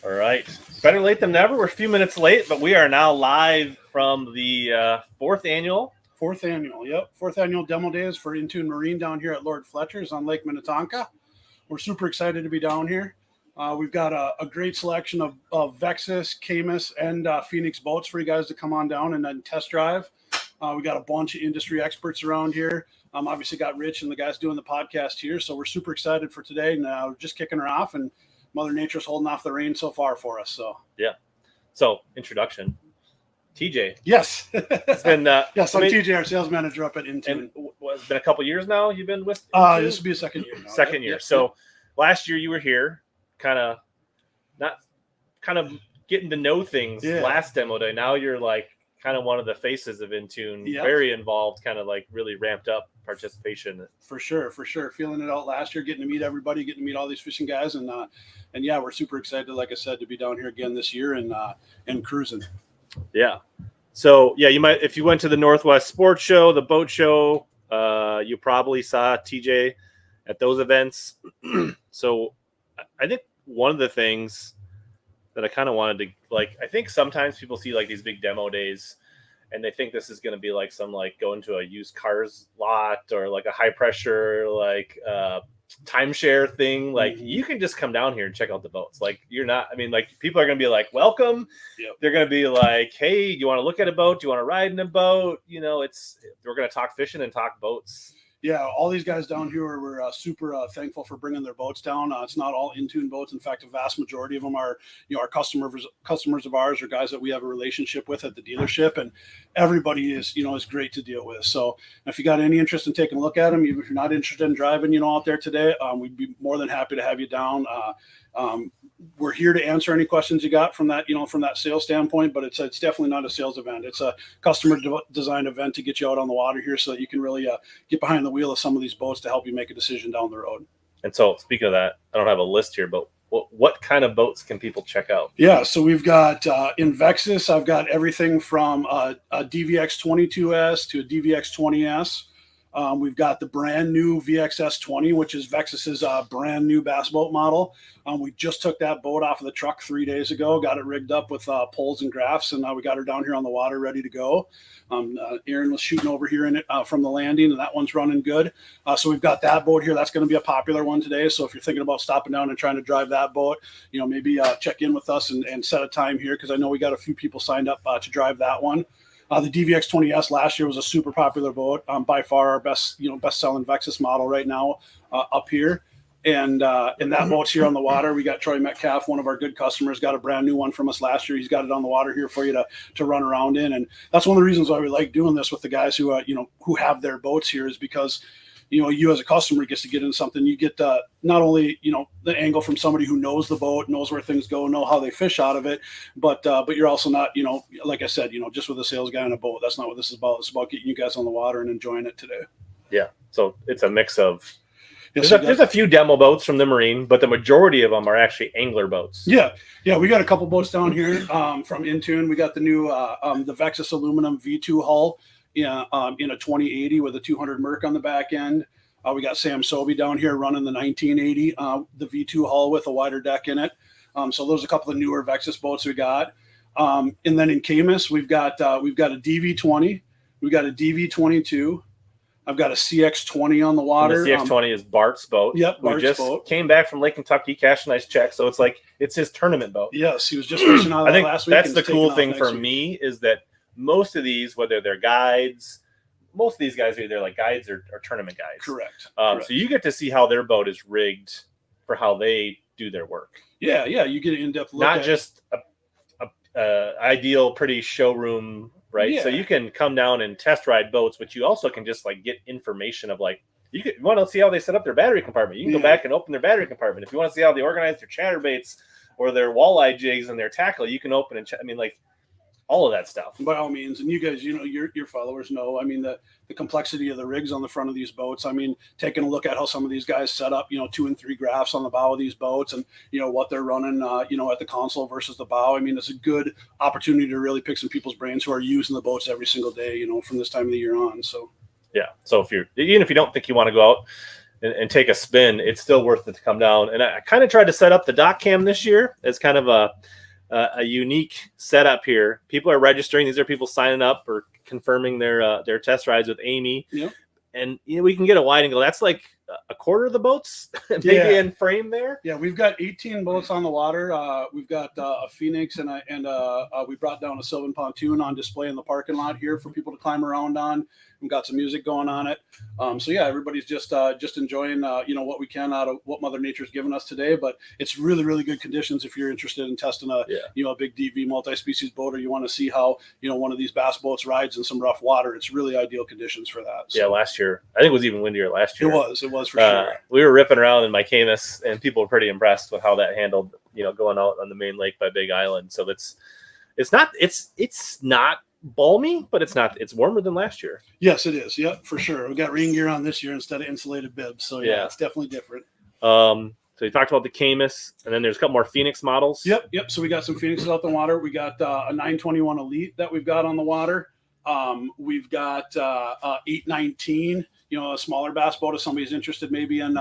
All right. Better late than never. We're a few minutes late, but we are now live from the fourth annual demo days for Intune Marine down here at Lord Fletcher's on Lake Minnetonka. We're super excited to be down here. We've got a great selection of Vexus, Caymus, and Phoenix boats for you guys to come on down and then test drive. We got a bunch of industry experts around here. Obviously got Rich and the guys doing the podcast here. So we're super excited for today. Now just kicking her off, and Mother Nature's holding off the rain so far for us. So yeah. So introduction, TJ. Yes. It's been yes. I'm TJ, our sales manager up at Intune. And it's been a couple years now. You've been with this will be a second year now. Second year. So last year you were here, kind of getting to know things. Last demo day. Now you're like kind of one of the faces of Intune. Very involved, kind of like really ramped up participation. For sure. Feeling it out last year, getting to meet everybody, getting to meet all these fishing guys, and yeah, we're super excited, like I said, to be down here again this year and cruising. Yeah. So yeah, you might, if you went to the Northwest Sports Show, the boat show, you probably saw TJ at those events. So I think one of the things that I kind of wanted to, like, I think sometimes people see like these big demo days and they think this is going to be like some, like, going to a used cars lot or like a high pressure, like, timeshare thing. Like, you can just come down here and check out the boats. Like, you're not, I mean, like, people are going to be like, welcome. They're going to be like, hey, do you want to look at a boat? Do you want to ride in a boat? You know, we're going to talk fishing and talk boats. Yeah, all these guys down here were super thankful for bringing their boats down. It's not all Intune boats. In fact, a vast majority of them are, our customers of ours, or guys that we have a relationship with at the dealership, and everybody is great to deal with. So if you got any interest in taking a look at them, even if you're not interested in driving, out there today, we'd be more than happy to have you down. We're here to answer any questions you got from that, from that sales standpoint, but it's definitely not a sales event. It's a customer design event to get you out on the water here so that you can really get behind the wheel of some of these boats to help you make a decision down the road. And so, speaking of that, I don't have a list here, but what kind of boats can people check out? Yeah, so we've got in Vexus, I've got everything from a DVX22S to a DVX20S. We've got the brand new VXS20, which is Vexus's brand new bass boat model. We just took that boat off of the truck 3 days ago, got it rigged up with poles and graphs, and now we got her down here on the water ready to go. Aaron was shooting over here in it from the landing, and that one's running good. So we've got that boat here. That's going to be a popular one today. So if you're thinking about stopping down and trying to drive that boat, maybe check in with us and set a time here, because I know we got a few people signed up to drive that one. The DVX20S last year was a super popular boat, by far our best-selling Vexus model right now up here. And that boat's here on the water. We got Troy Metcalf, one of our good customers, got a brand new one from us last year. He's got it on the water here for you to run around in. And that's one of the reasons why we like doing this with the guys who have their boats here, is because you as a customer gets to get in something. You get not only, the angle from somebody who knows the boat, knows where things go, know how they fish out of it, but you're also not, like I said, just with a sales guy on a boat. That's not what this is about. It's about getting you guys on the water and enjoying it today. Yeah. So it's a mix of, there's a few demo boats from the Marine, but the majority of them are actually angler boats. Yeah. We got a couple boats down here from Intune. We got the new, the Vexus aluminum V2 hull. In a 2080 with a 200 Merc on the back end. We got Sam Sobi down here running the 1980, the V2 hull with a wider deck in it. So those are a couple of newer Vexus boats we got. And then in Caymus, we've got a DV20, we've got a DV22. I've got a CX20 on the water. And the CX20 is Bart's boat. Yep, Bart's boat. Came back from Lake Kentucky, cashed a nice check. So it's his tournament boat. Yes, he was just fishing out of that last week. That's the cool thing for me, is that most of these, whether they're guides, most of these guys are either like guides or tournament guides. Correct. So you get to see how their boat is rigged for how they do their work. Yeah. You get an in-depth look. Not just a ideal, pretty showroom, right? Yeah. So you can come down and test ride boats, but you also can just like get information of like, you want to see how they set up their battery compartment. You can go back and open their battery compartment. If you want to see how they organize their chatterbaits or their walleye jigs and their tackle, you can open and all of that stuff. By all means. And you guys, your followers know, the complexity of the rigs on the front of these boats. Taking a look at how some of these guys set up, 2 and 3 graphs on the bow of these boats, and, what they're running, at the console versus the bow. It's a good opportunity to really pick some people's brains who are using the boats every single day, from this time of the year on. So, yeah. So even if you don't think you want to go out and take a spin, it's still worth it to come down. And I kind of tried to set up the dock cam this year as kind of a unique setup here. People are registering. These are people signing up or confirming their test rides with Amy. Yep. And we can get a wide angle. That's like a quarter of the boats maybe in frame there. Yeah, we've got 18 boats on the water. We've got a Phoenix and we brought down a Sylvan pontoon on display in the parking lot here for people to climb around on. We've got some music going on it. So yeah, everybody's just enjoying what we can out of what Mother Nature's given us today. But it's really, really good conditions if you're interested in testing a big DV multi-species boat, or you want to see how one of these bass boats rides in some rough water. It's really ideal conditions for that. So. Yeah, last year I think it was even windier last year. It was for sure. We were ripping around in my Caymus, and people were pretty impressed with how that handled going out on the main lake by Big Island. So it's not balmy, but it's warmer than last year. Yes, it is. Yeah, for sure. We got rain gear on this year instead of insulated bibs. So yeah, it's definitely different. So you talked about the Caymus, and then there's a couple more Phoenix models. Yep. So we got some Phoenixes out the water. We got a 921 Elite that we've got on the water. We've got 819, a smaller bass boat if somebody's interested maybe in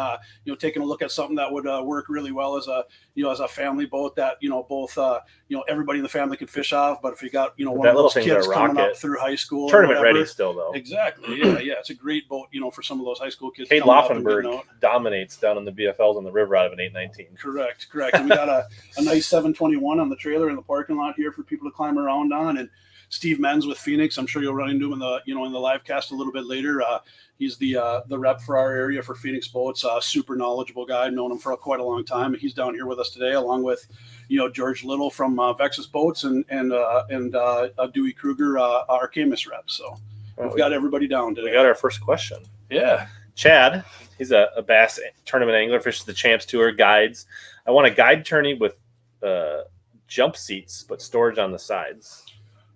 taking a look at something that would work really well as a family boat that both everybody in the family could fish off. But if you got one of those kids coming up through high school, tournament ready still though. Exactly. Yeah. It's a great boat for some of those high school kids. Kate Laufenberg dominates down in the BFLs on the river out of an 819. Correct. And we got a nice 721 on the trailer in the parking lot here for people to climb around on. And Steve Mense with Phoenix. I'm sure you'll run into him in the live cast a little bit later. He's the rep for our area for Phoenix boats. Super knowledgeable guy. I've known him for quite a long time. He's down here with us today, along with George Liddle from Vexus Boats and Dewey Krueger, our Caymus rep. So we've got everybody down today. We got our first question. Yeah, Chad. He's a bass tournament angler, fishes the Champs Tour, guides. I want a guide tourney with jump seats, but storage on the sides.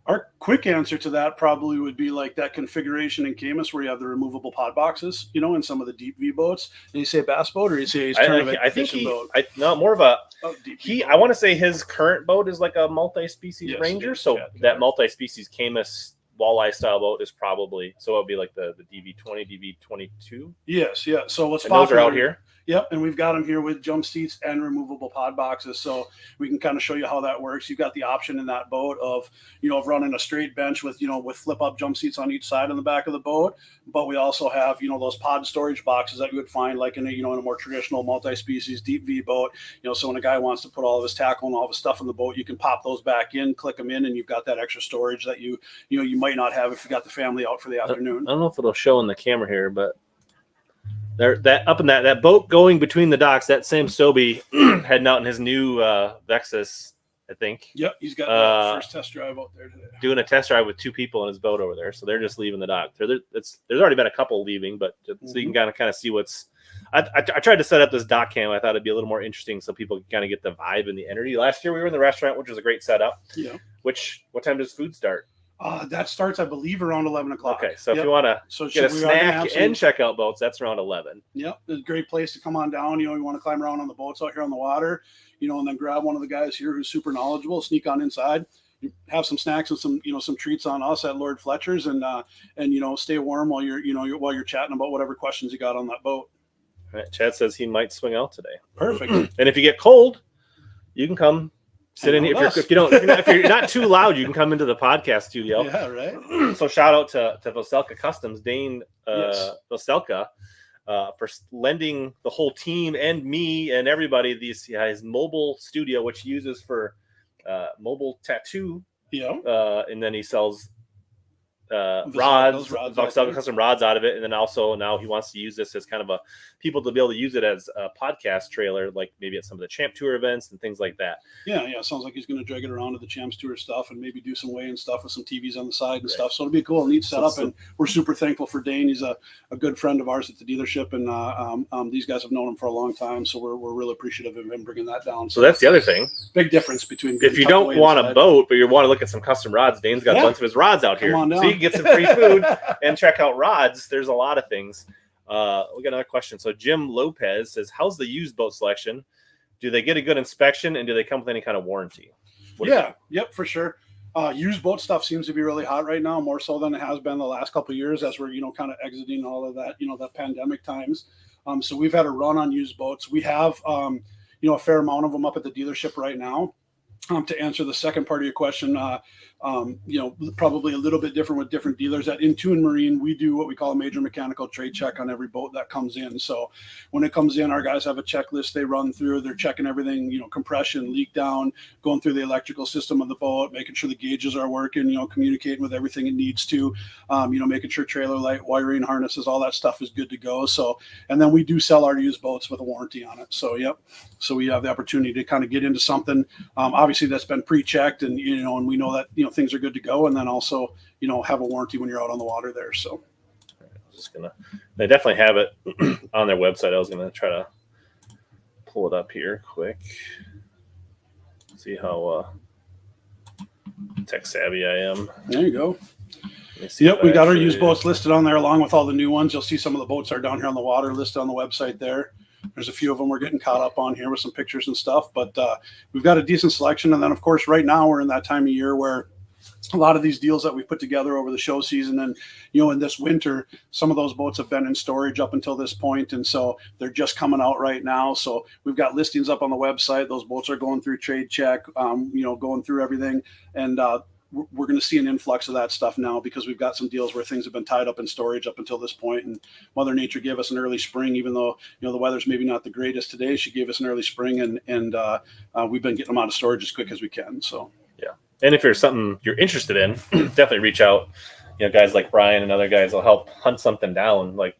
Our quick answer to that probably would be like that configuration in Caymus where you have the removable pod boxes, in some of the deep V boats. And you say bass boat, or you say fishing boat? More of a I want to say his current boat is like a multi-species Ranger. That multi-species Caymus walleye style boat is probably, so it'll be like the DV20, DV22. Yes, yeah. So what's popular? Those are out here. Yep, and we've got them here with jump seats and removable pod boxes, so we can kind of show you how that works. You've got the option in that boat of running a straight bench with flip up jump seats on each side on the back of the boat, but we also have those pod storage boxes that you would find like in a more traditional multi-species deep V boat. So when a guy wants to put all of his tackle and all of his stuff in the boat, you can pop those back in, click them in, and you've got that extra storage that you might not have if you got the family out for the afternoon. I don't know if it'll show in the camera here, but that boat going between the docks, that same Sobi heading out in his new Vexus, I think. Yep, he's got the first test drive out there today. Doing a test drive with two people in his boat over there, so they're just leaving the dock. There's already been a couple leaving, but so you can kind of see what's. I tried to set up this dock cam. I thought it'd be a little more interesting so people can kind of get the vibe and the energy. Last year we were in the restaurant, which was a great setup. Yeah. What time does food start? That starts, I believe, around 11 o'clock. Okay, so if you want to get a snack and check out boats, that's around 11. Yep, it's a great place to come on down. You want to climb around on the boats out here on the water, and then grab one of the guys here who's super knowledgeable, sneak on inside, have some snacks and some treats on us at Lord Fletcher's, and stay warm while you're chatting about whatever questions you got on that boat. All right, Chad says he might swing out today. Perfect. And if you get cold, you can come. Sit in here. If you're not too loud, you can come into the podcast studio. Yeah, right. So shout out to Vocelka Customs, Dane Vocelka, for lending the whole team and me and everybody his mobile studio, which he uses for mobile tattoo. Yeah. And then he sells Vocelka custom rods out of it, and then also now he wants to use this as kind of people to be able to use it as a podcast trailer, like maybe at some of the Champ Tour events and things like that. Yeah, sounds like he's going to drag it around to the Champs Tour stuff and maybe do some weighing stuff with some TVs on the side and stuff. So it'll be a cool, neat setup, and we're super thankful for Dane. He's a good friend of ours at the dealership, and these guys have known him for a long time, so we're really appreciative of him bringing that down. So that's the other thing. Big difference between if you don't want a boat, but you want to look at some custom rods, Dane's got a bunch of his rods out here. So you can get some free food and check out rods. There's a lot of things. We got another question. So Jim Lopez says, how's the used boat selection? Do they get a good inspection, and do they come with any kind of warranty? Yep, for sure. Used boat stuff seems to be really hot right now, more so than it has been the last couple of years as we're, kind of exiting all of that, that pandemic times. So we've had a run on used boats. We have, a fair amount of them up at the dealership right now. To answer the second part of your question, probably a little bit different with different dealers. At Intune Marine, we do what we call a major mechanical trade check on every boat that comes in. So when it comes in, our guys have a checklist they run through. They're checking everything, compression, leak down, going through the electrical system of the boat, making sure the gauges are working, communicating with everything it needs to, making sure trailer light, wiring, harnesses, all that stuff is good to go. So, and then we do sell our used boats with a warranty on it. So, yep. So we have the opportunity to kind of get into something, obviously that's been pre-checked, and and we know that things are good to go, and then also have a warranty when you're out on the water there. So they definitely have it on their website. I was gonna try to pull it up here quick, see how tech savvy I am. There you go. Yep, we got our used boats listed on there along with all the new ones. You'll see some of the boats are down here on the water listed on the website there. There's a few of them we're getting caught up on here with some pictures and stuff, but we've got a decent selection. And then, of course, right now we're in that time of year where a lot of these deals that we put together over the show season and, in this winter, some of those boats have been in storage up until this point. And so they're just coming out right now. So we've got listings up on the website. Those boats are going through trade check, going through everything. And we're going to see an influx of that stuff now because we've got some deals where things have been tied up in storage up until this point. And Mother Nature gave us an early spring, even though, the weather's maybe not the greatest today. She gave us an early spring, and we've been getting them out of storage as quick as we can. So, yeah. And if there's something you're interested in, definitely reach out. Guys like Brian and other guys will help hunt something down. Like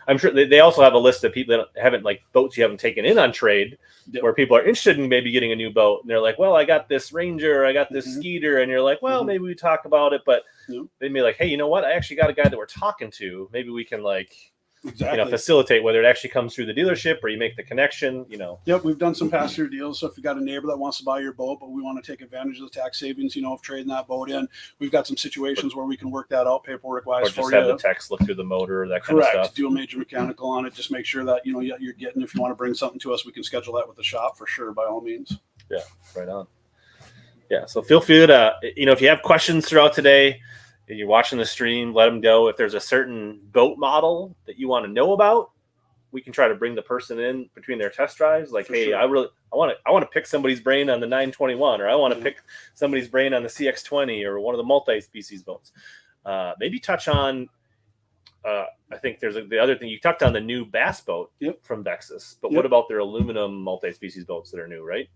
I'm sure they also have a list of people that haven't, like, boats you haven't taken in on trade, where people are interested in maybe getting a new boat. And they're like, well, I got this Ranger, I got this Skeeter. And you're like, well, maybe we talk about it. But they may be like, hey, you know what? I actually got a guy that we're talking to. Maybe we can facilitate whether it actually comes through the dealership or you make the connection, Yep, we've done some pass-through deals. So if you got a neighbor that wants to buy your boat, but we want to take advantage of the tax savings, of trading that boat in, we've got some situations where we can work that out paperwork-wise for you. Or just have the techs look through the motor, that kind of stuff. Do a major mechanical on it. Just make sure that, you're getting, if you want to bring something to us, we can schedule that with the shop for sure, by all means. Yeah, right on. Yeah, so feel free to, if you have questions throughout today, you're watching the stream, let them go. If there's a certain boat model that you want to know about, we can try to bring the person in between their test drives. Like, hey, sure. I want to pick somebody's brain on the 921, or I want to pick somebody's brain on the CX20 or one of the multi-species boats. Maybe touch on, I think there's the other thing you talked on, the new bass boat from Vexus, but what about their aluminum multi-species boats that are new, right?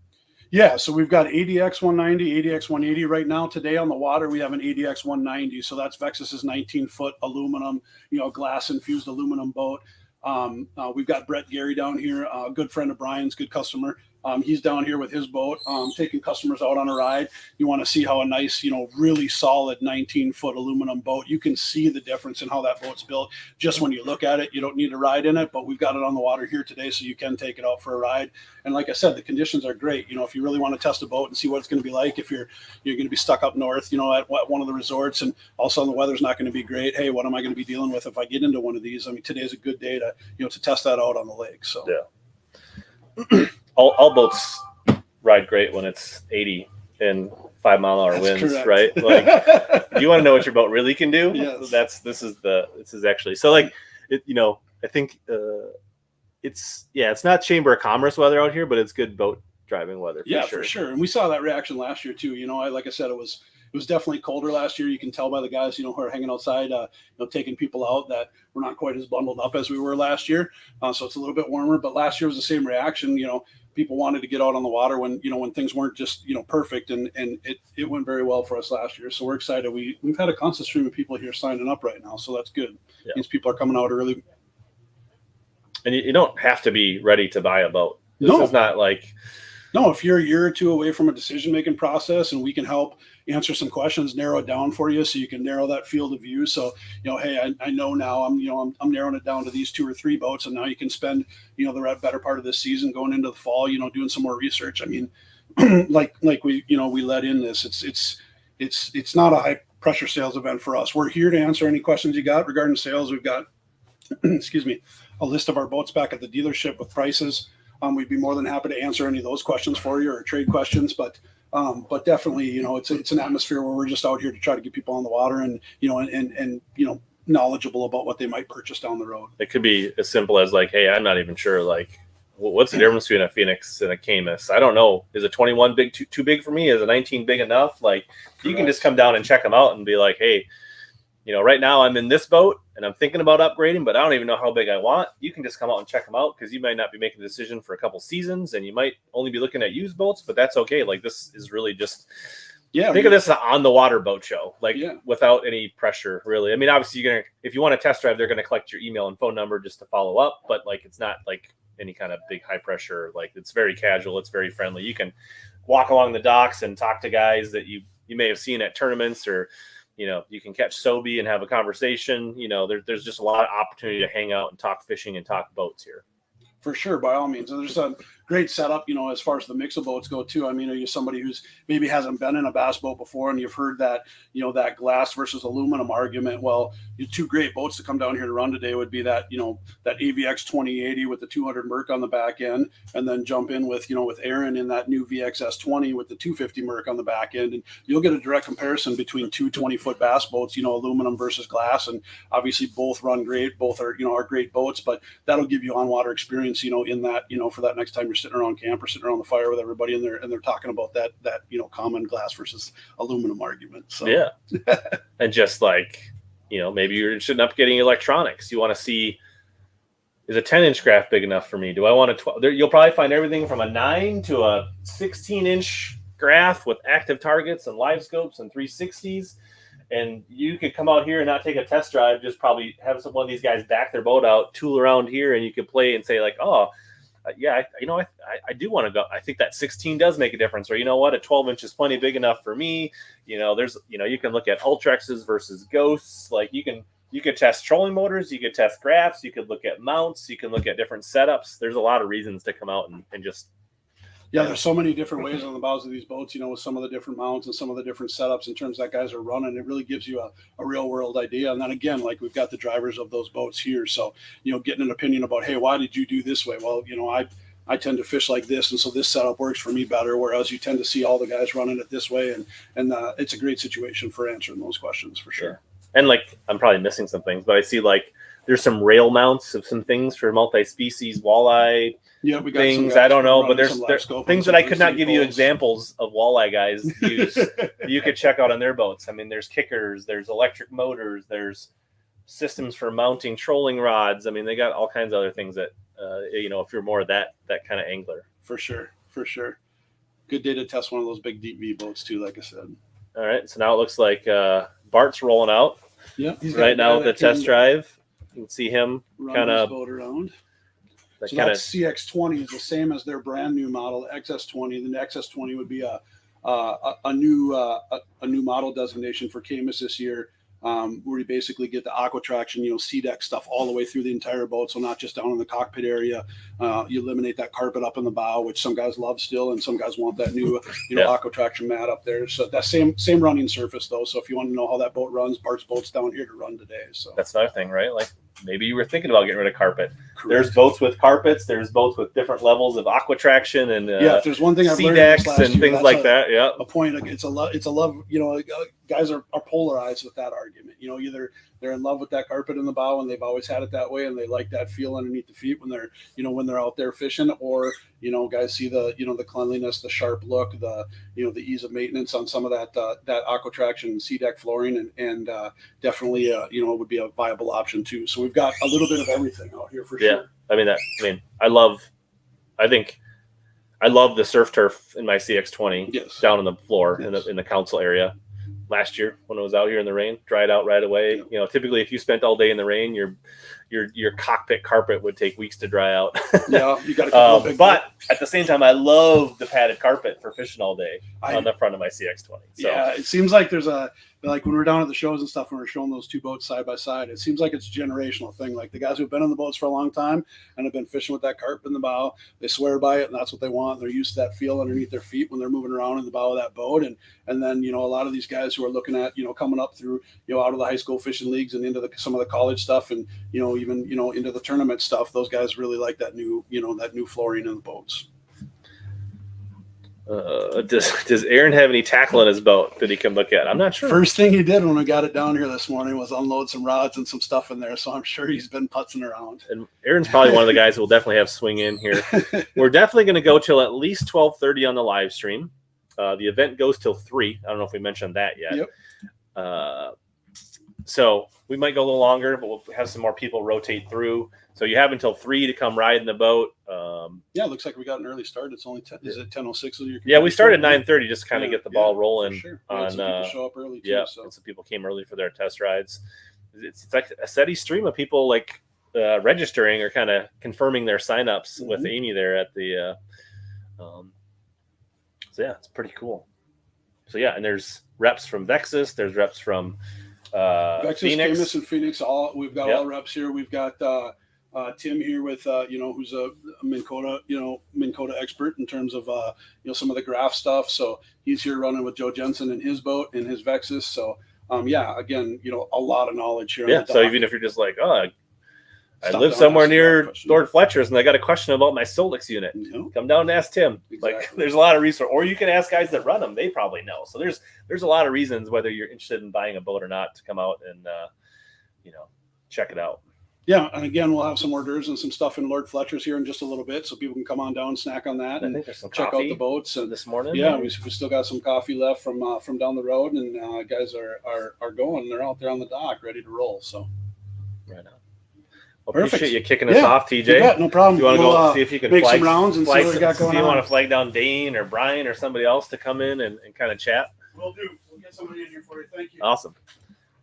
Yeah, so we've got ADX190, ADX180 right now. Today on the water, we have an ADX190. So that's Vexus's 19-foot aluminum, glass-infused aluminum boat. We've got Brett Gary down here, a good friend of Brian's, good customer. He's down here with his boat, taking customers out on a ride. You want to see how a nice, really solid 19-foot aluminum boat, you can see the difference in how that boat's built. Just when you look at it, you don't need to ride in it, but we've got it on the water here today, so you can take it out for a ride. And like I said, the conditions are great. If you really want to test a boat and see what it's going to be like, if you're going to be stuck up north, at one of the resorts, and all of a sudden the weather's not going to be great. Hey, what am I going to be dealing with if I get into one of these? I mean, today's a good day to test that out on the lake. So yeah. All boats ride great when it's 80 and 5-mile-an-hour winds, correct. Right? Like, you want to know what your boat really can do? Yes. This is actually so. Like, I think it's not Chamber of Commerce weather out here, but it's good boat driving weather. For sure. And we saw that reaction last year too. Like I said, it was definitely colder last year. You can tell by the guys, who are hanging outside, taking people out, that we're not quite as bundled up as we were last year. So it's a little bit warmer, but last year was the same reaction. People wanted to get out on the water when things weren't just, perfect, and it went very well for us last year. So we're excited. We've had a constant stream of people here signing up right now. So that's good. Yeah. These people are coming out early. And you don't have to be ready to buy a boat. This is not like, no, if you're a year or two away from a decision-making process and we can help answer some questions, narrow it down for you so you can narrow that field of view. So, hey, I know now I'm narrowing it down to these 2 or 3 boats, and now you can spend, the better part of this season going into the fall, doing some more research. I mean, like we let in this, it's not a high pressure sales event for us. We're here to answer any questions you got regarding sales. We've got, excuse me, a list of our boats back at the dealership with prices. We'd be more than happy to answer any of those questions for you, or trade questions. But definitely, it's an atmosphere where we're just out here to try to get people on the water and knowledgeable about what they might purchase down the road. It could be as simple as like, hey, I'm not even sure, like, what's the difference between a Phoenix and a Caymus? I don't know. Is a 21 big too big for me? Is a 19 big enough? Like, you can just come down and check them out and be like, hey, you know, right now I'm in this boat and I'm thinking about upgrading, but I don't even know how big I want. You can just come out and check them out, because you might not be making a decision for a couple seasons, and you might only be looking at used boats, but that's okay. Like, this is really just, think of this as an on the water boat show, like without any pressure, really. I mean, obviously you're going to, if you want to test drive, they're going to collect your email and phone number just to follow up, but like, it's not like any kind of big high pressure. Like, it's very casual. It's very friendly. You can walk along the docks and talk to guys that you may have seen at tournaments, or, you know, you can catch Sobi and have a conversation. You know, there's just a lot of opportunity to hang out and talk fishing and talk boats here. For sure, by all means. And there's a great setup, you know, as far as the mix of boats go too. I mean, are you somebody who's maybe hasn't been in a bass boat before, and you've heard that, you know, that glass versus aluminum argument? Well, your two great boats to come down here to run today would be that, you know, that AVX 2080 with the 200 Merc on the back end, and then jump in with, you know, with Aaron in that new VXS 20 with the 250 Merc on the back end. And you'll get a direct comparison between two 20-foot bass boats, you know, aluminum versus glass. And obviously both run great. Both are, you know, are great boats, but that'll give you on-water experience, you know, in that, you know, for that next time you're sitting around camp or sitting around the fire with everybody, and they're talking about that, you know, common glass versus aluminum argument. So yeah. And just like, you know, maybe you're sitting up getting electronics. You want to see, is a 10-inch graph big enough for me? Do I want a 12? You'll probably find everything from a 9 to a 16-inch graph with active targets and live scopes and 360s. And you could come out here and not take a test drive, just probably have one of these guys back their boat out, tool around here, and you could play and say like, oh, yeah, you know, I do want to go. I think that 16 does make a difference. Or, you know what, a 12-inch is plenty big enough for me. You know, there's, you know, you can look at Ultrexes versus Ghosts. Like, you could test trolling motors, you could test graphs, you could look at mounts, you can look at different setups. There's a lot of reasons to come out and just. Yeah, there's so many different ways on the bows of these boats, you know, with some of the different mounts and some of the different setups in terms that guys are running. It really gives you a real world idea. And then again, like, we've got the drivers of those boats here. So, you know, getting an opinion about, hey, why did you do this way? Well, you know, I tend to fish like this, and so this setup works for me better, whereas you tend to see all the guys running it this way. And it's a great situation for answering those questions for sure. And like, I'm probably missing some things, but I see like there's some rail mounts of some things for multi-species walleye. Yeah, we got things. I don't know, but there's things that I could not give you examples of walleye guys use. You could check out on their boats. I mean, there's kickers, there's electric motors, there's systems for mounting trolling rods. I mean, they got all kinds of other things that, you know, if you're more of that kind of angler. For sure. Good day to test one of those big deep V boats too, like I said. All right, so now it looks like Bart's rolling out. Yeah, right now the test drive. You can see him kind of boat around. So that CX20 is the same as their brand new model, XS20. The XS20 would be a new model designation for Caymus this year, where you basically get the aqua traction, you know, C-deck stuff all the way through the entire boat. So not just down in the cockpit area. You eliminate that carpet up in the bow, which some guys love still, and some guys want that new, you know, aqua traction mat up there. So that same running surface though. So if you want to know how that boat runs, Bart's boat's down here to run today. So that's another thing, right? Like, maybe you were thinking about getting rid of carpet. Correct. There's boats with carpets. There's boats with different levels of aqua traction and if there's one thing I've learned C-decks and things like that. Yeah, a point. It's a love. You know, guys are polarized with that argument. You know, either they're in love with that carpet in the bow and they've always had it that way, and they like that feel underneath the feet when they're out there fishing, or, you know, guys see the, you know, the cleanliness, the sharp look, the, you know, the ease of maintenance on some of that aqua traction C-deck flooring, and definitely you know, it would be a viable option too. So we've got a little bit of everything out here for sure. I love the surf turf in my CX20 down on the floor in the council area. Last year when it was out here in the rain, dried out right away. You know, typically if you spent all day in the rain, your cockpit carpet would take weeks to dry out. Yeah, you got a couple but at the same time, I love the padded carpet for fishing all day on the front of my CX20. So. Yeah, it seems like there's like when we're down at the shows and stuff, when we're showing those two boats side by side, it seems like it's a generational thing. Like the guys who've been on the boats for a long time and have been fishing with that carpet in the bow, they swear by it, and that's what they want. They're used to that feel underneath their feet when they're moving around in the bow of that boat. And then, you know, a lot of these guys who are looking at, you know, coming up through, you know, out of the high school fishing leagues and into some of the college stuff, and, you know, even, you know, into the tournament stuff, those guys really like that new, you know, that new flooring in the boats. Does Aaron have any tackle in his boat that he can look at? I'm not sure. First thing he did when I got it down here this morning was unload some rods and some stuff in there. So I'm sure he's been putzing around. And Aaron's probably one of the guys who will definitely have swing in here. We're definitely going to go till at least 12:30 on the live stream. The event goes till 3. I don't know if we mentioned that yet. Yep. So we might go a little longer, but we'll have some more people rotate through. So you have until 3 to come ride in the boat. Yeah, it looks like we got an early start. It's only 10. Is it 10:06? Yeah, we started at 9:30 just to kind of get the ball rolling. Sure. On people show up early too. Yeah, So. and some people came early for their test rides. It's like a steady stream of people like registering or kind of confirming their signups with Amy there at the. So yeah, it's pretty cool. So yeah, and there's reps from Vexus. There's reps from Vexus, Phoenix. Caymus, and Phoenix. We've got all reps here. We've got Tim here with who's a MinnKota MinnKota expert in terms of some of the graph stuff. So he's here running with Joe Jensen in his boat in his Vexus. So again, a lot of knowledge here. Yeah. So even if you're just like, I live somewhere near Lord Fletcher's and I got a question about my Solix unit, come down and ask Tim. Exactly. Like, there's a lot of resources, or you can ask guys that run them. They probably know. So there's a lot of reasons whether you're interested in buying a boat or not to come out and check it out. Yeah, and again, we'll have some hors d'oeuvres and some stuff in Lord Fletcher's here in just a little bit, so people can come on down, snack on that, and I think there's some check out the boats. And this morning, yeah, we still got some coffee left from down the road, and guys are going. They're out there on the dock, ready to roll. So, right on. Well, appreciate you kicking us off, TJ. Yeah, no problem. You want to go see if you can make some rounds and see what we got going on? Do you want to flag down Dane or Brian or somebody else to come in and kind of chat? We'll do. We'll get somebody in here for you. Thank you. Awesome.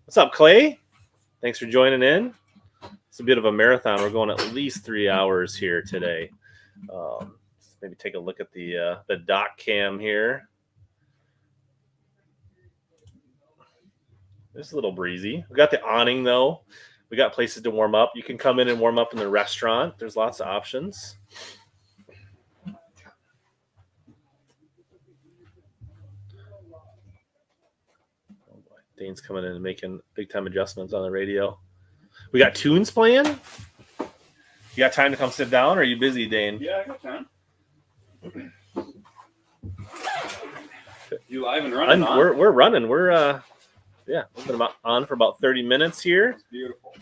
What's up, Clay? Thanks for joining in. It's a bit of a marathon. We're going at least 3 hours here today. Maybe take a look at the dock cam here. It's a little breezy. We got the awning though. We got places to warm up. You can come in and warm up in the restaurant. There's lots of options. Dane's coming in and making big time adjustments on the radio. We got tunes playing. You got time to come sit down, or are you busy, Dane? Yeah, I got time. You live and running? We're running. We've been on for about 30 minutes here. That's beautiful.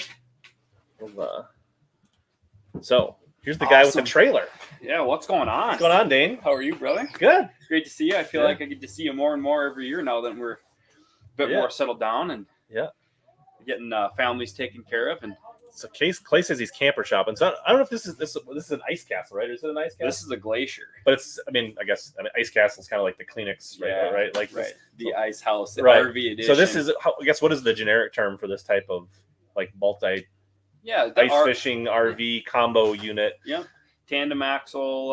So here's the guy with the trailer. Yeah, what's going on? What's going on, Dane? How are you, brother? Good. It's great to see you. I feel like I get to see you more and more every year now that we're a bit more settled down and getting families taken care of. And so Clay says he's camper shopping. So I don't know if this is an ice castle, right? Is it an ice castle? This is a glacier. But I guess ice castle is kind of like the Kleenex, right? Like the ice house, the right. RV edition. So this is, I guess, what is the generic term for this type of like multi? Yeah, ice fishing RV combo unit. Yeah, tandem axle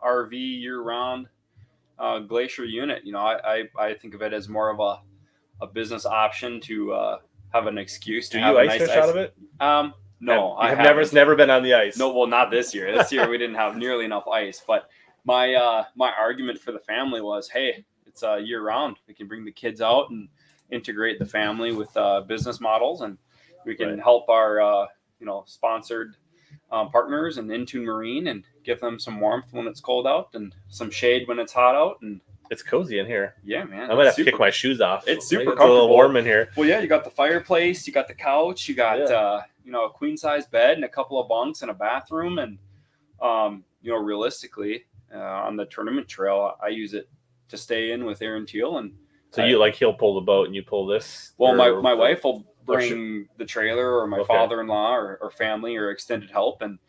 RV year round glacier unit. I think of it as more of a business option to have an excuse to have you a ice nice fish out of it? No, I have never been on the ice. No, well, not this year. This year we didn't have nearly enough ice. But my argument for the family was, hey, it's year round. We can bring the kids out and integrate the family with business models, and we can help our sponsored partners and Intune Marine and give them some warmth when it's cold out and some shade when it's hot out. And it's cozy in here. Yeah, man. I might have to kick my shoes off. It's super comfortable. comfortable. A little warm in here. Well, yeah, you got the fireplace, you got the couch, you got a queen size bed and a couple of bunks and a bathroom. And realistically, on the tournament trail, I use it to stay in with Aaron Teal. And so he'll pull the boat and you pull this. Well, my wife will bring the trailer, or my father-in-law or family or extended help, and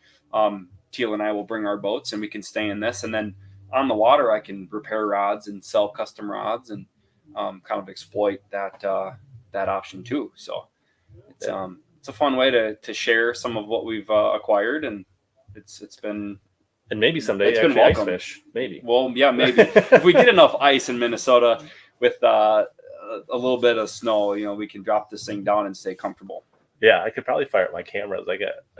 Teal and I will bring our boats and we can stay in this. And then on the water, I can repair rods and sell custom rods and kind of exploit that option too. So it's a fun way to share some of what we've acquired, and it's been. And maybe someday it's been welcome. Ice fish. Maybe. Well, yeah, maybe if we get enough ice in Minnesota with a little bit of snow, we can drop this thing down and stay comfortable. Yeah, I could probably fire up my cameras.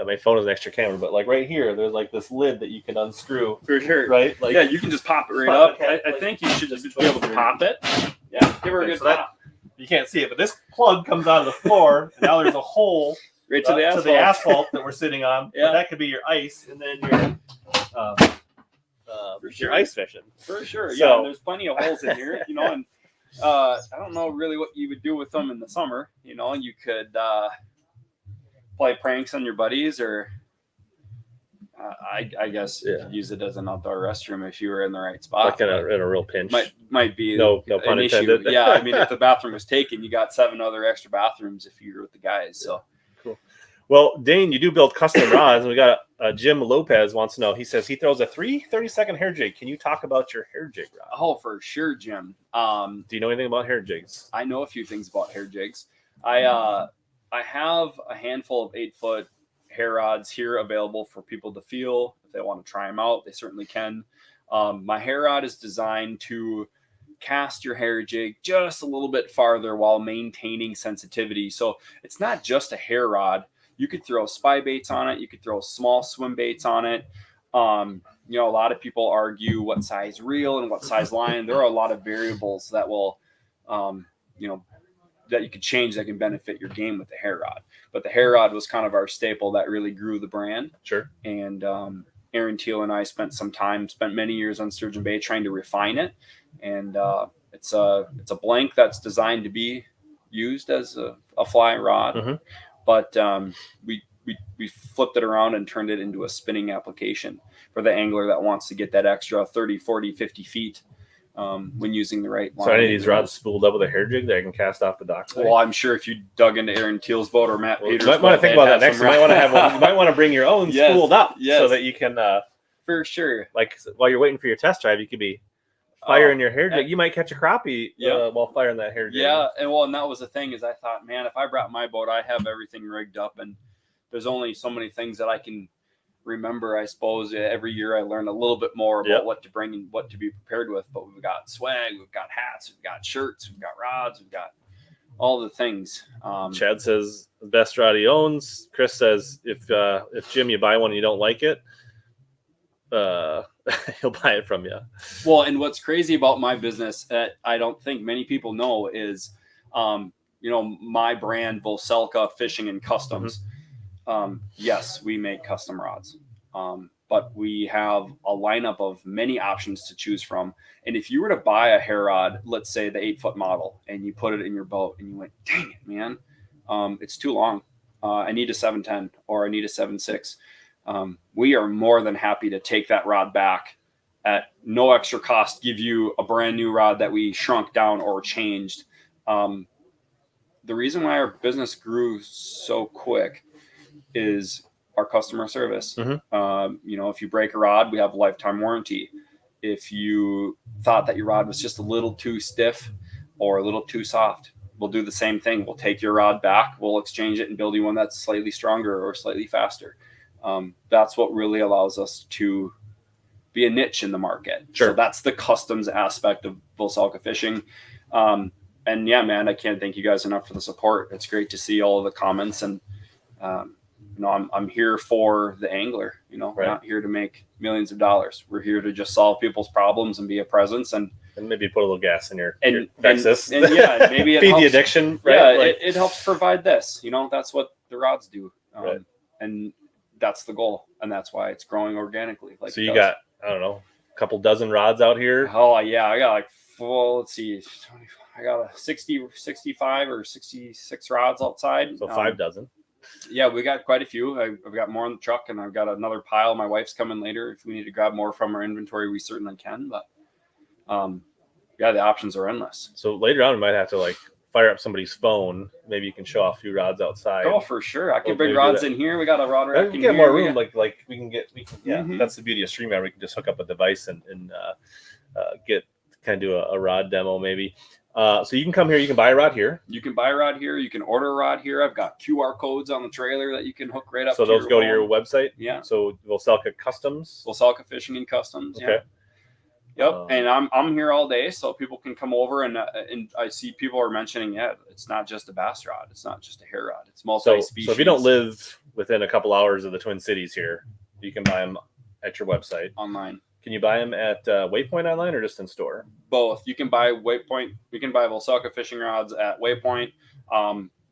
My phone is an extra camera, but like right here, there's like this lid that you can unscrew. For sure. Right? Like, yeah, you can just pop it right up. I think you should just be able to pop it. Yeah, give her a good pop. You can't see it, but this plug comes out of the floor, and now there's a hole right to the asphalt that we're sitting on. Yeah. That could be your ice, and then your For your sure. ice fishing. For sure. So- Yeah, and there's plenty of holes in here, and I don't know really what you would do with them in the summer. You could play pranks on your buddies, or I guess you could use it as an outdoor restroom if you were in the right spot. Like in a real pinch. Might be no pun an issue. intended. Yeah, I mean, if the bathroom was taken, you got 7 other extra bathrooms if you're with the guys. So cool. Well, Dane, you do build custom rods, and we got Jim Lopez wants to know. He says he throws a 30-second hair jig. Can you talk about your hair jig rod? Oh, for sure, Jim. Do you know anything about hair jigs? I know a few things about hair jigs. I have a handful of 8-foot hair rods here available for people to feel. If they want to try them out, they certainly can. My hair rod is designed to cast your hair jig just a little bit farther while maintaining sensitivity. So it's not just a hair rod. You could throw spy baits on it. You could throw small swim baits on it. A lot of people argue what size reel and what size line. There are a lot of variables that will, that you could change that can benefit your game with the hair rod. But the hair rod was kind of our staple that really grew the brand. Sure. And Aaron Teal and I spent many years on sturgeon bait trying to refine it. And it's a blank that's designed to be used as a fly rod. Mm-hmm. But we flipped it around and turned it into a spinning application for the angler that wants to get that extra 30, 40, 50 feet when using the right line. So any of these rods spooled up with a hair jig that I can cast off the dock? Well, I'm sure if you dug into Aaron Teal's boat or Matt Peters' you might want to think about that next. You might want to have one. You might want to bring your own spooled up so that you can. For sure. Like while you're waiting for your test drive, you could be firing your hair jig. You might catch a crappie while firing that hair jig. Yeah, and that was the thing is I thought, man, if I brought my boat, I have everything rigged up, and there's only so many things that I can remember. I suppose every year I learn a little bit more about what to bring and what to be prepared with. But we've got swag, we've got hats, we've got shirts, we've got rods, we've got all the things. Chad says the best rod he owns. Chris says if Jim, you buy one and you don't like it, he'll buy it from you. Well, and what's crazy about my business that I don't think many people know is, my brand Vocelka Fishing and Customs. Mm-hmm. Yes, we make custom rods, but we have a lineup of many options to choose from. And if you were to buy a hair rod, let's say the 8-foot model, and you put it in your boat and you went, dang it, man, it's too long. I need a 710 or I need a 7.6. We are more than happy to take that rod back at no extra cost, give you a brand new rod that we shrunk down or changed. The reason why our business grew so quick is our customer service. Mm-hmm. If you break a rod, we have a lifetime warranty. If you thought that your rod was just a little too stiff or a little too soft, we'll do the same thing. We'll take your rod back, we'll exchange it and build you one that's slightly stronger or slightly faster. That's what really allows us to be a niche in the market. Sure. So that's the customs aspect of Vocelka Fishing. And yeah, man, I can't thank you guys enough for the support. It's great to see all of the comments, and I'm here for the angler. We're not here to make millions of dollars. We're here to just solve people's problems and be a presence and maybe put a little gas in your Vexus. And yeah, maybe it feed helps, the addiction. Right? Yeah, it helps provide this. That's what the rods do. And that's the goal, and that's why it's growing organically. So you got, I don't know, a couple dozen rods out here. Oh yeah, I got let's see, I got a 60, 65 or 66 rods outside. So 5 dozen. Yeah, we got quite a few. I've got more in the truck, and I've got another pile. My wife's coming later. If we need to grab more from our inventory, we certainly can. But the options are endless. So later on, we might have to fire up somebody's phone. Maybe you can show off a few rods outside. Oh, for sure. I can bring rods in here. We got a rod rack in here. We can get more room. We can Mm-hmm. That's the beauty of StreamYard. We can just hook up a device and get kind of do a rod demo maybe. So you can come here. You can buy a rod here. You can buy a rod here. You can order a rod here. I've got QR codes on the trailer that you can hook right up. So those go to your website. Yeah. So Vocelka Customs. Vocelka Fishing and Customs. Okay. Yeah. Yep. And I'm here all day, so people can come over and I see people are mentioning, it's not just a bass rod. It's not just a hair rod. It's multi-species. So if you don't live within a couple hours of the Twin Cities here, you can buy them at your website. Online. Can you buy them at Waypoint online or just in store? Both. You can buy Waypoint. You can buy Vocelka fishing rods at Waypoint.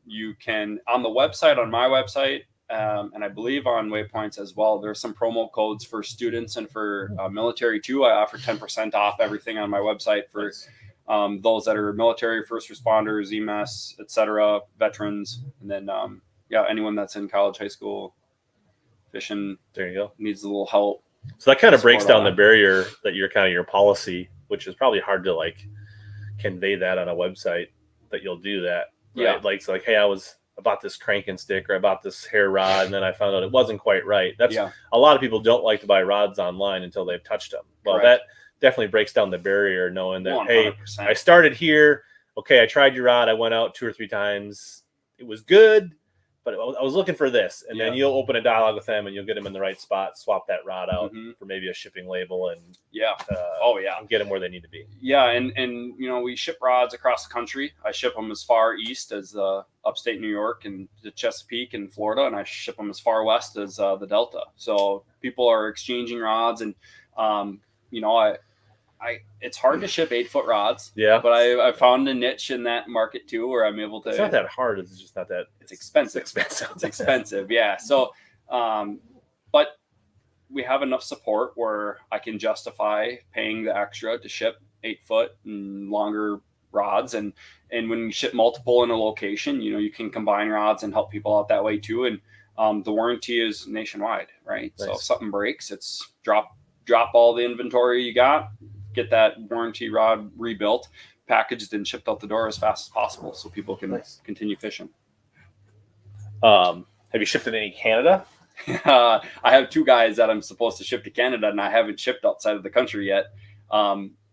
You can on the website, on my website, and I believe on Waypoints as well. There's some promo codes for students and for military too. I offer 10% off everything on my website for those that are military, first responders, EMS, etc., veterans, and then anyone that's in college, high school, fishing. There you go. Needs a little help. So that kind of breaks down the barrier that you're kind of your policy, which is probably hard to like convey that on a website that you'll do that. Right? Yeah. Like, it's like, hey, I bought this cranking stick or I bought this hair rod and then I found out it wasn't quite right. That's a lot of people don't like to buy rods online until they've touched them. Well, that definitely breaks down the barrier, knowing that, 100%. Hey, I started here. Okay, I tried your rod. I went out 2 or 3 times. It was good, but I was looking for this. And then you'll open a dialogue with them and you'll get them in the right spot, swap that rod out for maybe a shipping label and get them where they need to be. Yeah, and we ship rods across the country. I ship them as far east as upstate New York and the Chesapeake and Florida, and I ship them as far west as the Delta. So people are exchanging rods, and it's hard to ship 8-foot rods. Yeah, but I found a niche in that market too, where I'm able to. It's not that hard. It's just not that. It's expensive. It's expensive. Yeah. So, but we have enough support where I can justify paying the extra to ship 8-foot and longer rods, and when you ship multiple in a location, you can combine rods and help people out that way too. And the warranty is nationwide, right? Nice. So if something breaks, it's drop all the inventory you got, get that warranty rod rebuilt, packaged and shipped out the door as fast as possible so people can continue fishing. Have you shipped in any Canada? I have 2 guys that I'm supposed to ship to Canada, and I haven't shipped outside of the country yet.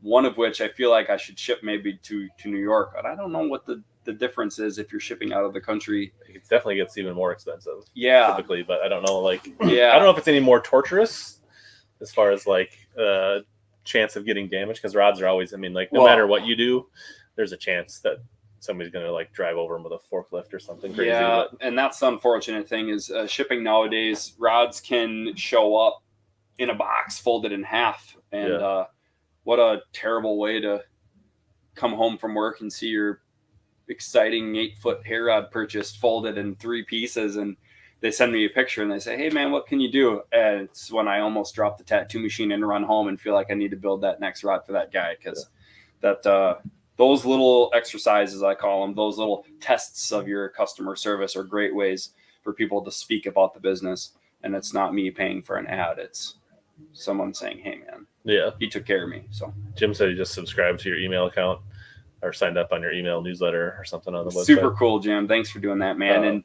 One of which I feel like I should ship maybe to New York, but I don't know what the difference is if you're shipping out of the country. It definitely gets even more expensive. Yeah, typically, but I don't know. I don't know if it's any more torturous as far as chance of getting damaged, because rods are always, no matter what you do, there's a chance that somebody's going to drive over them with a forklift or something crazy. Yeah, and that's the unfortunate thing is shipping nowadays, rods can show up in a box folded in half, and what a terrible way to come home from work and see your exciting 8-foot hair rod purchase folded in 3 pieces, and they send me a picture and they say, hey man, what can you do? And it's when I almost drop the tattoo machine and run home and feel like I need to build that next rod for that guy. Because those little exercises, I call them, those little tests of your customer service are great ways for people to speak about the business. And it's not me paying for an ad. It's someone saying, hey man, he took care of me. So Jim said he just subscribed to your email account or signed up on your email newsletter or something on the website. Super cool, Jim. Thanks for doing that, man. And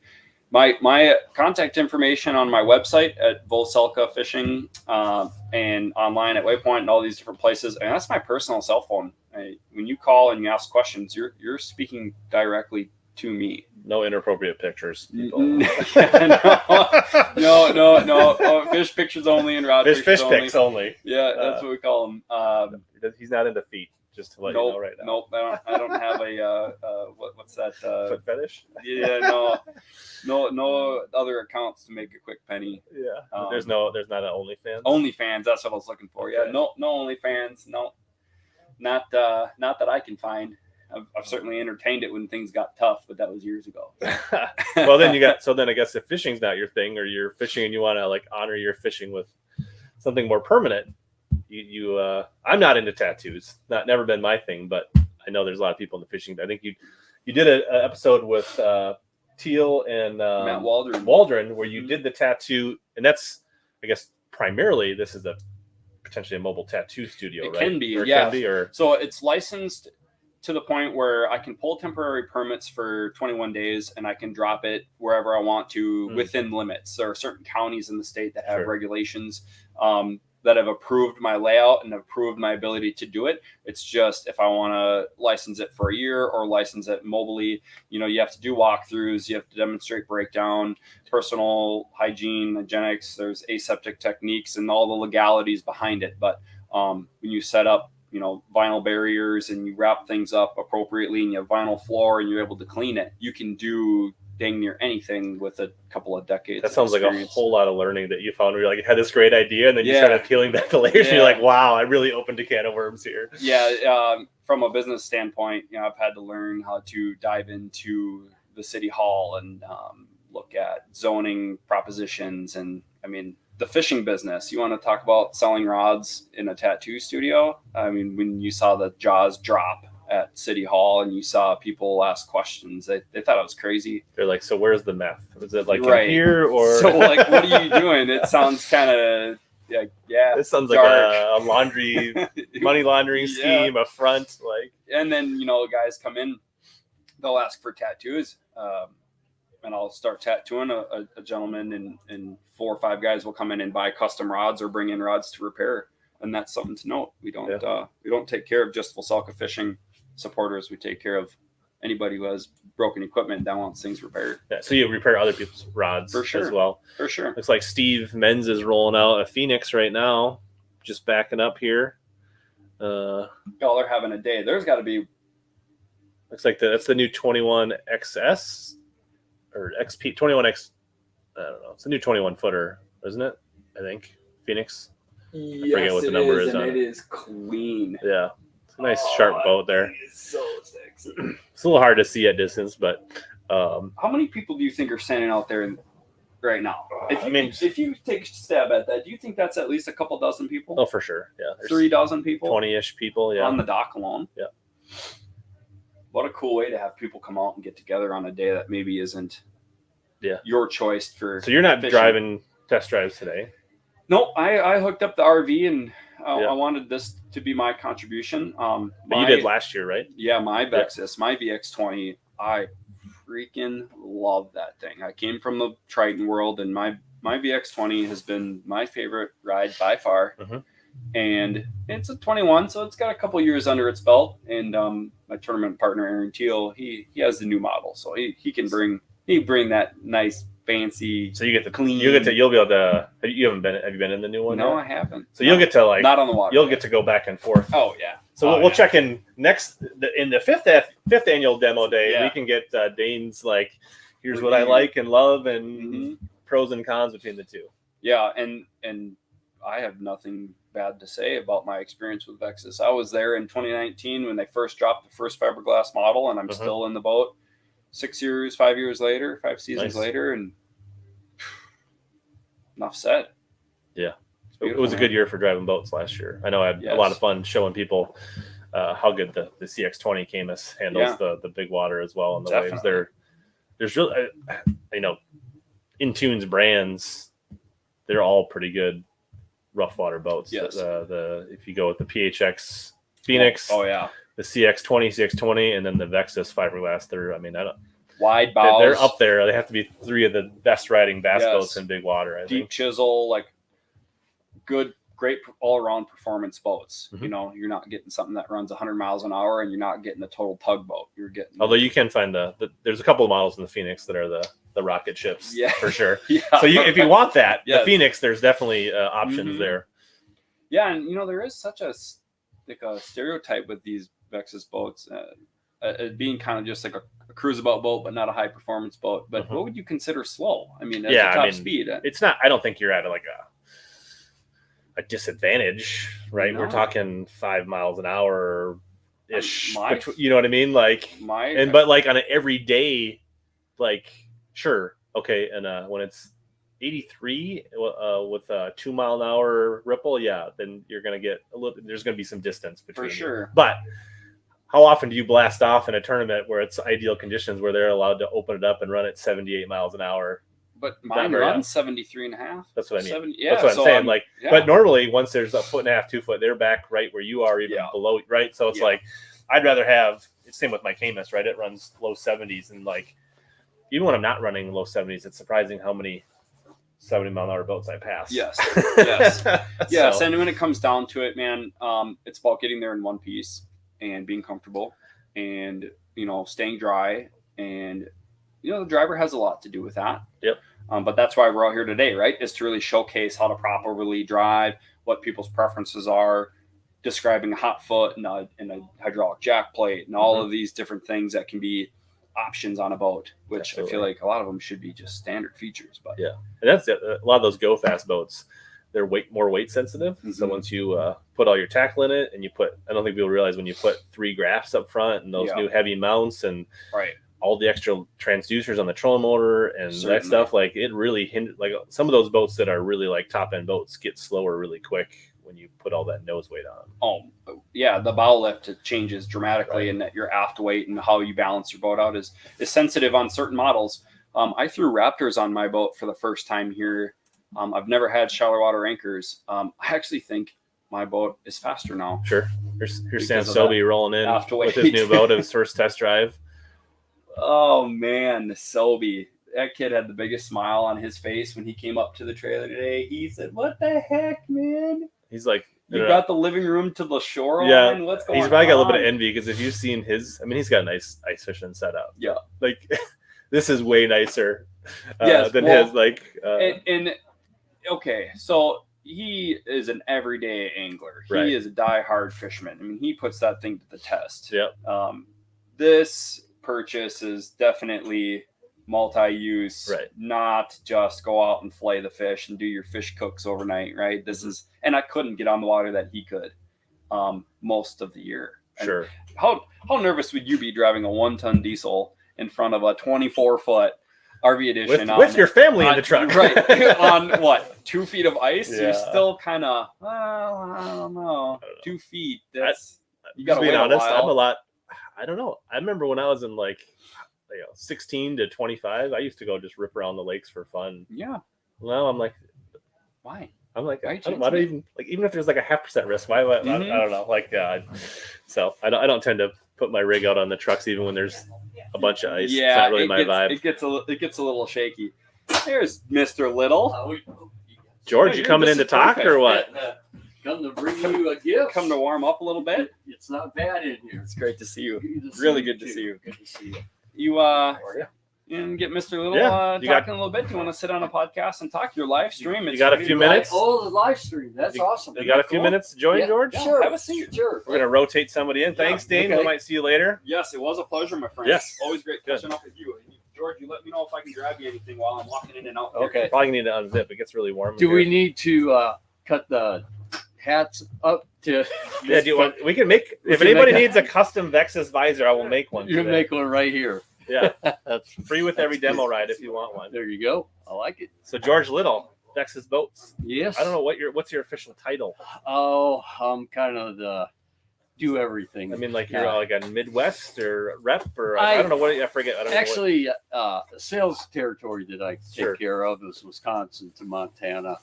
my contact information on my website at Vocelka Fishing and online at Waypoint and all these different places. And that's my personal cell phone. When you call and you ask questions, you're speaking directly to me. No inappropriate pictures. No. Fish pictures only and rod fish pics only. Yeah, that's what we call them. He's not into feet. Just to let you know right now. Nope, I don't have a what's that? Foot fetish? Yeah, no other accounts to make a quick penny. Yeah, there's not an OnlyFans. OnlyFans, that's what I was looking for. Okay. Yeah, no OnlyFans. No, not that I can find. I've certainly entertained it when things got tough, but that was years ago. Well, then I guess if fishing's not your thing, or you're fishing and you want to honor your fishing with something more permanent. I'm not into tattoos. Never been my thing, but I know there's a lot of people in the fishing. I think you did an episode with Teal and Matt Waldron where you did the tattoo, and that's, I guess, primarily this is potentially a mobile tattoo studio, right? It can be, so it's licensed to the point where I can pull temporary permits for 21 days and I can drop it wherever I want to within limits. There are certain counties in the state that have regulations that have approved my layout and approved my ability to do it. It's just if I want to license it for a year or license it mobily, you have to do walkthroughs, you have to demonstrate breakdown, personal hygiene, hygienics, there's aseptic techniques and all the legalities behind it. But when you set up, vinyl barriers and you wrap things up appropriately and you have vinyl floor and you're able to clean it, you can do dang near anything with a couple of decades. That sounds like a whole lot of learning that you found where you had this great idea and then you started peeling back the layers and you're like, wow, I really opened a can of worms here. Yeah. From a business standpoint, I've had to learn how to dive into the city hall and, look at zoning propositions. And I mean, the fishing business, you want to talk about selling rods in a tattoo studio? I mean, when you saw the jaws drop at City Hall and you saw people ask questions, they thought I was crazy. They're like, so where's the meth? Is it like Right. in here or? So like, what are you doing? It sounds kind of yeah. This sounds dark. like a laundry, money laundering scheme, a front, like. And then, you know, guys come in, they'll ask for tattoos. And I'll start tattooing a gentleman, and 4 or 5 guys will come in and buy custom rods or bring in rods to repair. And that's something to note. We don't take care of just Vocelka fishing supporters. We take care of anybody who has broken equipment that wants things repaired. Yeah, so you repair other people's rods For sure. as well. For sure. Looks like Steve Mense is rolling out a Phoenix right now, just backing up here. Y'all are having a day. There's got to be. Looks like that's the new 21 XS or XP 21X. I don't know. It's a new 21 footer, isn't it? I think Phoenix. Yes, forget what the number is on it. it. It is clean. Yeah, it's a nice sharp boat there. It's so sexy. It's a little hard to see at distance, but how many people do you think are standing out there right now? If you take a stab at that, do you think that's at least a couple dozen people? oh, for sure. Yeah, there's 3 dozen people 20-ish people. Yeah, on the dock alone. Yeah. What a cool way to have people come out and get together on a day that maybe isn't your choice for. So you're not fishing. driving test drives today? No, I hooked up the RV and I wanted this to be my contribution. But you did last year, right? Yeah, my Vexus, my VX20, I freaking love that thing. I came from the Triton world, and my VX20 has been my favorite ride by far. Mm-hmm. And it's a 21, so it's got a couple years under its belt. And my tournament partner Aaron Teal, he has the new model, so he can bring that nice fancy. So you get to clean. you'll be able to. Have you been in the new one? No, yet? I haven't. So you'll get to like not on the water. You'll get to go back and forth. Oh yeah. So we'll check in next in the fifth annual demo day. Yeah. We can get Dane's like, here's what I like and love, and pros and cons between the two. Yeah, and I have nothing bad to say about my experience with Vexus. I was there in 2019 when they first dropped the first fiberglass model, and I'm still in the boat 5 years later, 5 seasons later, and enough said. Yeah. It was a good year for driving boats last year. I know I had a lot of fun showing people how good the CX20 Caymus handles the big water as well on the waves. There's really, in Tunes brands, they're all pretty good rough water boats. Yes. If you go with the PHX Phoenix, the CX20, and then the Vexus fiberglass, wide bows. They're up there. They have to be 3 of the best riding bass boats in big water. I Deep think. chisel, like great all around performance boats. You know, you're not getting something that runs 100 miles an hour, and you're not getting a total tugboat. You're getting. Although you can find there's a couple of models in the Phoenix that are the rocket ships, for sure. So if you want that, the Phoenix, there's definitely options there. Yeah, and there is such a stereotype with these Vexus boats, being kind of just like a cruiseabout boat, but not a high performance boat. But what would you consider slow? I mean, at the top speed, it's not. I don't think you're at like a disadvantage, right? No. We're talking 5 miles an hour ish. You know what I mean? Like but like on an everyday, like. Sure. Okay. And when it's 83 with a 2 mile an hour ripple, then you're going to get there's going to be some distance between. For sure. You. But how often do you blast off in a tournament where it's ideal conditions where they're allowed to open it up and run at 78 miles an hour? But mine runs 73 and a half. That's what I mean. 70, that's what I'm saying. But normally once there's 1.5 feet, 2 foot, they're back right where you are, even below, right? So it's like, I'd rather have, it's same with my Caymus, right? It runs low 70s, and like, even when I'm not running low 70s, it's surprising how many 70 mile an hour boats I pass. Yes. Yes. And when it comes down to it, man, it's about getting there in one piece and being comfortable and, staying dry. And, the driver has a lot to do with that. Yep. But that's why we're out here today, right? Is to really showcase how to properly drive, what people's preferences are, describing a hot foot and a hydraulic jack plate and all of these different things that can be options on a boat, which I feel like a lot of them should be just standard features. But and that's it. A lot of those go fast boats, they're more weight sensitive. So once you put all your tackle in it, and I don't think people realize when you put 3 graphs up front and those new heavy mounts and all the extra transducers on the trolling motor and Certainly. that stuff, like it really hindered. Like some of those boats that are really like top end boats get slower really quick when you put all that nose weight on. Oh yeah, the bow lift changes dramatically, and that your aft weight and how you balance your boat out is sensitive on certain models. I threw Raptors on my boat for the first time here. I've never had shallow water anchors. I actually think my boat is faster now. Sure. Here's Sam Because of Sobi rolling in aft with his weight. new boat, his first test drive. Oh man, the Sobi. That kid had the biggest smile on his face when he came up to the trailer today. He said, "What the heck, man? He's like, You got the living room to the shoreline? Yeah, What's going on?" he's probably got a little bit of envy because if you've seen his, I mean, he's got a nice ice fishing setup. Yeah. Like this is way nicer than well, his. Like, and okay, so he is an everyday angler. He Right. is a die-hard fisherman. I mean, he puts that thing to the test. Yep. This purchase is definitely multi-use, Right. not just go out and flay the fish and do your fish cooks overnight, right? This is, and I couldn't get on the water that he could most of the year. And Sure. How nervous would you be driving a 1-ton diesel in front of a 24-foot RV edition With your family in the truck, right? On what, 2 feet of ice? Yeah. You're still kind of, well, I don't know. 2 feet. That's you got Just to being wait honest, a while. I'm a lot. I don't know. I remember when I was in like 16 to 25, I used to go just rip around the lakes for fun. Yeah. Well, I'm like, Why? I'm like, Why why do even like even if there's like a 0.5% risk, why I don't know. Like, so I don't tend to put my rig out on the trucks even when there's a bunch of ice. Yeah, it's not really my vibe. It gets a little shaky. There's Mr. Little. George, you coming in to talk or what? Come to bring you a gift. Come to warm up a little bit. It's not bad in here. It's great to see you. Good to see Really you good to too. see you. Good to see you. You and get Mr. Little Yeah, you talking a little bit. Do you want to sit on a podcast and talk your live stream? You got a ready few to go. minutes? Oh, the live stream. That's awesome. You got a few cool? minutes to join, Yeah, George? Sure. Have a seat. Sure. We're gonna rotate somebody in. Thanks, Dane. okay. We might see you later. Yes, it was a pleasure, my friend. Yes. Always great Good. catching up with you. George, you let me know if I can grab you anything while I'm walking in and out. here. Okay. Probably need to unzip. It gets really warm. Do in we here. need to cut the hats up to? Yeah, do you want? We can make. If can anybody make needs a custom Vexus visor, I will make one. You today. make one right here. Yeah, That's free with every that's demo good. ride if you want one. There you go. I like it. So George Liddle, Vexus Boats. Yes. I don't know what's your official title. Oh, I'm kind of the do everything. I mean, like you're Yeah. like a Midwest or rep or I don't know what I forget. I don't Actually, sales territory that I take Sure. care of is Wisconsin to Montana,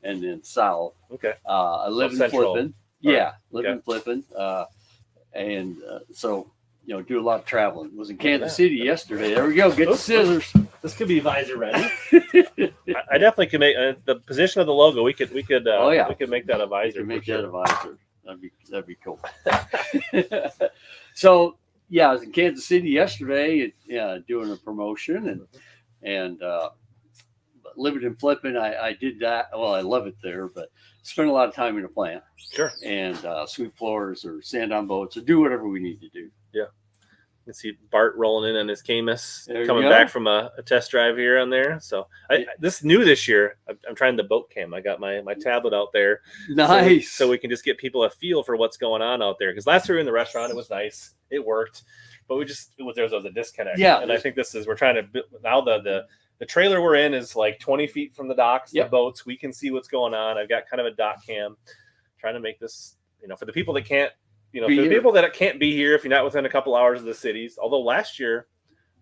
and then south. know what. Okay. I live in central. Flippin. All Yeah, right. live Okay. in Flippin, and so do a lot of traveling. Was in Look at Kansas that. City yesterday. There we go. Get the Oops. scissors. This could be visor ready. I definitely could make the position of the logo. We could. Oh, yeah. We could make that a You visor. can make for that sure. a visor. That'd be cool. So yeah, I was in Kansas City yesterday, doing a promotion and living in Flippin. I did that. Well, I love it there, but spend a lot of time in the plant Sure. and sweep floors or sand on boats or do whatever we need to do. You can see Bart rolling in on his Caymus, There you coming go. back from a test drive here on there. So this new this year. I'm trying the boat cam. I got my tablet out there. Nice. So we can just get people a feel for what's going on out there. Because last year we were in the restaurant, it was nice, it worked, but there was a disconnect. Yeah. And I think we're trying to now the trailer we're in is like 20 feet from the docks, Yep. the boats. We can see what's going on. I've got kind of a dock cam, trying to make this for the people that can't. For Be the here. people that can't be here, if you're not within a couple hours of the cities. Although last year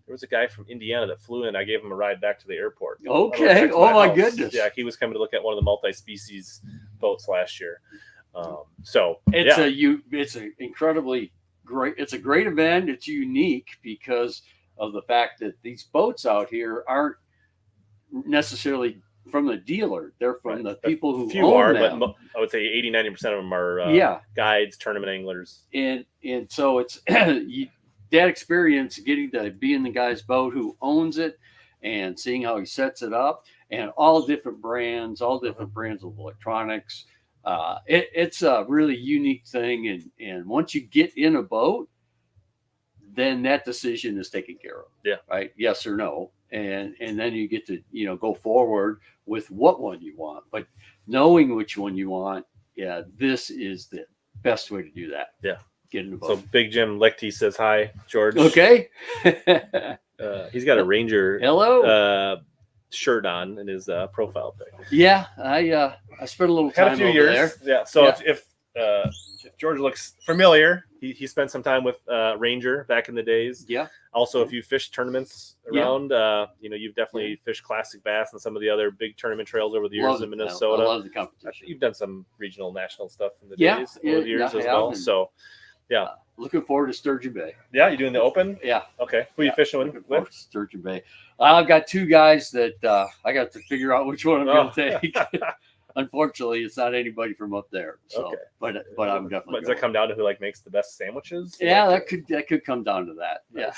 there was a guy from Indiana that flew in. I gave him a ride back to the airport. Okay. Back to Oh my house. goodness. Yeah, he was coming to look at one of the multi-species boats last year. So It's yeah. it's an incredibly great. It's a great event. It's unique because of the fact that these boats out here aren't necessarily from the dealer. They're from Right. the people who few own are, them. but I would say 80-90% of them are Yeah, guides, tournament anglers. and so it's that experience getting to be in the guy's boat who owns it and seeing how he sets it up and all different brands of electronics. It's a really unique thing, and once you get in a boat, then that decision is taken care of. Yeah. Right. Yes or no. And then you get to, go forward with what one you want, but knowing which one you want. Yeah. This is the best way to do that. Yeah. get in the So boat. Big Jim Lichty says hi, George. Okay. He's got a Ranger Hello. shirt on in his profile pic. Yeah, I spent a little time Had a few over years. there. Yeah. So Yeah. if George looks familiar, he spent some time with Ranger back in the days. Yeah. Also, if you fish tournaments around, you've definitely fished classic bass and some of the other big tournament trails over the years Love in it. Minnesota. I love the I think competition. you've done some regional national stuff in the Yeah, days over the years I as have, well. and- So Looking forward to Sturgeon Bay. yeah, you doing the open? Yeah. Okay. Who are you Yeah, fishing looking with? forward to Sturgeon Bay. I've got two guys that I got to figure out which one I'm going to take. Unfortunately, it's not anybody from up there. So, Okay. but I'm definitely. Does that come down to who makes the best sandwiches? Yeah, that could come down to that. Yeah.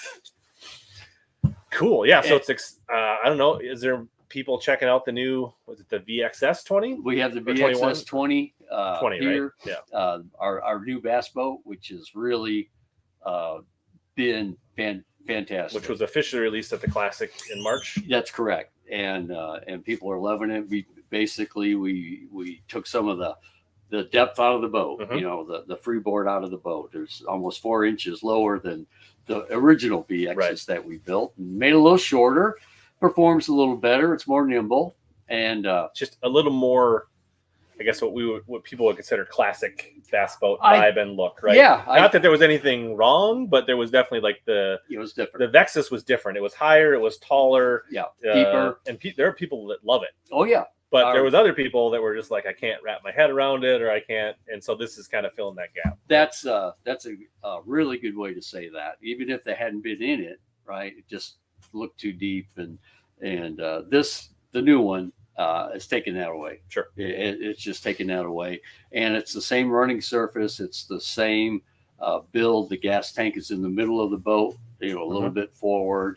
Cool. Yeah. So it's I don't know. Is there people checking out the new? Was it the VXS 20? We have the Or 21? VXS 20 20, here. right? Yeah. Our new bass boat, which has really been fantastic. Which was officially released at the Classic in March. That's correct, and people are loving it. We took some of the depth out of the boat. Mhm. You know, the freeboard out of the boat. There's almost 4 inches lower than the original VXs Right. that we built. Made it a little shorter, performs a little better. It's more nimble, and Just a little more, I guess, what people would consider classic bass boat I- vibe and look, right? yeah, Not that there was anything wrong, but there was definitely like it was different. the Vexus was different. It was higher, it was taller, Yeah, deeper. and there are people that love it. Oh yeah. But there was other people that were just like, I can't wrap my head around it, or I can't, and so this is kind of filling that gap. That's a really good way to say that. Even if they hadn't been in it, right? It just looked too deep, and the new one is taking that away. Sure. It's just taking that away, and it's the same running surface. It's the same build. The gas tank is in the middle of the boat. A little bit forward.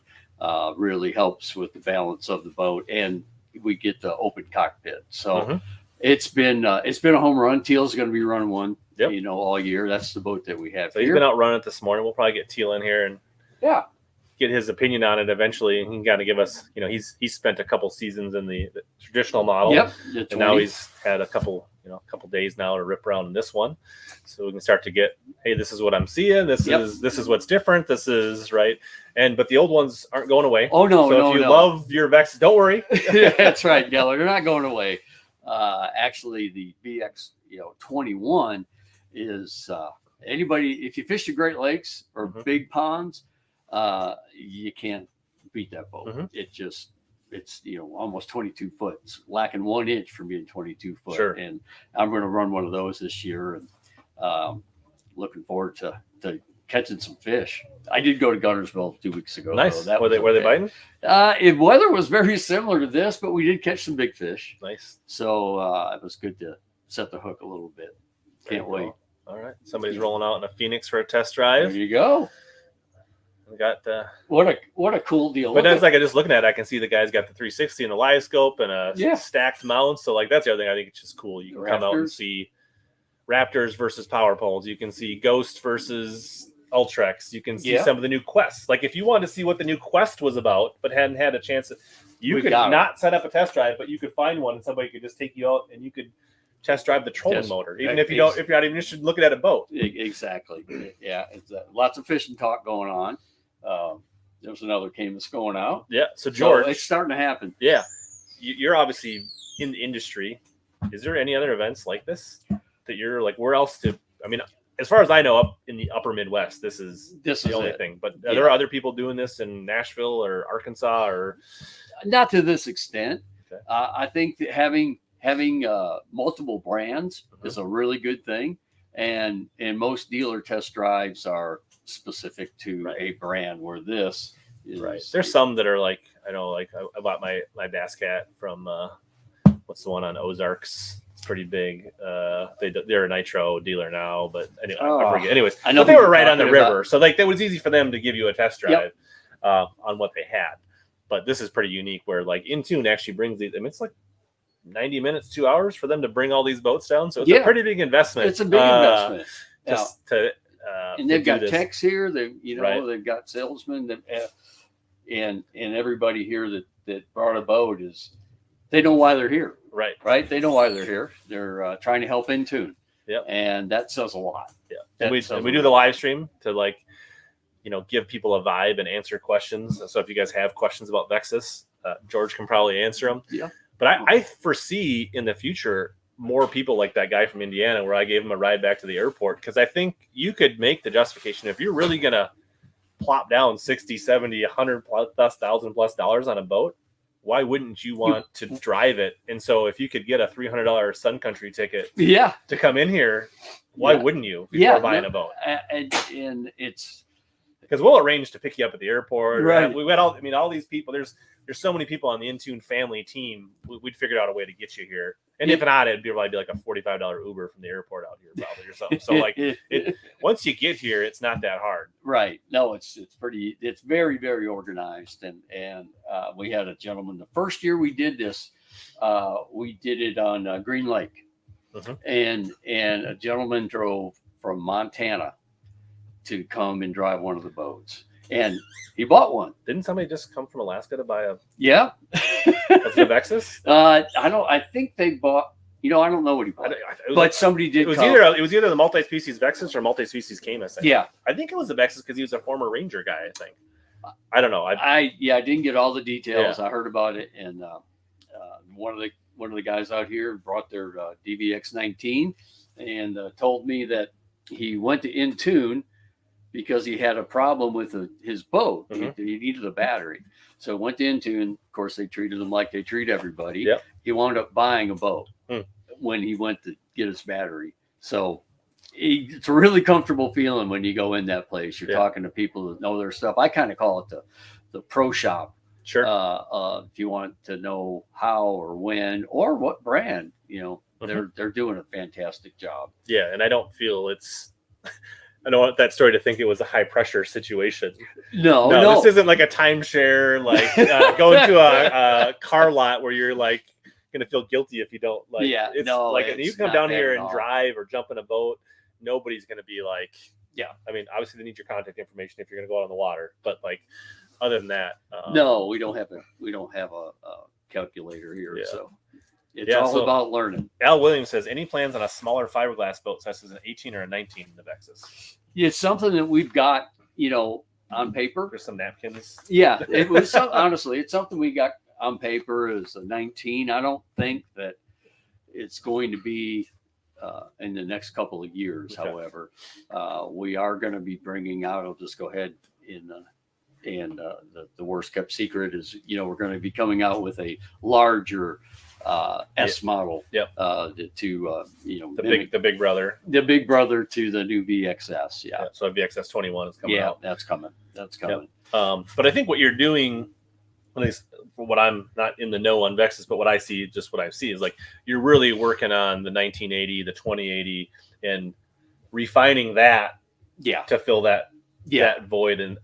Really helps with the balance of the boat, and we get the open cockpit. So it's been a home run. Teal's going to be running one, Yep. all year. That's the boat that we have. So he's here. been out running it this morning. We'll probably get Teal in here and Yeah. get his opinion on it eventually. He can kind of give us, he's spent a couple seasons in the traditional model. Yep. And now he's had a couple days now to rip around in this one. So we can start to get, hey, this is what I'm seeing. This is what's different. This is right. But the old ones aren't going away. Oh no, So no, if you no. love your Vex, don't worry. That's right, Geller. They're not going away. Actually, the VX 21 is anybody. If you fish the Great Lakes or big ponds, you can't beat that boat. Mhm. It's almost 22 foot. It's lacking 1 inch from being 22 foot. Sure. And I'm going to run one of those this year, and looking forward to catching some fish. I did go to Gunnersville 2 weeks ago. Nice. Though. Were they okay. biting? Weather was very similar to this, but we did catch some big fish. Nice. So it was good to set the hook a little bit. Can't Very wait. cool. All right. Somebody's rolling out in a Phoenix for a test There drive. you go. We got What a cool deal. but Look that's at- like just looking at it, I can see the guy's got the 360 and the live scope and a Yeah. stacked mount. So like that's the other thing I think it's just cool. You can come out and Raptors. see Raptors versus Power Poles. You can see Ghost versus Ultrex. You can see Yeah. some of the new quests. Like if you wanted to see what the new quest was about, but hadn't had a chance, you We could got it. not set up a test drive, but you could find one and somebody could just take you out and you could test drive the trolling Yes. motor, even Right. if you're not even interested in looking at a boat. Exactly. Yeah. It's lots of fishing talk going on. There's another Caymus going out. Yeah. So George, So it's starting to happen. yeah, you're obviously in the industry. Is there any other events like this that you're like? Where else to? I mean, as far as I know, up in the upper Midwest, this is This the is only it. thing. But Yeah. are there other people doing this in Nashville or Arkansas or? Not to this extent. Okay. I think that having multiple brands is a really good thing, and most dealer test drives are specific to Right. a brand. Where this is Right. There's some that are like I know, like I bought my Bass Cat from what's the one on Ozarks? It's pretty big. They're a nitro dealer now, but anyway, I forget. Anyways, I know but they who were you're right on the talking about. river, so like it was easy for them to give you a test drive Yep. on what they had. But this is pretty unique, where like Intune actually brings these. I mean, it's like 90 minutes, 2 hours for them to bring all these boats down. So it's a Yeah. pretty big investment. It's a big investment. Just to And they've to do got this. techs here. They, Right. they've got salesmen that, and everybody here that brought a boat they know why they're here, Right. right? They know why they're here. They're trying to help Intune. Yep. And that says a lot. Yeah. That And says we a do the lot. live stream to like, give people a vibe and answer questions. So if you guys have questions about Vexus, George can probably answer them. Yeah. But I foresee in the future more people like that guy from Indiana where I gave him a ride back to the airport, because I think you could make the justification if you're really going to plop down 60, 70, 100 plus thousand plus dollars on a boat. Why wouldn't you want to drive it? And so if you could get a $300 Sun Country ticket to come in here, why wouldn't you before buying a boat? And it's because we'll arrange to pick you up at the airport. Right. We got all these people. There's so many people on the Intune family team. We'd figured out a way to get you here. And if not, it'd be like a $45 Uber from the airport out here probably or something. So like once you get here, it's not that hard. Right. No, it's very, very organized. And we had a gentleman, the first year we did this, we did it on Green Lake. Mhm. And a gentleman drove from Montana to come and drive one of the boats. And he bought one. Didn't somebody just come from Alaska to buy a Yeah. was it a Vexus? I think they bought, I don't know what he bought. But somebody did. It was either the multi-species Vexus or multi-species Caymus. Yeah. I think it was the Vexus because he was a former Ranger guy, I think. I don't know. I didn't get all the details. Yeah. I heard about it, and one of the guys out here brought their DVX19 and told me that he went to Intune because he had a problem with his boat. Mm-hmm. He needed a battery. So went to Intune. Of course, they treated him like they treat everybody. Yep. He wound up buying a boat when he went to get his battery. So it's a really comfortable feeling when you go in that place. You're talking to people that know their stuff. I kind of call it the pro shop. Sure. If you want to know how or when or what brand, they're doing a fantastic job. Yeah, and I don't feel I don't want that story to think it was a high pressure situation. No. This isn't like a timeshare, like going to a car lot where you're like going to feel guilty if you don't like. Yeah, it's you come down here and drive or jump in a boat. Nobody's going to be like, I mean, obviously they need your contact information if you're going to go out on the water, but like other than that, no, we don't have a calculator here. Yeah. So it's all about learning. Al Williams says, any plans on a smaller fiberglass boat such as an 18 or a 19 in the Vexus? It's something that we've got, on paper. There's some napkins. Yeah, it was honestly, it's something we got on paper as a 19. I don't think that it's going to be in the next couple of years. Okay. However, we are going to be bringing out. I'll just go ahead and the worst kept secret is, we're going to be coming out with a larger S model. Yep. The big brother. The big brother to the new VXS. Yeah. So a VXS21 is coming out. Yeah, that's coming. Yep. But I think what you're doing, at least what I'm not in the know on Vexus, but what I see is like you're really working on the 1980, the 2080, and refining that. Yeah. To fill that. Yeah. That void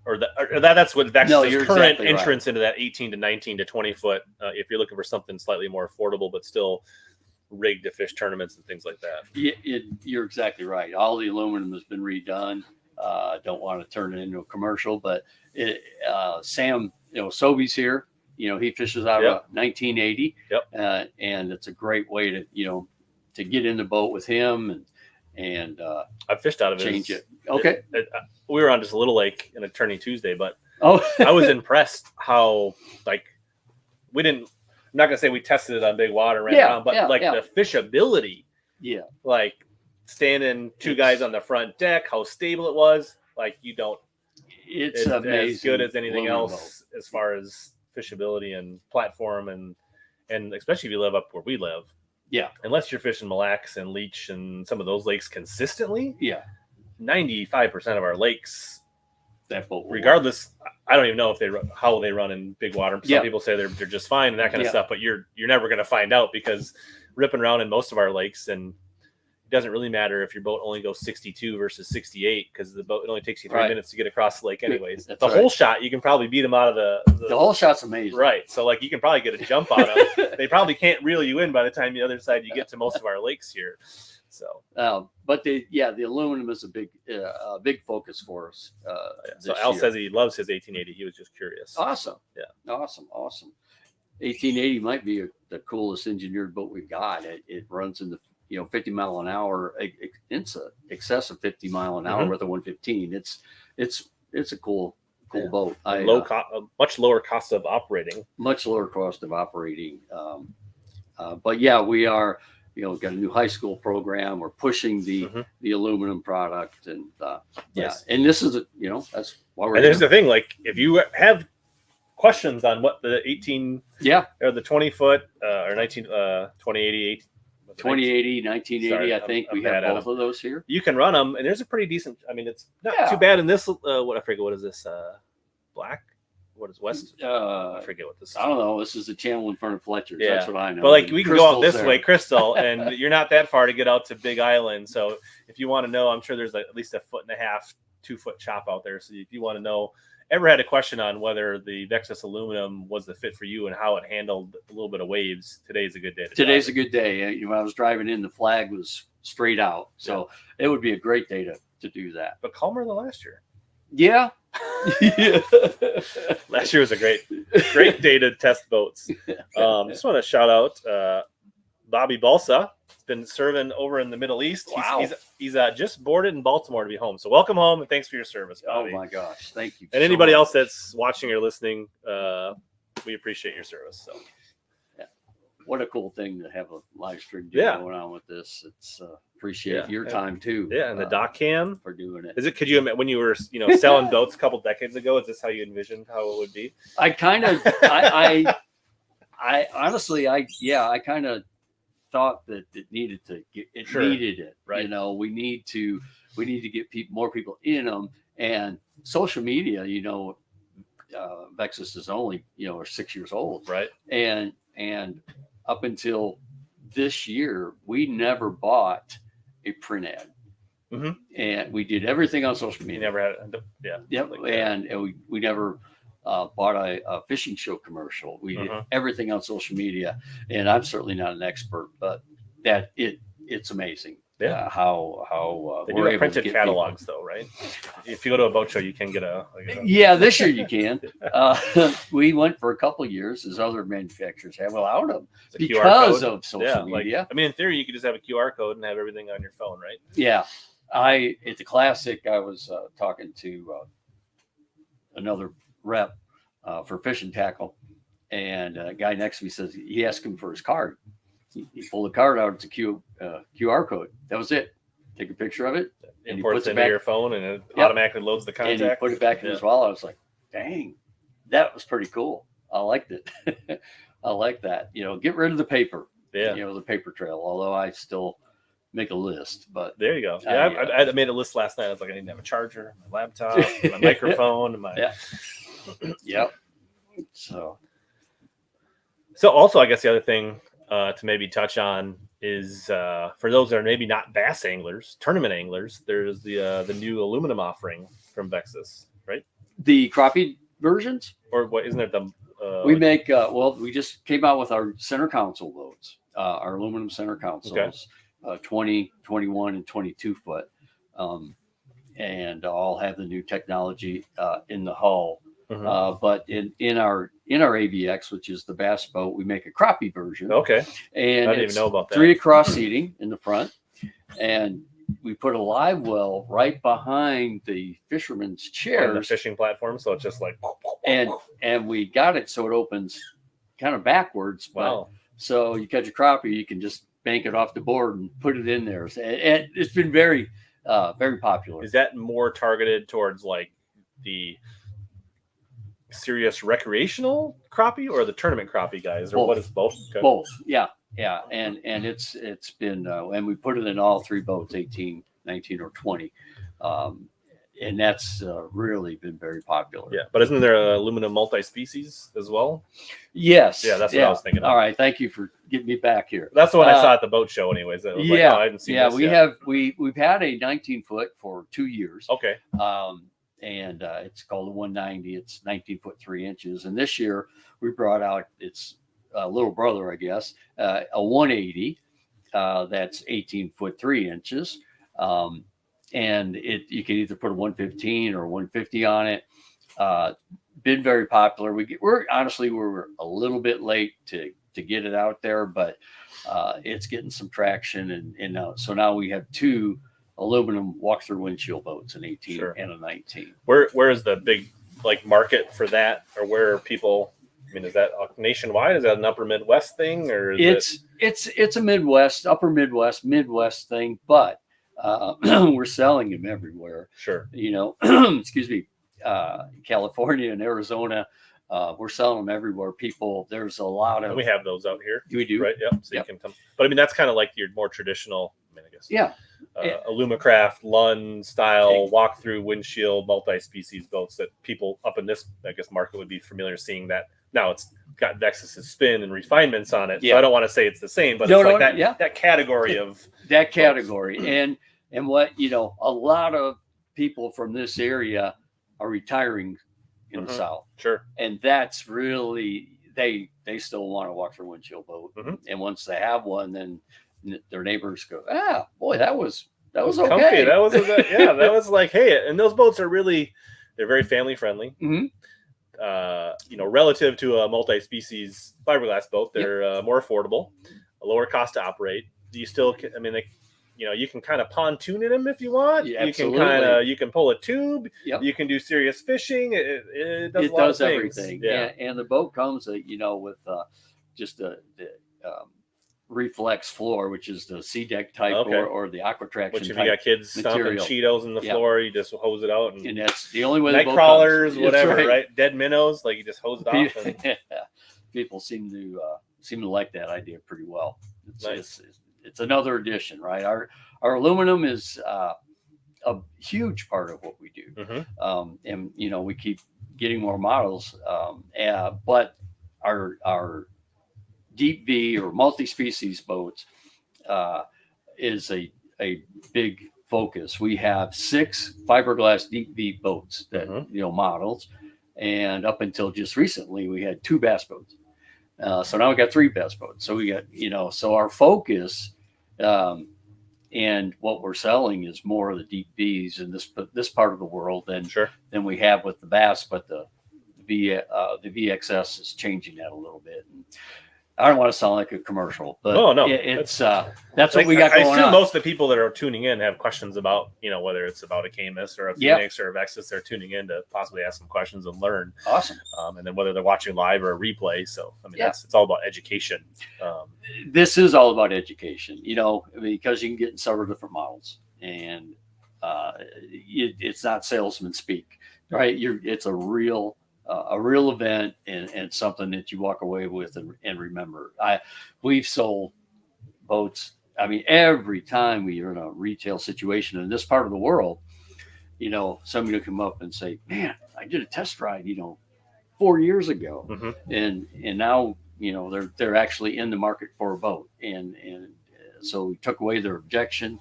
that's what Vexus' current entrance into that 18 to 19 to 20 foot. If you're looking for something slightly more affordable, but still rigged to fish tournaments and things like that. You're exactly right. All the aluminum has been redone. Don't want to turn it into a commercial, but Sam, Sobi's here. He fishes out of 1980. Yep. And it's a great way to get in the boat with him and I fished out of change it. Okay. We were on just a little lake in a Turning Tuesday, but I was impressed how I'm not gonna say we tested it on big water, ran around, but the fishability. Yeah. Like standing two guys on the front deck, how stable it was. Like it's amazing. As good as anything else as far as fishability and platform and especially if you live up where we live. Yeah. Unless you're fishing Mille Lacs and Leech and some of those lakes consistently. Yeah. 95% of our lakes, regardless, I don't even know how they run in big water. Some people say they're just fine and that kind of stuff, but you're never going to find out because ripping around in most of our lakes, and it doesn't really matter if your boat only goes 62 versus 68 because the boat, it only takes you 3 minutes to get across the lake anyways. The whole shot, you can probably beat them out of the whole shot's amazing. Right. So like you can probably get a jump on them. They probably can't reel you in by the time the other side you get to most of our lakes here. So, but the aluminum is a big focus for us. So Al says he loves his 1880. He was just curious. Awesome. Yeah. Awesome. 1880 might be the coolest engineered boat we've got. It runs in 50 mile an hour, excess of 50 mile an hour with a 115. It's a cool boat. Much lower cost of operating. Much lower cost of operating. But yeah, we are, got a new high school program. We're pushing the aluminum product, and Nice. and this is that's why we're. And there's the thing, like if you have questions on what the 18 or the 20 foot or 2080 1980, I think we have both of those here. You can run them, and there's a pretty decent. I mean, it's not too bad in this. What I forget, what is this? Black? What is West? I forget what this is. I don't know. This is the channel in front of Fletcher's. Yeah. That's what I know. But like we can go out this way, Crystal, and you're not that far to get out to Big Island. So if you want to know, I'm sure there's at least a 1.5 foot, 2 foot chop out there. So if you want to know, ever had a question on whether the Vexus aluminum was the fit for you and how it handled a little bit of waves, today's a good day. Today's a good day. When I was driving in, the flag was straight out. So it would be a great day to do that. But calmer than last year. Yeah. Last year was a great day to test boats. Just want to shout out Bobby Balsa. He's been serving over in the Middle East. Wow. He's just boarded in Baltimore to be home. So welcome home and thanks for your service, Bobby. Oh my gosh, thank you. And anybody else that's watching or listening, we appreciate your service. So what a cool thing to have a live stream going on with this. It's appreciate your time too. Yeah, and the dock cam for doing it. Could you when you were selling boats a couple decades ago? Is this how you envisioned how it would be? I kind of, I honestly, I kind of thought that it needed to get needed it. Right. We need to get more people in them, and social media. Vexus is only 6 years old, right? And up until this year, we never bought a print ad, and we did everything on social media. You never had, Yep, and we never bought a fishing show commercial. We did everything on social media, and I'm certainly not an expert, but it's amazing. Yeah, how they we're do able printed to get catalogs though, right? If you go to a boat show, you can get a this year you can. We went for a couple of years, as other manufacturers have, without them because of social media. In theory, you could just have a QR code and have everything on your phone, right? Yeah, at the Classic, I was talking to another rep for fishing tackle, and a guy next to me says he asked him for his card. He pulled the card out. It's a QR code. That was it. Take a picture of it. And imports it into your phone, and it automatically loads the contact. And he put it back in his wallet. I was like, dang, that was pretty cool. I liked it. I like that. Get rid of the paper. Yeah. The paper trail. Although I still make a list, but there you go. Yeah, I made a list last night. I was like, I need to have a charger, my laptop, my microphone, and my Yep. So also, I guess the other thing to maybe touch on is for those that are maybe not bass anglers, tournament anglers, there's the new aluminum offering from Vexus, right? The crappie versions, or what? Isn't it the we make? We just came out with our center console boats, our aluminum center consoles, 20, 21, and 22 foot, and all have the new technology in the hull. But in our AVX, which is the bass boat, we make a crappie version. Okay. And I didn't even know about that. 3 across seating in the front, and we put a live well right behind the fisherman's chairs, on the fishing platform. So it's just like, and we got it so it opens kind of backwards. Wow. So you catch a crappie, you can just bank it off the board and put it in there. And it's been very, very popular. Is that more targeted towards like the serious recreational crappie or the tournament crappie guys, or what is both? Okay. Both, yeah, and it's been and we put it in all 3 boats, 18, 19, or 20, and that's really been very popular. Yeah, but isn't there aluminum multi-species as well? Yes. Yeah, that's what I was thinking of. All right, thank you for getting me back here. That's the one I saw at the boat show, anyways. It was like, I haven't seen this yet. We've had a 19 foot for 2 years. Okay. And it's called a 190. It's 19 foot 3 inches. And this year we brought out its little brother, I guess, a 180. That's 18 foot 3 inches. And you can either put a 115 or 150 on it. Been very popular. We're a little bit late to to get it out there, but it's getting some traction. And so now we have 2 aluminum walk-through windshield boats, an 18 and a 19. Where is the big like market for that, or where are people? I mean, is that nationwide? Is that an upper Midwest thing, or is it's a Midwest, upper Midwest thing, but we're selling them everywhere. Sure. You know, excuse me, California and Arizona, we're selling them everywhere. People, there's a lot of. And we have those out here. We do, right? Yep. So you can come, but I mean, that's kind of like your more traditional. I mean, I guess. Yeah. Alumacraft, Lund style walk-through windshield multi-species boats that people up in this, I guess, market would be familiar seeing that. Now it's got Vexus's spin and refinements on it. Yeah. So I don't want to say it's the same, but that category of that category. Boats. And what, you know, a lot of people from this area are retiring in the South. Sure. And that's really, they still want to walk through windshield boat. And once they have one, then their neighbors go, boy, that was okay. Comfy. That was that was like, hey, and those boats are really, they're very family friendly. You know, relative to a multi-species fiberglass boat, they're more affordable, a lower cost to operate. You still, I mean, you know, you can kind of pontoon in them if you want. Yeah, you can pull a tube. You can do serious fishing. It does everything. Yeah, and the boat comes, you know, with just the reflex floor, which is the C deck type or the aqua traction. Which if you got kids stomping Cheetos in the floor, you just hose it out, and that's the only way. Night crawlers, whatever, right? Dead minnows, like you just hose it off. And... People seem to like that idea pretty well. It's nice. It's another addition, right? Our aluminum is a huge part of what we do, and you know we keep getting more models, but our deep V or multi-species boats is a big focus. We have 6 fiberglass deep V boats that you know models, and up until just recently we had 2 bass boats. So now we got 3 bass boats. So we got, you know, so our focus and what we're selling is more of the deep V's in this part of the world than we have with the bass, but the VXS is changing that a little bit. And I don't want to sound like a commercial, but it's that's what we got going on. I assume most of the people that are tuning in have questions about, you know, whether it's about a Caymus or a Phoenix or a Vexus, they're tuning in to possibly ask some questions and learn. Awesome. And then whether they're watching live or a replay. So, I mean, it's all about education. This is all about education, you know, because you can get in several different models, and it's not salesman speak, right? It's a real event and something that you walk away with and remember. We've sold boats. I mean, every time we are in a retail situation in this part of the world, you know, somebody will come up and say, "Man, I did a test ride, you know, 4 years ago," and now, you know, they're actually in the market for a boat, and so we took away their objection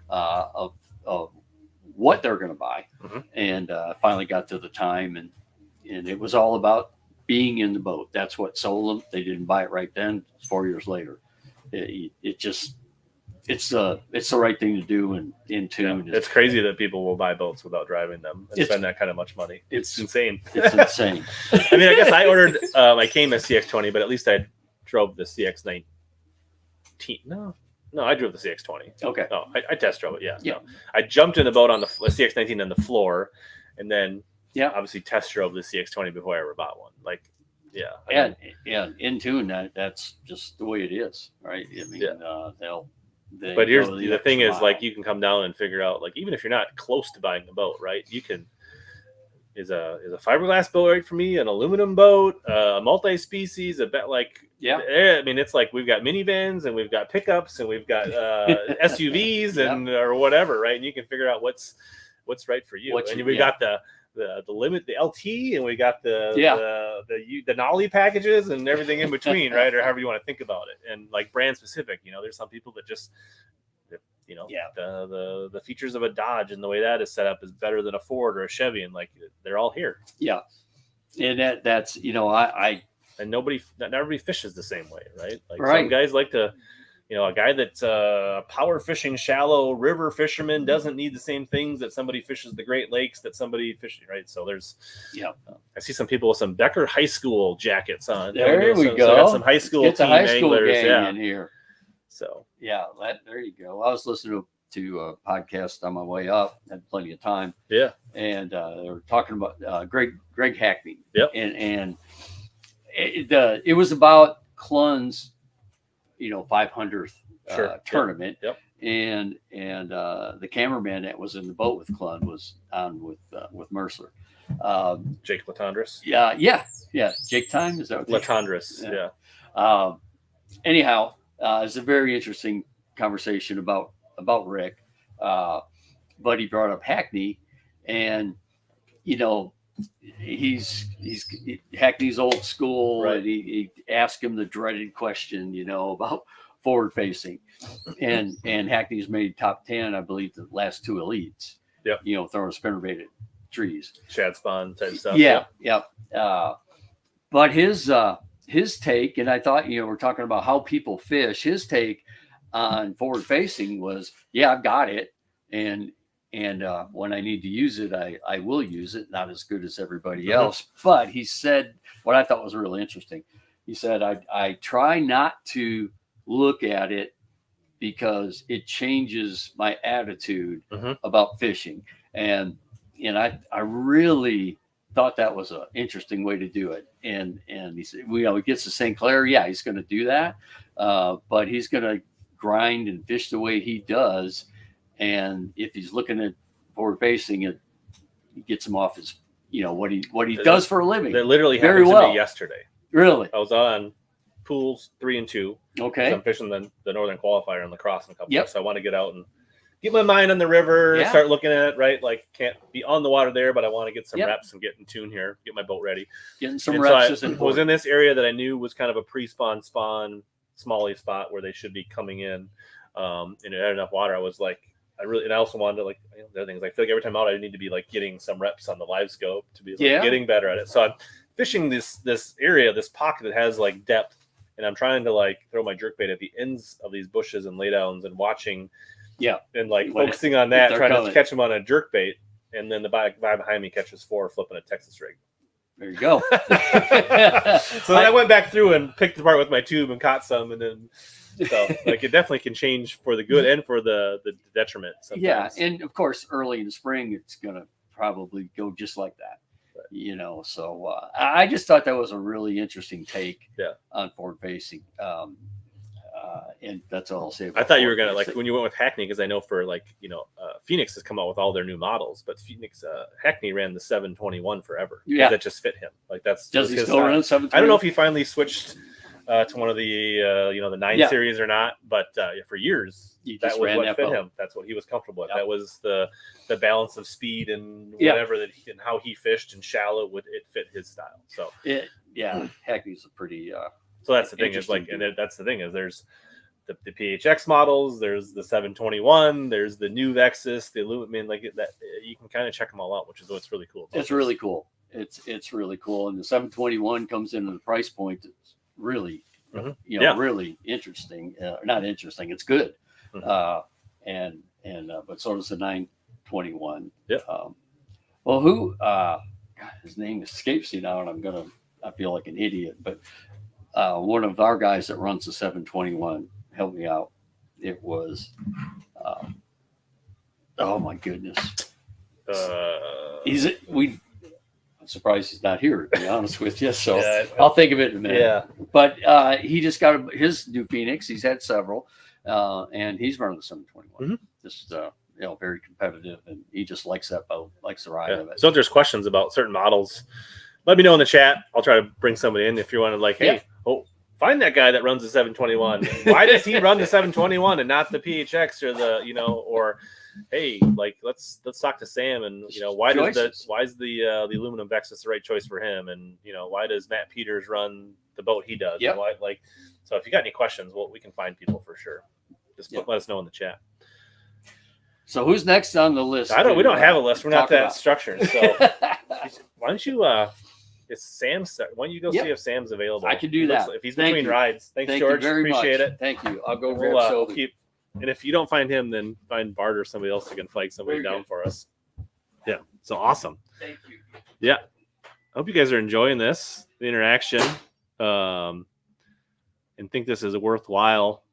of what they're going to buy, and finally got to the time and it was all about being in the boat. That's what sold them. They didn't buy it right then. 4 years later, it's the right thing to do and in tune. Yeah, it's crazy that people will buy boats without driving them and spend that kind of much money. It's insane. It's insane. I mean, I guess I ordered my Caymus CX20, but at least I drove the CX19. No, I drove the CX20. Okay. No, I test drove it. Yeah. No. I jumped in the boat on the CX19 on the floor, and then obviously test drove the CX20 before I ever bought one. Like, in tune. That's just the way it is, right? I mean, but here's the thing is, like, you can come down and figure out, like, even if you're not close to buying the boat, right? You can. Is a fiberglass boat right for me? An aluminum boat, a multi-species, a bet like I mean, it's like we've got minivans and we've got pickups and we've got SUVs and or whatever, right? And you can figure out what's right for you. And we got the limit, the LT, and we got the Nolly packages and everything in between, right? Or however you want to think about it. And like brand specific, you know, there's some people that just, you know, the features of a Dodge and the way that is set up is better than a Ford or a Chevy, and like they're all here. Yeah, and that's, you know, not everybody fishes the same way, right? Like some guys like to a guy that's power fishing shallow river fisherman doesn't need the same things that somebody fishes the Great Lakes that somebody fishing, right? So there's, I see some people with some Becker High School jackets on. There we go. So got some high school Get the team high school anglers, gang in here. So there you go. I was listening to a podcast on my way up. Had plenty of time. Yeah, and they were talking about Greg Hackney. Yep. And it was about Clun's 500th tournament. Yep. And the cameraman that was in the boat with Clun was on with Mercer. Jake Latondras. Yeah. Jake Time, is that what Latondras? Yeah. Anyhow, it's a very interesting conversation about Rick. But he brought up Hackney, and he's Hackney's old school, right. and he asked him the dreaded question, about forward facing, and Hackney's made top 10, I believe, the last two elites. Yep. Throwing spinner at trees, shad spawn type stuff. Yeah. But his take, and I thought, we're talking about how people fish. His take on forward facing was, I've got it, and when I need to use it, I will use it. Not as good as everybody else, but he said what I thought was really interesting. He said, I try not to look at it because it changes my attitude about fishing, and I really thought that was an interesting way to do it. And he said, he gets to St. Clair, he's going to do that, but he's going to grind and fish the way he does. And if he's looking at forward facing, it gets him off his, what he does for a living. That literally happened to me yesterday. Really? I was on pools 3 and 2. Okay. I'm fishing the Northern Qualifier on the cross in a couple Yep. days. So I want to get out and get my mind on the river, start looking at it, right? Like, can't be on the water there, but I want to get some reps and get in tune here, get my boat ready. Getting some reps. So I was in this area that I knew was kind of a pre-spawn, smallie spot where they should be coming in. And it had enough water. I was like, I also wanted to, the other things. I feel like every time out, I need to be getting some reps on the live scope to be getting better at it. So I'm fishing this area, this pocket that has depth, and I'm trying to throw my jerkbait at the ends of these bushes and laydowns and watching. Yeah, and focusing on that, trying to catch them on a jerkbait, and then the guy behind me catches 4 flipping a Texas rig. There you go. So then I went back through and picked apart with my tube and caught some, and then it definitely can change for the good and for the detriment sometimes. Yeah, and of course, early in the spring, it's gonna probably go just like that. Right. So I just thought that was a really interesting take on forward facing. And that's all I'll say about I thought you were going to when you went with Hackney, because I know for Phoenix has come out with all their new models, but Hackney ran the 721 forever. Yeah. That just fit him. Does he still run 721? I don't know if he finally switched to one of the, the 9 series or not, but for years, that was what fit him. That's what he was comfortable with. Yep. That was the balance of speed and whatever and how he fished and shallow it fit his style. So Hackney's a pretty, so that's the thing is that's the thing is there's the PHX models, there's the 721, there's the new Vexus, the Illumin, that you can kind of check them all out, which is what's really cool. It's really cool. It's really cool. And the 721 comes into the price point that's really, really interesting. Not interesting. It's good. But so does the 921. Yeah. Well, his name escapes me now, and I feel like an idiot, but one of our guys that runs the 721 helped me out. It was, oh my goodness. I'm surprised he's not here, to be honest with you. So I'll think of it in a minute. Yeah. But he just got his new Phoenix. He's had several, and he's running the 721. Just very competitive, and he just likes that boat, likes the ride of it. So if there's questions about certain models, let me know in the chat. I'll try to bring somebody in if you want to find that guy that runs the 721. Why does he run the 721 and not the PHX or the, or hey, let's talk to Sam and why is the aluminum Vexus the right choice for him, and why does Matt Peters run the boat he does? Yep. And so if you got any questions, we can find people for sure. Just let us know in the chat. So who's next on the list? We don't have a list. We're not that structured. So why don't you It's Sam's. Why don't you go Yep. see if Sam's available? I can do He looks that. like- if he's Thank between you. rides. Thanks, Thank George. you very Appreciate much. it. Thank you. I'll go grab We'll Sobi. keep. And if you don't find him, then find Bart or somebody else who can flag somebody Very down good. for us. Yeah. So awesome. Thank you. Yeah. I hope you guys are enjoying this, the interaction, and think this is worthwhile.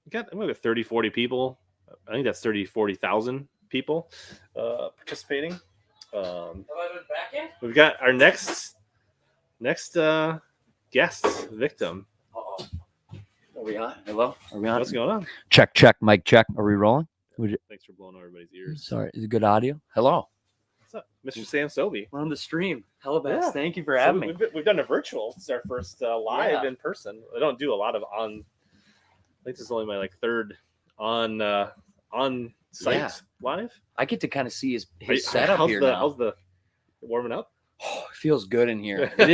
We got 30, 40 people. I think that's 30, 40,000 people participating. We've got our next guest victim. Uh-oh. Are we on? Hello? Are we on? What's going on? Check, mic check. Are we rolling? Thanks for blowing everybody's ears. Sorry, is it good audio? Hello. What's up, Mr. Sam Sobi? We're on the stream. Hello, Bass. Yeah. Thank you for So having me. we've done a virtual. It's our first live Yeah. in person. I don't do a lot of on. I think this is only my third on site Yeah. live. I get to kind of see his Are you- setup how's here the, now. How's the warming up? Oh, it feels good in here. It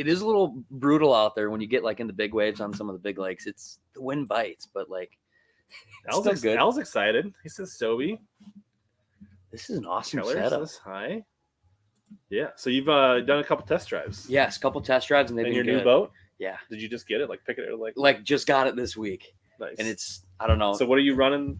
is a little brutal out there when you get like in the big waves on some of the big lakes. It's the wind bites, but like it's still good. Al's excited. He says Sobi. This is an awesome Keller setup. says hi. Yeah. So you've done a couple test drives. Yes, a couple test drives and they've And been your good. new boat. Yeah, Did you just get it? Like pick it? like just got it this week, Nice. and it's I don't know. So what are you running?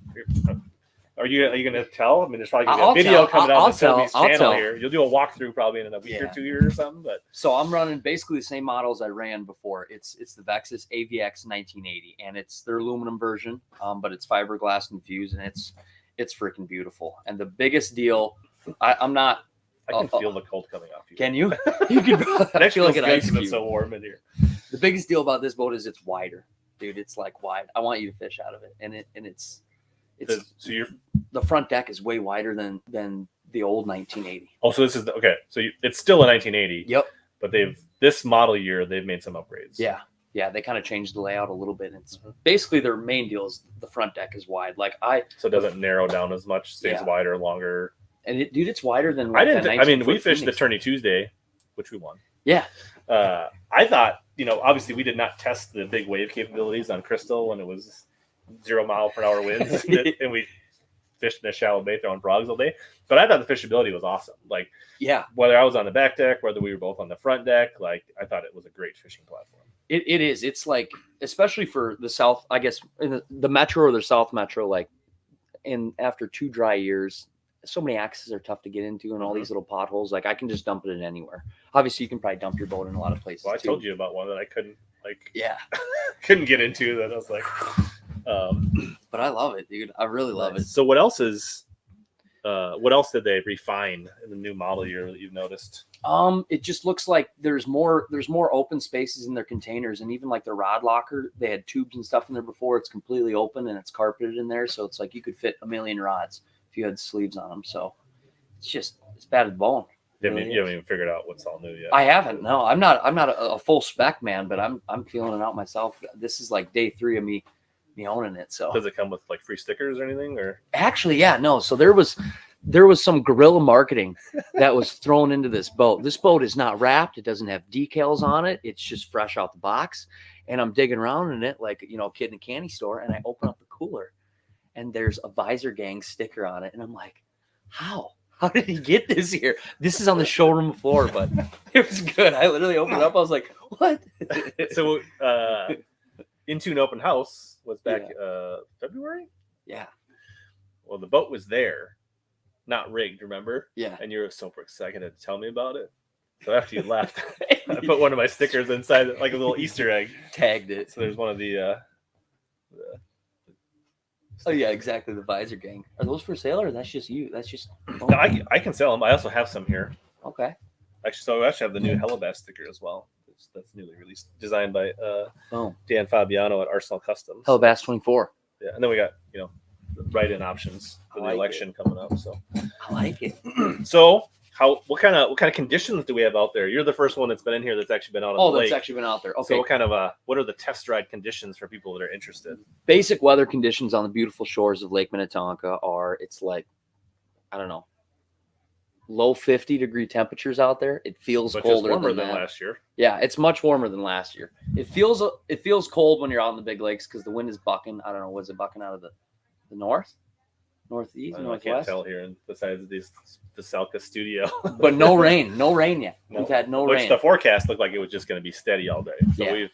Are you going to tell? I mean, there's probably gonna be I'll a video tell. coming I'll out on tell. Sobi's I'll channel tell. here. You'll do a walkthrough probably in a week or Yeah. 2 years or something. But So I'm running basically the same models I ran before. It's the Vexus AVX 1980, and it's their aluminum version, but it's fiberglass infused, and it's freaking beautiful. And the biggest deal, I'm not. I can feel the cold coming off you. Can you? You can. I Next feel like feels an good ice 'cause cube. it's so warm in here. The biggest deal about this boat is it's wider, dude. It's like wide. I want you to fish out of it, and it's So you're the front deck is way wider than the old 1980. also this is okay. So it's still a 1980. Yep. But this model year they've made some upgrades. Yeah, they kind of changed the layout a little bit. It's basically their main deal is the front deck is wide. Like So it doesn't narrow down as much. Stays Yeah. wider, longer. and dude, it's wider than. I Like didn't. that I mean, 19 we foot fished the Phoenix. Tourney Tuesday, which we won. Yeah. I thought, obviously we did not test the big wave capabilities on Crystal when it was 0 mile per hour winds, and we fished in a shallow bay throwing frogs all day. But I thought the fishability was awesome. Like Yeah, whether I was on the back deck, whether we were both on the front deck, like I thought it was a great fishing platform. it is. It's like, especially for the South, I guess, in the Metro or the South Metro, like, after 2 dry years, so many axes are tough to get into and all these little potholes. Like, I can just dump it in anywhere. Obviously, you can probably dump your boat in a lot of places. Well, I too. told you about one that I couldn't Yeah, couldn't get into. That I was like, but I love it, dude. I really love it. So what else is? What else did they refine in the new model year that you've noticed? It just looks like there's more open spaces in their containers, and even like their rod locker, they had tubes and stuff in there before. It's completely open and it's carpeted in there, so it's like you could fit 1 million rods if you had sleeves on them. So it's bad as bone. You Really haven't even figured out what's all new yet. I haven't. No, I'm not a full spec man, but I'm feeling it out myself. This is like day 3 of me owning it. So Does it come with like free stickers or anything? Or actually, yeah, no. So there was some guerrilla marketing that was thrown into this boat. This boat is not wrapped. It doesn't have decals on it. It's just fresh out the box. And I'm digging around in it like, a kid in a candy store. And I open up the cooler and there's a Visor Gang sticker on it. And I'm like, how did he get this here? This is on the showroom floor, but it was good. I literally opened it up. I was like, what? so Into an Open House was back February. Yeah. Well, the boat was there, not rigged, remember? Yeah. And you were super excited to tell me about it. So after you left, I put one of my stickers inside, like a little Easter egg. Tagged it. So there's one of the Oh yeah, exactly. The Visor Gang. Are those for sale or that's just you? That's just No, I can sell them. I also have some here. okay. Actually, so I actually have the new Hellabass sticker as well. That's newly released, designed by Oh, Dan Fabiano at Arsenal Customs. Bass 24. Yeah, and then we got the write-in options for I the like election coming up. So, I like it. so what kind of conditions do we have out there? You're the first one that's been in here that's actually been out on Oh, the that's lake. actually been out there. So Okay. what are the test ride conditions for people that are interested? Basic weather conditions on the beautiful shores of Lake Minnetonka are it's like, I don't know, low 50-degree temperatures out there. It feels But just colder warmer than than that. last year. Yeah, it's much warmer than last year. It feels cold when you're out in the big lakes because the wind is bucking. I don't know, was it bucking out of the north? Northeast, I can't northwest. tell here. And besides the Vocelka studio, But no rain yet. No. We've had no which rain. the forecast looked like it was just going to be steady all day. So Yeah.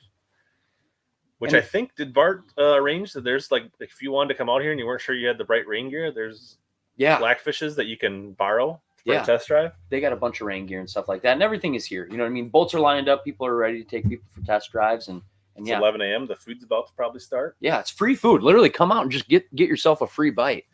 which And- I think did Bart arrange that there's like if you wanted to come out here and you weren't sure you had the right rain gear, there's blackfishes that you can borrow for a test drive. They got a bunch of rain gear and stuff like that, and everything is here. You know what I mean? Boats are lined up. People are ready to take people for test drives, and It's 11 a.m. The food's about to probably start. Yeah, it's free food. Literally, come out and just get yourself a free bite.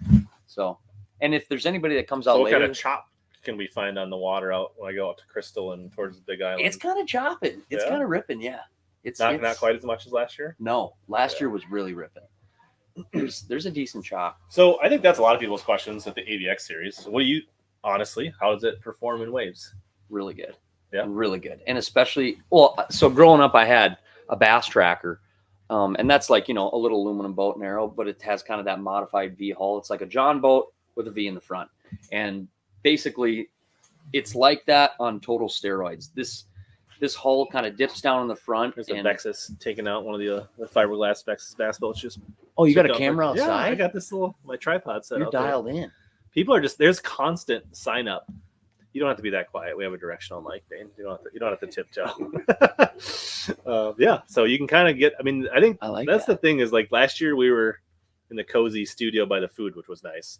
So, and if there's anybody that comes out So what later, kind of chop can we find on the water out when I go out to Crystal and towards the Big Island? it's kind of chopping. It's Yeah? kind of ripping. Yeah, it's not quite as much as last year. No, last year was really ripping. There's a decent chop. So I think that's a lot of people's questions at the AVX series. So what do you honestly? How does it perform in waves? Really good. Yeah. Really good. And especially, so growing up, I had a bass tracker. And that's like, a little aluminum boat and arrow, but it has kind of that modified V hull. It's like a John boat with a V in the front. And basically, it's like that on total steroids. This hull kind of dips down in the front. There's a Vexus taking out one of the fiberglass Vexus bass boats. Just you got a sit down camera there. outside? Yeah, I got this my tripod set You're out there. dialed in. People are there's constant sign up. You don't have to be that quiet. We have a directional mic, Dane. You don't have to tiptoe. Yeah, so you can kind of get. I mean, I think that's the thing is like last year we were in the cozy studio by the food, which was nice.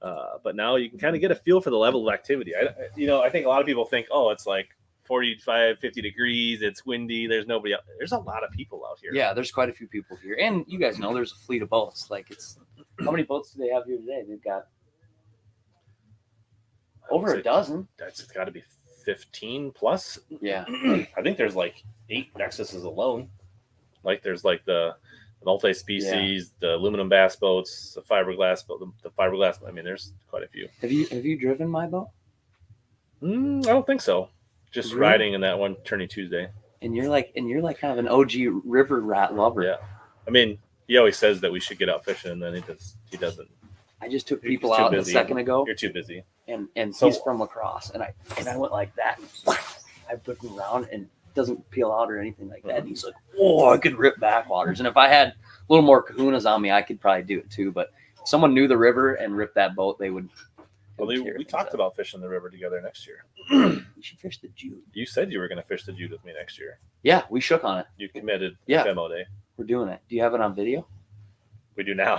But now you can kind of get a feel for the level of activity. I think a lot of people think, oh, it's like 45, 50 degrees. It's windy. There's nobody out. There's a lot of people out here. Yeah, there's quite a few people here, and you guys know there's a fleet of boats. Like how many boats do they have here today? They've got over a dozen. That's got to be 15 plus. Yeah. I think there's like 8 Vexuses alone. Like there's like the multi-species, the aluminum bass boats, the fiberglass boat, the fiberglass. I mean, there's quite a few. Have you driven my boat? I don't think so. Just Really? riding in that one Tourney Tuesday. And you're like kind of an OG river rat lover. Yeah. I mean, he always says that we should get out fishing, and then he doesn't. I just took He's people too out a busy. second ago, You're too busy. and So- he's from lacrosse, and I went like that. I put him around, and it doesn't peel out or anything like that. And he's like, "Oh, I could rip backwaters." And if I had a little more kahunas on me, I could probably do it too. But if someone knew the river and ripped that boat, they would. Well, tear we things talked up. about fishing the river together next year. You should fish the Jude. You said you were going to fish the Jude with me next year. Yeah, we shook on it. You committed Yeah. FMO day. We're doing it. Do you have it on video? We do now.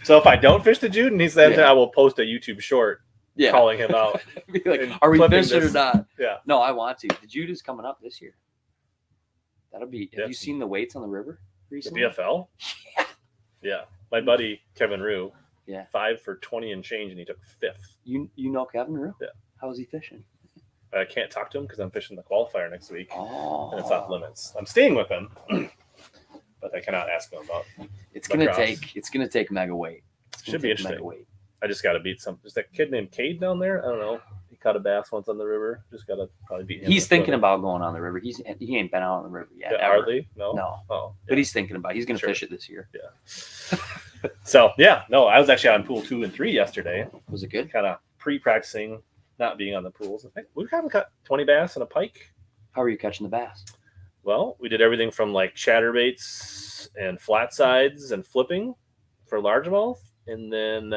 So if I don't fish the Jude, and he said, Yeah. I will post a YouTube short Yeah. calling him out. Be like, and are we clipping fishing or this. not? Yeah. No, I want to. The Jude is coming up this year. That'll be. Have you Yes. seen the weights on the river The recently? BFL? Yeah. Yeah. My buddy, Kevin Rue, Yeah. 5 for 20 and change, and he took 5th. You know Kevin Rue? Yeah. How is he fishing? I can't talk to him because I'm fishing the qualifier next week, Oh, and it's off limits. I'm staying with him, but I cannot ask him about. It's gonna lacrosse. take mega weight. It's gonna Should be take interesting. mega weight. I just got to beat some. There's that kid named Cade down there. I don't know. He caught a bass once on the river. Just got to probably beat him. He's with thinking the- about going on the river. He ain't been out on the river yet. Yeah, ever. hardly. No. No, Oh, but he's thinking about. He's gonna Sure. fish it this year. So yeah, no, I was actually on pool 2 and 3 yesterday, Was it good? kind of pre-practicing, not being on the pools. I think we haven't caught 20 bass and a pike. How are you catching the bass? Well, we did everything from like chatterbaits and flat sides and flipping for largemouth, and then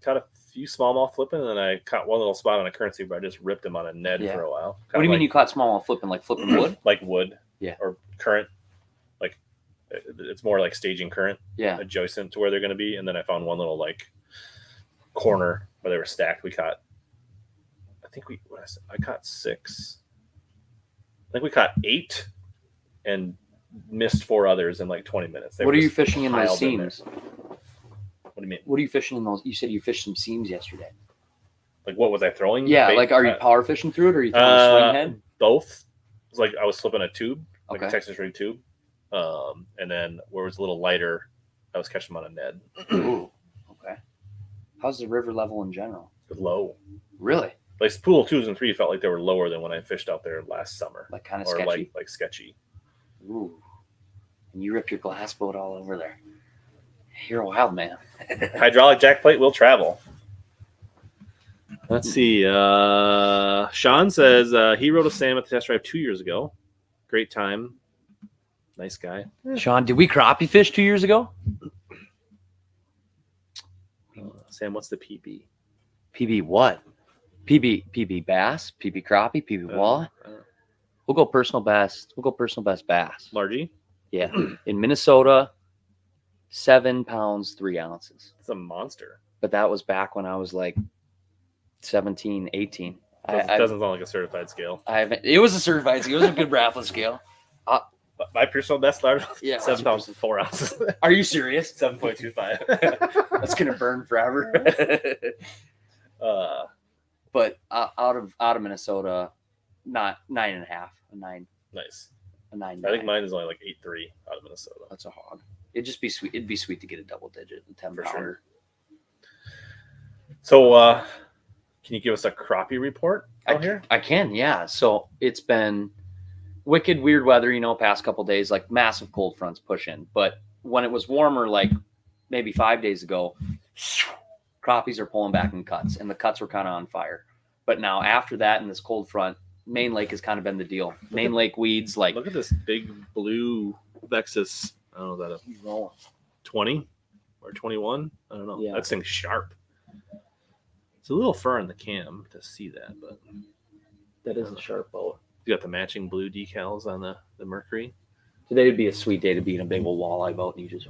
caught a few smallmouth flipping, and then I caught one little spot on a currency, but I just ripped him on a Ned Yeah. for a while. What do you mean you caught smallmouth flipping? Like flipping wood? Like wood, Yeah. or current, like it's more like staging current Yeah. adjacent to where they're going to be, and then I found one little like corner where they were stacked. We caught, I caught 6. I think we caught 8 and missed 4 others in like 20 minutes. They What were are you just fishing in those piled in there. seams? What do you mean? What are you fishing in those? You said you fished some seams yesterday. Like what was I throwing? Yeah, Bait? like are you power fishing through it or are you throwing a swing head? Both. It was like I was flipping a tube, like Okay. a Texas rig tube, and then where it was a little lighter, I was catching them on a Ned. Ooh, okay. How's the river level in general? It was low. Really? Like pool 2s and 3 felt like they were lower than when I fished out there last summer, Like kind of or sketchy? like sketchy. Ooh. And you ripped your glass boat all over there. You're a wild man. Hydraulic jack plate will travel. Let's see. Sean says he rode a Sam at the test drive 2 years ago. Great time. Nice guy. Sean, did we crappie fish 2 years ago? Sam, what's the PB? PB what? PB bass, PB crappie, PB walleye. We'll go personal best. We'll go personal best bass. Largy? Yeah. In Minnesota, 7 pounds, 3 ounces. It's a monster. But that was back when I was like 17, 18. Doesn't sound like a certified scale. It was a certified scale. It was a good Rapala scale. But my personal best large, Yeah, 7 pounds, 4 ounces. Are you serious? 7.25. That's gonna burn forever. But out of Minnesota, not 9.5, a 9. Nice. A 9. I think mine is only like 8.3 out of Minnesota. That's a hog. It'd just be sweet. It'd be sweet to get a double digit, a 10 For pounder. sure. So, can you give us a crappie report out here? I can, yeah. So it's been wicked weird weather, past couple days, like massive cold fronts push in. But when it was warmer, like maybe 5 days ago, crappies are pulling back in cuts, and the cuts were kind of on fire. But now after that, in this cold front, Main Lake has kind of been the deal. Main Lake weeds, like Look at this big blue Vexus. I don't know, is that a 20 or 21? I don't know. Yeah. That thing's sharp. It's a little fur in the cam to see that, but that is a sharp boat. you got the matching blue decals on the Mercury. Today would be a sweet day to be in a big old walleye boat, and you just.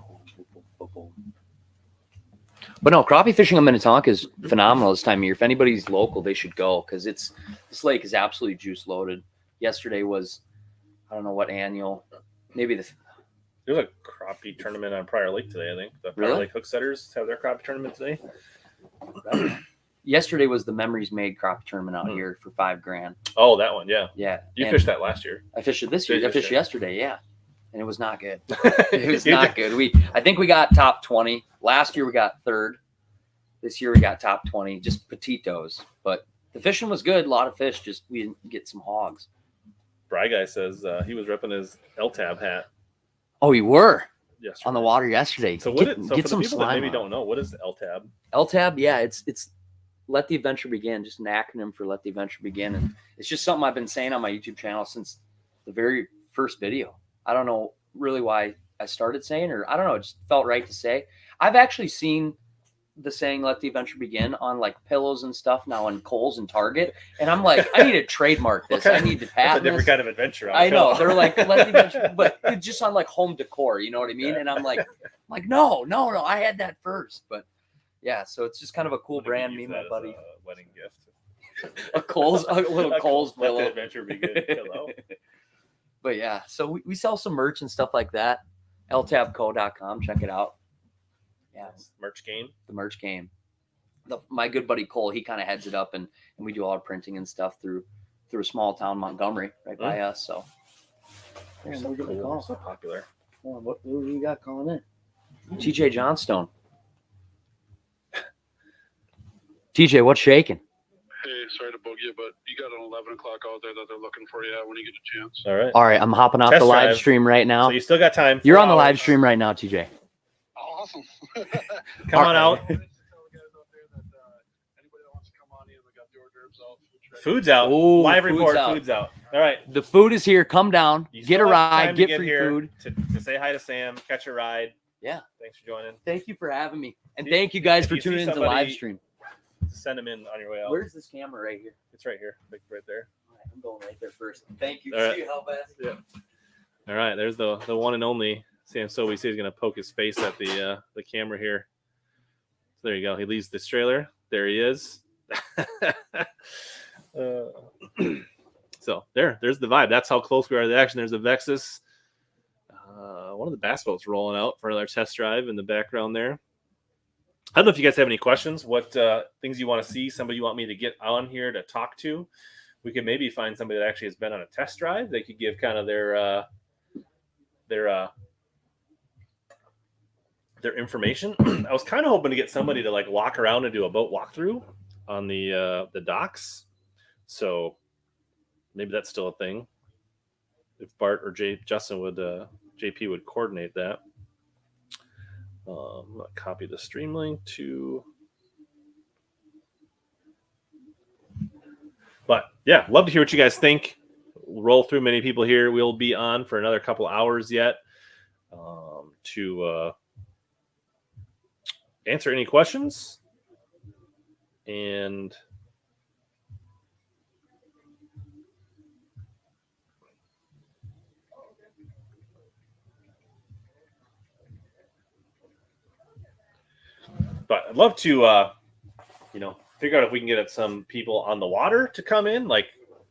But no, crappie fishing on Minnetonka is phenomenal this time of year. If anybody's local, they should go because this lake is absolutely juice loaded. Yesterday was, I don't know what annual, maybe There's a crappie tournament on Prior Lake today, I think. The Prior Really? Lake hook setters have their crappie tournament today. yesterday was the Memories Made crappie tournament out here for $5,000. Oh, that one, yeah. Yeah, You and fished that last year. I fished it this year. Did I you fished fish it? yesterday, yeah, and it was not good. It was not good. I think we got top 20. Last year we got third. This year we got top 20, just petitos. But the fishing was good. A lot of fish. Just we didn't get some hogs. Bry Guy says he was repping his LTAB hat Oh, you were yesterday. on the water yesterday. So what? Get So for the some people that slime maybe on. don't know, what is LTAB? LTAB, yeah, it's Let the Adventure Begin, just an acronym for Let the Adventure Begin. And it's just something I've been saying on my YouTube channel since the very first video. I don't know really why I started saying, or I don't know, it just felt right to say. I've actually seen the saying Let the Adventure Begin on like pillows and stuff now in Kohl's and Target. And I'm like, I need to trademark this. I need to That's a patent different this. kind of adventure. I know. They're like, Let the Adventure, but it's just on like home decor, you know what I mean? Yeah. And I'm like, no, I had that first. But yeah, so it's just kind of a cool brand. Me and my buddy. Wedding gift. A little Kohl's Let the pillow. adventure begin pillow. But yeah, so we sell some merch and stuff like that. ltabco.com. Check it out. Yeah, Merch game. the merch game. My good buddy Cole, he kind of heads it up, and we do all our printing and stuff through a small town, Montgomery, right by us. So They're Yeah, so we're gonna cool. call. They're so popular. what do you got calling in? TJ Johnstone. TJ, what's shaking? Hey, sorry to bug you, but you got an 11 o'clock out there that they're looking for you when you get a chance. All right. All right, I'm hopping off Test the live drive. stream right now. So you still got time. You're 4 on the live hours. stream right now, TJ. Awesome. Come on out. Tell the guys out there that anybody that wants to come on in, we got the hors d'oeuvres out. Food's out. Ooh, Live food's report. out. Food's out. All right. The food is here. Come down, You get a still have time ride, to get free here food. to say hi to Sam, catch a ride. Yeah. Thanks for joining. Thank you for having me, and If- thank you guys if for you see tuning into the somebody- live stream. Send them in on your way out. Where's this camera right here? It's right here. Right there. All right, I'm going right there first. Thank you. All right. See you, Hellbass. Yeah. All right. There's the one and only Sam Sobi. He's going to poke his face at the camera here. So there you go. He leaves this trailer. There he is. So there's the vibe. That's how close we are to the action. There's a Vexus. One of the bass boats rolling out for our test drive in the background there. I don't know if you guys have any questions. What things you want to see? Somebody you want me to get on here to talk to? We could maybe find somebody that actually has been on a test drive. They could give kind of their information. I was kind of hoping to get somebody to like walk around and do a boat walkthrough on the docks. So maybe that's still a thing. If Bart or Justin would JP would coordinate that. I'm gonna copy the stream link to. But yeah, love to hear what you guys think. roll through many people here. We'll be on for another couple hours yet to answer any questions. And but I'd love to, figure out if we can get some people on the water to come in, like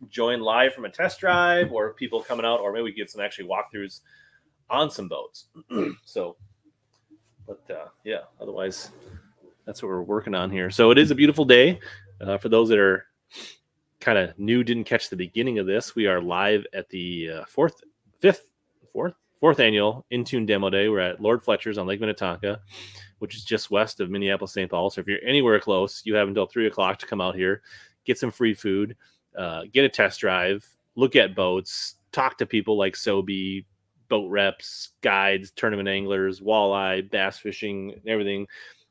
join live from a test drive, or people coming out, or maybe we get some actually walkthroughs on some boats. So, but yeah, otherwise that's what we're working on here. So it is a beautiful day. For those that are kind of new, didn't catch the beginning of this, we are live at the fourth annual Intune Demo Day. We're at Lord Fletcher's on Lake Minnetonka, which is just west of Minneapolis, St. Paul. So if you're anywhere close, you have until 3:00 to come out here, get some free food, get a test drive, look at boats, talk to people like Sobi, boat reps, guides, tournament anglers, walleye, bass fishing, everything.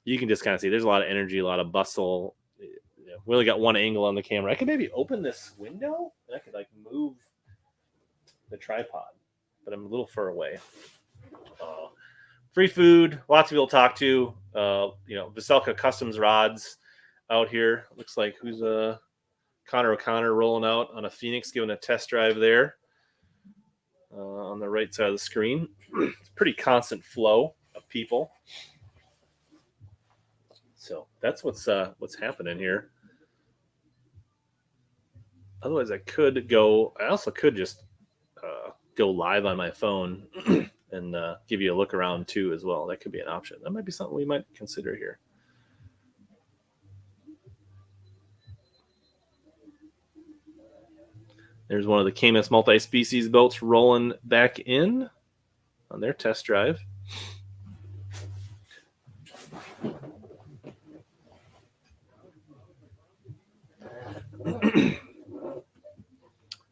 You can just kind of see there's a lot of energy, a lot of bustle. We only got one angle on the camera. I could maybe open this window and I could like move the tripod, but I'm a little far away. Free food, lots of people to talk to. Vocelka Customs rods out here. Looks like who's Connor O'Connor rolling out on a Phoenix, giving a test drive there on the right side of the screen. It's a pretty constant flow of people. So that's what's happening here. Otherwise, I also could just go live on my phone and give you a look around too as well. That could be an option. That might be something we might consider here. There's one of the Caymus multi-species boats rolling back in on their test drive.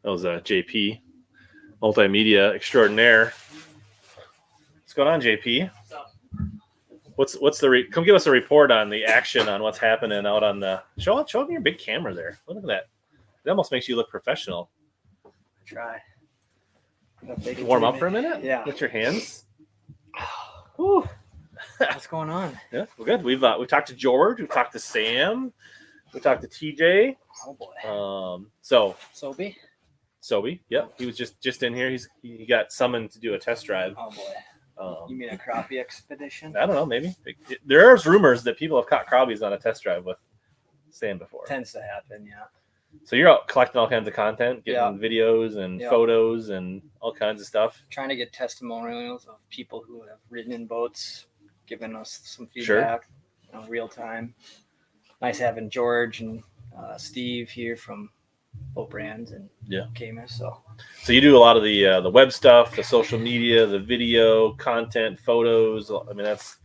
That was JP, multimedia extraordinaire. What's going on, JP? What's come give us a report on the action on what's happening out on the show them your big camera there. Look at that. It almost makes you look professional. Try. Warm up for a minute? Yeah. With your hands. Whew. What's going on? Yeah, we're good. We've talked to George, we've talked to Sam, we talked to TJ. Oh boy. So Sobi? Yeah. He was just in here. He got summoned to do a test drive. Oh boy. You mean a crappie expedition? I don't know, maybe. There's rumors that people have caught crabbies on a test drive with Sam before. Tends to happen, yeah. So you're out collecting all kinds of content, getting videos and Yeah. photos and all kinds of stuff. Trying to get testimonials of people who have ridden in boats, giving us some Sure. feedback, real time. Nice having George and Steve here from Boat Brands and Caymus. So you do a lot of the web stuff, the social media, the video, content, photos. I mean, that's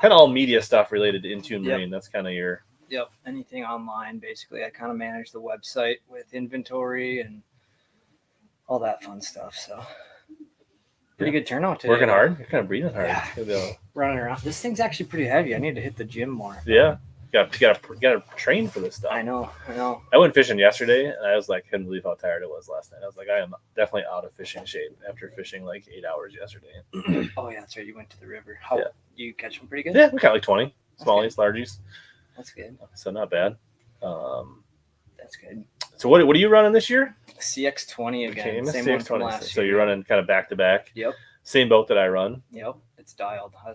kind of all media stuff related to Intune Marine. That's kind of your... Yep, anything online, basically. I kind of manage the website with inventory and all that fun stuff. So pretty good turnout today. Working hard? You're kind of breathing hard. Yeah. Running around. This thing's actually pretty heavy. I need to hit the gym more. Yeah. You gotta train for this stuff. I know. I went fishing yesterday, and I was like, couldn't believe how tired I was last night. I was like, I am definitely out of fishing shape after fishing like 8 hours yesterday. Oh yeah, that's right. You went to the river. How you catch them pretty good? Yeah, we caught like 20 smallies, largies. That's good. So not bad. That's good. So what are you running this year? CX20 again. Caymus Same CX20. one from last So year. you're running kind of back to back. Yep. Same boat that I run. Yep. It's dialed. I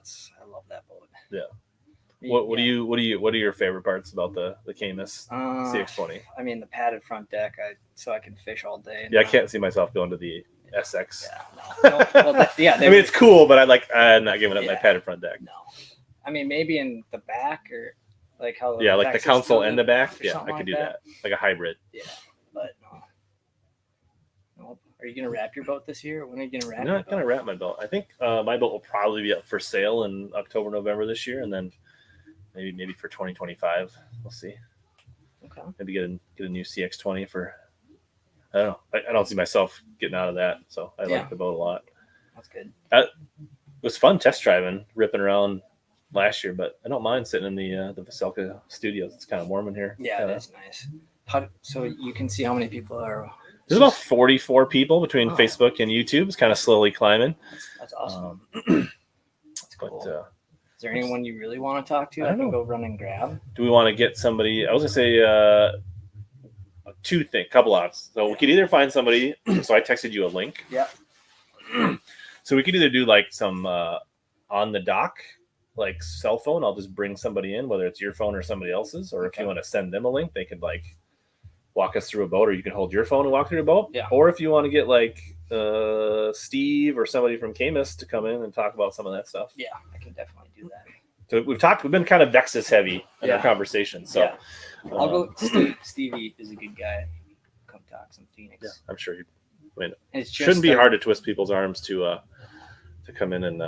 love that boat. Yeah. What are your favorite parts about the Caymus CX20? I mean the padded front deck. So I can fish all day. I can't see myself going to the SX. Yeah. No. Well, I mean it's cool, but I'm not giving up my padded front deck. No. I mean maybe in the back or like how like the console and the back. Yeah, I could do that. like a hybrid. Yeah, but no. Nope. Are you gonna wrap your boat this year? When are you gonna wrap? I'm not gonna wrap my boat. I think my boat will probably be up for sale in October, November this year, and then maybe for 2025. We'll see. Okay. Maybe get a new CX20 for. I don't know. I don't see myself getting out of that, so I like the boat a lot. That's good. It was fun test driving, ripping around last year, but I don't mind sitting in the Vocelka studios. It's kind of warm in here. Yeah, that's nice. So you can see how many people are There's about 44 people between Wow. Facebook and YouTube. It's kind of slowly climbing. That's awesome. That's cool. But Is there anyone you really want to talk to? I I don't can know. go run and grab. do we want to get somebody? I was gonna say couple options. So we could either find somebody. So I texted you a link. Yeah. So we could either do like some on the dock, like cell phone. I'll just bring somebody in, whether it's your phone or somebody else's, or if you want to send them a link, they could like walk us through a boat, or you can hold your phone and walk through a boat. Yeah. Or if you want to get like Steve or somebody from Caymus to come in and talk about some of that stuff. Yeah, I can definitely do that. So we've been kind of Vexus heavy in our Yeah. conversation. So Yeah. I'll go. Stevie is a good guy. Come talk some Phoenix. yeah, I'm sure you It's just shouldn't be the- hard to twist people's arms to come in and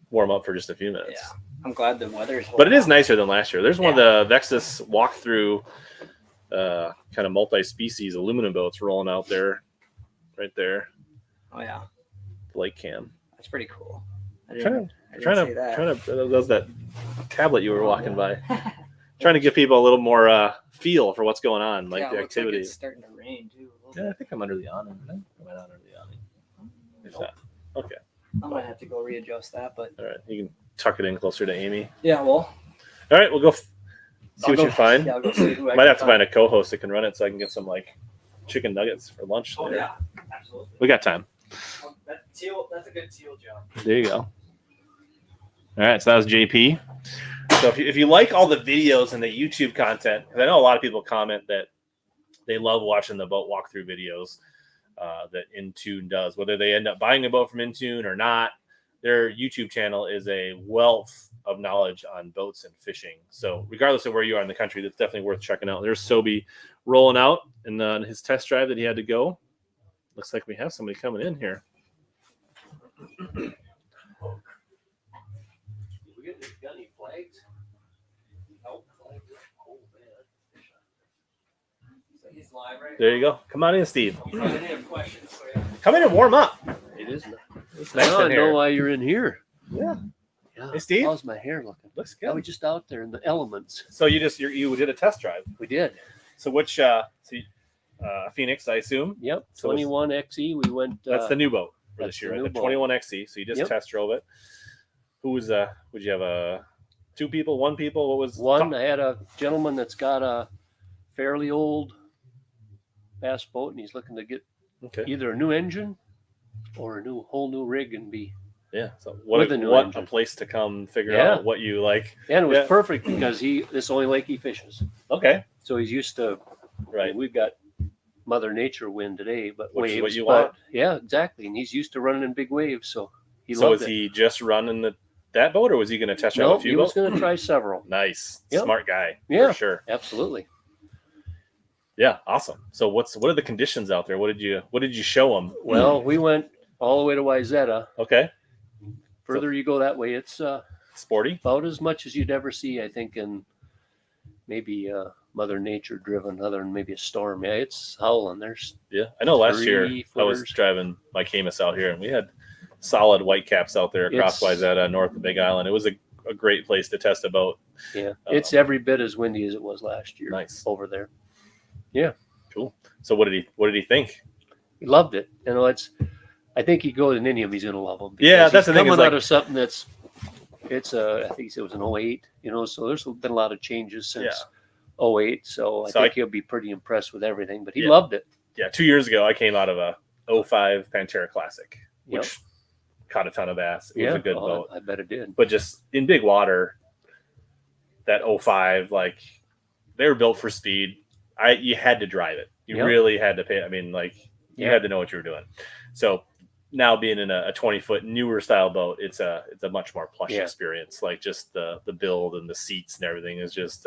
warm up for just a few minutes. Yeah, I'm glad the weather's. But it is holding nicer than last year. There's one of the Vexus walkthrough kind of multi-species aluminum boats rolling out there, right there, up. Oh yeah, Lake Cam. that's pretty cool. I Trying didn't, I didn't Trying say to that. that was that tablet you were walking by. Trying to give people a little more feel for what's going on, like Yeah, the it looks like activity. it's starting to rain too. a little Yeah, I bit. think I'm under the awning. Am I not under the awning? If not, okay. I might have to go readjust that, but All right. You can tuck it in closer to Amy. yeah, well, All right, we'll go see I'll what go- you find. Yeah, I'll go see who I Might can have to find a co-host that can run it so I can get some like chicken nuggets for lunch Oh later. yeah, absolutely. We got time. That's a good teal job. There you go. All right, so that was JP. So if you like all the videos and the YouTube content, because I know a lot of people comment that they love watching the boat walkthrough videos that Intune does, whether they end up buying a boat from Intune or not. Their YouTube channel is a wealth of knowledge on boats and fishing. So regardless of where you are in the country, that's definitely worth checking out. There's Sobi rolling out in his test drive that he had to go. Looks like we have somebody coming in here. We get this gunny flags. Oh, flags. Oh, man. He's live right There you go. Come on in, Steve. now. I have questions for you. Come in and warm up. It is. It's nice Now I in know here. why you're in here. Yeah. Yeah. Hey, Steve. How's my hair looking? Looks I good. was just out there in the elements. So you did a test drive. We did. So which Phoenix, I assume. Yep. So it's- 21 XE. We went. That's the new boat for that's this year, the right? new The boat. 21 XE. So you just Yep. test drove it. Who was would you have two people, one people? What was one. I had a gentleman that's got a fairly old bass boat, and he's looking to get Okay. either a new engine or a whole new rig and be. Yeah. So what With a new what engine. a place to come figure Yeah. out what you like. And it was Yeah. perfect because this only lake he fishes, Okay. so he's used to. Right. We've got Mother Nature wind today, but Which is waves. what you but- want. Yeah, exactly. And he's used to running in big waves, so he So loved was it. he just running that boat, or was he going to test drive No, a few he was boats? going to try several. Nice. Yep. Smart guy. Yeah. For sure. Absolutely. Yeah. Awesome. So what are the conditions out there? What did you show him? Well, we went all the way to Wyzetta. Okay. Further you go that way, it's Sporty. about as much as you'd ever see, I think, in maybe Mother Nature driven, other than maybe a storm. Yeah, it's howling. There's Yeah, I know. Last year I was Three-footers. driving my Caymus out here, and we had solid white caps out there across It's- Wyzetta, north of Big Island. It was a great place to test a boat. yeah, it's every bit as windy as it was last year. Nice. Over there. Cool. So what did he think? He loved it. You know, I think he'd go to Lithium, he's gonna love them. Yeah, because that's he's the thing, is Coming out like- of something that's I think it was an 08, you know, so there's been a lot of changes since 08. So I So think he'll be pretty impressed with everything. But he Yeah. loved it. Yeah, 2 years ago I came out of a 05 Pantera Classic, which Yep. caught a ton of bass. It was a good boat, I bet it did. but just in big water, that 05, like they were built for speed. You had to drive it. You Yep. really had to pay. I mean, like you Yeah. had to know what you were doing. So now being in a 20-foot newer style boat, it's a much more plush Yeah. experience. Like just the build and the seats and everything is just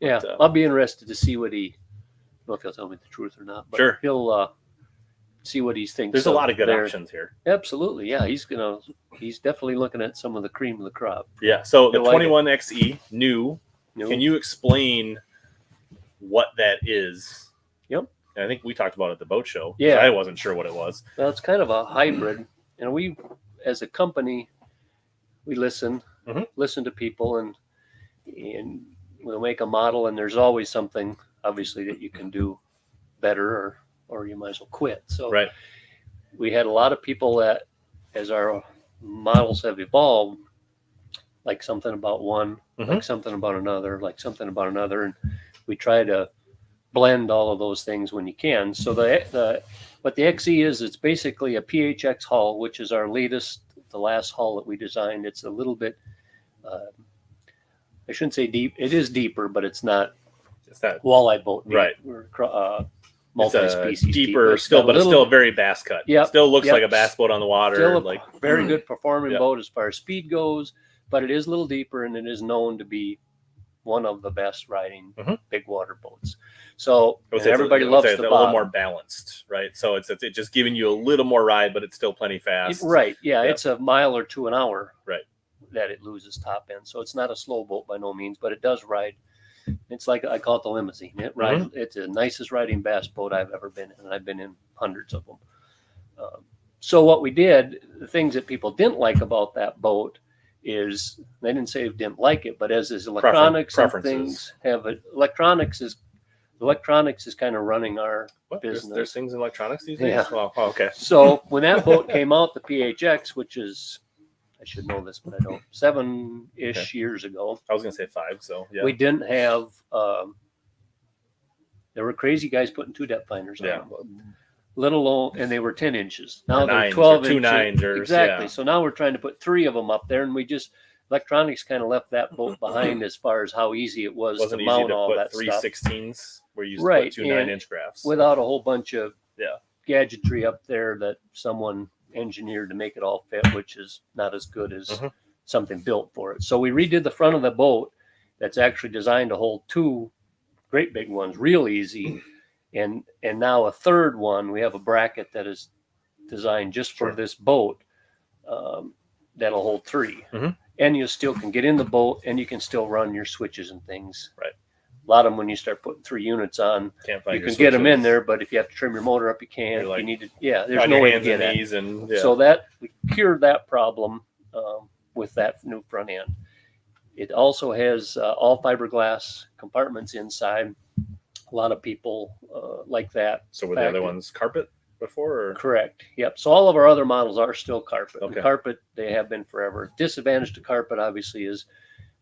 Yeah, but, I'll be interested to see what I don't know if he'll tell me the truth or not, but Sure. he'll see what he thinks. there's a lot of good there. options here. Absolutely, yeah. He's definitely looking at some of the cream of the crop. Yeah. So the You'll like it. 21 XE new. You know? Can you explain what that is? Yep. And I think we talked about it at the boat show. Yeah. I wasn't sure what it was. Well, it's kind of a hybrid, and we, as a company, we listen to people, and we'll make a model, and there's always something, obviously, that you can do better or or you might as well quit. So Right. we had a lot of people that, as our models have evolved, like something about one, like something about another, like something about another, and we try to blend all of those things when you can. So what the XE is, it's basically a PHX hull, which is our latest, the last hull that we designed. It's a little bit, I shouldn't say deep. It is deeper, but it's not walleye boat deep. Right. We're It's a multi-species deeper, deep. still, but it's still a very bass cut. Yep, Still looks yep. like a bass boat on the water. Still a Like very good performing Yep. boat as far as speed goes, but it is a little deeper, and it is known to be one of the best riding big water boats. So I would say everybody it's loves a the little bottom. more balanced, right? So it's just giving you a little more ride, but it's still plenty fast. Right. Yeah. Yep. It's a mile or two an hour. Right. That it loses top end. So it's not a slow boat by no means, but it does ride. It's like, I call it the limousine. It rides. It's the nicest riding bass boat I've ever been in. And I've been in hundreds of them. So what we did, the things that people didn't like about that boat is, they didn't say they didn't like it, but as electronics and things have it, electronics is kind of running our What? business. There's things in electronics these days? Yeah. Well, okay. So when that boat came out, the PHX, which is, I should know this, but I don't, 7-ish years ago, I was going to say 5, so yeah. we didn't have, there were crazy guys putting 2-depth finders Yeah. on them. Little, and they were 10 inches. Now Or they're nines, 12 or 2 inches. 9s, Exactly. yeah. So now we're trying to put 3 of them up there, and electronics kind of left that boat behind as far as how easy it was Wasn't to easy mount to all put that 3 stuff. 16s where you used Right, to put 2 and 9-inch graphs. without a whole bunch of Yeah. gadgetry up there that someone engineered to make it all fit, which is not as good as something built for it. So we redid the front of the boat that's actually designed to hold 2 great big ones real easy. And now a third one, we have a bracket that is designed just for this boat that'll hold 3. And you still can get in the boat and you can still run your switches and things. Right. A lot of them, when you start putting 3 units on, Can't find you your can get them in switches. there, but if you have to trim your motor up, you can't. You're like you need to, there's on no your way to hands get and at. knees and yeah. So that we cured that problem with that new front end. It also has all fiberglass compartments inside. A lot of people like that. So were the other ones carpet before? Or? Correct. Yep. So all of our other models are still carpet. Okay. And carpet, they have been forever. Disadvantage to carpet, obviously, is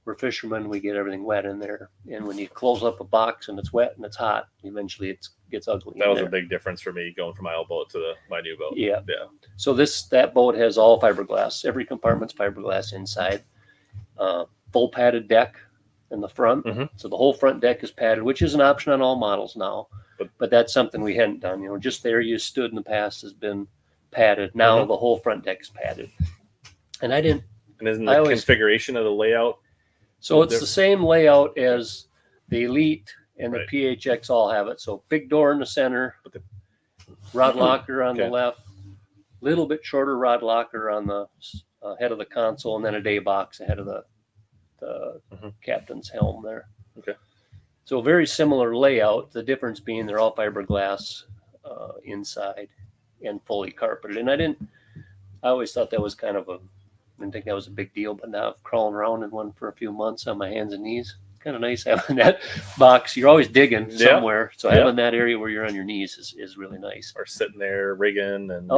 we're fishermen. We get everything wet in there, and when you close up a box and it's wet and it's hot, eventually it gets ugly. That was in a there. big difference for me going from my old boat to my new boat. Yeah. Yeah. So that boat has all fiberglass. Every compartment's fiberglass inside. Full padded deck in the front. So the whole front deck is padded, which is an option on all models now. But that's something we hadn't done. You know, just the area you stood in the past has been padded. Now the whole front deck is padded. And I didn't. And isn't the configuration of the layout? So it's the same layout as the Elite and the PHX all have it. So big door in the center, rod locker on the left, little bit shorter rod locker on the head of the console, and then a day box ahead of the captain's helm there. Okay. So very similar layout. The difference being they're all fiberglass inside and fully carpeted. And I always thought that was kind of I didn't think that was a big deal, but now crawling around in one for a few months on my hands and knees, kind of nice having that box. You're always digging somewhere. So having that area where you're on your knees is really nice. Or sitting there rigging and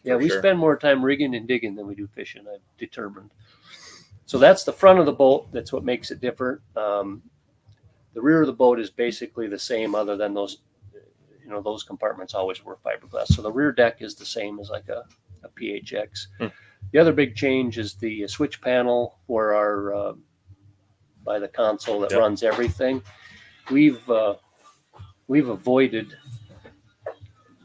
yeah, we spend more time rigging and digging than we do fishing, I've determined. So that's the front of the boat. That's what makes it different. The rear of the boat is basically the same, other than those compartments always were fiberglass. So the rear deck is the same as like a PHX. The other big change is the switch panel where our by the console that runs everything. We've avoided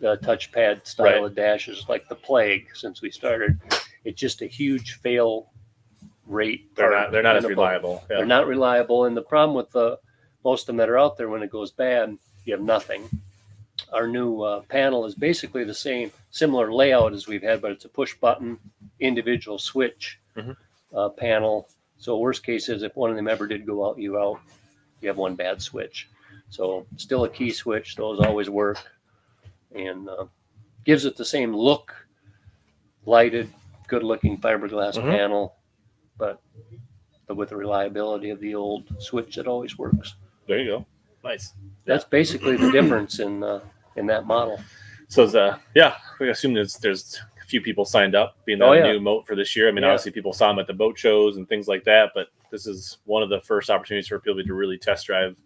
the touchpad style of dashes like the plague since we started. It's just a huge fail rate. They're not as reliable. They're not reliable, and the problem with most of them that are out there, when it goes bad, you have nothing. Our new panel is basically the same, similar layout as we've had, but it's a push button individual switch panel. So worst case is if one of them ever did go out, you have one bad switch. So still a key switch. Those always work, and gives it the same look, lighted, good looking fiberglass panel, but with the reliability of the old switch that always works. There you go. Nice. That's basically the difference in in that model. So we assume there's a few people signed up being Oh, a yeah. new moat for this year. I mean, Yeah. obviously people saw them at the boat shows and things like that, but this is one of the first opportunities for people to really test drive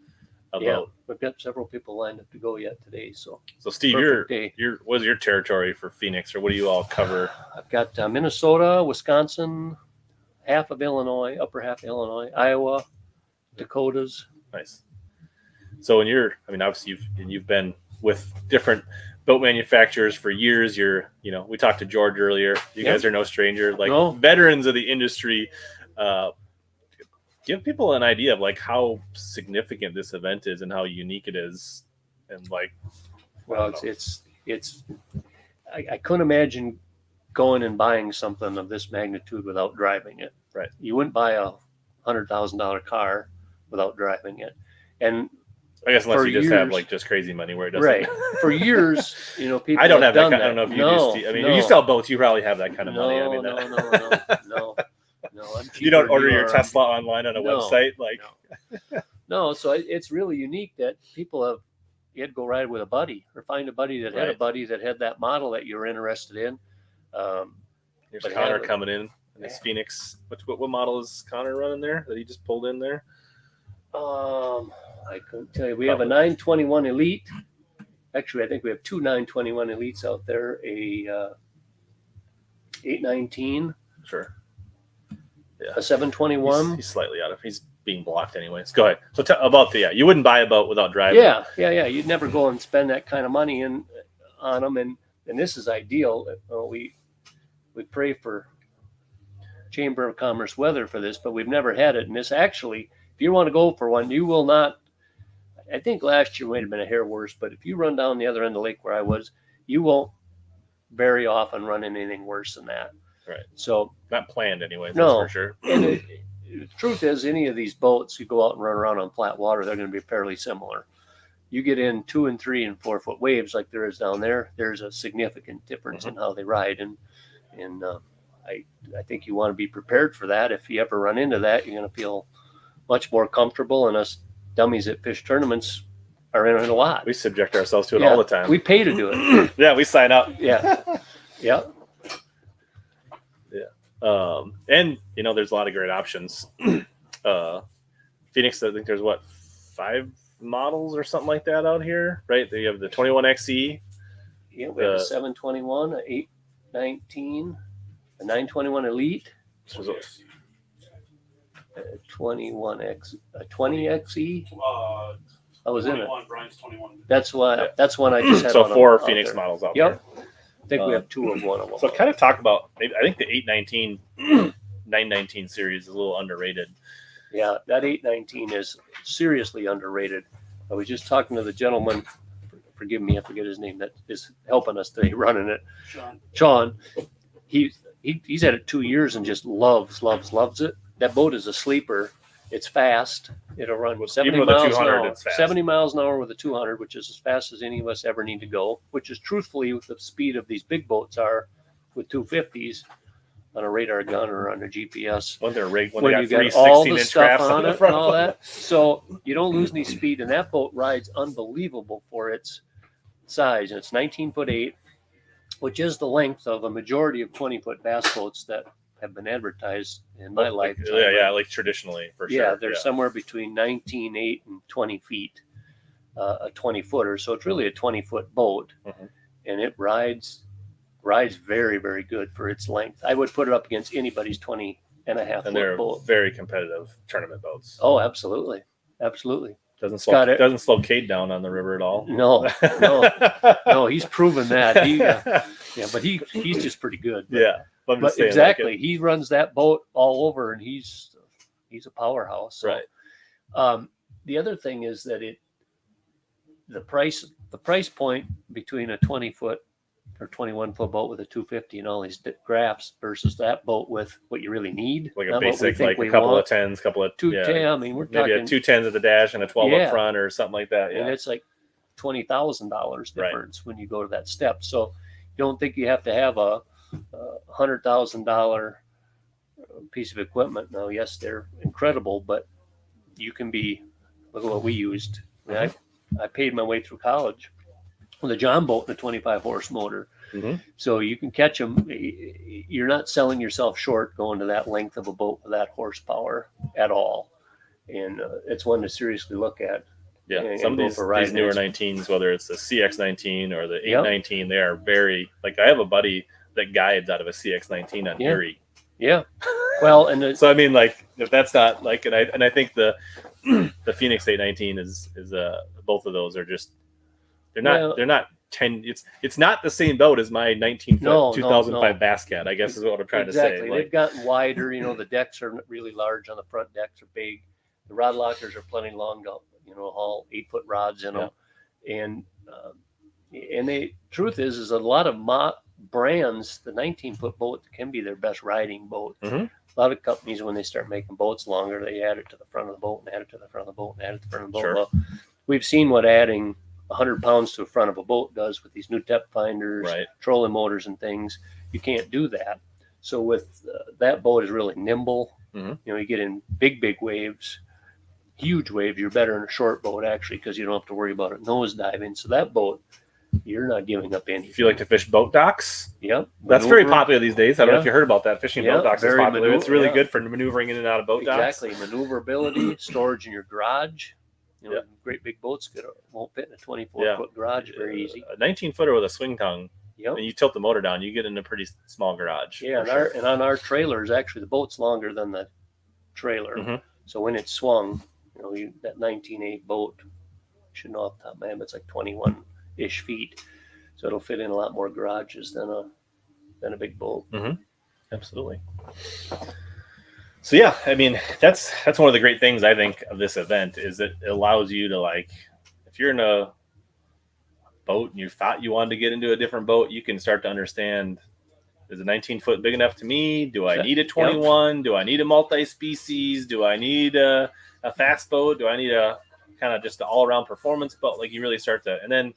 a Yeah, boat. we've got several people lined up to go yet today. So So Steve, perfect day. what's your territory for Phoenix, or what do you all cover? I've got Minnesota, Wisconsin, half of Illinois, upper half of Illinois, Iowa, Dakotas. Nice. So obviously you've been with different boat manufacturers for years. We talked to George earlier. You Yep. guys are no stranger, like No. veterans of the industry. Give people an idea of like how significant this event is and how unique it is, and like. Well, I couldn't imagine going and buying something of this magnitude without driving it. Right. You wouldn't buy a $100,000 car without driving it. And I guess unless for you just have years- like just crazy money where it doesn't. right. For years, people I don't have that. done Kind, I don't know if you no, do. Steve. I mean, no, if you sell boats, you probably have that kind of money. I no, mean, no. I'm you don't cheaper order than your are. Tesla online on a No, website, like. No, so it's really unique that you had to go ride with a buddy or find a buddy that had a Right. buddy that had that model that you were interested in. There's But Connor yeah, coming in this Phoenix. What model is Connor running there that he just pulled in there? I couldn't tell you. We have a 921 Elite. Actually, I think we have two 921 Elites out there. A 819, Sure. a 721. He's slightly out of. He's being blocked anyways. Go ahead. So about you wouldn't buy a boat without driving. Yeah. You'd never go and spend that kind of money on them, and this is ideal. We pray for Chamber of Commerce weather for this, but we've never had it. And this actually, if you want to go for one, you will not. I think last year might have been a hair worse, but if you run down the other end of the lake where I was, you won't very often run into anything worse than that. Right. So Not planned anyways. No. That's for sure. and the truth is, any of these boats, you go out and run around on flat water, they're going to be fairly similar. You get in 2 and 3 and 4 foot waves like there is down there, there's a significant difference in how they ride. And I think you want to be prepared for that. If you ever run into that, you're going to feel much more comfortable. And us dummies at fish tournaments are in it a lot. We subject ourselves to it Yeah, all the time. We pay to do it. Yeah, we sign up. Yeah. Yeah. And there's a lot of great options. Phoenix, I think there's 5 models or something like that out here, right? You have the 21XE. Yeah. We have a 721, a 819, a 921 Elite, Which was a 21X, a 20XE. I was in it. Brian's 21. That's one I just had. so on 4 out Phoenix there. models out Yep. there. I think we have 2 of one of them. So kind of talk about, I think the 819, 919 series is a little underrated. Yeah, that 819 is seriously underrated. I was just talking to the gentleman, forgive me, I forget his name, that is helping us today running it. Sean. He's had it 2 years and just loves it. That boat is a sleeper. It's fast. It'll run 70 Even with a miles an 200, hour. it's fast. 70 miles an hour with a 200, which is as fast as any of us ever need to go, which is truthfully what the speed of these big boats are with 250s on a radar gun or on a GPS. When they're rigged, when When they you got 3 got all 16-inch the stuff traps on the it front and of all them. that. So you don't lose any speed, and that boat rides unbelievable for its size. And it's 19'8", which is the length of a majority of 20-foot bass boats that have been advertised in my lifetime. Yeah, like traditionally, for sure. Yeah, they're somewhere between 19.8 and 20 feet, a 20-footer. So it's really a 20-foot boat, and it rides very, very good for its length. I would put it up against anybody's 20 and a half And foot they're boat. very competitive tournament boats. Oh, absolutely. Absolutely. Doesn't Scott, slow Cade down on the river at all. No, he's proven that. But he's just pretty good. Yeah. I'm just But saying, exactly, he runs that boat all over, and he's a powerhouse. So, right. The other thing is that the price point between a 20-foot or 21-foot boat with a 250 and all these graphs versus that boat with what you really need, Like a not what we basic, think like we a couple want. of 10s, couple of 210. I mean, we're maybe talking, a 210s at the dash and a 12 Yeah. up front or something like that. and Yeah. it's like $20,000 difference when you go to that step. So you don't think you have to have a $100,000 piece of equipment. Now, yes, they're incredible, but you can be, look at what we used. I paid my way through college with a John boat and a 25 horse motor. Mhm. So you can catch them. You're not selling yourself short going to that length of a boat with that horsepower at all. And it's one to seriously look at. Yeah, and some of go these, for a ride. these newer 19s, whether it's the CX19 or the 819, they are very, like, I have a buddy that guides out of a CX19 on Yeah. Erie. Yeah. Well, and So I mean, like, if that's not like, and I think the the Phoenix 819 is both of those are just, they're not 10. It's not the same boat as my 19 foot No, 2005 no. Bass Cat, I guess is what I'm trying exactly. to say. They've Like, gotten wider. The decks are really large on the front. Decks are big. The rod lockers are plenty long to haul 8-foot rods in them. And the truth is a lot of brands, the 19-foot boat can be their best riding boat. Mhm. A lot of companies, when they start making boats longer, they add it to the front of the boat and add it to the front of the boat and add it to the front of the boat. Sure. Well, we've seen what adding 100 pounds to the front of a boat does with these new depth finders, Right. trolling motors and things. You can't do that. So with that boat is really nimble. Mhm. You get in big waves, huge waves. You're better in a short boat actually because you don't have to worry about it nose diving. So that boat, you're not giving up anything. if you like to fish boat docks, Yep. that's very Maneuver. popular these days. I don't know if you heard about that. Fishing Yeah, boat docks is very popular. It's really yeah. good for maneuvering in and out of boat docks. Exactly. Maneuverability, storage in your garage. Yeah. Great big boats won't fit in a 24-foot garage very easy. A 19-footer with a swing tongue, Yep. and you tilt the motor down, you get in a pretty small garage. Yeah, for and on our trailers, actually, the boat's longer than the trailer. Mhm. So when it's swung, that 19.8 boat, should know off the top of my head, it's like 21-ish feet. So it'll fit in a lot more garages than a big boat. Absolutely. So yeah, I mean, that's one of the great things I think of this event is that it allows you to, like, if you're in a boat and you thought you wanted to get into a different boat, you can start to understand, is a 19-foot big enough to me? Do I need a 21? Do I need a multi-species? Do I need a fast boat? Do I need a kind of just an all-around performance boat? Like, you really start to, and then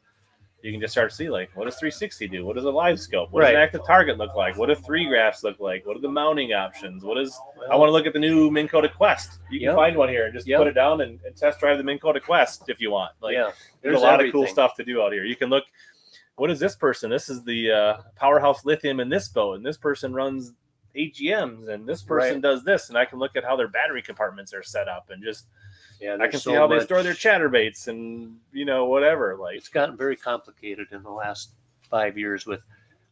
you can just start to see, like, what does 360 do? What does a live scope? What does an active target look like? What do 3 graphs look like? What are the mounting options? I want to look at the new MinnKota Quest. You can find one here and just put it down and test drive the MinnKota Quest if you want. Like, there's a lot of cool stuff to do out here. You can look, what is this person? This is the PowerHouse Lithium in this boat, and this person runs AGMs, and this person does this, and I can look at how their battery compartments are set up and just I can see how they store their chatterbaits and whatever. Like, it's gotten very complicated in the last 5 years with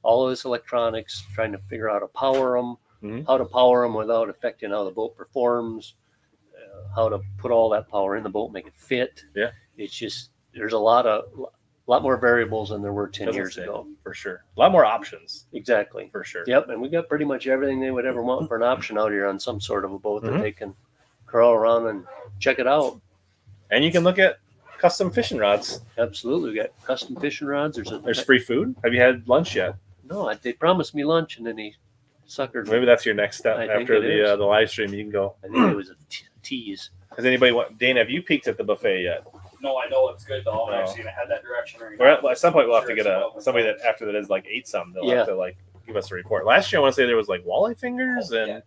all of this electronics, trying to figure out how to power them without affecting how the boat performs, how to put all that power in the boat, make it fit. Yeah, it's just there's a lot more variables than there were 10 years ago. For sure, a lot more options. Exactly, for sure. Yep, and we got pretty much everything they would ever want for an option out here on some sort of a boat that they can crawl around and check it out. And you can look at custom fishing rods. Absolutely. We got custom fishing rods. There's free food. Have you had lunch yet? No, they promised me lunch and then he suckered me. Maybe that's your next step after the live stream. You can go. I think it was a tease. Has anybody Dana, have you peeked at the buffet yet? No, I know it's good though. I'm actually gonna head that direction right now. now. At some point we'll have to get somebody that after that has like ate some. They'll have to like give us a report. Last year I want to say there was like walleye fingers and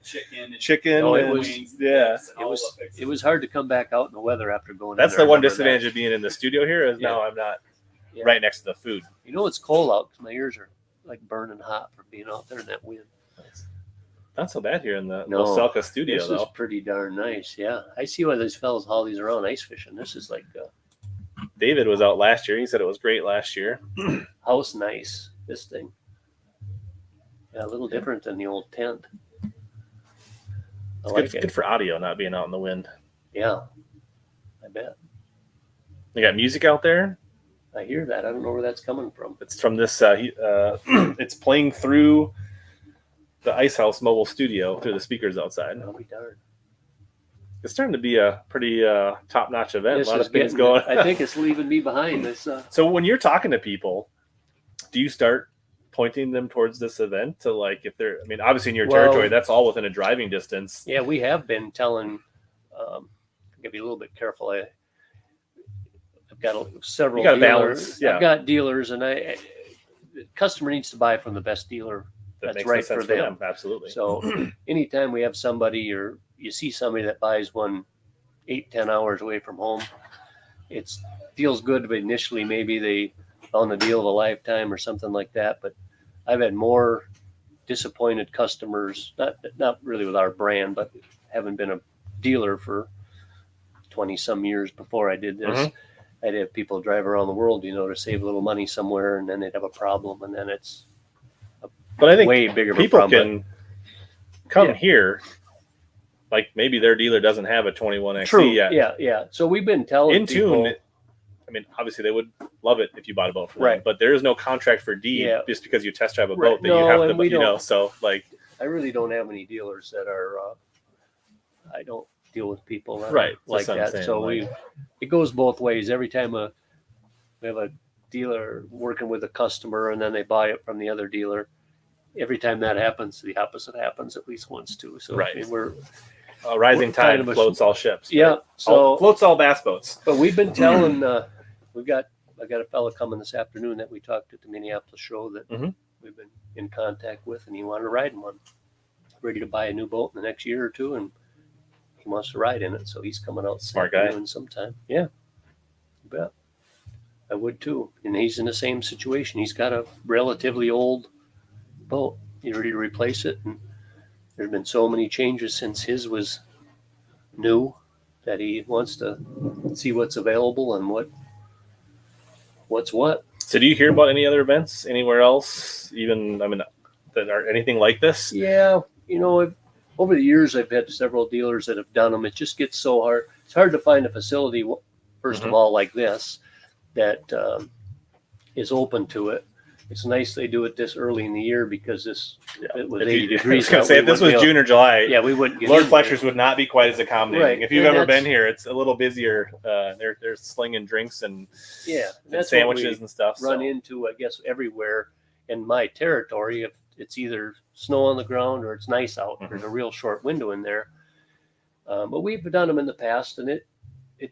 chicken. No, and wings. It was hard to come back out in the weather after going. That's the one disadvantage of being in the studio here is now I'm not right next to the food. It's cold out because my ears are like burning hot from being out there in that wind. Not so bad here in the Vocelka studio. This is pretty darn nice. Yeah, I see why these fellas haul these around ice fishing. This is like David was out last year. He said it was great last year. House nice. This thing. Yeah, a little different than the old tent. It's good for audio, not being out in the wind. Yeah, I bet. They got music out there. I hear that. I don't know where that's coming from. It's from this. It's playing through the Ice House mobile studio through the speakers outside. I'll be darned. It's starting to be a pretty top-notch event. This a lot of things going. I think it's leaving me behind. This. So when you're talking to people, do you start pointing them towards this event to like if they're? I mean, obviously in your territory, that's all within a driving distance. Yeah, we have been telling. I'm gonna be a little bit careful. I've got several. You got to dealers. balance. Yeah, I've got dealers, and the customer needs to buy from the best dealer. That's right for them. Absolutely. So anytime we have somebody or you see somebody that buys one 8-10 hours away from home, it feels good, but initially maybe they found a deal of a lifetime or something like that. But I've had more disappointed customers, not really with our brand, but having been a dealer for 20 some years before I did this. I'd have people drive around the world, to save a little money somewhere, and then they'd have a problem, and then it's but I think way bigger of a people problem. can come Yeah. here, like maybe their dealer doesn't have a 21XC True. yet. Yeah. So we've been telling In people, tune, I mean, obviously they would love it if you bought a boat for them, Right. but there is no contract for deed Yeah. just because you test drive a Right. boat that No, you have and we to, don't. so like, I really don't have any dealers that are. I don't deal with people that Right, like that's what I'm that. saying, So like- it goes both ways. Every time we have a dealer working with a customer, and then they buy it from the other dealer. Every time that happens, the opposite happens at least once too. So Right. I mean, we're a rising We're kind tide of a- floats all ships. right? yeah. So floats all bass boats. but we've been telling. I got a fella coming this afternoon that we talked at the Minneapolis show that Mhm. we've been in contact with, and he wanted to ride in one. Ready to buy a new boat in the next year or two, and he wants to ride in it. So he's coming out. this Smart guy. afternoon sometime. Yeah, you bet. I would too. And he's in the same situation. He's got a relatively old boat. He's ready to replace it, and there's been so many changes since his was new that he wants to see what's available and what's what. So do you hear about any other events anywhere else, even, that are anything like this? Yeah, over the years, I've had several dealers that have done them. It just gets so hard. It's hard to find a facility, first of all, like this, that is open to it. It's nice they do it this early in the year because it was 80 I was degrees. going to say, if this was June or July, yeah, we wouldn't get Lord in Fletcher's would not be quite as accommodating. Right, If you've and ever that's- been here, it's a little busier. They're slinging drinks and, there. Yeah, and that's sandwiches what and stuff. we run so. into, I guess, everywhere in my territory. If it's either snow on the ground or it's nice out, there's a real short window in there. But we've done them in the past, and it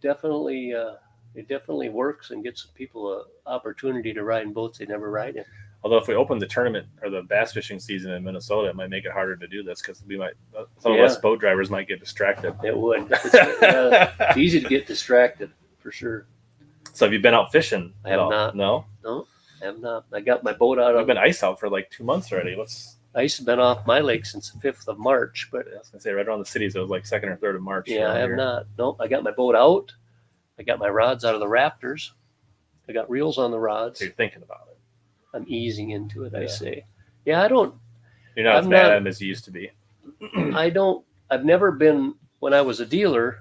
definitely works and gets people an opportunity to ride in boats they never ride in. Although if we open the tournament or the bass fishing season in Minnesota, it might make it harder to do this because some of us boat drivers might get distracted. It would. It's easy to get distracted for sure. So have you been out fishing? I have at all? not. No, No, I have not. I got my boat out I've of been ice out for like 2 months already. ice. Has been off my lake since the 5th of March, but I was gonna say right around the cities. It was like 2nd or 3rd of March. yeah, around I have here. not. Nope. I got my boat out. I got my rods out of the rafters. I got reels on the rods. So you're thinking about it. I'm easing into it. I Yeah. say, yeah. I don't. You're not as I'm mad not- at him as you used to be. I don't. I've never been when I was a dealer.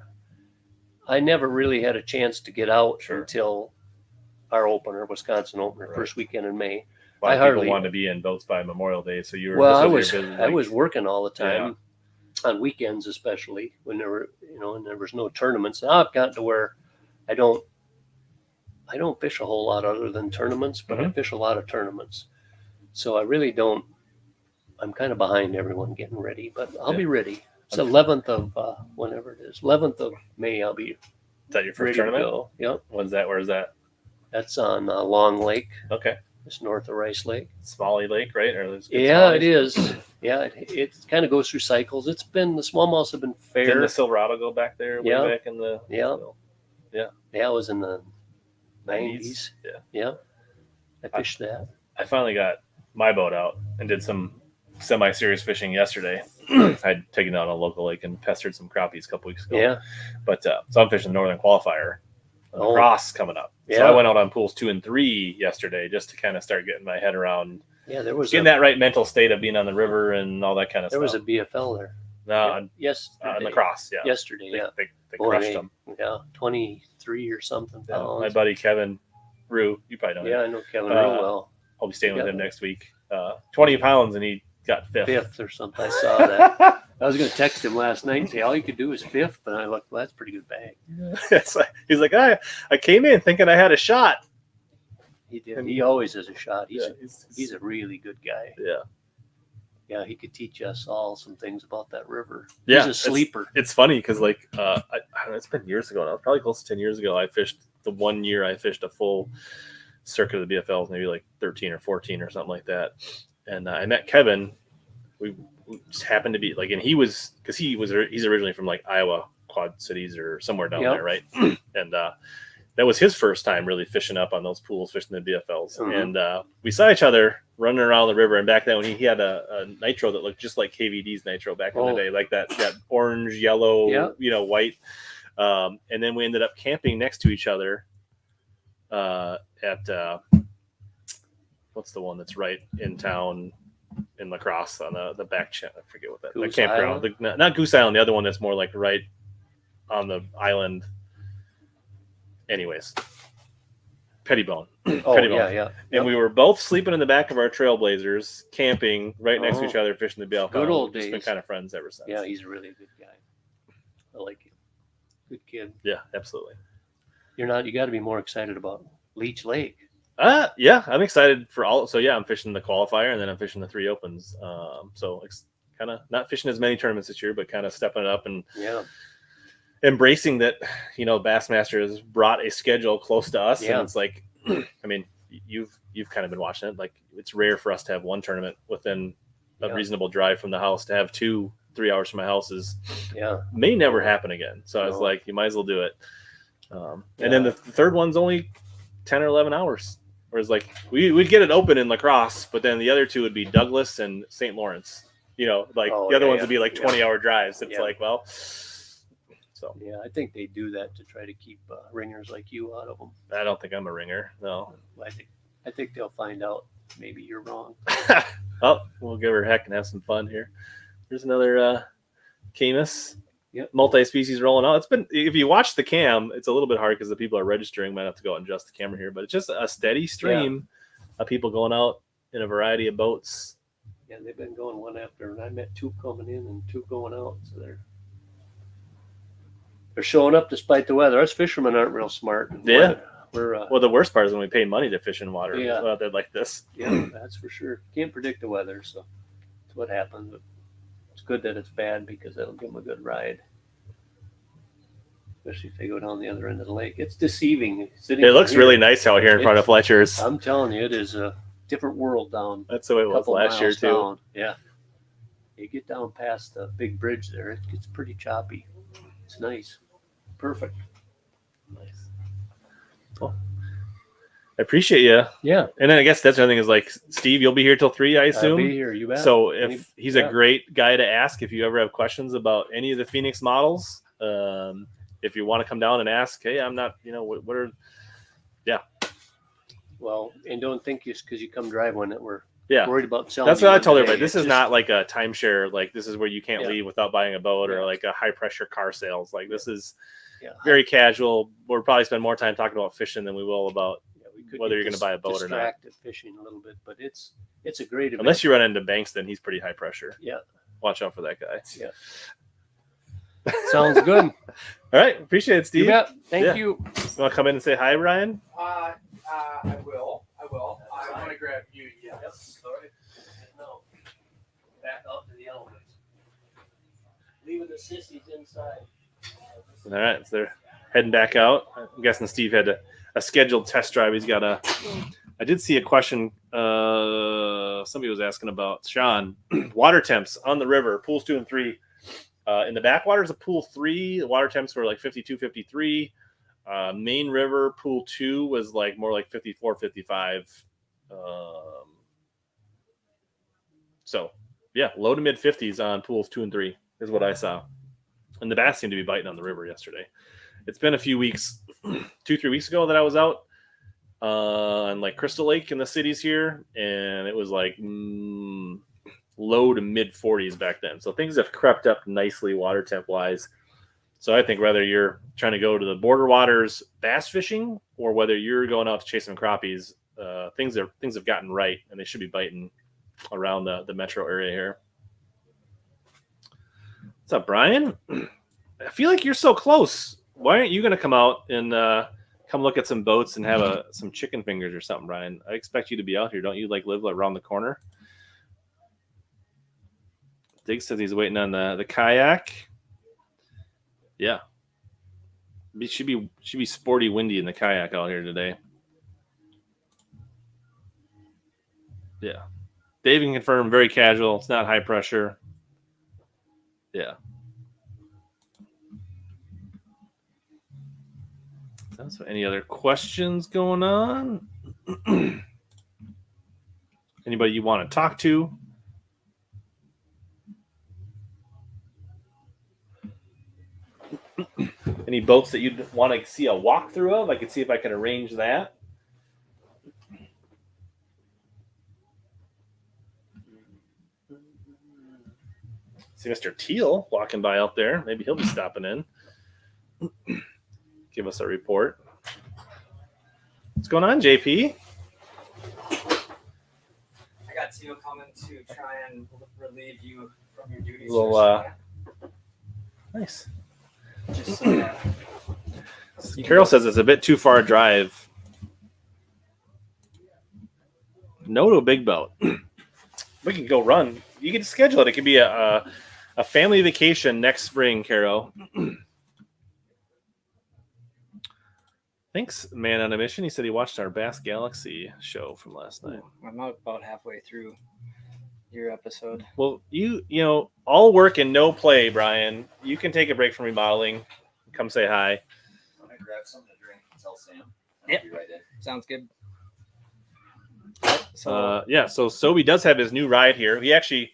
I never really had a chance to get out Sure. until our opener, Wisconsin opener, Right. first weekend in May. A lot I of people hardly- wanted to be in boats by Memorial Day, so you were. Well, this your business, I was working all the time, Yeah. on weekends especially when there were, and there was no tournaments. Now I've gotten to where I don't fish a whole lot other than tournaments, but I fish a lot of tournaments. So I really don't. I'm kind of behind everyone getting ready, but I'll be ready. It's 11th of whenever it is, 11th of May. I'll be Is that your first ready tournament? to go. Yep, When's that? Where's that? that's on Long Lake, Okay, just north of Rice Lake. Smalley Lake, right? Or there's good Yeah, smallies? it is. Yeah, it kind of goes through cycles. It's been the smallmouths have been fair. Didn't the Silverado go back there? Yeah. Way back in the Yeah. Yeah, it was in the 90s. Yeah. Yeah, I fished that. I finally got my boat out and did some semi-serious fishing yesterday. I'd taken out on a local lake and pestered some crappies a couple weeks ago. Yeah, But so I'm fishing the Northern Qualifier. Oh. Cross coming up. So Yeah. I went out on pools 2 and 3 yesterday just to kind of start getting my head around yeah. There was getting that right mental state of being on the river and all that kind of there was a stuff. BFL there. No, Yes, on the cross, yeah. yesterday. Yeah, They Boy, crushed them. Yeah, 23 or something Yeah. pounds. My buddy Kevin Rue, you probably know him. Yeah, I know Kevin real well. I'll be staying with Yeah. him next week. 20 pounds and he got fifth. 5th or something. I saw that. I was going to text him last night and say all you could do is 5th, but I looked. Well, that's a pretty good bag. It's like, he's like, I came in thinking I had a shot. He did. He always has a shot. He's Yeah, he's a really good guy. yeah. Yeah, he could teach us all some things about that river. Yeah, He's a sleeper. It's funny because like I don't know, it's been years ago now, probably close to 10 years ago. I fished the 1 year I fished a full circuit of the BFLs, maybe like 13 or 14 or something like that. And I met Kevin. We just happened to be like, and he's originally from like Iowa, Quad Cities or somewhere down Yep. there, right? And that was his first time really fishing up on those pools, fishing the BFLs. Mhm. And we saw each other running around the river. And back then, when he had a nitro that looked just like KVD's nitro back in the day, like that orange, yellow, white. And then we ended up camping next to each other at what's the one that's right in town in La Crosse on the back channel? I forget what that the campground. Not Goose Island. The other one that's more like right on the island. Anyways, Pettibone. Pettibone. Yeah. And we were both sleeping in the back of our Trailblazers, camping right next to each other, fishing the BLF. Good old days. days. Been kind of friends ever since. Yeah, he's a really good guy. I like him. Good kid. Yeah, absolutely. You got to be more excited about Leech Lake. Yeah, I'm excited for all. So yeah, I'm fishing the qualifier and then I'm fishing the 3 opens. So it's kind of not fishing as many tournaments this year, but kind of stepping it up and embracing that, Bassmaster has brought a schedule close to us. And it's like, I mean, you've kind of been watching it. Like, it's rare for us to have one tournament within a reasonable drive from the house. To have 2 3 hours from my house may never happen again. So I was like, you might as well do it. And then the third one's only 10 or 11 hours. Whereas like we'd get it open in La Crosse, but then the other 2 would be Douglas and St. Lawrence. The other ones would be like 20-hour drives. It's like, well, so yeah, I think they do that to try to keep ringers like you out of them. I don't think I'm a ringer. No, I think they'll find out. Maybe you're wrong. Well, we'll give her a heck and have some fun here. There's another Caymus. Yep. Multi-species rolling out. It's been, if you watch the cam, it's a little bit hard because the people are registering. Might have to go out and adjust the camera here, but it's just a steady stream of people going out in a variety of boats. Yeah, they've been going one after, and I met 2 coming in and 2 going out. So they're showing up despite the weather. Us fishermen aren't real smart. Yeah. We're well, the worst part is when we pay money to fish in water out there like this. Yeah, that's for sure. Can't predict the weather, so that's what happens. But it's good that it's bad because that'll give them a good ride. Especially if they go down the other end of the lake. It's deceiving. It looks really nice out here in front of Fletcher's. I'm telling you, it is a different world down. That's the way it was last year, too. Down. Yeah. You get down past the big bridge there, it gets pretty choppy. It's nice. Perfect. Nice. Well, I appreciate you. Yeah. And then I guess that's the other thing is like, Steve, you'll be here till 3, I assume. I'll be here, you bet. So if he's a great guy to ask if you ever have questions about any of the Phoenix models. If you want to come down and ask, hey, I'm not, what are, Well, and don't think just because you come drive one that we're Yeah. worried about selling. That's what I told today. everybody. This is It's not like a timeshare. Like, this is where you can't Yeah. leave without buying a boat or like a high pressure car sales. Like, this is Yeah. very casual. We'll probably spend more time talking about fishing than we will about we could whether get you're going to buy a boat or not. distracted fishing a little bit, but it's a great event. Unless you run into Bankston, he's pretty high pressure. Yeah. Watch out for that guy. Yeah. Sounds good. All right. Appreciate it, Steve. You bet. Thank Yeah. you. You want to come in and say hi, Ryan? I will. I want to grab you. Yes. All right. No. Back up to the elements. Leaving the sissies inside. All right. So they're heading back out. I'm guessing Steve had a scheduled test drive. He's got I did see a question. Somebody was asking about Sean water temps on the river, pools 2 and 3. In the backwaters of pool 3, the water temps were like 52, 53. Main river pool 2 was like more like 54, 55. So yeah, low to mid 50s on pools 2 and 3 is what I saw. And the bass seemed to be biting on the river yesterday. It's been a few weeks, 2-3 weeks ago that I was out on like Crystal Lake in the cities here, and it was like low to mid 40s back then. So things have crept up nicely water temp wise. So I think whether you're trying to go to the border waters bass fishing or whether you're going out to chase some crappies, things have gotten right, and they should be biting around the metro area here. What's up, Brian? I feel like you're so close. Why aren't you going to come out and come look at some boats and have some chicken fingers or something, Brian? I expect you to be out here. Don't you live around the corner? Dig says he's waiting on the kayak. Yeah. Should be sporty windy in the kayak out here today. Yeah. Dave can confirm, very casual. It's not high pressure. Yeah. So any other questions going on? Anybody you want to talk to? Any boats that you'd want to see a walkthrough of? I could see if I can arrange that. See Mr. Teal walking by out there. Maybe he'll be stopping in. Give us a report. What's going on, JP? I got Teal coming to try and relieve you from your duties. Nice. Just Carol says it's a bit too far a drive. No to a big boat. We can go run. You can schedule it. It could be a family vacation next spring, Carol. Thanks, man on a mission. He said he watched our Bass Galaxy show from last night. I'm about halfway through your episode. Well, you know, all work and no play, Brian. You can take a break from remodeling. Come say hi. I'm gonna grab something to drink and tell Sam. Yep. I'll be right in. Sounds good. So Sobi does have his new ride here. He actually,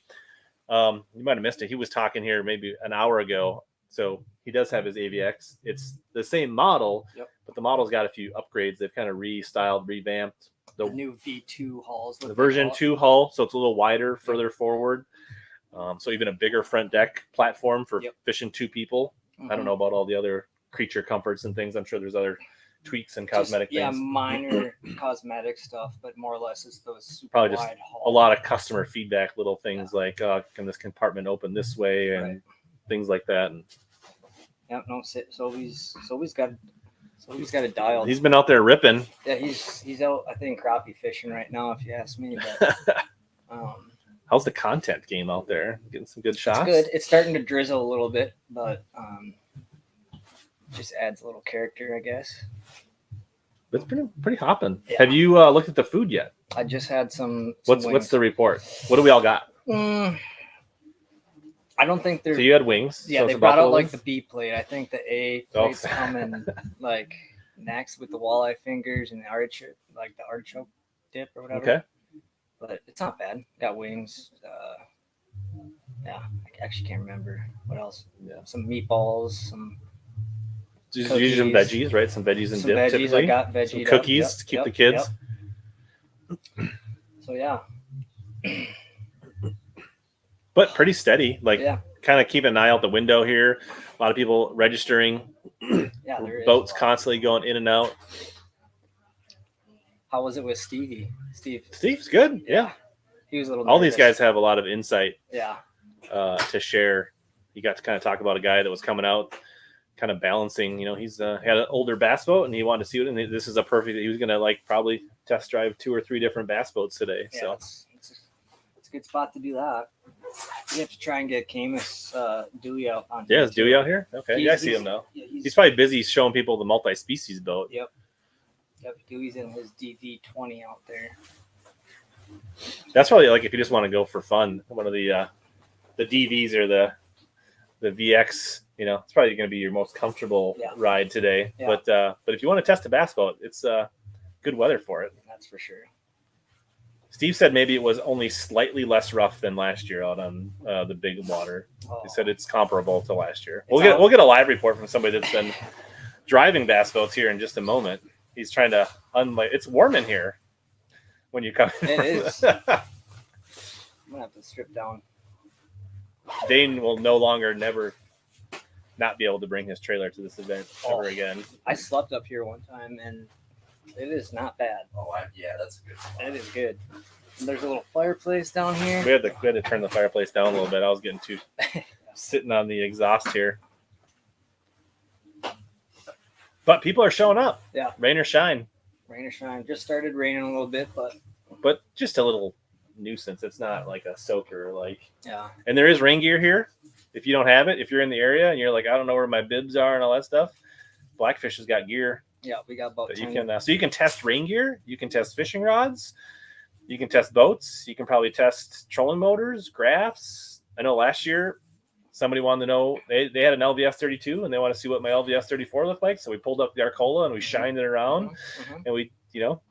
you might have missed it. He was talking here maybe an hour ago. So he does have his AVX. It's the same model, but the model's got a few upgrades. They've kind of restyled, revamped. The new V2 hulls. The version 2 hull, so it's a little wider, further forward. So even a bigger front deck platform for fishing 2 people. I don't know about all the other creature comforts and things. I'm sure there's other tweaks and cosmetic things. Yeah, minor cosmetic stuff, but more or less it's those super Probably wide just hulls. a lot of customer feedback, little things like, can this compartment open this way and things like that. And Sobi's got it dialed. he's been out there ripping. Yeah, he's out, I think, crappie fishing right now, if you ask me. But, how's the content game out there? Getting some good shots? it's good. It's starting to drizzle a little bit, but just adds a little character, I guess. It's pretty hopping. Yeah. Have you looked at the food yet? I just had some What's the report? What do we all got? I don't think they're. So you had wings. Yeah, so they it's brought out buffalo like wings? the B plate. I think the A plate's coming like next with the walleye fingers and the artichoke, like the artichoke dip or whatever. Okay. But it's not bad. Got wings. Yeah, I actually can't remember what else. Yeah. Some meatballs. Some. Usually some veggies, right? Some veggies and Some dip. veggies. Typically. I got veggie. Some cookies to keep the kids. Yep. So yeah. But pretty steady. Like Yeah. kind of keep an eye out the window here. A lot of people registering. Yeah, there is. Boats constantly going in and out. How was it with Stevie? Steve's good. Yeah. He was a little. All these nervous. guys have a lot of insight Yeah. to share. You got to kind of talk about a guy that was coming out, kind of balancing. You know, he's had an older bass boat, and he wanted to see it. And this is a perfect. He was going to probably test drive 2 or 3 different bass boats today. Yeah, So it's a good spot to do that. You have to try and get Caymus Dewey out on. yeah, is Dewey out here? Okay, yeah, I see him now. Yeah, He's probably busy showing people the multi-species boat. Yep. Dewey's in his DV20 out there. That's probably like if you just want to go for fun, one of the DVs or the VX. You know, it's probably going to be your most comfortable ride today. Yeah. But if you want to test a bass boat, it's good weather for it. That's for sure. Steve said maybe it was only slightly less rough than last year out on the big water. He said it's comparable to last year. We'll get a live report from somebody that's been driving bass boats here in just a moment. He's trying to it's warm in here when you come in. It is. I'm gonna have to strip down. Dane will never not be able to bring his trailer to this event ever again. I slept up here one time and it is not bad. Yeah, that's a good spot. It is good. And there's a little fireplace down here. We had to turn the fireplace down a little bit. I was getting too sitting on the exhaust here. But people are showing up. Yeah. Rain or shine. Rain or shine. Just started raining a little bit, But just a little nuisance. It's not like a soaker. yeah. And there is rain gear here. If you don't have it, if you're in the area and you're like, I don't know where my bibs are and all that stuff, Blackfish has got gear. Yeah, we got about But 10. you can so you can test rain gear, you can test fishing rods, you can test boats, you can probably test trolling motors, graphs. I know last year somebody wanted to know, they had an LVS 32 and they want to see what my LVS 34 looked like. So we pulled up the Arcola and we shined it around, and we,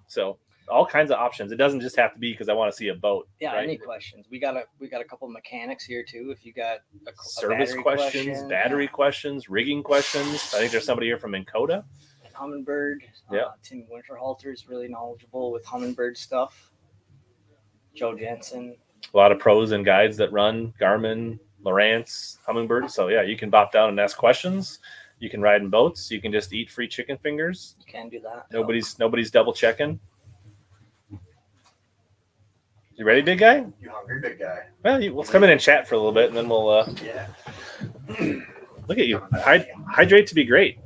so all kinds of options. It doesn't just have to be because I want to see a boat. Yeah. right? Any questions? We got a couple mechanics here too. If you got a Service battery questions, battery questions, rigging questions. I think there's somebody here from MinnKota. and Humminbird. Yeah. Tim Winterhalter is really knowledgeable with Humminbird stuff. Joe Jensen. A lot of pros and guides that run Garmin, Lowrance, Humminbird. So yeah, you can bop down and ask questions. You can ride in boats. You can just eat free chicken fingers. You can do that. Nobody's double checking. You ready, big guy? You hungry, big guy? Well, let's come in and chat for a little bit, and then we'll. Yeah. Look at you. Hydrate to be great.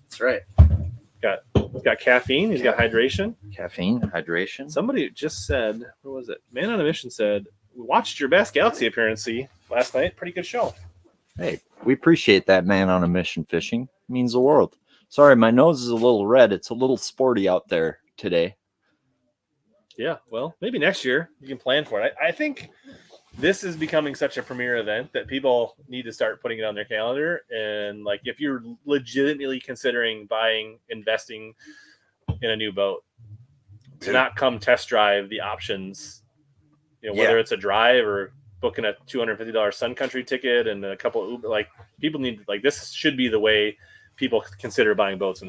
That's right. He's got caffeine. He's got hydration. Caffeine, hydration. Somebody just said, where was it? Man on a Mission said, we watched your Bass Galaxy appearance last night. Pretty good show. Hey, we appreciate that, man on a mission fishing. It means the world. Sorry, my nose is a little red. It's a little sporty out there today. Yeah, well, maybe next year you can plan for it. I think this is becoming such a premier event that people need to start putting it on their calendar. And like, if you're legitimately considering investing in a new boat, to not come test drive the options, whether it's a drive or booking a $250 Sun Country ticket and a couple of Uber, like people need, like, this should be the way people consider buying boats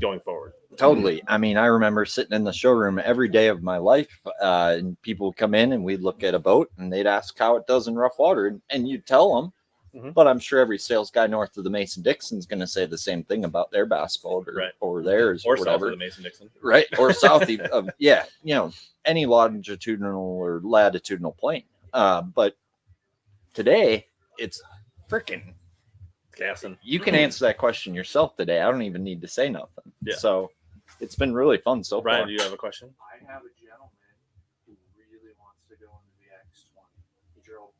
going forward. Totally. I mean, I remember sitting in the showroom every day of my life, and people would come in and we'd look at a boat and they'd ask how it does in rough water, and you'd tell them. Mm-hmm. But I'm sure every sales guy north of the Mason-Dixon is going to say the same thing about their bass boat or theirs or whatever. south of the Mason-Dixon. Right. Or south of, any longitudinal or latitudinal plane. But today it's freaking gassing. You can answer that question yourself today. I don't even need to say nothing. Yeah. So it's been really fun so Brian, far. do you have a question? I have a gentleman who really wants to go into the X20. He drove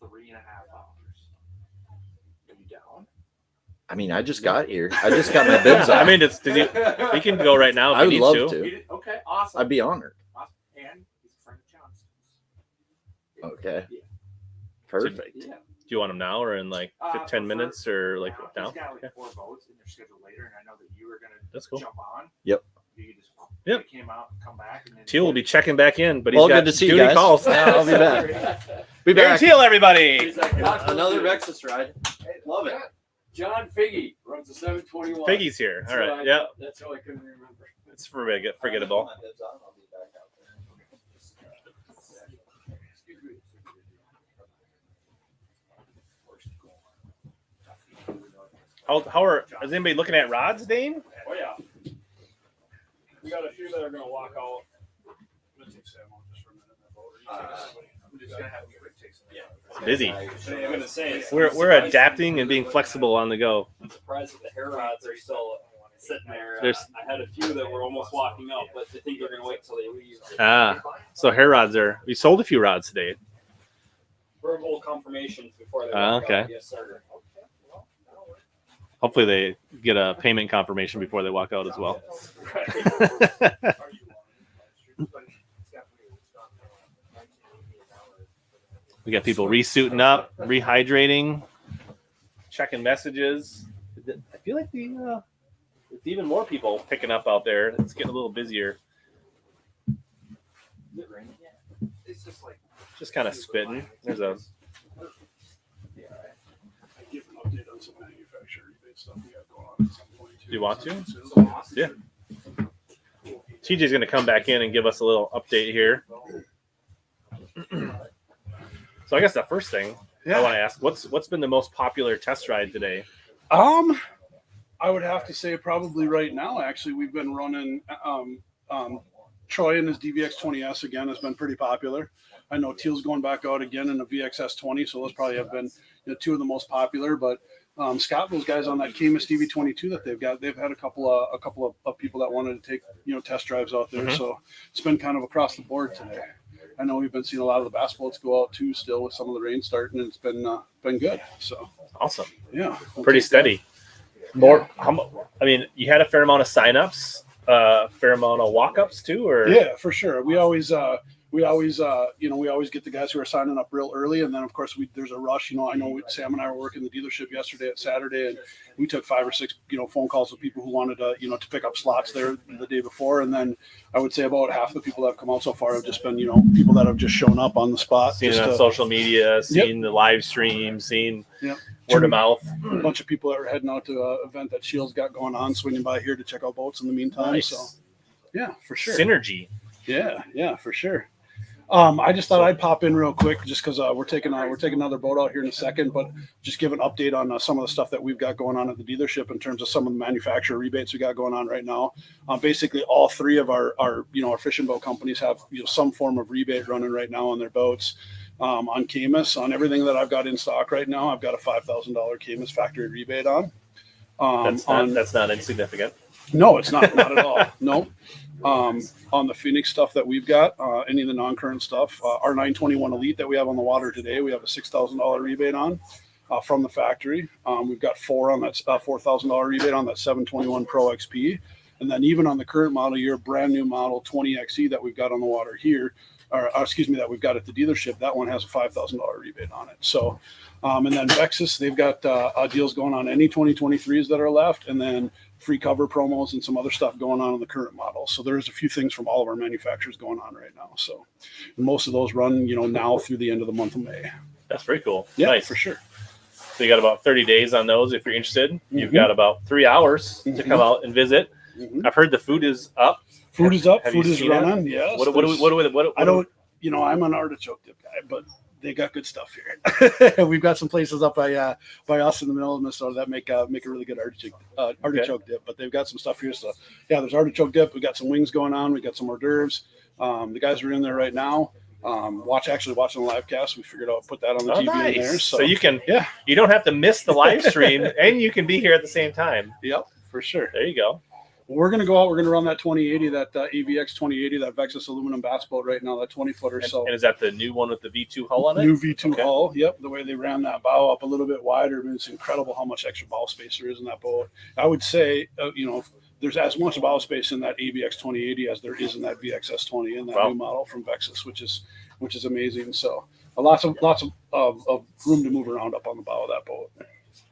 3.5 hours. Are you down? I mean, I just got here. I just got my bibs on. I mean, he can go right now if I would he needs love to. to. Okay, awesome. I'd be honored. Awesome. And he's a friend of Johnston's. Okay. Yeah. Perfect. Yeah. Do you want him now or in like 10 minutes or like now? He's got like Okay. 4 boats and they're scheduled later, and I know that you were gonna That's cool. jump on. Yep. You just came out and come back, and then Teal will be checking back in, but he's Well, got good to see you duty guys. calls. Yeah, I'll be back. Be Gary back. Teal, everybody. Another Vexus ride. Love it. John Figgy runs a 721. Figgy's here. All right. Yeah, That's how I couldn't remember. it's forgettable. Is anybody looking at rods, Dane? Oh yeah. We got a few that are going to walk out. I'm going to take Sam on just for a minute. I'm just going to have a quick take some. It's busy. I'm going to say We're adapting and being flexible on the go. I'm surprised that the hair rods are still sitting there. There's- I had a few that were almost walking out, but I think they're going to wait till they leave. So hair rods we sold a few rods today. Verbal confirmations before they Ah, walk okay. out. Yes, sir. Hopefully they get a payment confirmation before they walk out as well. We got people resuiting up, rehydrating, checking messages. I feel like it's even more people picking up out there. It's getting a little busier. It's just like Just kind of spitting. There's a I give an update on some manufacturing stuff we got going on at some point. Do you want to? Yeah. TJ's going to come back in and give us a little update here. So I guess the first thing I want to ask, what's been the most popular test ride today? I would have to say probably right now, actually, we've been running Troy and his DVX20S again has been pretty popular. I know Teal's going back out again in the VXS20, so those probably have been two of the most popular. But Scott, those guys on that Caymus DV22 that they've had a couple of people that wanted to take test drives out there. Mm-hmm. So it's been kind of across the board today. I know we've been seeing a lot of the bass boats go out too, still with some of the rain starting, and it's been good. So Awesome. yeah, Pretty steady. More. I mean, you had a fair amount of signups, fair amount of walk-ups too, or Yeah, for sure. We always we always get the guys who are signing up real early, and then of course there's a rush. I know Sam and I were working the dealership yesterday at Saturday, and we took 5 or 6 phone calls with people who wanted to to pick up slots there the day before, and then I would say about half the people that have come out so far have just been people that have just shown up on the spot, seen it on social media, seen the live stream, seen word of mouth. A bunch of people that are heading out to an event that Shield's got going on, swinging by here to check out boats in the meantime. Nice. So yeah, for sure. Synergy. Yeah, for sure. I just thought I'd pop in real quick just because we're taking another boat out here in a second, but just give an update on some of the stuff that we've got going on at the dealership in terms of some of the manufacturer rebates we got going on right now. Basically, all 3 of our fishing boat companies have some form of rebate running right now on their boats. On Caymus, on everything that I've got in stock right now, I've got a $5,000 Caymus factory rebate on. That's not insignificant. No, it's not at all. No. On the Phoenix stuff that we've got, any of the non-current stuff, our 921 Elite that we have on the water today, we have a $6,000 rebate on from the factory. We've got 4 on that $4,000 rebate on that 721 Pro XP, and then even on the current model year, brand new model 20XE that we've got on the water here, that we've got at the dealership, that one has a $5,000 rebate on it. So, and then Vexus, they've got deals going on any 2023s that are left, and then free cover promos and some other stuff going on in the current model. So there's a few things from all of our manufacturers going on right now. So and most of those run, now through the end of the month of May. That's very cool. Yeah, nice. For sure. So you got about 30 days on those if you're interested. Mm-hmm. You've got about 3 hours to come out and visit. Mm-hmm. I've heard the food is up. Food is up. Food is running. Yeah. What I don't. I'm an artichoke dip guy, but they got good stuff here. We've got some places up by us in the middle of Minnesota that make a really good artichoke dip, but they've got some stuff here. So yeah, there's artichoke dip. We got some wings going on. We got some hors d'oeuvres. The guys are in there right now. Watching the live cast. We figured out put that on the TV nice. in there. So you can, you don't have to miss the live stream and you can be here at the same time. Yep, for sure. There you go. We're going to go out. We're going to run that 2080, that AVX 2080, that Vexus aluminum bass boat right now, that 20-footer. So, and is that the new one with the V2 hull on it? New V2 hull. Yep. The way they ran that bow up a little bit wider, it's incredible how much extra bow space there is in that boat. I would say, there's as much bow space in that AVX 2080 as there is in that VXS 20 in that new model from Vexus, which is amazing. So, lots of room to move around up on the bow of that boat.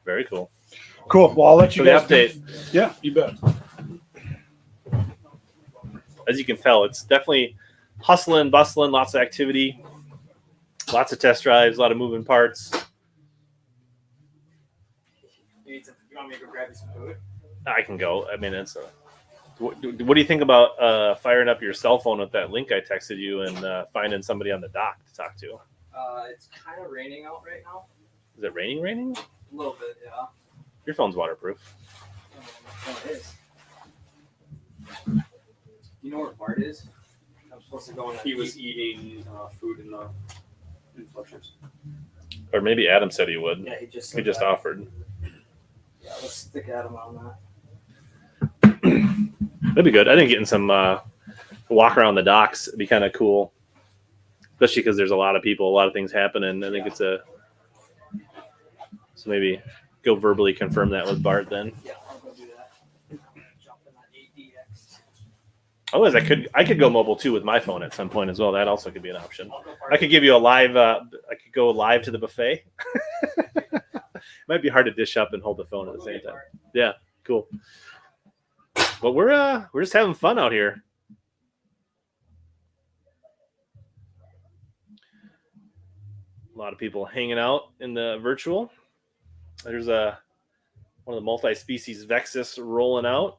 Very cool. Cool. Well, I'll let you guys update. Yeah, you bet. As you can tell, it's definitely hustling, bustling, lots of activity, lots of test drives, a lot of moving parts. You want me to go grab you some food? I can go. I mean, it's what do you think about firing up your cell phone with that link I texted you and finding somebody on the dock to talk to? It's kind of raining out right now. Is it raining? A little bit, yeah. Your phone's waterproof. Oh, it is. You know where Bart is? I'm supposed to go in. He was eating food in the flushers. Or maybe Adam said he would. Yeah, he just offered. Yeah, let's stick Adam on that. That'd be good. I think getting some walk around the docks would be kind of cool, especially because there's a lot of people, a lot of things happening. I think so maybe go verbally confirm that with Bart then. Yeah, I'll go do that. Jump in that ADX. Otherwise, I could go mobile too with my phone at some point as well. That also could be an option. I could give you a live. I could go live to the buffet. It might be hard to dish up and hold the phone at the same time. Yeah, cool. But we're just having fun out here. A lot of people hanging out in the virtual. There's one of the multi-species Vexus rolling out.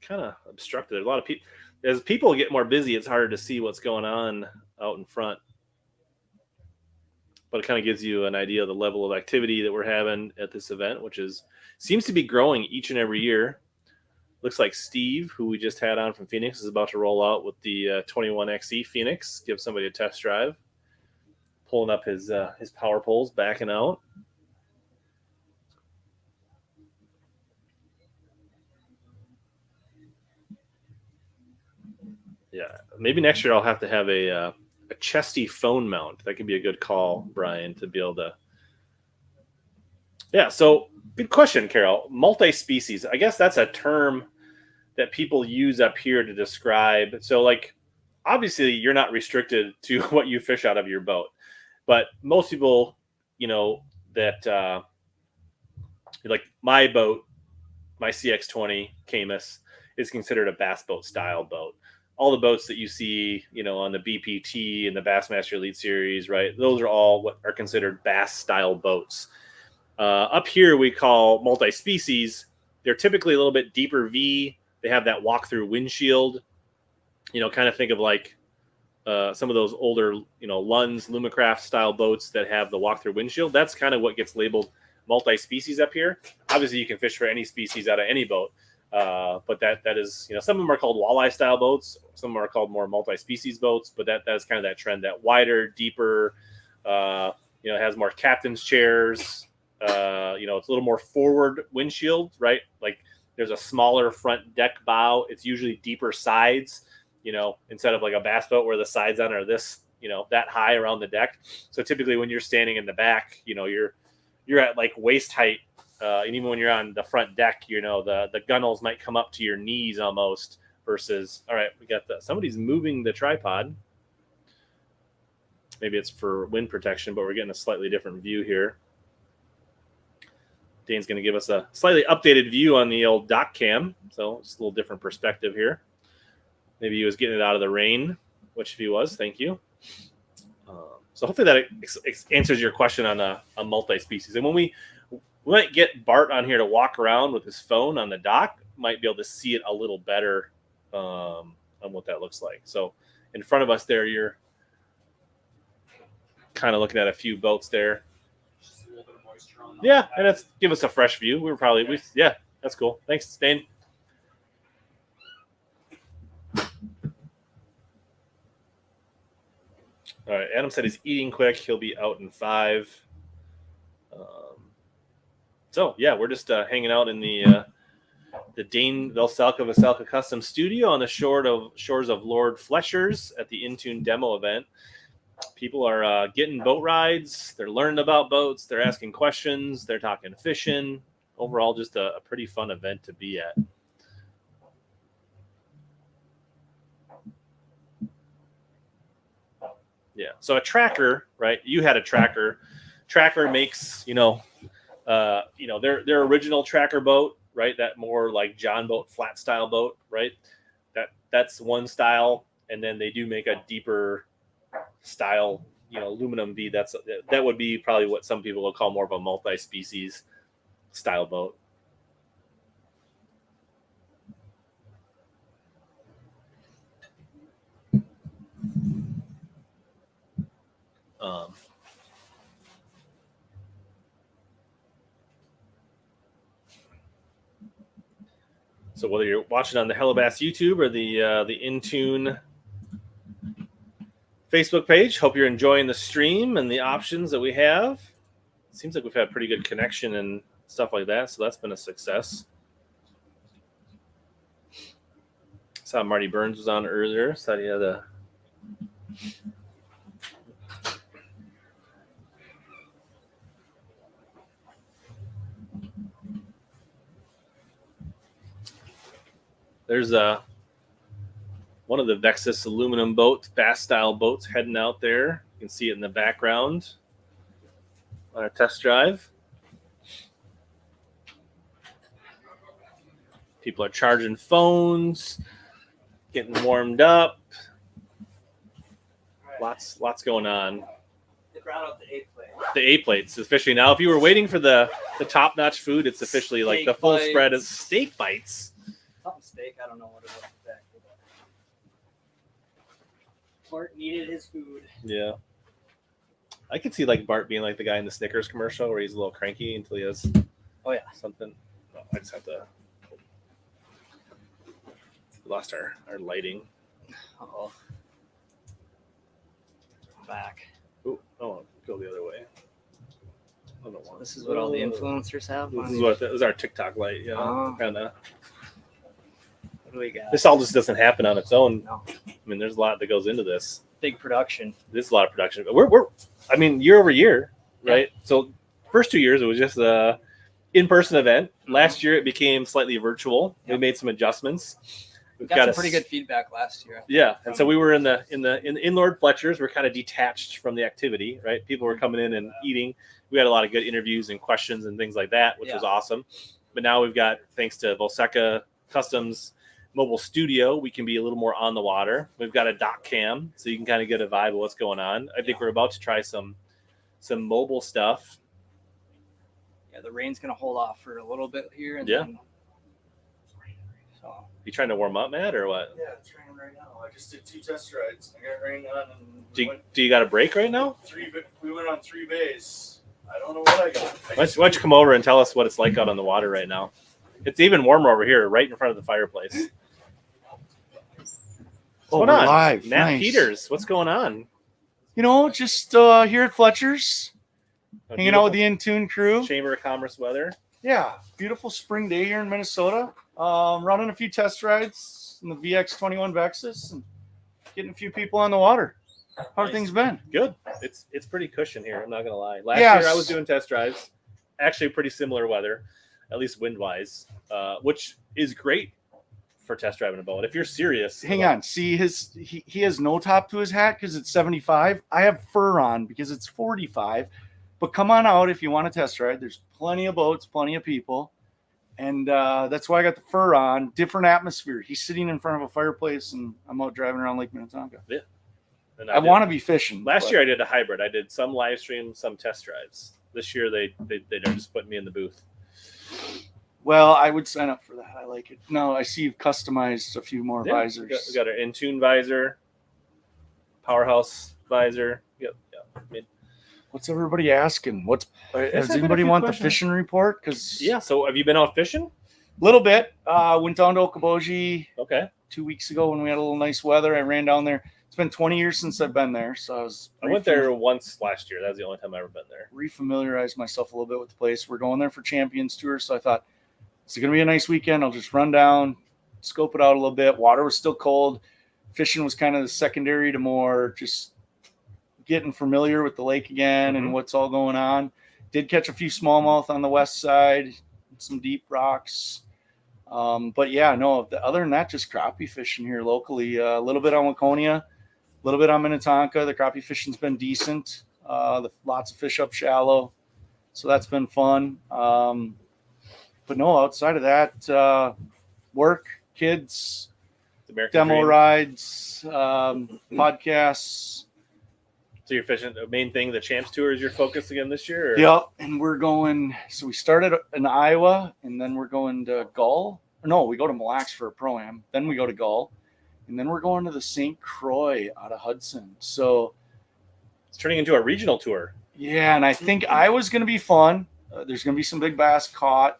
Kind of obstructed. A lot of people. As people get more busy, it's harder to see what's going on out in front. But it kind of gives you an idea of the level of activity that we're having at this event, which seems to be growing each and every year. Looks like Steve, who we just had on from Phoenix, is about to roll out with the 21XE Phoenix. Give somebody a test drive. Pulling up his power poles, backing out. Yeah, maybe next year I'll have to have a chesty phone mount. That could be a good call, Brian, to be able to. Yeah, so good question, Carol. Multi-species. I guess that's a term that people use up here to describe. So, like, obviously you're not restricted to what you fish out of your boat, but most people, that like my boat, my CX20 Caymus is considered a bass boat style boat. All the boats that you see, on the BPT and the Bassmaster Elite Series, right? Those are all what are considered bass style boats. Up here we call multi-species. They're typically a little bit deeper V. They have that walk-through windshield. Kind of think of like some of those older, Lund's Lumacraft style boats that have the walk-through windshield. That's kind of what gets labeled multi-species up here. Obviously, you can fish for any species out of any boat, but that is, some of them are called walleye style boats. Some of them are called more multi-species boats. But that is kind of that trend, that wider, deeper. It has more captain's chairs. It's a little more forward windshield, right? Like there's a smaller front deck bow. It's usually deeper sides. Instead of like a bass boat where the sides on are this, that high around the deck. So typically when you're standing in the back, you're at like waist height. And even when you're on the front deck, the gunnels might come up to your knees almost versus, all right, we got somebody's moving the tripod. Maybe it's for wind protection, but we're getting a slightly different view here. Dane's going to give us a slightly updated view on the old dock cam. So it's a little different perspective here. Maybe he was getting it out of the rain, which if he was, thank you. So hopefully that answers your question on a multi-species. And when we might get Bart on here to walk around with his phone on the dock, might be able to see it a little better on what that looks like. So in front of us there, you're kind of looking at a few boats there. Just a little bit of moisture on them. Yeah, and that's give us a fresh view. Yeah, that's cool. Thanks, Dane. All right, Adam said he's eating quick. He'll be out in 5. So yeah, we're just hanging out in the Dane Vocelka Customs studio on the shores of Lord Fletcher's at the Intune demo event. People are getting boat rides. They're learning about boats. They're asking questions. They're talking fishing. Overall, just a pretty fun event to be at. Yeah. So a tracker, right? You had a tracker. Tracker makes, their original tracker boat, right? That more like John boat, flat style boat, right? That's one style, and then they do make a deeper style, aluminum V. That would be probably what some people will call more of a multi-species style boat. So whether you're watching on the Hellabass YouTube or the Intune Facebook page, hope you're enjoying the stream and the options that we have. It seems like we've had pretty good connection and stuff like that, so that's been a success. Saw Marty Burns was on earlier. Saw he had a There's one of the Vexus aluminum boats, bass style boats heading out there. You can see it in the background on our test drive. People are charging phones, getting warmed up. Lots going on. They brought out the 8 plate. The 8 plates, officially now. If you were waiting for the top-notch food, it's officially like the full spread of steak bites. Something steak. I don't know what it was exactly. Bart needed his food. Yeah. I could see like Bart being like the guy in the Snickers commercial where he's a little cranky until he has something. Oh, I just have to. We lost our lighting. Uh-oh. Back. Ooh, oh, go the other way. So this is what all the influencers have. This is our TikTok light. Yeah, kind of. What do we got? This all just doesn't happen on its own. No. I mean, there's a lot that goes into this. Big production. This is a lot of production, but we're year over year, right? Yeah. So first 2 years it was just in-person event. Last year it became slightly virtual. Yep. We made some adjustments. we've Got got some pretty good feedback last year. Yeah, and so we were in Lord Fletcher's. We're kind of detached from the activity, right? People were coming in and eating. We had a lot of good interviews and questions and things like that, which was awesome. But now we've got, thanks to Vocelka Customs mobile studio, we can be a little more on the water. We've got a dock cam, so you can kind of get a vibe of what's going on. I think we're about to try some mobile stuff. Yeah, the rain's gonna hold off for a little bit here, and Yeah. then, so You trying to warm up, Matt, or what? Yeah, it's raining right now. I just did 2 test rides. I got rained on, and Do you got a break right now? we went on 3 bays. I don't know what I got. Why don't you come over and tell us what it's like out on the water right now? It's even warmer over here, right in front of the fireplace. What's going on? Live. Matt Nice. Peters, what's going on? You know, just here at Fletcher's, hanging out with the Intune crew. Chamber of Commerce weather. Yeah, beautiful spring day here in Minnesota. Running a few test rides in the VX21 Vexus and getting a few people on the water. How have things been? Good. It's pretty cushion here. I'm not gonna lie. Last Yes. year I was doing test drives. Actually, pretty similar weather, at least wind wise, which is great for test driving a boat. If you're serious, Hang on. See, he has no top to his hat because it's 75. I have fur on because it's 45. But come on out if you want to test ride. There's plenty of boats, plenty of people. And that's why I got the fur on. Different atmosphere. He's sitting in front of a fireplace, and I'm out driving around Lake Minnetonka. Yeah. And I want to be fishing. Last year I did a hybrid. I did some live stream, some test drives. This year they're just putting me in the booth. Well, I would sign up for that. I like it. No, I see you've customized a few more visors. We got an Intune visor, PowerHouse visor. Yep. I mean, What's everybody asking? Does been anybody a few want questions. the fishing report? Because yeah. So have you been out fishing? a little bit. Went down to Okoboji Okay. 2 weeks ago when we had a little nice weather. I ran down there. It's been 20 years since I've been there, so I went there once last year. That was the only time I've ever been there. refamiliarized myself a little bit with the place. We're going there for Champions Tour, so I thought it's going to be a nice weekend. I'll just run down, scope it out a little bit. Water was still cold. Fishing was kind of the secondary to more just getting familiar with the lake again and what's all going on. Did catch a few smallmouth on the west side, some deep rocks. But yeah, no, other than that, just crappie fishing here locally. A little bit on Waconia, a little bit on Minnetonka. The crappie fishing's been decent. Lots of fish up shallow. So that's been fun. But no, outside of that, work, kids, American demo Dream. rides, podcasts. So you're fishing. The main thing, the Champs Tour, is your focus again this year? Or? Yep. And we're going. So we started in Iowa, and then we're going to Gull. No, we go to Mille Lacs for a pro-am. Then we go to Gull, and then we're going to the St. Croix out of Hudson. So it's turning into a regional tour. Yeah, and I think Iowa's going to be fun. There's going to be some big bass caught.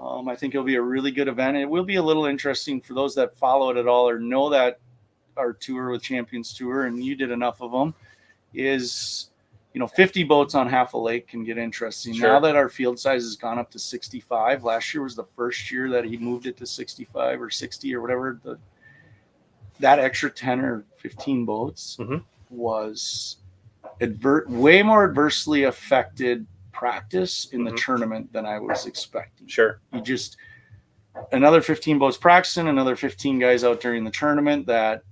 I think it'll be a really good event. It will be a little interesting for those that follow it at all or know that our tour with Champions Tour, and you did enough of them, is 50 boats on half a lake can get interesting. Sure. Now that our field size has gone up to 65, last year was the first year that he moved it to 65 or 60 or whatever. That extra 10 or 15 boats was way more adversely affected practice in the tournament than I was expecting. Sure. You just another 15 boats practicing, another 15 guys out during the tournament that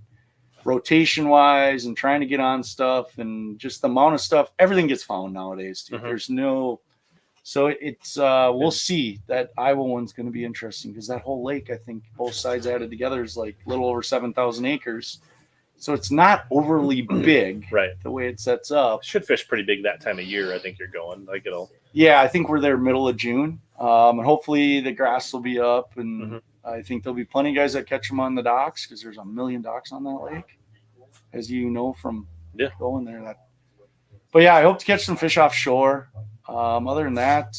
rotation wise and trying to get on stuff and just the amount of stuff, everything gets found nowadays. Dude. There's no, so it's, we'll see. That Iowa one's going to be interesting because that whole lake, I think both sides added together is like a little over 7,000 acres. So it's not overly big, right? The way it sets up. Should fish pretty big that time of year. I think you're going like it'll. Yeah, I think we're there middle of June, and hopefully the grass will be up, and I think there'll be plenty of guys that catch them on the docks because there's a million docks on that lake, as you know from going there. But yeah, I hope to catch some fish offshore. Other than that,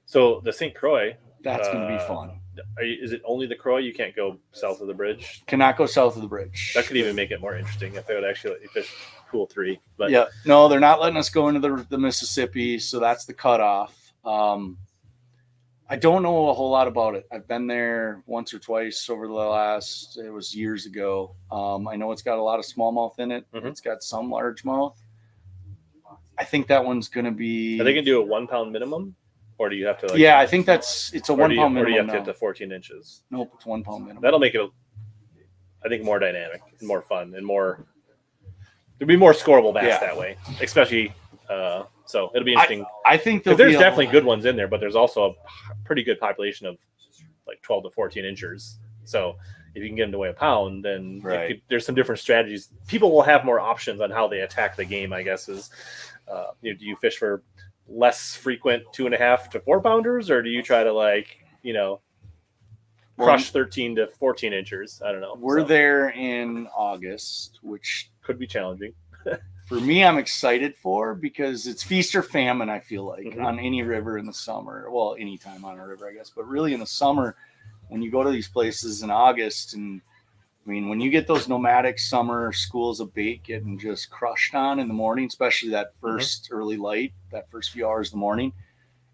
so the St. Croix, that's going to be fun. Is it only the Croix? You can't go south of the bridge? Cannot go south of the bridge. That could even make it more interesting if they would actually let you fish Pool 3. But yeah, no, they're not letting us go into the Mississippi, so that's the cutoff. I don't know a whole lot about it. I've been there once or twice over the last, it was years ago. I know it's got a lot of smallmouth in it. It's got some largemouth. I think that one's going to be. Are they going to do a 1 pound minimum? or do you have to? Like, yeah, I think it's a 1 pound minimum. Or do you have to now. hit the 14 inches? Nope, it's 1 pound minimum. That'll make it, I think, more dynamic and more fun and more. There'll be more scoreable bass that way, especially. So it'll be interesting. I think there's definitely good ones in there, but there's also a pretty good population of like 12 to 14 inchers. So if you can get them to weigh a pound, then there's some different strategies. People will have more options on how they attack the game, I guess, is do you fish for less frequent 2.5 to 4 pounders, or do you try to crush 13 to 14 inchers? I don't know. We're there in August, which could be challenging. For me, I'm excited for, because it's feast or famine, I feel like, on any river in the summer. Well, anytime on a river, I guess. But really in the summer, when you go to these places in August, and I mean, when you get those nomadic summer schools of bait getting just crushed on in the morning, especially that first early light, that first few hours of the morning,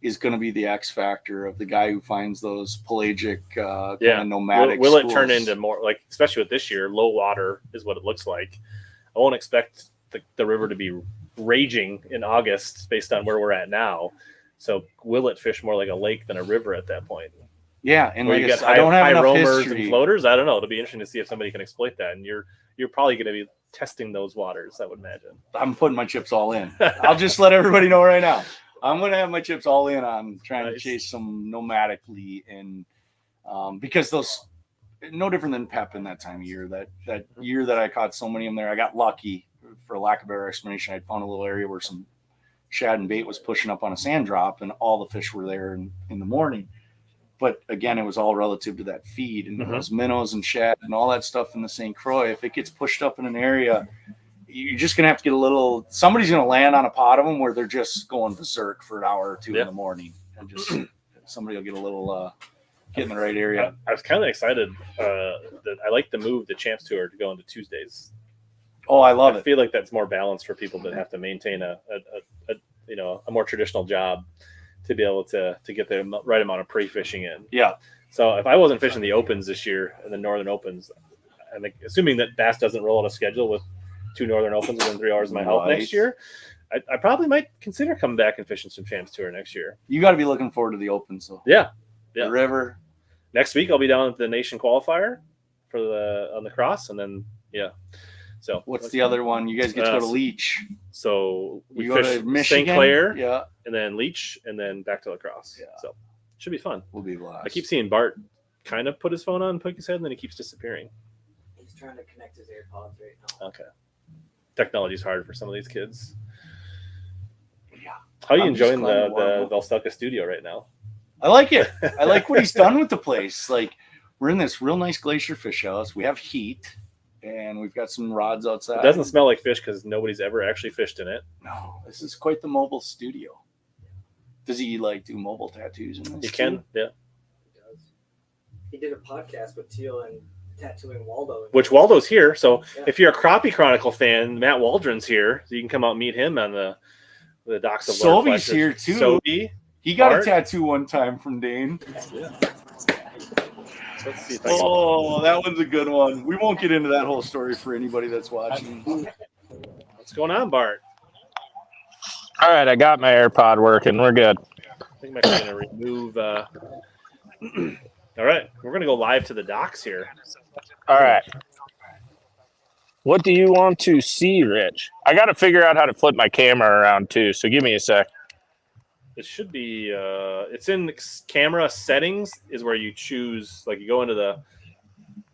is going to be the X factor of the guy who finds those pelagic kind of nomadic Will it schools. turn into more, like, especially with this year, low water is what it looks like. I won't expect the river to be raging in August based on where we're at now. So will it fish more like a lake than a river at that point? Yeah, and where like you get I don't have high enough roamers history. and floaters. I don't know. It'll be interesting to see if somebody can exploit that. And you're probably going to be testing those waters, I would imagine. I'm putting my chips all in. I'll just let everybody know right now. I'm going to have my chips all in on trying to chase some nomadically, and because those, no different than Pep in that time of year. That year that I caught so many of them there, I got lucky, for lack of better explanation. I found a little area where some shad and bait was pushing up on a sand drop, and all the fish were there in the morning. But again, it was all relative to that feed, and those minnows and shad and all that stuff in the St. Croix. If it gets pushed up in an area, you're just going to have to get a little, somebody's going to land on a pot of them where they're just going berserk for an hour or two in the morning, and just somebody will get a little, get in the right area. I was kind of excited that I like the move, the Champs Tour, to go into Tuesdays. Oh, I love it. I feel like that's more balanced for people that have to maintain a more traditional job to be able to get the right amount of prey fishing in. Yeah. So if I wasn't fishing the opens this year and the Northern Opens, I think, assuming that Bass doesn't roll on a schedule with 2 Northern Opens within 3 hours of my health next year, I probably might consider coming back and fishing some Champs Tour next year. You got to be looking forward to the Opens, though. Yeah. The river. Next week I'll be down at the Nation Qualifier on the cross, and then So what's the other one? You guys get to go to Leech. So we go to fish Michigan, St. Clair, yeah, and then Leech, and then back to La Crosse. Yeah. So should be fun. We'll be blessed. I keep seeing Bart kind of put his phone on and poke his head, and then he keeps disappearing. He's trying to connect his AirPods right now. Okay. Technology's hard for some of these kids. Yeah. How are you enjoying the Vocelka studio right now? I like it. I like what he's done with the place. Like, we're in this real nice glacier fish house. We have heat, and we've got some rods outside. It doesn't smell like fish because nobody's ever actually fished in it. No, this is quite the mobile studio. Does he do mobile tattoos in this? He can, yeah. He does. He did a podcast with Teal and tattooing Waldo. Which Waldo's here. So if you're a Crappie Chronicle fan, Matt Waldron's here. So you can come out and meet him on the docks of Sobi's here too. Sobi. He got a tattoo one time from Dane. Yeah. Let's see if that one's a good one. We won't get into that whole story for anybody that's watching. What's going on, Bart? All right, I got my AirPod working. We're good. I think I'm actually going to remove. All right, we're going to go live to the docks here. All right. What do you want to see, Rich? I got to figure out how to flip my camera around too, so give me a sec. It should be, it's in camera settings is where you choose, like you go into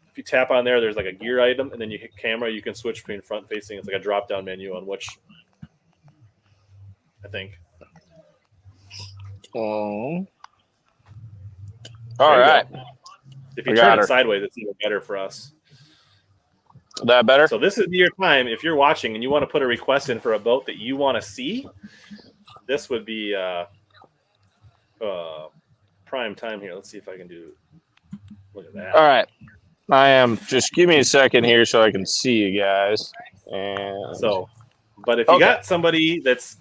if you tap on there, there's like a gear item, and then you hit camera, you can switch between front facing. It's like a drop down menu on which, I think. All right. If you turn it sideways, it's even better for us. That better? So this is your time. If you're watching and you want to put a request in for a boat that you want to see, this would be prime time here. Let's see if I can look at that. All right. I am. Just give me a second here so I can see you guys. And but if you got somebody that's,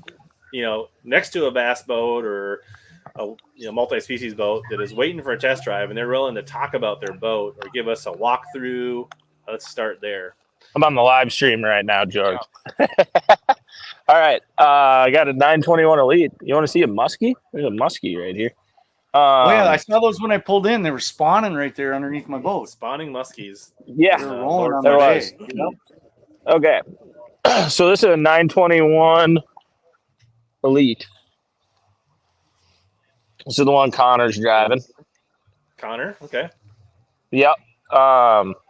next to a bass boat or a multi-species boat that is waiting for a test drive and they're willing to talk about their boat or give us a walkthrough, let's start there. I'm on the live stream right now, George. All right. I got a 921 Elite. You want to see a muskie? There's a muskie right here. Oh yeah, I saw those when I pulled in. They were spawning right there underneath my boat. Spawning muskies. Yeah. They were rolling on there the was. day. Yep. Okay. So this is a 921 Elite. This is the one Connor's driving. Connor, okay. Yep.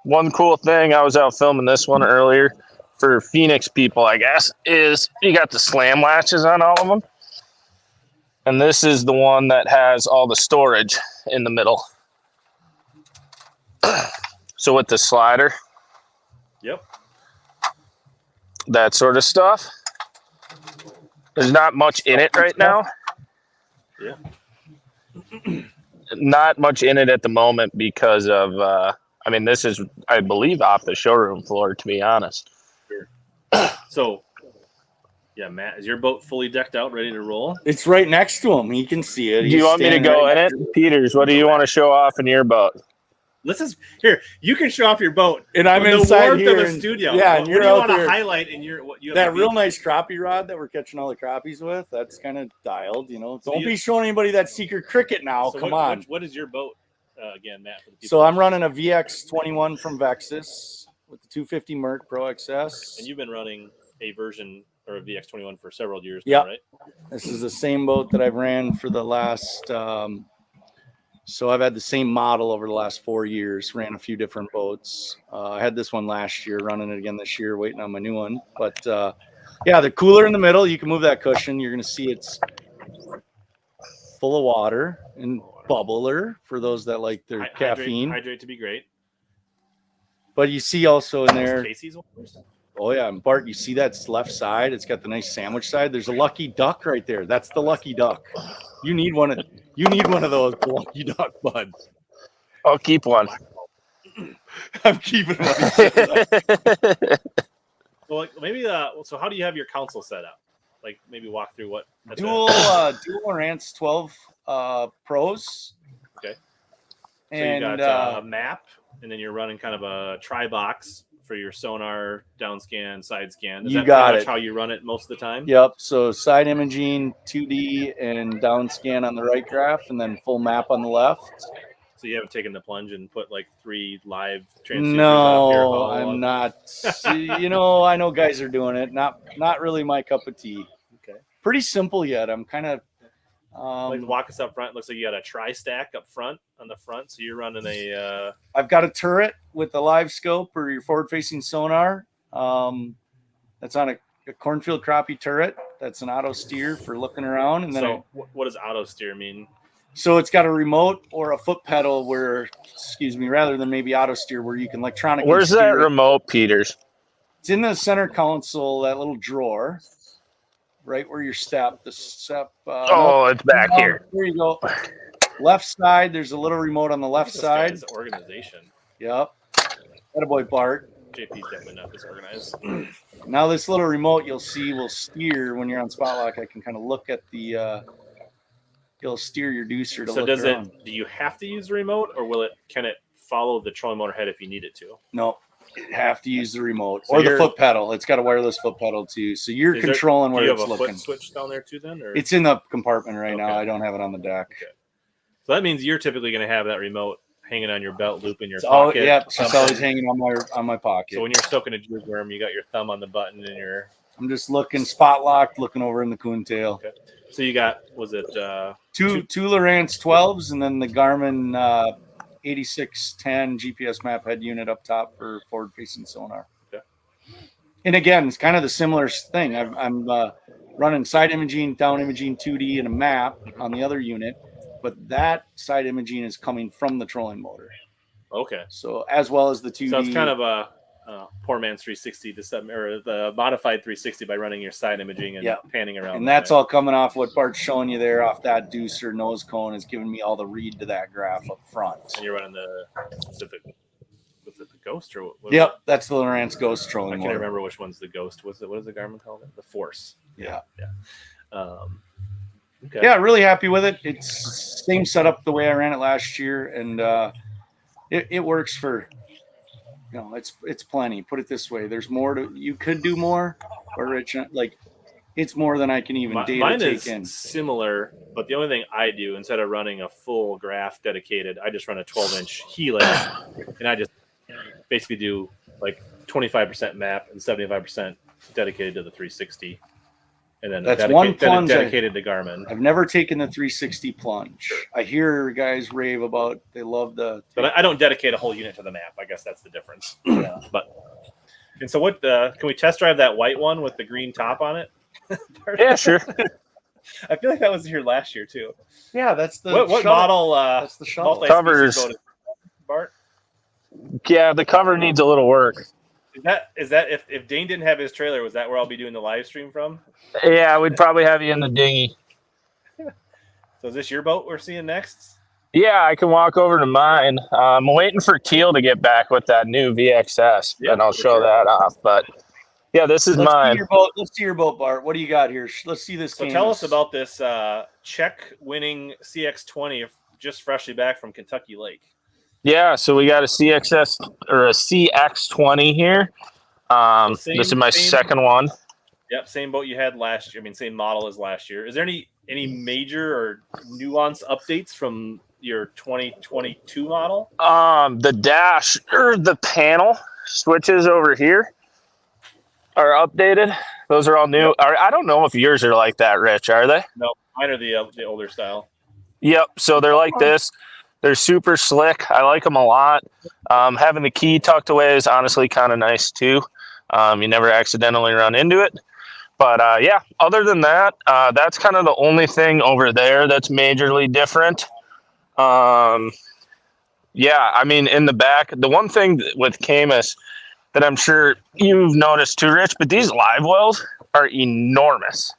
One cool thing, I was out filming this one earlier for Phoenix people, I guess, is you got the slam latches on all of them. And this is the one that has all the storage in the middle. So with the slider. Yep. That sort of stuff. There's not much in it right now. Yeah. Not much in it at the moment because of, I mean, this is, I believe, off the showroom floor, to be honest. Sure. So, yeah, Matt, is your boat fully decked out, ready to roll? It's right next to him. He can see it. Do you want me to go in it? Peters, what do you want to show off in your boat? This is here. You can show off your boat, and I'm the inside warmth here of the studio. Yeah, what and you're do you out want to there. highlight in your what you have That to be- real nice crappie rod that we're catching all the crappies with? That's kind of dialed, you know. So Don't you- be showing anybody that secret cricket now. So Come what, on. what is your boat again, Matt? For the people So I'm running a VX21 from Vexus with the 250 Merc Pro XS. and you've been running a version or a VX21 for several years Yeah. now, right? This is the same boat that I've ran for the last. So I've had the same model over the last 4 years. Ran a few different boats. I had this one last year, running it again this year, waiting on my new one. But yeah, the cooler in the middle. You can move that cushion. You're going to see it's full of water and bubbler for those that like their caffeine. Hydrate to be great. But you see also in there. Casey's ones? Oh yeah, and Bart, you see that's left side. It's got the nice sandwich side. There's a lucky duck right there. That's the lucky duck. You need one of those, the lucky duck, bud. I'll keep one. I'm keeping one. Well, like, maybe. So how do you have your console set up? Like maybe walk through what Dual Lowrance 12 Pros. Okay. So And you got a map, and then you're running kind of a tri-box for your sonar, down scan, side scan. Is You that got pretty much it. how you run it most of the time? Yep. So side imaging, 2D, and down scan on the right graph, and then full map on the left. So you haven't taken the plunge and put like 3 live transducers off your No, hull? I'm not. You know, I know guys are doing it. Not really my cup of tea. Okay. Pretty simple yet. I'm kind of. Like walk us up front. Looks like you got a tri-stack up front on the front. So you're running a. I've got a turret with a live scope or your forward-facing sonar. That's on a cornfield crappie turret. That's an auto steer for looking around, and then So what does auto steer mean? so it's got a remote or a foot pedal where, rather than maybe auto steer where you can electronically. Where's that steer it. remote, Peters? It's in the center console, that little drawer, right where your step. The step. It's back here. There you go. Left side. There's a little remote on the left This side. guy's organization. Yep. Attaboy, Bart. JP's definitely not this organized. Now this little remote you'll see will steer when you're on spot lock. I can kind of look at the. It'll steer your deucer to So look does around. it? Do you have to use the remote, or can it follow the trolling motor head if you need it to? No, you have to use the remote So or the you're- foot pedal. It's got a wireless foot pedal too, so you're Is there- controlling do where you it's have a looking. foot switch down there too? Then, or It's in the compartment right now. Okay. I don't have it on the deck. Okay. So that means you're typically going to have that remote hanging on your belt loop in your It's all, pocket. yeah, it's something. always hanging on my pocket. So when you're soaking a jig worm, you got your thumb on the button and your. I'm just looking spot locked, looking over in the coontail. Okay. So you got Two Lowrance 12s and then the Garmin 8610 GPS map head unit up top for forward facing sonar. Okay. And again, it's kind of the similar thing. I'm running side imaging, down imaging, 2D, and a map on the other unit, but that side imaging is coming from the trolling motor. Okay. So as well as the 2D. So it's kind of a poor man's 360 to some, or the modified 360 by running your side imaging and Yeah. panning around. And that's all coming off what Bart's showing you there off that deucer nose cone is giving me all the read to that graph up front. And you're running the Ghost or what? Yep, that's the Lowrance Ghost I trolling can't motor. remember which one's the Ghost. What is the Garmin called? The Force. Yeah. Okay. Yeah, really happy with it. It's same setup the way I ran it last year, and it works for. It's plenty. Put it this way: there's more to. You could do more, or Rich, like it's more than I can even Mine take is in. similar, but the only thing I do instead of running a full graph dedicated, I just run a 12-inch helix, and I just basically do like 25% map and 75% dedicated to the 360, and then That's one plunge dedicated to Garmin. I've never taken the 360 plunge. I hear guys rave about they love the. But I don't dedicate a whole unit to the map. I guess that's the difference. Yeah. And so what? Can we test drive that white one with the green top on it? Yeah, sure. I feel like that was here last year too. Yeah, that's the what model? That's the shuttle. Covers. Bart? Yeah, the cover needs a little work. Is that if Dane didn't have his trailer, was that where I'll be doing the live stream from? Yeah, we'd probably have you in the dinghy. So is this your boat we're seeing next? Yeah, I can walk over to mine. I'm waiting for Teal to get back with that new VXS, and I'll show that off. But yeah, this is mine. Let's see your boat, Bart. What do you got here? Let's see this. So tell us about this Czech-winning CX20, just freshly back from Kentucky Lake. Yeah, so we got a CXS or a CX20 here. This is my second one. Yep, same boat you had last year. I mean, same model as last year. Is there any major or nuance updates from your 2022 model? The dash or the panel switches over here are updated. Those are all new. Yep. I don't know if yours are like that, Rich. Are they? No, mine are the older style. Yep. So they're like this. They're super slick. I like them a lot. Having the key tucked away is honestly kind of nice too. You never accidentally run into it. But yeah, other than that, that's kind of the only thing over there that's majorly different. Yeah, I mean, in the back, the one thing with Caymus that I'm sure you've noticed too, Rich, but these live wells are enormous.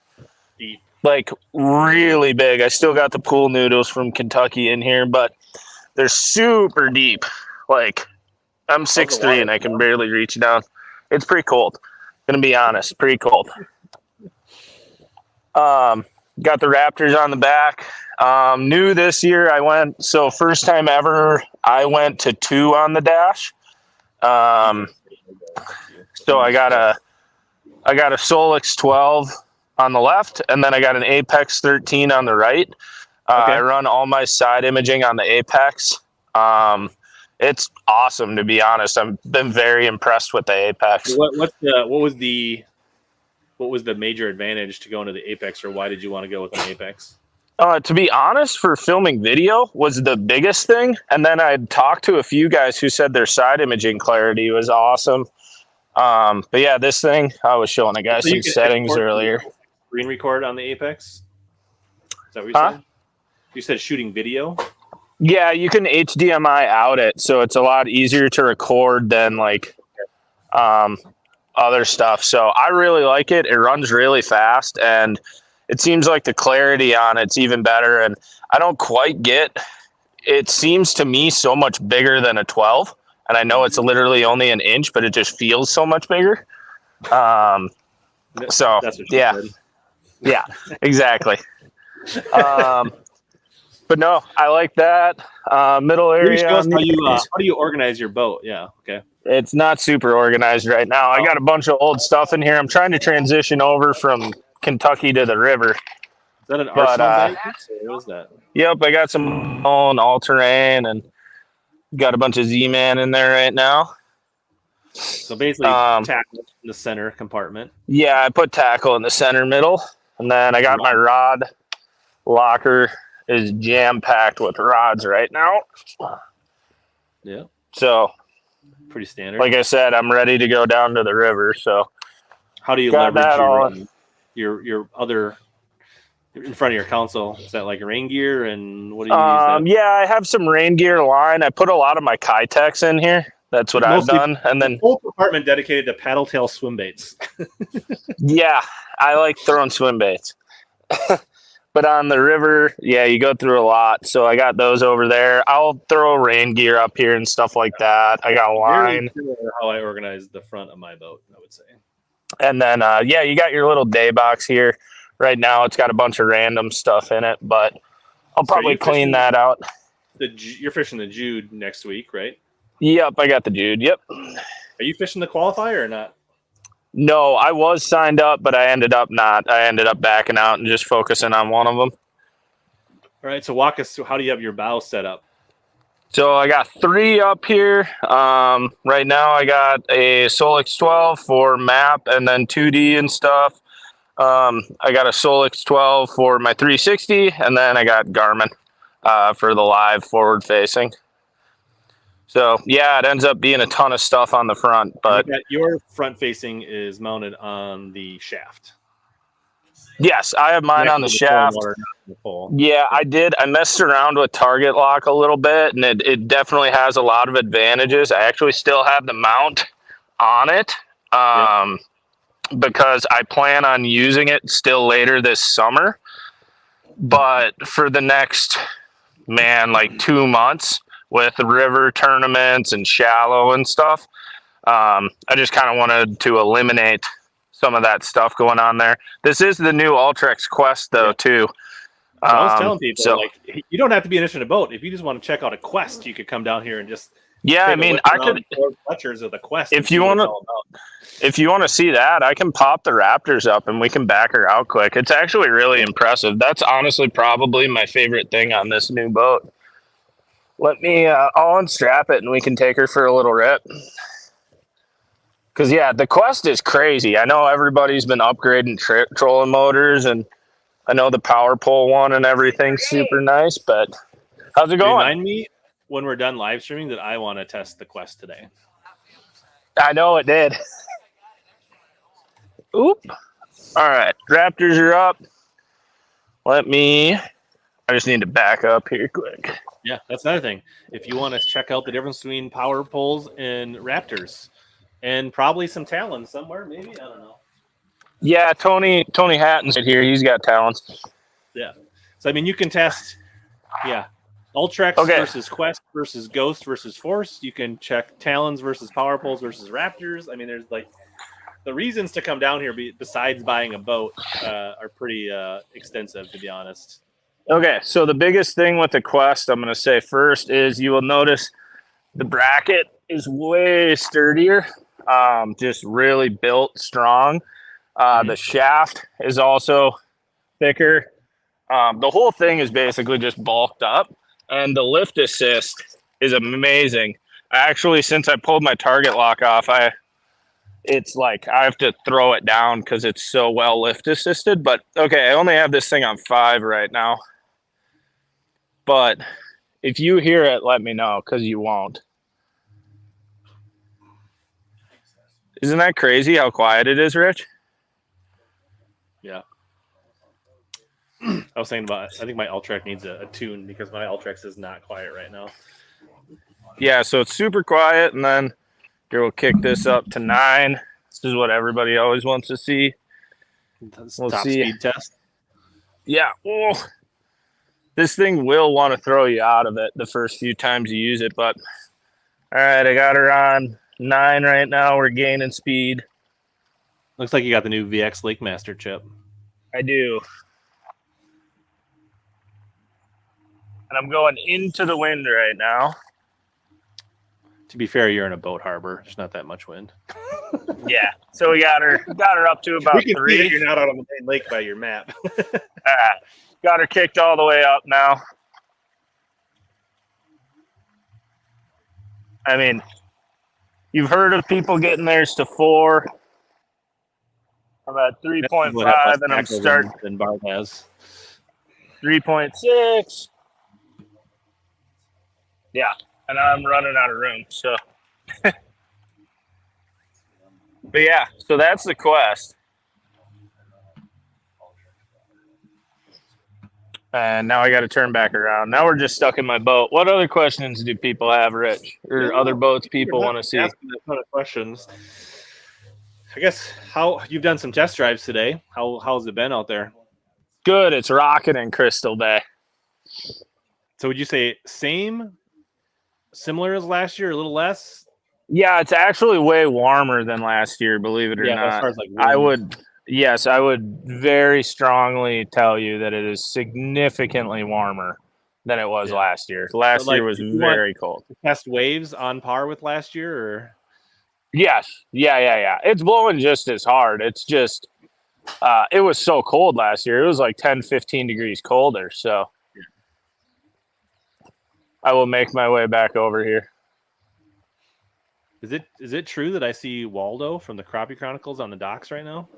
Deep. Like really big. I still got the pool noodles from Kentucky in here, but they're super deep. Like I'm 6'3" and I can barely reach down. It's pretty cold. Gonna be honest, pretty cold. Got the Raptors on the back. New this year, so first time ever, I went to 2 on the dash. So I got a Solix 12 on the left, and then I got an Apex 13 on the right. I run all my side imaging on the Apex. It's awesome, to be honest. I've been very impressed with the Apex. What was the major advantage to go into the Apex, or why did you want to go with an Apex? To be honest, for filming video was the biggest thing. And then I'd talked to a few guys who said their side imaging clarity was awesome. But yeah, this thing, I was showing the guys some settings earlier. Screen record on the Apex? Is that what you said? You said shooting video? Yeah, you can HDMI out it, so it's a lot easier to record than like other stuff. So I really like it. It runs really fast, and it seems like the clarity on it's even better. And I don't quite get, it seems to me so much bigger than a 12. And I know it's literally only an inch, but it just feels so much bigger. So yeah, yeah, exactly. But no, I like that middle area. How do you organize your boat? Yeah. Okay. It's not super organized right now. I got a bunch of old stuff in here. I'm trying to transition over from Kentucky to the river. Is that an Arsenal bag? What is that? Yep, I got some all-terrain and got a bunch of Z-Man in there right now. So basically, tackle in the center compartment. Yeah, I put tackle in the center middle, and then I got my rod locker is jam-packed with rods right now. Yeah. So pretty standard. Like I said, I'm ready to go down to the river. So how do you leverage your other in front of your console? Is that like rain gear, and what do you use that? Yeah, I have some rain gear line. I put a lot of my Kitex in here. That's what I've done. And then whole compartment dedicated to paddle tail swim baits. Yeah, I like throwing swim baits. But on the river, yeah, you go through a lot. So I got those over there. I'll throw rain gear up here and stuff like that. I got a line. Very similar how I organize the front of my boat, I would say. And then, yeah, you got your little day box here. Right now, it's got a bunch of random stuff in it, but I'll probably clean that out. You're fishing the Jude next week, right? Yep, I got the Jude. Yep. Are you fishing the qualifier or not? No, I was signed up, but I ended up not. I ended up backing out and just focusing on one of them. All right, so walk us through, how do you have your bow set up? So I got 3 up here. Right now I got a Solix 12 for map and then 2D and stuff. I got a Solix 12 for my 360, and then I got Garmin for the live forward facing. So yeah, it ends up being a ton of stuff on the front, but your front facing is mounted on the shaft. yes, I have mine on the shaft. Yeah, I did. I messed around with target lock a little bit, and it definitely has a lot of advantages. I actually still have the mount on it because I plan on using it still later this summer. But for the next, like 2 months with the river tournaments and shallow and stuff, I just kind of wanted to eliminate some of that stuff going on there. This is the new Ultrex Quest, though, too. I was telling people, like, you don't have to be interested in a boat. If you just want to check out a Quest, you could come down here and just I mean, I could Fletchers of the Quest. If you want to see that, I can pop the Raptors up and we can back her out quick. It's actually really impressive. That's honestly probably my favorite thing on this new boat. Let me I'll unstrap it and we can take her for a little rip. Because, yeah, the Quest is crazy. I know everybody's been upgrading trolling motors, and I know the power pole one and everything's super nice, but how's it going? Remind me when we're done live streaming that I want to test the Quest today. I know it did. Oop. All right, Raptors are up. I just need to back up here quick. Yeah, that's another thing. If you want to check out the difference between power poles and Raptors, and probably some talons somewhere, maybe, I don't know. Yeah, Tony Hatton's right here. He's got talons. Yeah. So, I mean, you can test, Ultrex versus Quest versus Ghost versus Force. You can check talons versus power poles versus Raptors. I mean, there's like the reasons to come down here besides buying a boat are pretty extensive, to be honest. Okay, so the biggest thing with the Quest, I'm going to say first, is you will notice the bracket is way sturdier, just really built strong. The shaft is also thicker. The whole thing is basically just bulked up, and the lift assist is amazing. Actually, since I pulled my target lock off, it's like I have to throw it down because it's so well lift assisted. But okay, I only have this thing on 5 right now. But if you hear it, let me know, because you won't. Isn't that crazy how quiet it is, Rich? Yeah. I was thinking about I think my Ultrex needs a tune because my Ultrex is not quiet right now. Yeah, so it's super quiet, and then here we'll kick this up to 9. This is what everybody always wants to see. We'll top speed test. Yeah. Oh, this thing will want to throw you out of it the first few times you use it, but all right, I got her on 9 right now. We're gaining speed. Looks like you got the new VX Lake Master chip. I do. And I'm going into the wind right now. To be fair, you're in a boat harbor. There's not that much wind. Yeah. So we got her up to about 3. You're not out on the main lake by your map. All right. Got her kicked all the way up now. I mean, you've heard of people getting theirs to 4. I'm at 3.5, and I'm starting. Than Bart has 3.6. Yeah, and I'm running out of room. So, but yeah, so that's the Quest. And now I got to turn back around. Now we're just stuck in my boat. What other questions do people have, Rich, or other boats people want to see? Asking a ton of questions. I guess how you've done some test drives today. How's it been out there? Good. It's rocking in Crystal Bay. So would you say similar as last year, a little less? Yeah, it's actually way warmer than last year, believe it or not. As far as like I would very strongly tell you that it is significantly warmer than it was last year. Last year was very cold. Test waves on par with last year, or? Yes. Yeah. It's blowing just as hard. It's just, it was so cold last year. It was like 10, 15 degrees colder. So I will make my way back over here. Is it true that I see Waldo from the Crappie Chronicles on the docks right now?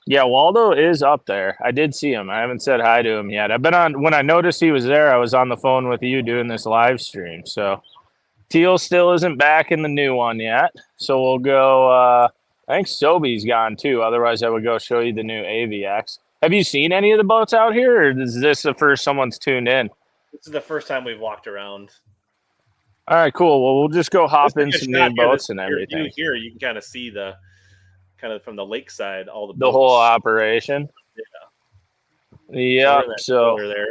Yeah, Waldo is up there. I did see him. I haven't said hi to him yet. I've been on, when I noticed he was there, I was on the phone with you doing this live stream. So Teal still isn't back in the new one yet. So we'll go, I think Sobi's gone too. Otherwise, I would go show you the new AVX. Have you seen any of the boats out here, or is this the first someone's tuned in? This is the first time we've walked around. All right, cool. Well, we'll just go hop in some new boats and everything. Here, you can kind of see the from the lakeside, all the The boats. whole operation. Yeah. So there.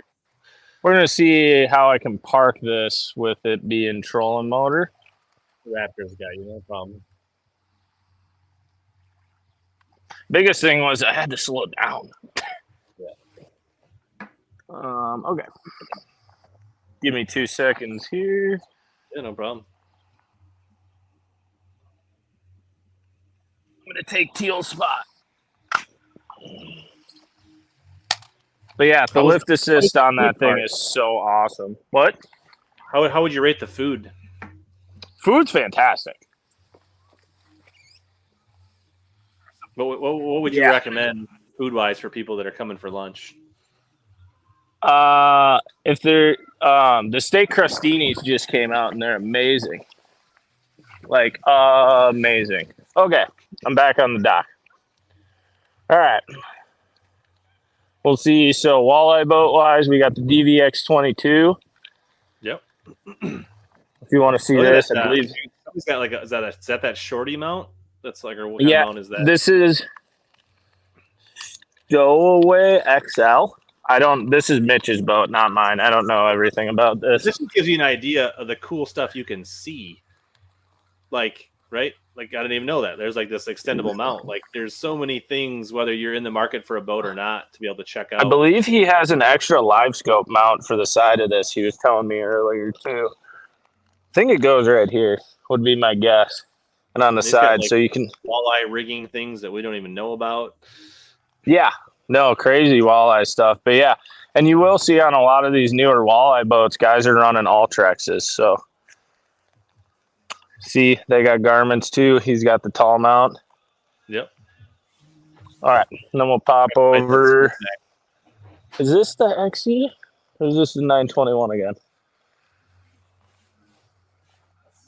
we're gonna see how I can park this with it being trolling motor. Raptors got you, no problem. Biggest thing was I had to slow down. Okay. Give me 2 seconds here. Yeah, no problem. I'm gonna take Teal's spot. But yeah, the lift assist on that thing is so awesome. What? How would you rate the food? Food's fantastic. What would you recommend food-wise for people that are coming for lunch? If they're the steak crostinis just came out and they're amazing. Like amazing. Okay, I'm back on the dock. All right. We'll see. So walleye boat wise, we got the DVX22. Yep. If you want to see this, I believe he's got like is that that shorty mount? That's like, or what kind of mount is that? This is Stowaway XL. This is Mitch's boat, not mine. I don't know everything about this. This gives you an idea of the cool stuff you can see. Like, right? Like, I didn't even know that. There's like this extendable mount. Like, there's so many things, whether you're in the market for a boat or not, to be able to check out. I believe he has an extra live scope mount for the side of this. He was telling me earlier, too. I think it goes right here, would be my guess. And on the side, like, so you can... walleye rigging things that we don't even know about. Yeah. No, crazy walleye stuff. But yeah, and you will see on a lot of these newer walleye boats, guys are running Altrexes. So see, they got garments too. He's got the tall mount. Yep. All right. And then we'll pop over. Is this the XE? Or is this the 921 again?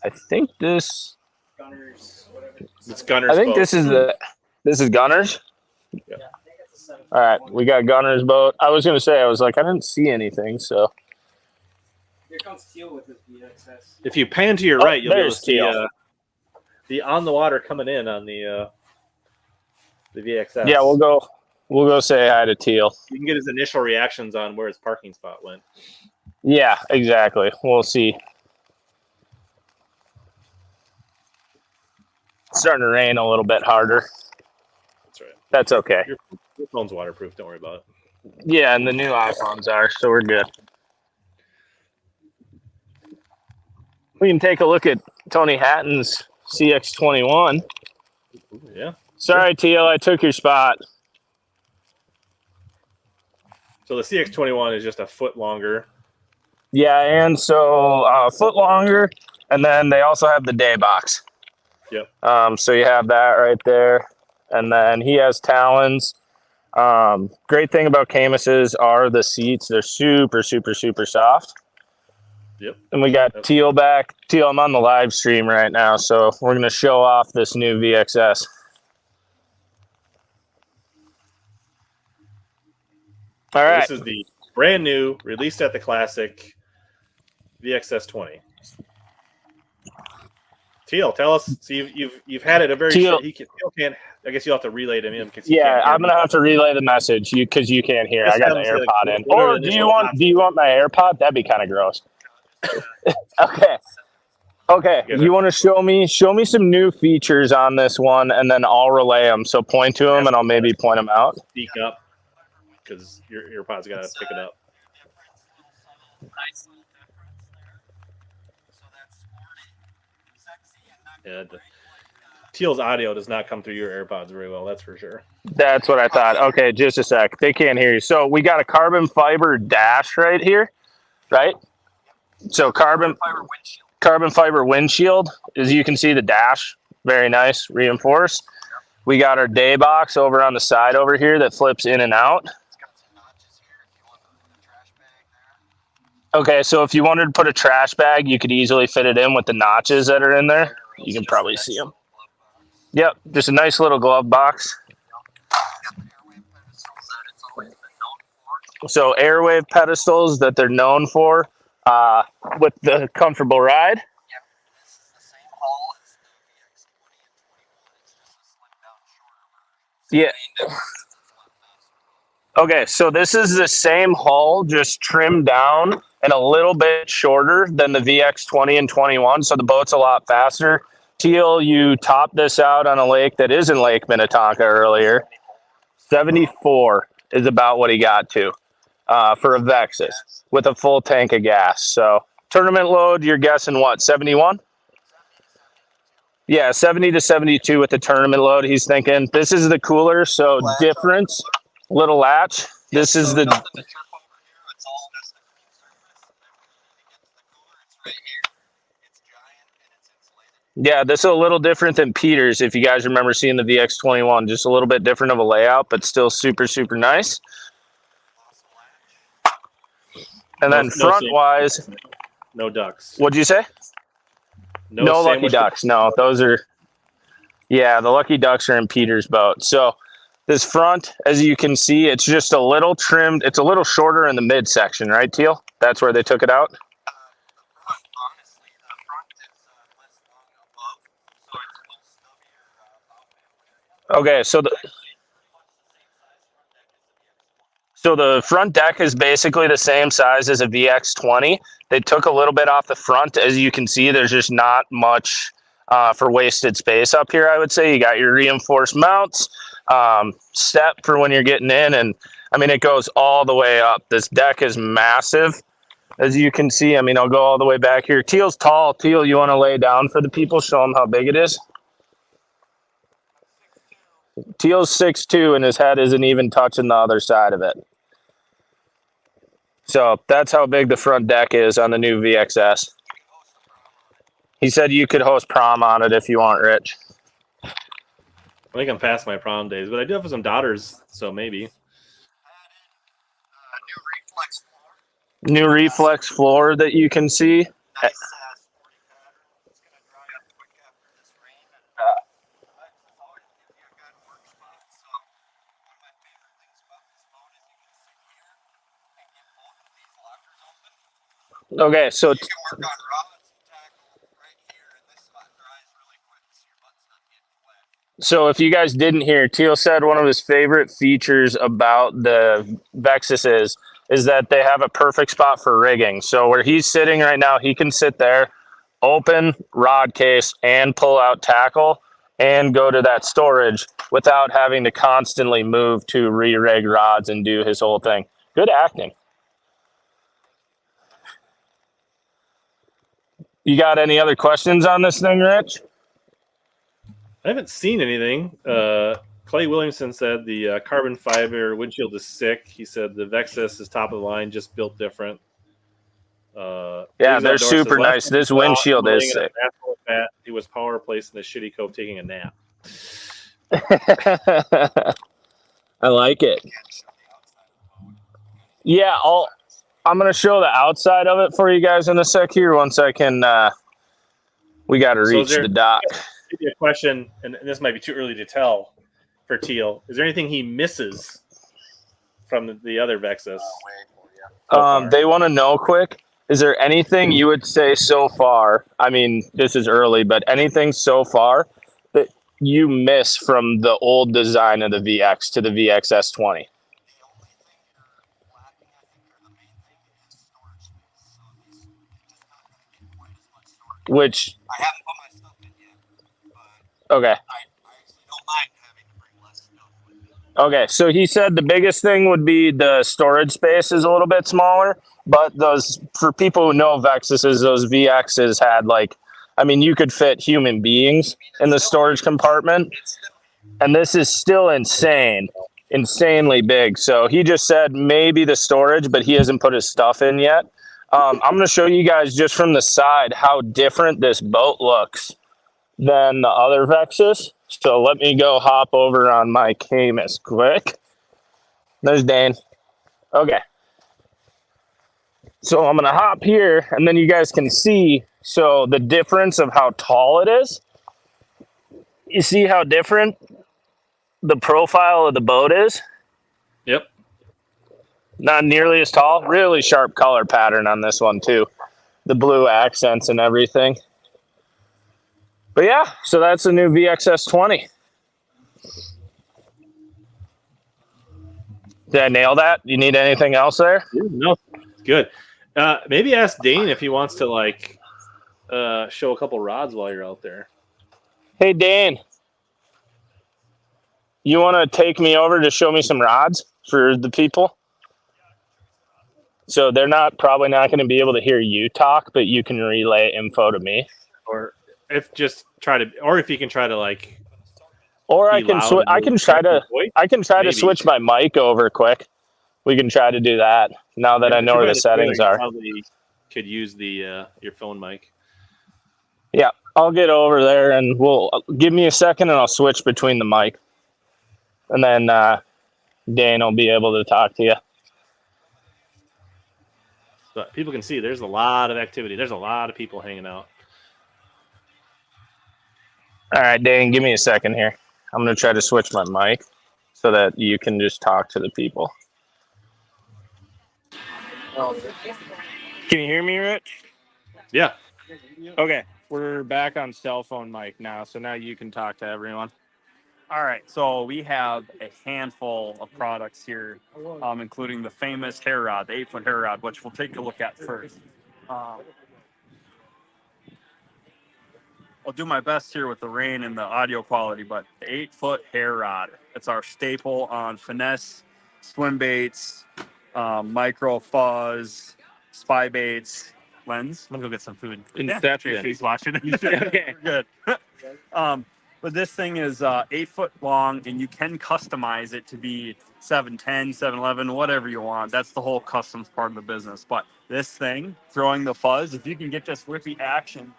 I think this. Gunners, whatever. It's Gunners. I think boat. this is Gunners. Yeah. All right, we got Gunner's boat. I was gonna say, I didn't see anything. So Here comes Teal with his VXS. If you pan to your right, you'll be able to see Teal. the on the water coming in on the VXS. Yeah, we'll go say hi to Teal. You can get his initial reactions on where his parking spot went. Yeah, exactly. We'll see. It's starting to rain a little bit harder. That's right. That's okay. Your phone's waterproof. Don't worry about it. Yeah, and the new iPhones are, so we're good. We can take a look at Tony Hatton's CX21. Yeah. Sorry, Teal, I took your spot. So the CX21 is just a foot longer. Yeah, and so a foot longer, and then they also have the day box. Yep. So you have that right there, and then he has talons. Great thing about Caymuses are the seats. They're super, super, super soft. Yep. And we got Teal back. Teal, I'm on the live stream right now, so we're going to show off this new VXS. All right. This is the brand new, released at the Classic VXS 20. Teal, tell us. So you've had it a very Teal. Teal can't. I guess you'll have to relay to him. Yeah, I'm gonna have to relay the message because you can't hear. I got the AirPod in. Or Or do you want my AirPod? That'd be kind of gross. Okay. You want to show me some new features on this one, and then I'll relay them. So point to them, and I'll maybe point them out. Speak up, because your AirPod's got to pick it up. Yeah, Teal's audio does not come through your AirPods very well. That's for sure. That's what I thought. Okay, just a sec. They can't hear you. So we got a carbon fiber dash right here, right? So carbon fiber windshield. As you can see, the dash, very nice, reinforced. We got our day box over on the side over here that flips in and out. Okay, so if you wanted to put a trash bag, you could easily fit it in with the notches that are in there. You can probably see them. Yep, just a nice little glove box. So airwave pedestals that they're known for with the comfortable ride. Yeah. Okay, so this is the same hull, just trimmed down and a little bit shorter than the VX20 and 21, so the boat's a lot faster. Teal, you topped this out on a lake that is in Lake Minnetonka earlier. 74 is about what he got to for a Vexus with a full tank of gas. So tournament load, you're guessing what, 71? Yeah, 70 to 72 with the tournament load. He's thinking this is the cooler, so difference, little latch. This is the. Yeah, this is a little different than Peter's. If you guys remember seeing the VX21, just a little bit different of a layout, but still super, super nice. And then front-wise, no ducks. What'd you say? No lucky ducks. No, those are. Yeah, the lucky ducks are in Peter's boat. So this front, as you can see, it's just a little trimmed. It's a little shorter in the midsection, right, Teal? That's where they took it out. Okay, so the front deck is basically the same size as a VX20. They took a little bit off the front. As you can see, there's just not much for wasted space up here, I would say. You got your reinforced mounts, step for when you're getting in, and I mean, it goes all the way up. This deck is massive, as you can see. I mean, I'll go all the way back here. Teal's tall. Teal, you want to lay down for the people, show them how big it is? Teal's 6'2", and his head isn't even touching the other side of it. So that's how big the front deck is on the new VXS. He said you could host prom on it if you want, Rich. I think I'm past my prom days, but I do have some daughters, so maybe. New reflex floor that you can see. Okay, so if you guys didn't hear, Teal said one of his favorite features about the Vexus is that they have a perfect spot for rigging. So where he's sitting right now, he can sit there, open rod case, and pull out tackle, and go to that storage without having to constantly move to re-rig rods and do his whole thing. Good acting. You got any other questions on this thing, Rich? I haven't seen anything. Clay Williamson said the carbon fiber windshield is sick. He said the Vexus is top of the line, just built different. Yeah, they're super nice. This windshield is sick. He was power replaced in the shitty cove taking a nap. I like it. Yeah, I'm going to show the outside of it for you guys in a sec here once I can. We got to reach the dock. Maybe a question, and this might be too early to tell for Teal. Is there anything he misses from the other Vexus? They want to know quick. Is there anything you would say so far? I mean, this is early, but anything so far that you miss from the old design of the VX to the VXS20? Which I haven't put my stuff in yet. Okay. I actually don't mind having to bring less stuff with me. Okay, so he said the biggest thing would be the storage space is a little bit smaller, but those, for people who know Vexuses, those VXs had like I mean, you could fit human beings in the storage compartment. And this is still insanely big. So he just said maybe the storage, but he hasn't put his stuff in yet. I'm going to show you guys just from the side how different this boat looks than the other Vexus. So let me go hop over on my Caymus quick. There's Dane. Okay. So I'm going to hop here, and then you guys can see, so the difference of how tall it is. You see how different the profile of the boat is? Yep. Not nearly as tall. Really sharp color pattern on this one, too. The blue accents and everything. But yeah, so that's the new VXS20. Did I nail that? You need anything else there? No, good. Maybe ask Dane if he wants to like show a couple rods while you're out there. Hey, Dane. You want to take me over to show me some rods for the people? So they're probably not going to be able to hear you talk, but you can relay info to me. Or if you can try to like. Or I can try to switch my mic over quick. We can try to do that now that I know where the settings are. Probably could use the your phone mic. Yeah, I'll get over there and give me a second and I'll switch between the mic. And then Dane will be able to talk to you. But people can see there's a lot of activity. There's a lot of people hanging out. All right, Dane, give me a second here. I'm going to try to switch my mic so that you can just talk to the people. Can you hear me, Rich? Yeah. Okay, we're back on cell phone mic now, so now you can talk to everyone. All right, so we have a handful of products here, including the famous hair rod, the 8-foot hair rod, which we'll take a look at first. I'll do my best here with the rain and the audio quality, but the 8-foot hair rod, it's our staple on finesse, swim baits, micro fuzz, spy baits, lens. I'm gonna go get some food. Inception. He's watching. Okay, good. But this thing is 8 foot long, and you can customize it to be 710, 711, whatever you want. That's the whole customs part of the business. But this thing, throwing the fuzz, if you can get this whippy action.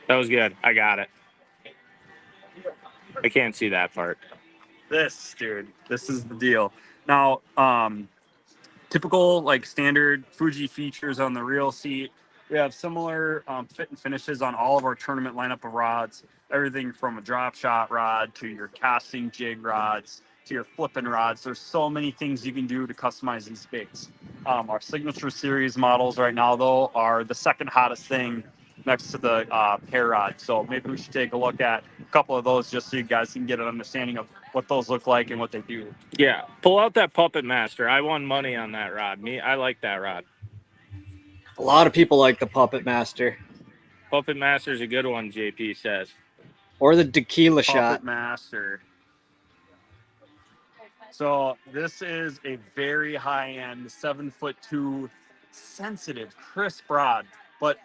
That was good. I got it. I can't see that part. This is the deal. Now, typical like standard Fuji features on the reel seat. We have similar fit and finishes on all of our tournament lineup of rods. Everything from a drop shot rod to your casting jig rods to your flipping rods. There's so many things you can do to customize these baits. Our signature series models right now, though, are the second hottest thing next to the hair rod. So maybe we should take a look at a couple of those just so you guys can get an understanding of what those look like and what they do. Yeah, pull out that Puppet Master. I won money on that rod. I like that rod. A lot of people like the Puppet Master. Puppet Master's a good one, JP says. Or the Tequila Puppet Shot. Master. So this is a very high-end 7'2" sensitive, crisp rod, but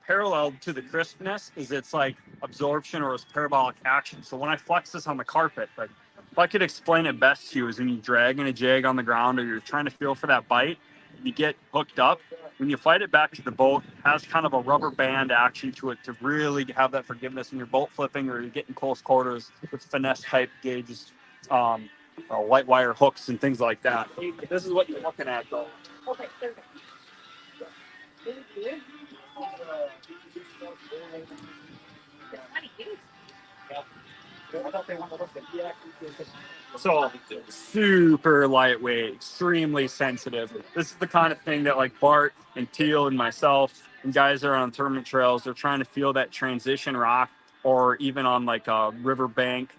parallel to the crispness is its like absorption or its parabolic action. So when I flex this on the carpet, like if I could explain it best to you is when you drag in a jig on the ground or you're trying to feel for that bite, you get hooked up. When you fight it back to the boat, it has kind of a rubber band action to it to really have that forgiveness when you're boat flipping or you're getting close quarters with finesse type gauges, white wire hooks and things like that. This is what you're looking at though. Okay. So super lightweight, extremely sensitive. This is the kind of thing that like Bart and Teal and myself and guys that are on tournament trails, they're trying to feel that transition rock, or even on like a river bank,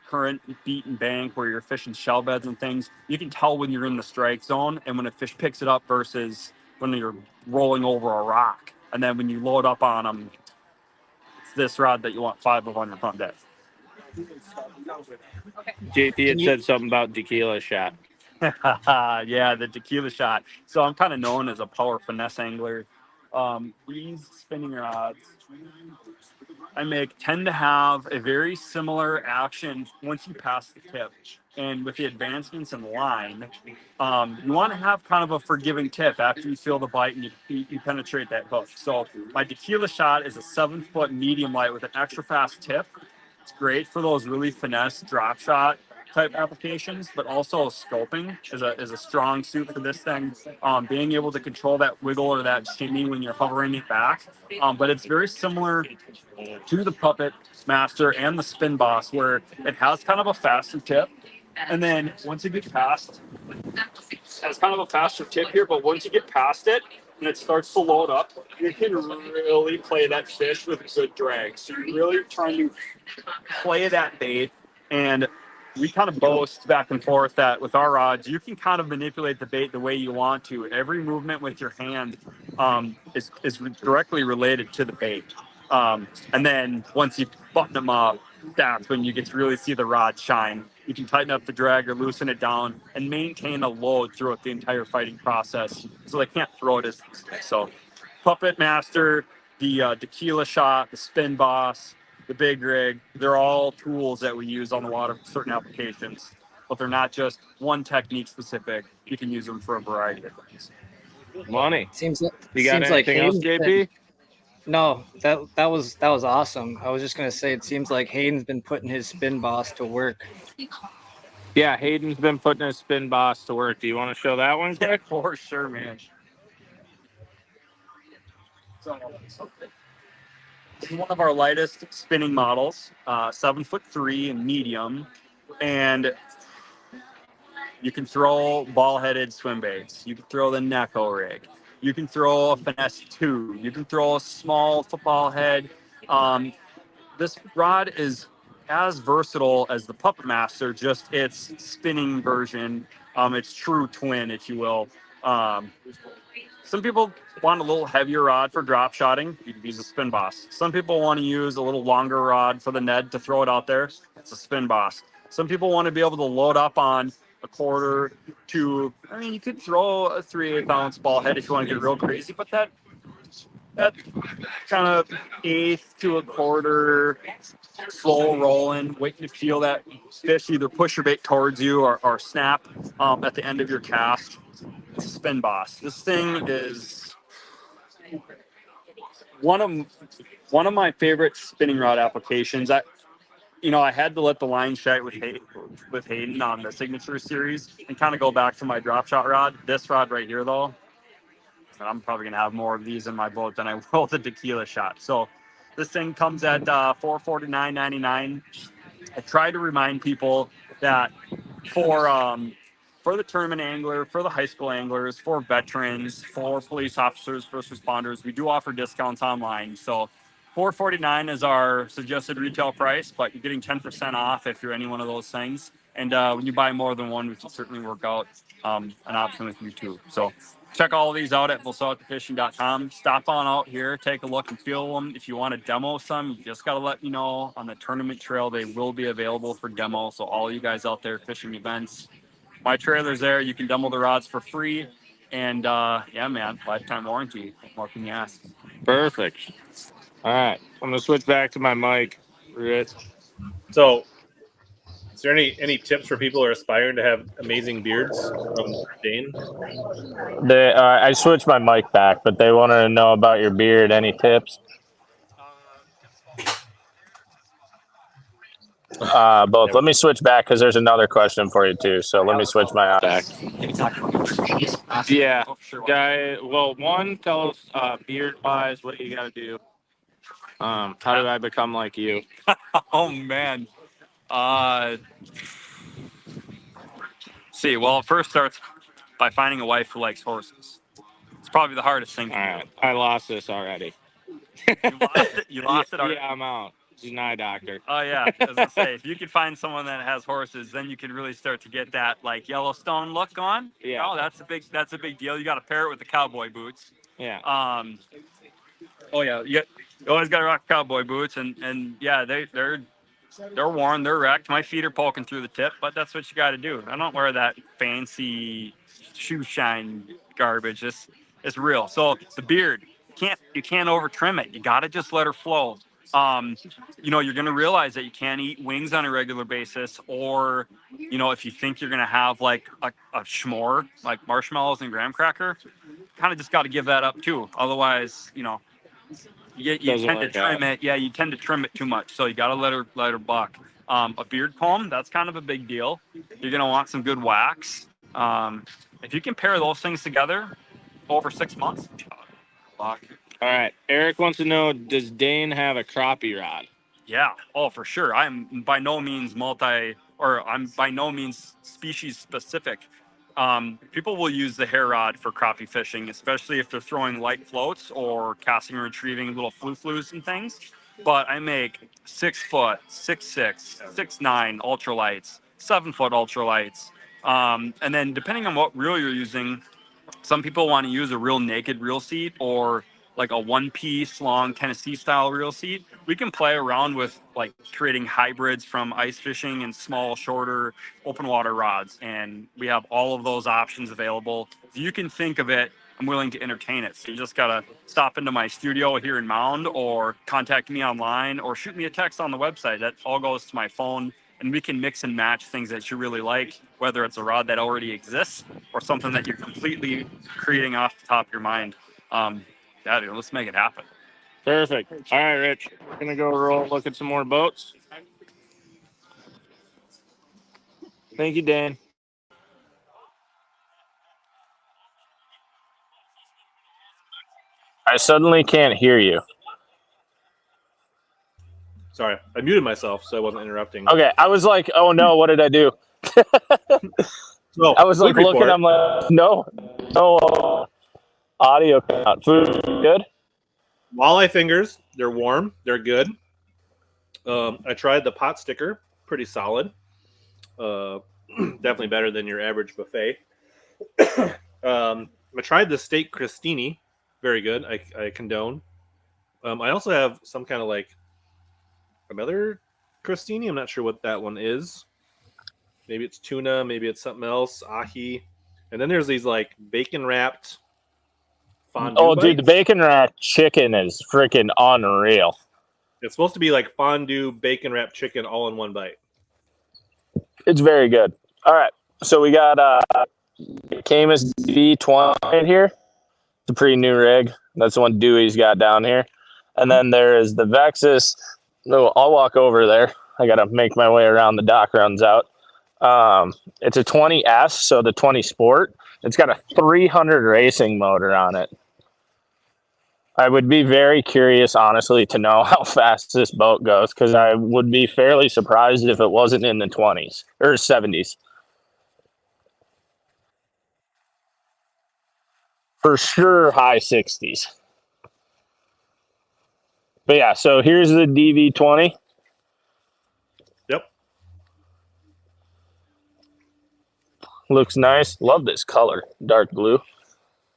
current beaten bank where you're fishing shell beds and things. You can tell when you're in the strike zone and when a fish picks it up versus when you're rolling over a rock. And then when you load up on them, it's this rod that you want 5 of on your front deck. JP had said something about Tequila Shot. Yeah, the tequila shot. So I'm kind of known as a power finesse angler. These spinning rods I make tend to have a very similar action once you pass the tip. And with the advancements in line, you want to have kind of a forgiving tip after you feel the bite and you penetrate that hook. So my tequila shot is a 7-foot medium light with an extra fast tip. It's great for those really finesse drop shot type applications, but also scoping is a strong suit for this thing. Being able to control that wiggle or that shimmy when you're hovering it back. But it's very similar to the Puppet Master and the Spin Boss, where it has kind of a faster tip. And then once you get past, it has kind of a faster tip here, but once you get past it and it starts to load up, you can really play that fish with good drag. So you're really trying to play that bait. And we kind of boast back and forth that with our rods, you can kind of manipulate the bait the way you want to. Every movement with your hand is directly related to the bait. And then once you button them up, that's when you get to really see the rod shine. You can tighten up the drag or loosen it down and maintain a load throughout the entire fighting process, so they can't throw it as easily. So Puppet Master, the tequila shot, the Spin Boss, the Big Rig, they're all tools that we use on the water for certain applications, but they're not just one technique specific. You can use them for a variety of things. Money. Seems You got anything else, JP? No, that was awesome. I was just gonna say, it seems like Hayden's been putting his Spin Boss to work. Yeah, Hayden's been putting his Spin Boss to work. Do you want to show that one quick? For sure, man. So, this is one of our lightest spinning models, 7'3" and medium, and you can throw ball-headed swim baits. You can throw the Neko rig. You can throw a finesse 2. You can throw a small football head. This rod is as versatile as the Puppet Master, just its spinning version, its true twin, if you will. Some people want a little heavier rod for drop shotting. You can use a Spin Boss. Some people want to use a little longer rod for the Ned to throw it out there. It's a Spin Boss. Some people want to be able to load up on a quarter to, I mean, you could throw a 3/8 ounce ball head if you want to get real crazy, but that kind of 1/8 to a quarter, slow rolling, waiting to feel that fish either push your bait towards you or snap at the end of your cast. It's a Spin Boss. This thing is one of my favorite spinning rod applications. I had to let the line shine with Hayden on the Signature series and kind of go back to my drop shot rod. This rod right here, though, and I'm probably gonna have more of these in my boat than I will the tequila shot. So this thing comes at $449.99. I try to remind people that for the tournament angler, for the high school anglers, for veterans, for police officers, first responders, we do offer discounts online. So $449 is our suggested retail price, but you're getting 10% off if you're any one of those things. And when you buy more than one, we can certainly work out an option with you too. So check all of these out at vocelkafishing.com. Stop on out here, take a look and feel them. If you want to demo some, you just got to let me know. On the tournament trail, they will be available for demo. So all you guys out there fishing events, my trailer's there. You can demo the rods for free. And yeah, man, lifetime warranty. What more can you ask? Perfect. All right. I'm going to switch back to my mic. So, is there any tips for people who are aspiring to have amazing beards from Dane? I switched my mic back, but they wanted to know about your beard. Any tips? Both. Let me switch back because there's another question for you too. So let me switch my back. Yeah, guy. Well, one, tell us beard wise, what do you got to do? How did I become like you? Oh man. See, well, it first starts by finding a wife who likes horses. It's probably the hardest thing. All right, I lost this already. You lost it already? Yeah, I'm out. She's an eye doctor. Oh yeah, as I say, if you can find someone that has horses, then you can really start to get that like Yellowstone look going. Yeah. Oh, that's a big deal. You got to pair it with the cowboy boots. Yeah. Oh yeah, you always got to rock cowboy boots, and yeah, they're they're worn, they're wrecked. My feet are poking through the tip, but that's what you got to do. I don't wear that fancy shoe shine garbage. It's real. So the beard, you can't over trim it. You got to just let her flow. You're going to realize that you can't eat wings on a regular basis, or, if you think you're going to have like a s'more, like marshmallows and graham cracker, kind of just got to give that up too. Otherwise, you tend to trim it. Yeah, you tend to trim it too much. So you got to let her buck. A beard comb, that's kind of a big deal. You're going to want some good wax. If you can pair those things together over 6 months, buck. All right. Eric wants to know, does Dane have a crappie rod? Yeah. Oh, for sure. I'm by no means I'm by no means species specific. People will use the hair rod for crappie fishing, especially if they're throwing light floats or casting and retrieving little flu-flus and things. But I make 6 foot, 6'6", 6'9" ultralights, 7 foot ultralights. And then depending on what reel you're using, some people want to use a real naked reel seat or like a one-piece long Tennessee style reel seat. We can play around with like creating hybrids from ice fishing and small, shorter open water rods. And we have all of those options available. If you can think of it, I'm willing to entertain it. So you just got to stop into my studio here in Mound or contact me online or shoot me a text on the website. That all goes to my phone. And we can mix and match things that you really like, whether it's a rod that already exists or something that you're completely creating off the top of your mind. Yeah, dude, let's make it happen. Perfect. All right, Rich. We're going to go look at some more boats. Thank you, Dan. I suddenly can't hear you. Sorry, I muted myself so I wasn't interrupting. Okay, I was like, oh no, what did I do? So, I was like food looking, report. I'm like, no audio out. Food good? Walleye fingers, they're warm, they're good. I tried the pot sticker, pretty solid. Definitely better than your average buffet. I tried the steak crostini, very good. I condone. I also have some kind of like another crostini. I'm not sure what that one is. Maybe it's tuna, maybe it's something else, ahi. And then there's these like bacon wrapped fondue Oh, dude, the bites. bacon wrapped chicken is freaking unreal. It's supposed to be like fondue bacon wrapped chicken all in one bite. It's very good. All right, so we got Caymus V20 right here. It's a pretty new rig. That's the one Dewey's got down here. And then there is the Vexus. No, I'll walk over there. I got to make my way around. The dock runs out. It's a 20S, so the 20 Sport. It's got a 300 racing motor on it. I would be very curious, honestly, to know how fast this boat goes, because I would be fairly surprised if it wasn't in the 20s or 70s. For sure, high 60s. But yeah, so here's the DV20. Yep. Looks nice. Love this color, dark blue.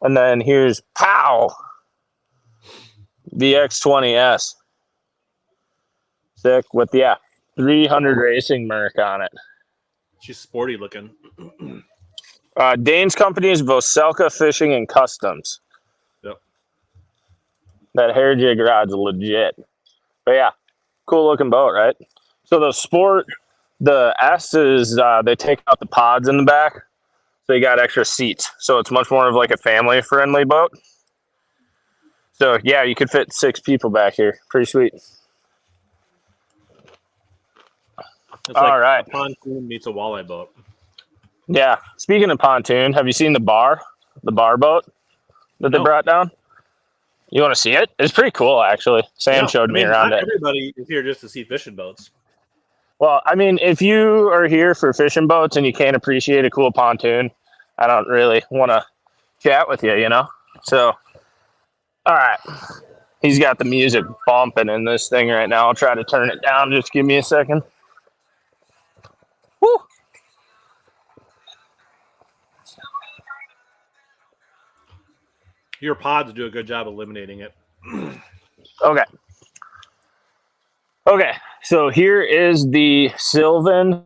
And then here's POW! VX20S. Sick with, 300 racing Merc on it. She's sporty looking. Dane's company is Vocelka Fishing and Customs. Yep. That hair jig rod's legit. But yeah, cool looking boat, right? So the Sport, the S is, they take out the pods in the back. So you got extra seats. So it's much more of like a family friendly boat. So yeah, you could fit 6 people back here. Pretty sweet. It's All right. A pontoon meets a walleye boat. Yeah. Speaking of pontoon, have you seen the bar boat that they brought down? You want to see it? It's pretty cool, actually. Sam showed me around it. Everybody is here just to see fishing boats. Well, I mean, if you are here for fishing boats and you can't appreciate a cool pontoon, I don't really want to chat with you, you know? So, all right. He's got the music bumping in this thing right now. I'll try to turn it down. Just give me a second. Woo! Your pods do a good job eliminating it. Okay. Okay. So here is the Sylvan.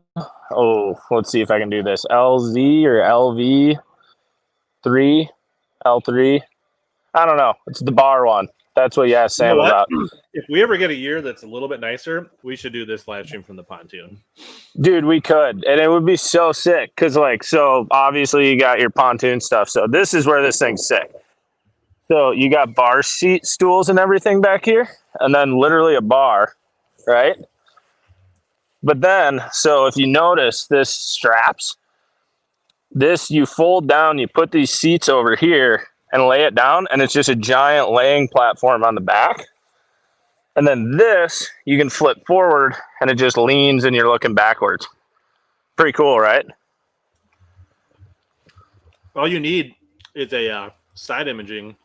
Oh, let's see if I can do this. LZ or LV3, L3. I don't know. It's the bar one. That's what you asked Sam about. If we ever get a year that's a little bit nicer, we should do this live stream from the pontoon. Dude, we could. And it would be so sick. Because, like, so obviously you got your pontoon stuff. So this is where this thing's sick. So you got bar seat stools and everything back here. And then literally a bar, right? But then, so if you notice this straps, this you fold down, you put these seats over here and lay it down, and it's just a giant laying platform on the back. And then this, you can flip forward, and it just leans, and you're looking backwards. Pretty cool, right? All you need is a side imaging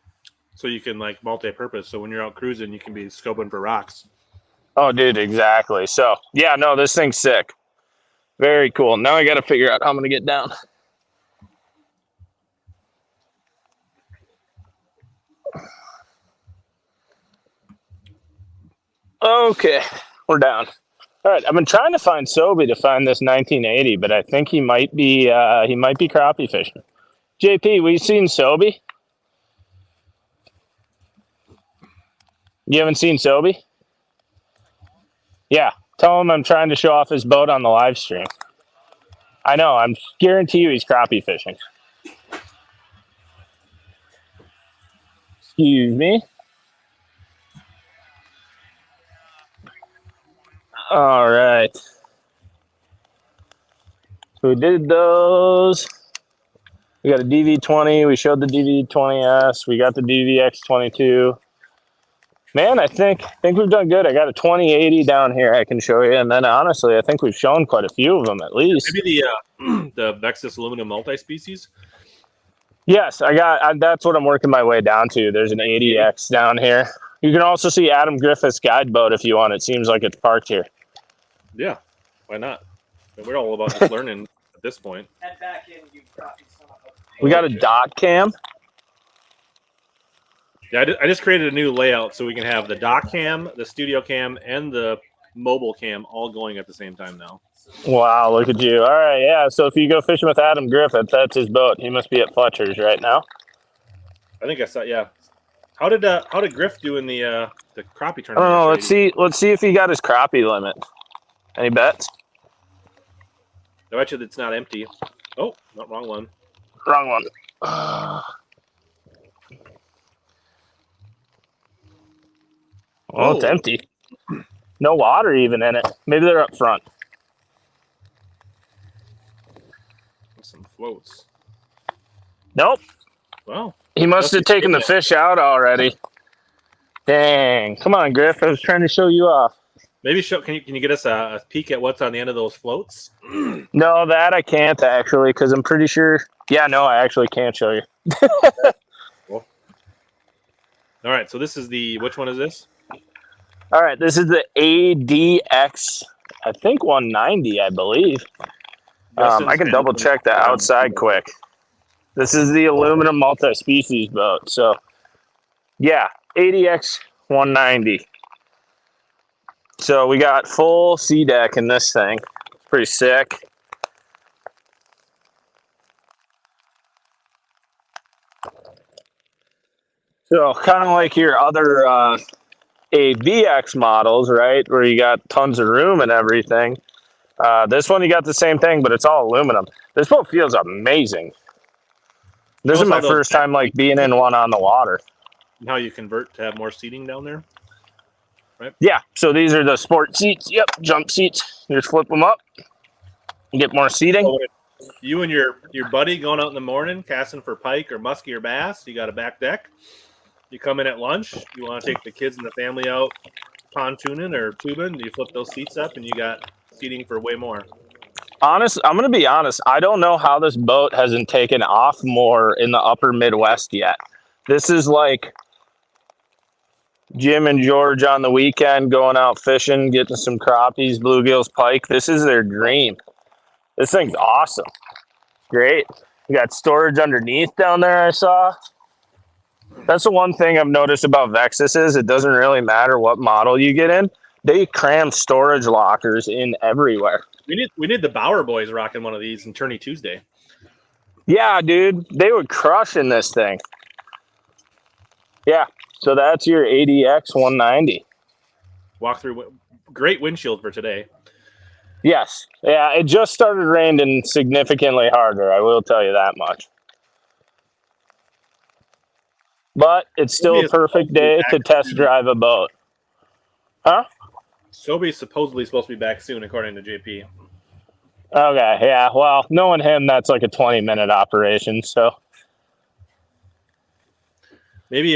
so you can, like, multi-purpose. So when you're out cruising, you can be scoping for rocks. Oh, dude, exactly. So, yeah, no, this thing's sick. Very cool. Now I got to figure out how I'm going to get down. Okay, we're down. All right, I've been trying to find Sobi to find this 1980, but I think he might be crappie fishing. JP, we seen Sobi? You haven't seen Sobi? Yeah, tell him I'm trying to show off his boat on the live stream. I know, I'm guarantee you he's crappie fishing. Excuse me. All right. So we did those. We got a DV20. We showed the DV20S. We got the DVX22. Man, I think we've done good. I got a 2080 down here I can show you. And then honestly, I think we've shown quite a few of them at least. Maybe the Vexus aluminum multi-species? Yes, that's what I'm working my way down to. There's an ADX down here. You can also see Adam Griffith's guide boat if you want. It seems like it's parked here. Yeah, why not? We're all about just learning at this point. Head back in, you crappie son of a- We got a dot cam. Yeah, I just created a new layout so we can have the dock cam, the studio cam, and the mobile cam all going at the same time now. Wow, look at you. All right, yeah. So if you go fishing with Adam Griffith, that's his boat. He must be at Fletcher's right now. I think I saw. Yeah. How did Griff do in the crappie tournament? I don't know. Let's see if he got his crappie limit. Any bets? I bet you it's not empty. Oh, not wrong one. Wrong one. Oh, it's empty. No water even in it. Maybe they're up front. Some floats. Nope. Well, he must have taken the fish out already. Dang. Come on, Griff. I was trying to show you off. Maybe can you get us a peek at what's on the end of those floats? No, that I can't actually, because I'm pretty sure. Yeah, no, I actually can't show you. Cool. All right, so this is which one is this? All right, this is the ADX, I think 190, I believe. I can double check the outside quick. This is the aluminum multi-species boat. So, yeah, ADX 190. So we got full sea deck in this thing. Pretty sick. So kind of like your other AVX models, right? Where you got tons of room and everything. This one, you got the same thing, but it's all aluminum. This boat feels amazing. This is my first time like being in one on the water. How you convert to have more seating down there? Right. Yeah, so these are the sport seats. Yep, jump seats. You just flip them up. You get more seating. So you and your buddy going out in the morning, casting for pike or muskie or bass. You got a back deck. You come in at lunch. You want to take the kids and the family out pontooning or tubing. You flip those seats up, and you got seating for way more. I'm going to be honest. I don't know how this boat hasn't taken off more in the upper Midwest yet. This is like Jim and George on the weekend going out fishing, getting some crappies, bluegills, pike. This is their dream. This thing's awesome. Great. You got storage underneath down there, I saw. That's the one thing I've noticed about Vexus is it doesn't really matter what model you get in. They cram storage lockers in everywhere. We need the Bauer boys rocking one of these in Tourney Tuesday. Yeah, dude, they would crush in this thing. Yeah, so that's your ADX190. Walk through. Great windshield for today. Yes. Yeah, it just started raining significantly harder. I will tell you that much. But it's still a perfect day to test drive a boat. Huh? Sobi's supposedly supposed to be back soon, according to JP. Okay, yeah. Well, knowing him, that's like a 20-minute operation. So maybe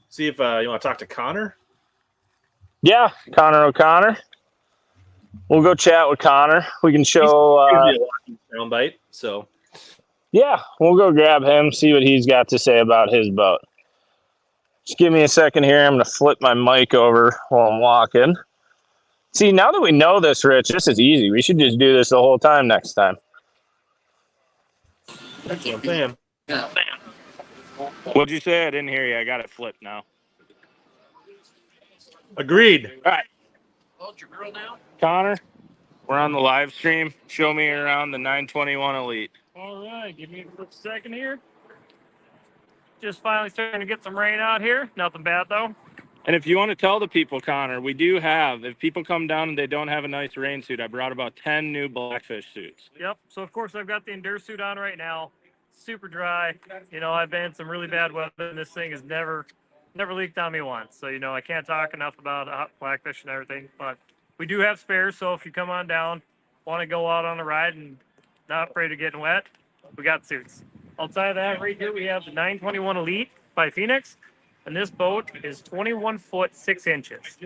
see if you want to talk to Connor. Yeah, Connor O'Connor. We'll go chat with Connor. We can show. Soundbite. So yeah, we'll go grab him, see what he's got to say about his boat. Just give me a second here. I'm going to flip my mic over while I'm walking. See, now that we know this, Rich, this is easy. We should just do this the whole time next time. That's what I'm saying. What'd you say? I didn't hear you. I got it flipped now. Agreed. All right. Connor, we're on the live stream. Show me around the 921 Elite. All right, give me a quick second here. Just finally starting to get some rain out here. Nothing bad though. And if you want to tell the people, Connor, we do have, if people come down and they don't have a nice rain suit, I brought about 10 new Blackfish suits. Yep. So of course I've got the Endure suit on right now. Super dry. You know, I've been in some really bad weather and this thing has never leaked on me once. So, you know, I can't talk enough about Blackfish and everything, but we do have spares. So if you come on down, want to go out on a ride and not afraid of getting wet, we got suits. Outside of that, right here, we have the 921 Elite by Phoenix. And this boat is 21 foot, 6 inches.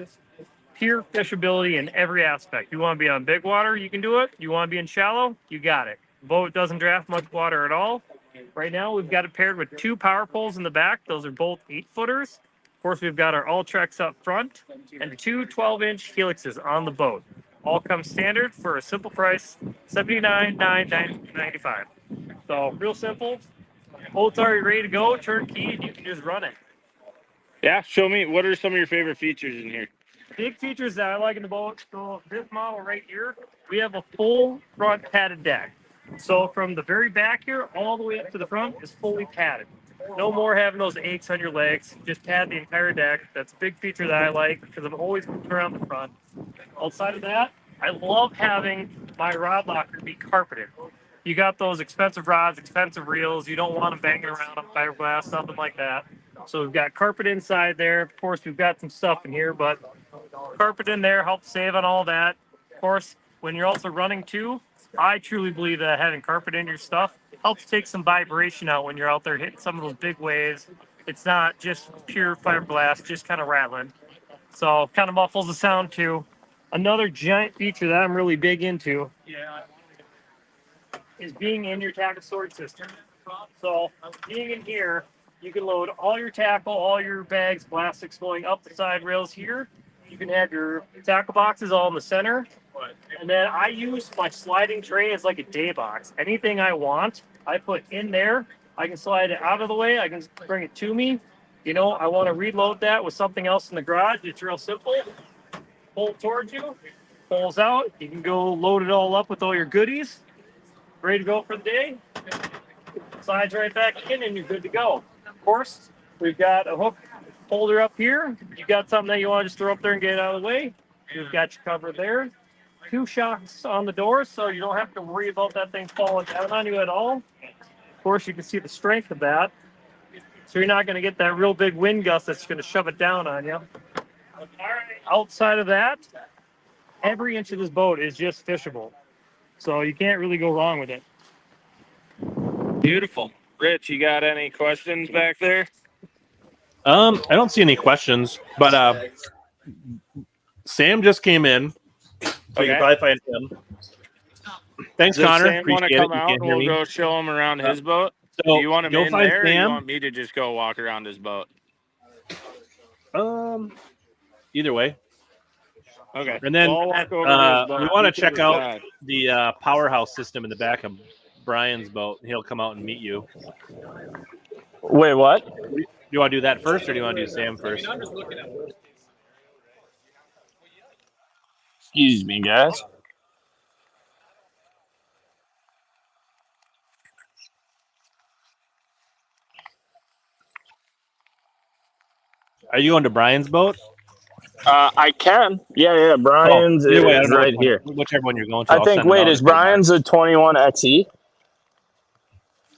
Pure fishability in every aspect. You want to be on big water, you can do it. You want to be in shallow, you got it. Boat doesn't draft much water at all. Right now, we've got it paired with 2 power poles in the back. Those are both 8-footers. Of course, we've got our Ultrex up front and 2 12-inch helixes on the boat. All come standard for a simple price, $79,995. So real simple. Boat's already ready to go, turnkey, and you can just run it. Yeah, show me, what are some of your favorite features in here? Big features that I like in the boat. So this model right here, we have a full front padded deck. So from the very back here all the way up to the front is fully padded. No more having those aches on your legs. Just pad the entire deck. That's a big feature that I like because I'm always moving around the front. Outside of that, I love having my rod locker be carpeted. You got those expensive rods, expensive reels. You don't want them banging around on fiberglass, nothing like that. So we've got carpet inside there. Of course, we've got some stuff in here, but carpet in there helps save on all that. Of course, when you're also running too, I truly believe that having carpet in your stuff helps take some vibration out when you're out there hitting some of those big waves. It's not just pure fiberglass, just kind of rattling. So kind of muffles the sound too. Another giant feature that I'm really big into is being in your tackle storage system. So being in here, you can load all your tackle, all your bags, plastics going up the side rails here. You can have your tackle boxes all in the center. And then I use my sliding tray as like a day box. Anything I want, I put in there. I can slide it out of the way. I can bring it to me. You know, I want to reload that with something else in the garage. It's real simple. Pull it towards you, pulls out. You can go load it all up with all your goodies. Ready to go for the day. Slides right back in and you're good to go. Of course, we've got a hook holder up here. You got something that you want to just throw up there and get it out of the way. We've got you covered there. 2 shocks on the door, so you don't have to worry about that thing falling down on you at all. Of course, you can see the strength of that. So you're not going to get that real big wind gust that's going to shove it down on you. Outside of that, every inch of this boat is just fishable. So you can't really go wrong with it. Beautiful. Rich, you got any questions back there? I don't see any questions, but Sam just came in. So you can probably find him. Thanks, Does Connor. Sam want to Appreciate come it. You out can't and hear we'll me. go show him around his boat? So Do you want him go in find there or you Sam. want me to just go walk around his boat? Either way. Okay. And then Well, I'll walk over to his boat. we want You to can check out decide. the PowerHouse system in the back of Brian's boat. He'll come out and meet you. Wait, what? Do you want to do that first, or do you want to do Sam first? Excuse me, guys. Are you going to Brian's boat? I can. Yeah. Brian's either way, I is don't know right here. whichever one you're going to. I I'll think. send them Wait, out is if they want. Brian's a 21 XE?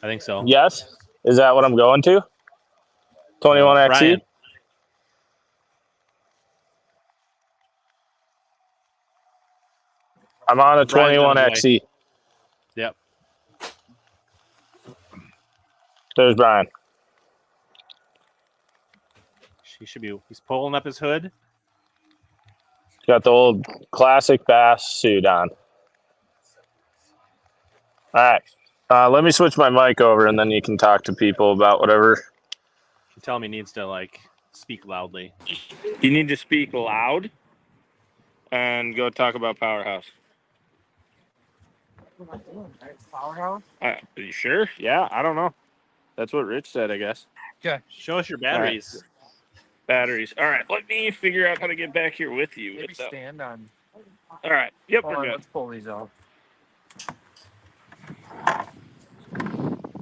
I think so. Yes. Is that what I'm going to? 21 XE. Brian. I'm on a Brian's 21 on his way. XE. Yep. There's Brian. He should be. He's pulling up his hood. Got the old classic bass suit on. All right. Let me switch my mic over, and then you can talk to people about whatever. Tell him he needs to like speak loudly. You need to speak loud and go talk about PowerHouse. PowerHouse? Are you sure? Yeah, I don't know. That's what Rich said, I guess. Okay. Show us your batteries. All right. Batteries. All right. Let me figure out how to get back here with you. Maybe stand on. All right. Yep, Hold we're on, good. let's pull these off.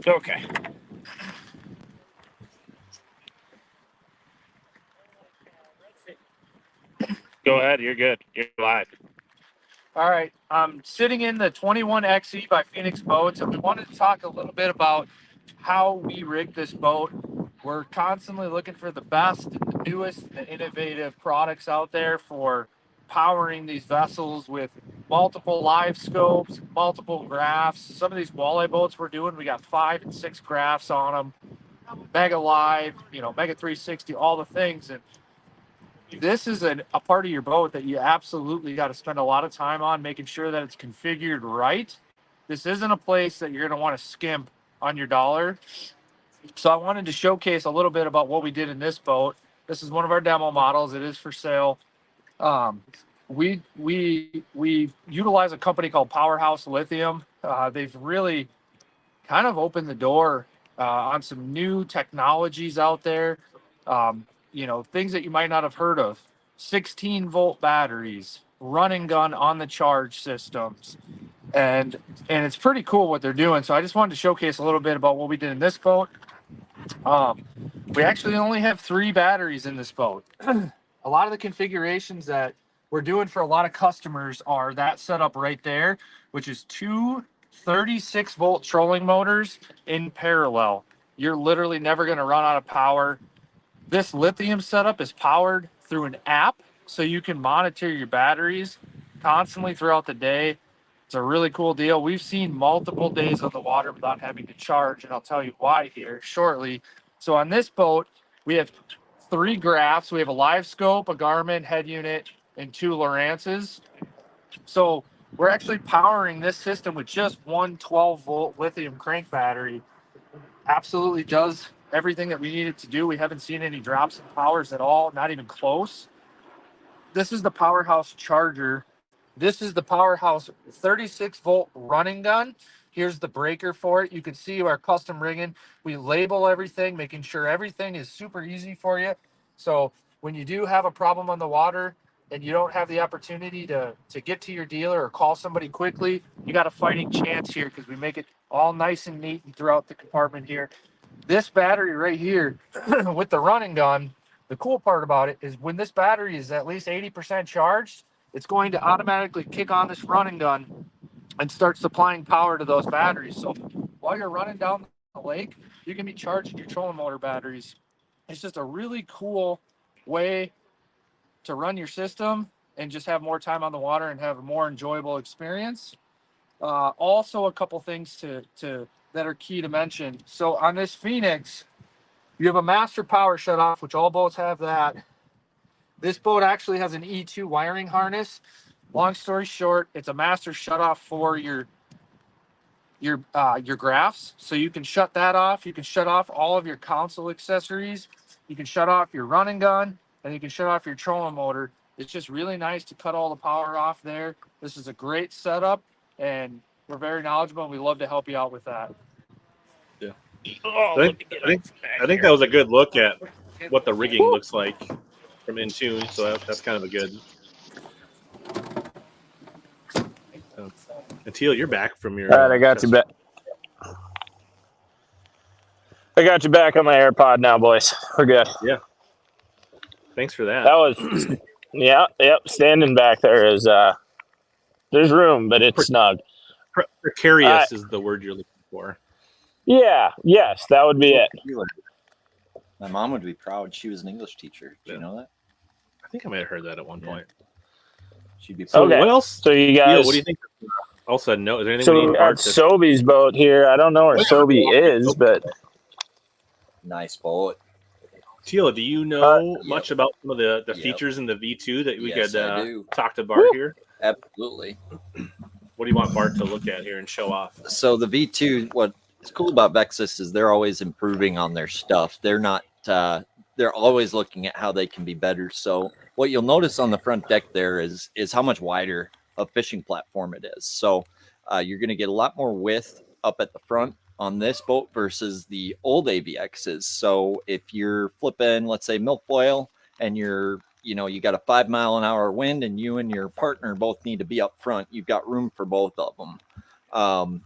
Okay. Go ahead. You're good. You're live. All right. I'm sitting in the 21XE by Phoenix Boats, and we wanted to talk a little bit about how we rig this boat. We're constantly looking for the best, the newest, the innovative products out there for powering these vessels with multiple live scopes, multiple graphs. Some of these walleye boats we're doing, we got 5 and 6 graphs on them, Mega Live, Mega 360, all the things. And this is a part of your boat that you absolutely got to spend a lot of time on, making sure that it's configured right. This isn't a place that you're going to want to skimp on your dollar. So I wanted to showcase a little bit about what we did in this boat. This is one of our demo models. It is for sale. We utilize a company called PowerHouse Lithium. They've really kind of opened the door on some new technologies out there. Things that you might not have heard of. 16-volt batteries, running gun on the charge systems. And it's pretty cool what they're doing. So I just wanted to showcase a little bit about what we did in this boat. We actually only have 3 batteries in this boat. A lot of the configurations that we're doing for a lot of customers are that setup right there, which is 2 36-volt trolling motors in parallel. You're literally never going to run out of power. This lithium setup is powered through an app, so you can monitor your batteries constantly throughout the day. It's a really cool deal. We've seen multiple days on the water without having to charge, and I'll tell you why here shortly. So on this boat, we have 3 graphs. We have a live scope, a Garmin head unit, and 2 Lowrances. So we're actually powering this system with just one 12-volt lithium crank battery. Absolutely does everything that we need it to do. We haven't seen any drops in powers at all, not even close. This is the PowerHouse charger. This is the PowerHouse 36-volt running gun. Here's the breaker for it. You can see our custom rigging. We label everything, making sure everything is super easy for you. So when you do have a problem on the water and you don't have the opportunity to get to your dealer or call somebody quickly, you got a fighting chance here because we make it all nice and neat and throughout the compartment here. This battery right here with the running gun, the cool part about it is when this battery is at least 80% charged, it's going to automatically kick on this running gun and start supplying power to those batteries. So while you're running down the lake, you can be charging your trolling motor batteries. It's just a really cool way to run your system and just have more time on the water and have a more enjoyable experience. Also, a couple things that are key to mention. So on this Phoenix, you have a master power shutoff, which all boats have that. This boat actually has an E2 wiring harness. Long story short, it's a master shutoff for your graphs. So you can shut that off. You can shut off all of your console accessories. You can shut off your running gun, and you can shut off your trolling motor. It's just really nice to cut all the power off there. This is a great setup, and we're very knowledgeable, and we love to help you out with that. Yeah. I think that was a good look at what the rigging looks like from in tune. So that's kind of a good. sense. And Teal, you're back from your. All right, I got you back. I got you back on my AirPod now, boys. We're good. Yeah. Thanks for that. That was, yep. Standing back there is, there's room, but it's snug. Precarious is the word you're looking for. Yeah. Yes, that would be it. My mom would be proud. She was an English teacher. Do you know that? I think I might have heard that at one point. She'd be So proud. what else? So you guys, what do you think? Also, no. Is there anything so we we need got Bart to? Sobi's boat here. I don't know where Sobi is, but Nice boat. Teal, do you know much about some of the features in the V2 that we Yes, could I do. talk to Bart here? Absolutely. What do you want Bart to look at here and show off? So the V2, what's cool about Vexus is they're always improving on their stuff. They're not, they're always looking at how they can be better. So what you'll notice on the front deck there is how much wider a fishing platform it is. So you're going to get a lot more width up at the front on this boat versus the old AVXs. So if you're flipping, let's say milfoil, and you got a 5 mile an hour wind and you and your partner both need to be up front, you've got room for both of them.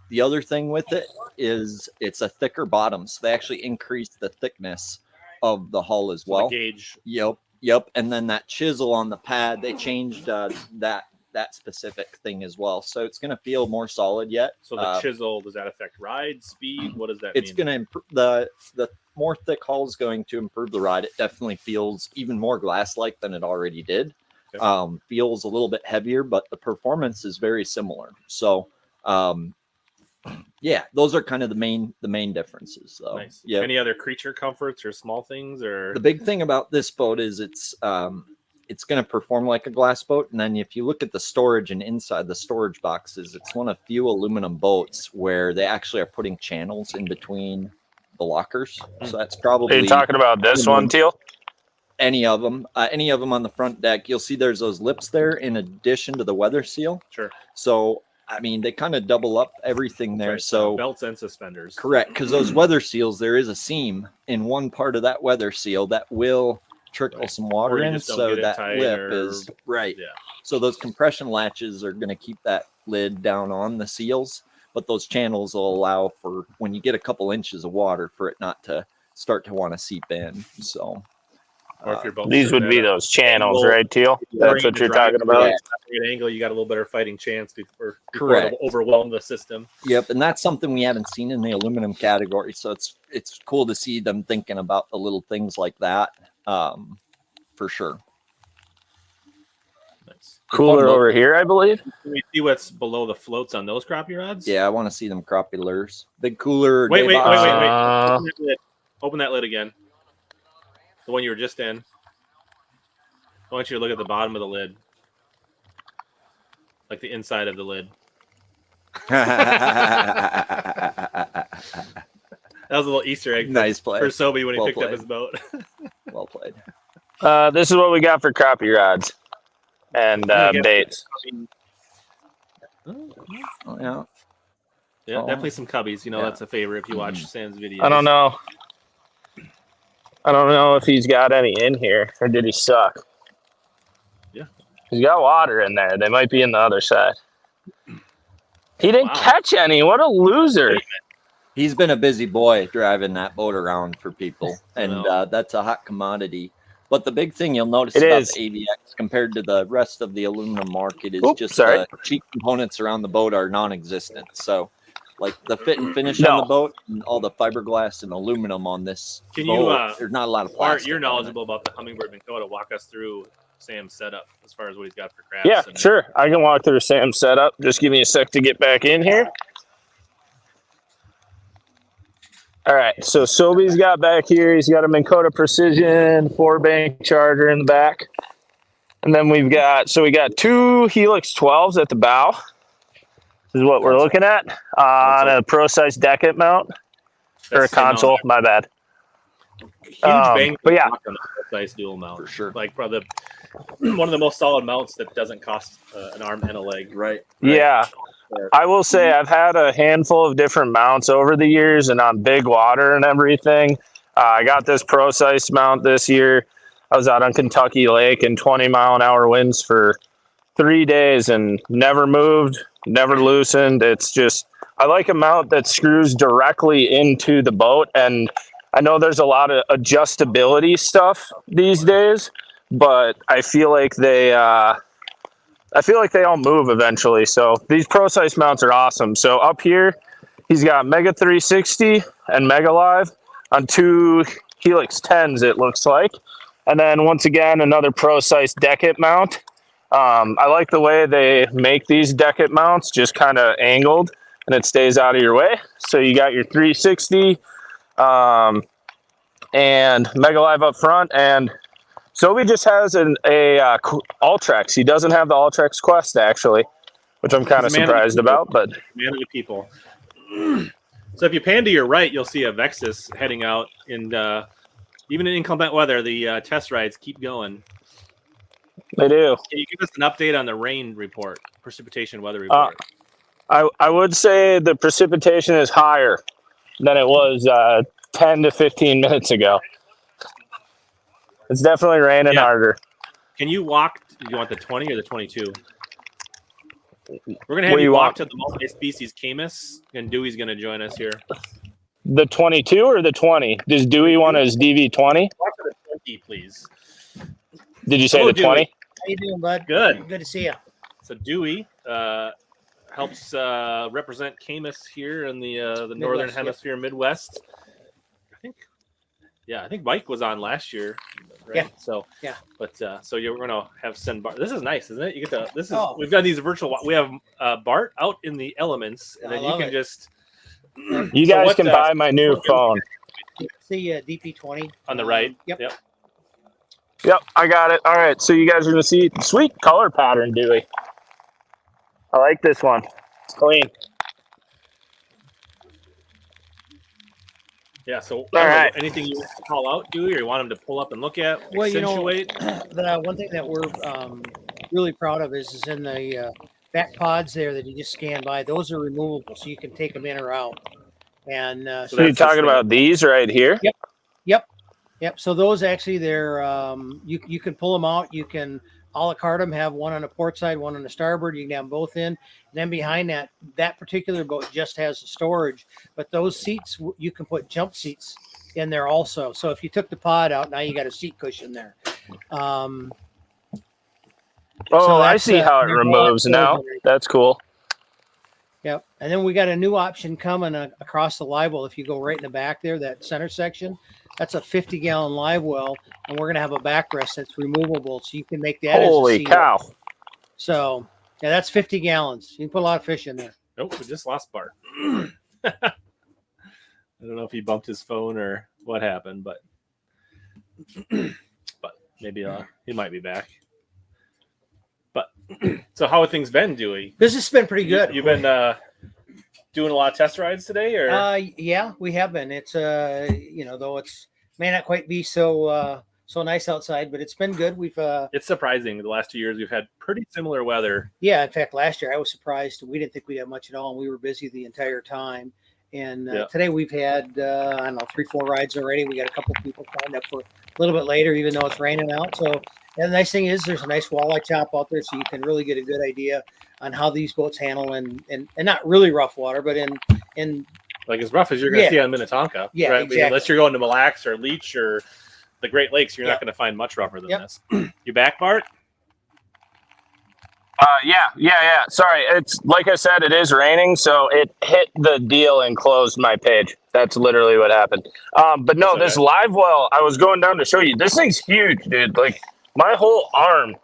The other thing with it is it's a thicker bottom. So they actually increased the thickness of the hull as well. The gauge. Yep. And then that chisel on the pad, they changed that specific thing as well. So it's going to feel more solid yet. So the chisel, does that affect ride speed? What does that it's mean? going to improve the more thick hull is going to improve the ride. It definitely feels even more glass-like than it already did. Okay. Feels a little bit heavier, but the performance is very similar. So yeah, those are kind of the main differences. So nice. Yeah. Any other creature comforts or small things? Or the big thing about this boat is it's going to perform like a glass boat. And then if you look at the storage and inside the storage boxes, it's one of few aluminum boats where they actually are putting channels in between the lockers. So that's probably. Are you talking about this one, Teal? Any of them on the front deck. You'll see there's those lips there in addition to the weather seal. Sure. So, I mean, they kind of double up everything there. Right, so belts and suspenders. Correct. Because those weather seals, there is a seam in one part of that weather seal that will trickle some water in, so that lip is right. Yeah. So those compression latches are going to keep that lid down on the seals, but those channels will allow for when you get a couple inches of water for it not to start to want to seep in. So or if you're these would be those channels, right, Teal? That's what you're talking about. At angle, you got a little better fighting chance before Correct. It overwhelm the system. Yep, and that's something we haven't seen in the aluminum category. So it's cool to see them thinking about the little things like that. For sure. Nice. Cooler over here, I believe. Can we see what's below the floats on those crappie rods? Yeah, I want to see them crappie lures. Big cooler. Wait. Open that lid again. The one you were just in. I want you to look at the bottom of the lid. Like the inside of the lid. That was a little Easter egg. Nice play for Sobi when he picked played. up his boat. Well played. This is what we got for crappie rods and baits. Oh, yeah. Yeah, definitely some cubbies. That's a favorite if you watch Sam's videos. I don't know if he's got any in here, or did he suck? Yeah. He's got water in there. They might be in the other side. He didn't catch any. What a loser. He's been a busy boy driving that boat around for people, and that's a hot commodity. But the big thing you'll notice about the AVX compared to the rest of the aluminum market is the cheap components around the boat are non-existent. So, like the fit and finish on the boat and all the fiberglass and aluminum on this boat, there's not a lot of plastic. Art, you're knowledgeable about the Hummingbird MinnKota. Walk us through Sam's setup as far as what he's got for crafts. Yeah, sure. I can walk through Sam's setup. Just give me a sec to get back in here. All right, so Sobi's got back here. He's got a MinnKota Precision 4-bank charger in the back. And then we got two Helix 12s at the bow. This is what we're looking at on a pro-size decket mount. Or a console, my bad. Huge bang, but yeah. Nice dual mount for sure. Like probably one of the most solid mounts that doesn't cost an arm and a leg. Right. Yeah. I will say I've had a handful of different mounts over the years and on big water and everything. I got this pro-size mount this year. I was out on Kentucky Lake and 20-mile-an-hour winds for 3 days and never moved, never loosened. It's just, I like a mount that screws directly into the boat. And I know there's a lot of adjustability stuff these days, but I feel like they all move eventually. So these ProSize mounts are awesome. So up here, he's got Mega 360 and Mega Live on 2 Helix 10s, it looks like. And then once again, another ProSize deck-it mount. I like the way they make these deck-it mounts, just kind of angled, and it stays out of your way. So you got your 360 and Mega Live up front, and Sobi just has a Ultrex. He doesn't have the Ultrex Quest, actually, which I'm kind of surprised about. But man of the people. So if you pan to your right, you'll see a Vexus heading out, and even in inclement weather, the test rides keep going. They do. Can you give us an update on the rain report, precipitation weather report? I would say the precipitation is higher than it was 10 to 15 minutes ago. It's definitely raining harder. Can you walk? Do you want the 20 or the 22? We're going to have you walk to the multi-species Caymus, and Dewey's going to join us here. The 22 or the 20? Does Dewey want his DV20? Walk to the 20, please. Did you say the 20? How you doing, bud? Good. Good to see you. So Dewey helps represent Caymus here in the northern hemisphere, Midwest. I think Mike was on last year, right? Yeah. So yeah. But so you're gonna have send Bart. This is nice, isn't it? You get to we've got these virtual. We have Bart out in the elements, and then you can just. You guys can buy my new phone. See DP20 on the right. Yep. Yep, I got it. All right, so you guys are gonna see sweet color pattern, Dewey. I like this one. It's clean. Yeah. So all right. Anything you want to call out, Dewey, or you want him to pull up and look at? Well, accentuate? The one thing that we're really proud of is in the back pods there that you just scan by. Those are removable, so you can take them in or out. And so you're talking about these right here? Yep. So those actually, they're you can pull them out. You can a la carte them, have one on the port side, one on the starboard. You can have them both in. And then behind that particular boat just has storage. But those seats, you can put jump seats in there also. So if you took the pod out, now you got a seat cushion there. I see how it removes now. That's cool. Yep. And then we got a new option coming across the live well. If you go right in the back there, that center section, that's a 50-gallon live well, and we're going to have a backrest that's removable, so you can make that. Holy as a cow! So yeah, that's 50 gallons. You can put a lot of fish in there. Nope, we just lost Bart. I don't know if he bumped his phone or what happened, but maybe he might be back. But so how have things been, Dewey? Business has been pretty good. You've been doing a lot of test rides today, or? Yeah, we have been. It's though it's may not quite be so nice outside, but it's been good. We've it's surprising. The last 2 years we've had pretty similar weather. Yeah, in fact, last year I was surprised. We didn't think we'd have much at all, and we were busy the entire time. And today we've had 3-4 rides already. We got a couple people signed up for a little bit later, even though it's raining out. So, and the nice thing is there's a nice walleye chop out there, so you can really get a good idea on how these boats handle and not really rough water, but in like as rough as you're going to see on Minnetonka. Yeah, right? exactly. Unless you're going to Mille Lacs or Leech or the Great Lakes, you're not going to find much rougher than this. You back, Bart? Yeah. Sorry, it's like I said, it is raining, so it hit the deal and closed my page. That's literally what happened. But no, this live well, I was going down to show you. This thing's huge, dude. Like my whole arm.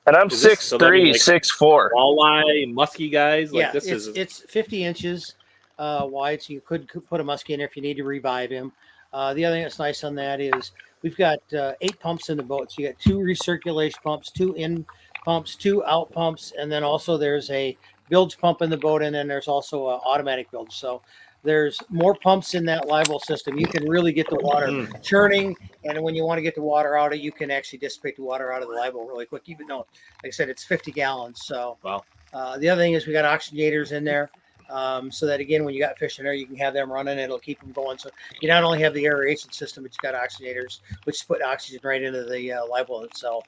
And I'm 6'3", 6'4". Walleye, muskie guys. Like this it's 50 inches wide, so you could put a muskie in there if you need to revive him. The other thing that's nice on that is we've got 8 pumps in the boat. So you got 2 recirculation pumps, 2 in pumps, 2 out pumps, and then also there's a bilge pump in the boat, and then there's also an automatic bilge. So there's more pumps in that live well system. You can really get the water churning, and when you want to get the water out, you can actually dissipate the water out of the live well really quick, even though, like I said, it's 50 gallons. So wow. The other thing is we got oxygenators in there, so that, again, when you got fish in there, you can have them running. It'll keep them going. So you not only have the aeration system, but you got oxygenators, which put oxygen right into the live well itself.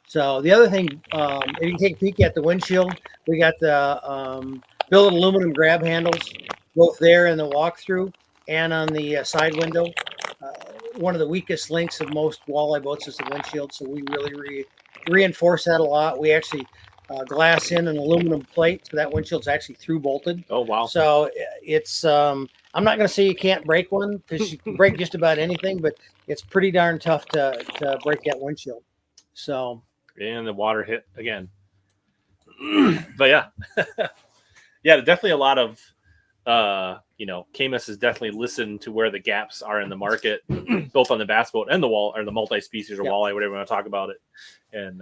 So the other thing, if you take a peek at the windshield, we got the billet aluminum grab handles, both there in the walkthrough and on the side window. One of the weakest links of most walleye boats is the windshield, so we really reinforce that a lot. We actually glass in an aluminum plate, so that windshield's actually through bolted. Oh wow! So it's I'm not going to say you can't break one, because you can break just about anything, but it's pretty darn tough to break that windshield. So and the water hit again. But yeah, yeah, definitely a lot of Caymus has definitely listened to where the gaps are in the market, both on the bass boat and the the multi-species or walleye, whatever you want to talk about it. And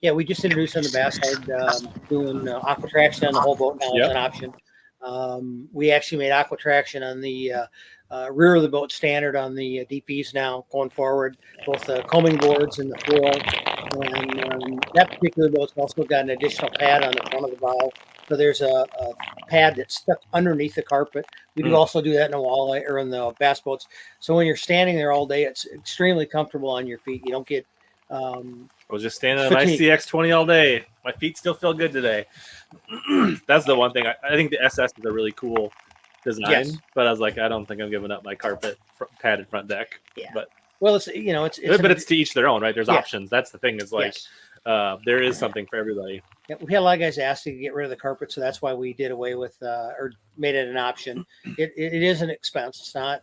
yeah, we just introduced on the bass side doing aqua traction on the whole boat now as an option. We actually made aqua traction on the rear of the boat standard on the DPs now going forward, both the combing boards and the floor. And that particular boat's also got an additional pad on the front of the bow. So there's a pad that's stuck underneath the carpet. We do also do that in the walleye or in the bass boats. So when you're standing there all day, it's extremely comfortable on your feet. You don't get I was just standing on my CX20 all day. My feet still feel good today. That's the one thing. I think the SS is a really cool design, but I was like, I don't think I'm giving up my carpet padded front deck. Yeah. But well, it's it's to each their own, right? There's options. That's the thing. Is like there is something for everybody. Yeah, we had a lot of guys ask to get rid of the carpet, so that's why we did away with or made it an option. It is an expense. It's not.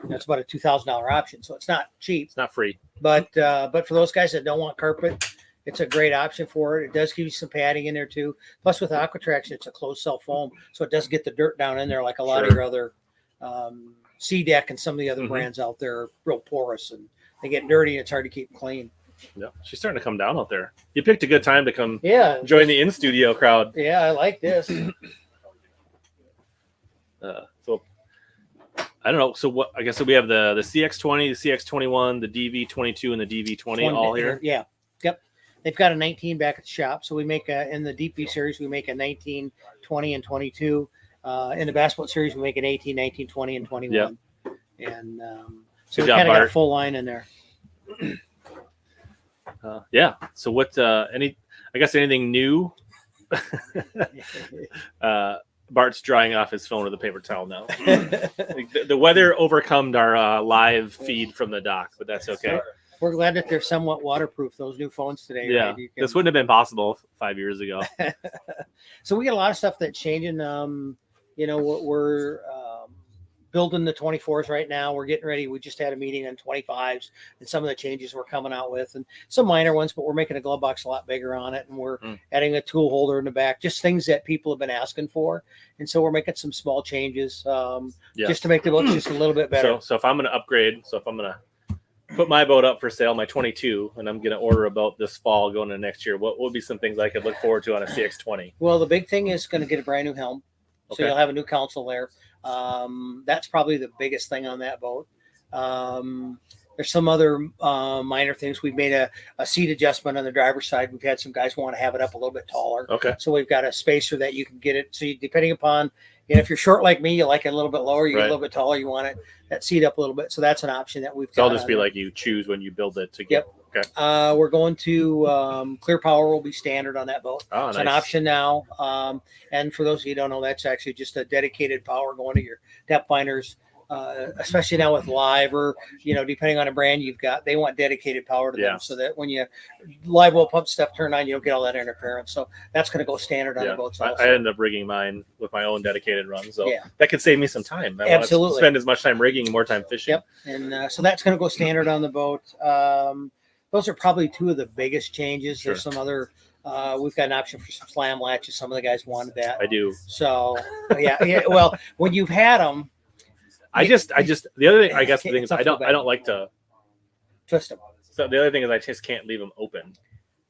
It's about a $2,000 option, so it's not cheap. It's not free. But for those guys that don't want carpet, it's a great option for it. It does give you some padding in there too. Plus, with aqua traction, it's a closed cell foam, so it doesn't get the dirt down in there like a lot of your other Sea Deck and some of the other brands out there are real porous and they get dirty and it's hard to keep clean. Yeah, she's starting to come down out there. You picked a good time to come join the in-studio crowd. Yeah, I like this. So I don't know. So what? I guess so we have the CX20, the CX21, the DV22, and the DV20 all here. Yeah. Yep. They've got a 19 back at the shop. So we make in the DP series, we make a 19, 20, and 22. In the bass boat series, we make an 18, 19, 20, and 21. Yep. And so we kind of got a full line in there. Yeah. So what? Anything new? Bart's drying off his phone with a paper towel now. The weather overcome our live feed from the dock, but that's okay. We're glad that they're somewhat waterproof, those new phones today. Yeah, right? this wouldn't have been possible 5 years ago. So we get a lot of stuff that's changing. We're building the 24s right now. We're getting ready. We just had a meeting on 25s and some of the changes we're coming out with and some minor ones, but we're making a glove box a lot bigger on it. And we're adding a tool holder in the back, just things that people have been asking for. And so we're making some small changes just to make the boat just a little bit better. So if I'm going to upgrade, if I'm going to put my boat up for sale, my 22, and I'm going to order a boat this fall going into next year, what would be some things I could look forward to on a CX20? Well, the big thing is going to get a brand new helm. So you'll have a new console there. That's probably the biggest thing on that boat. There's some other minor things. We've made a seat adjustment on the driver's side. We've had some guys want to have it up a little bit taller. Okay. So we've got a spacer that you can get it. So depending upon, if you're short like me, you like it a little bit lower, you get a little bit taller, you want that seat up a little bit. So that's an option that we've got. So I'll just be like you choose when you build it to get. Yep. Okay. We're going to Clear Power will be standard on that boat. Oh, it's nice. an option now. And for those of you who don't know, that's actually just a dedicated power going to your depth finders, especially now with live or, depending on a brand you've got, they want dedicated power to them so that when you live well pump stuff turn on, you don't get all that interference. So that's going to go standard on the boats also. I ended up rigging mine with my own dedicated run. So that could save me some time. I want to spend as much time rigging and more time fishing. Yep. And so that's going to go standard on the boat. Those are probably two of the biggest changes. There's some other, we've got an option for some slam latches. Some of the guys wanted that. I do. So yeah. Well, when you've had them, the other thing, I guess the thing is I don't like to twist them. So the other thing is I just can't leave them open.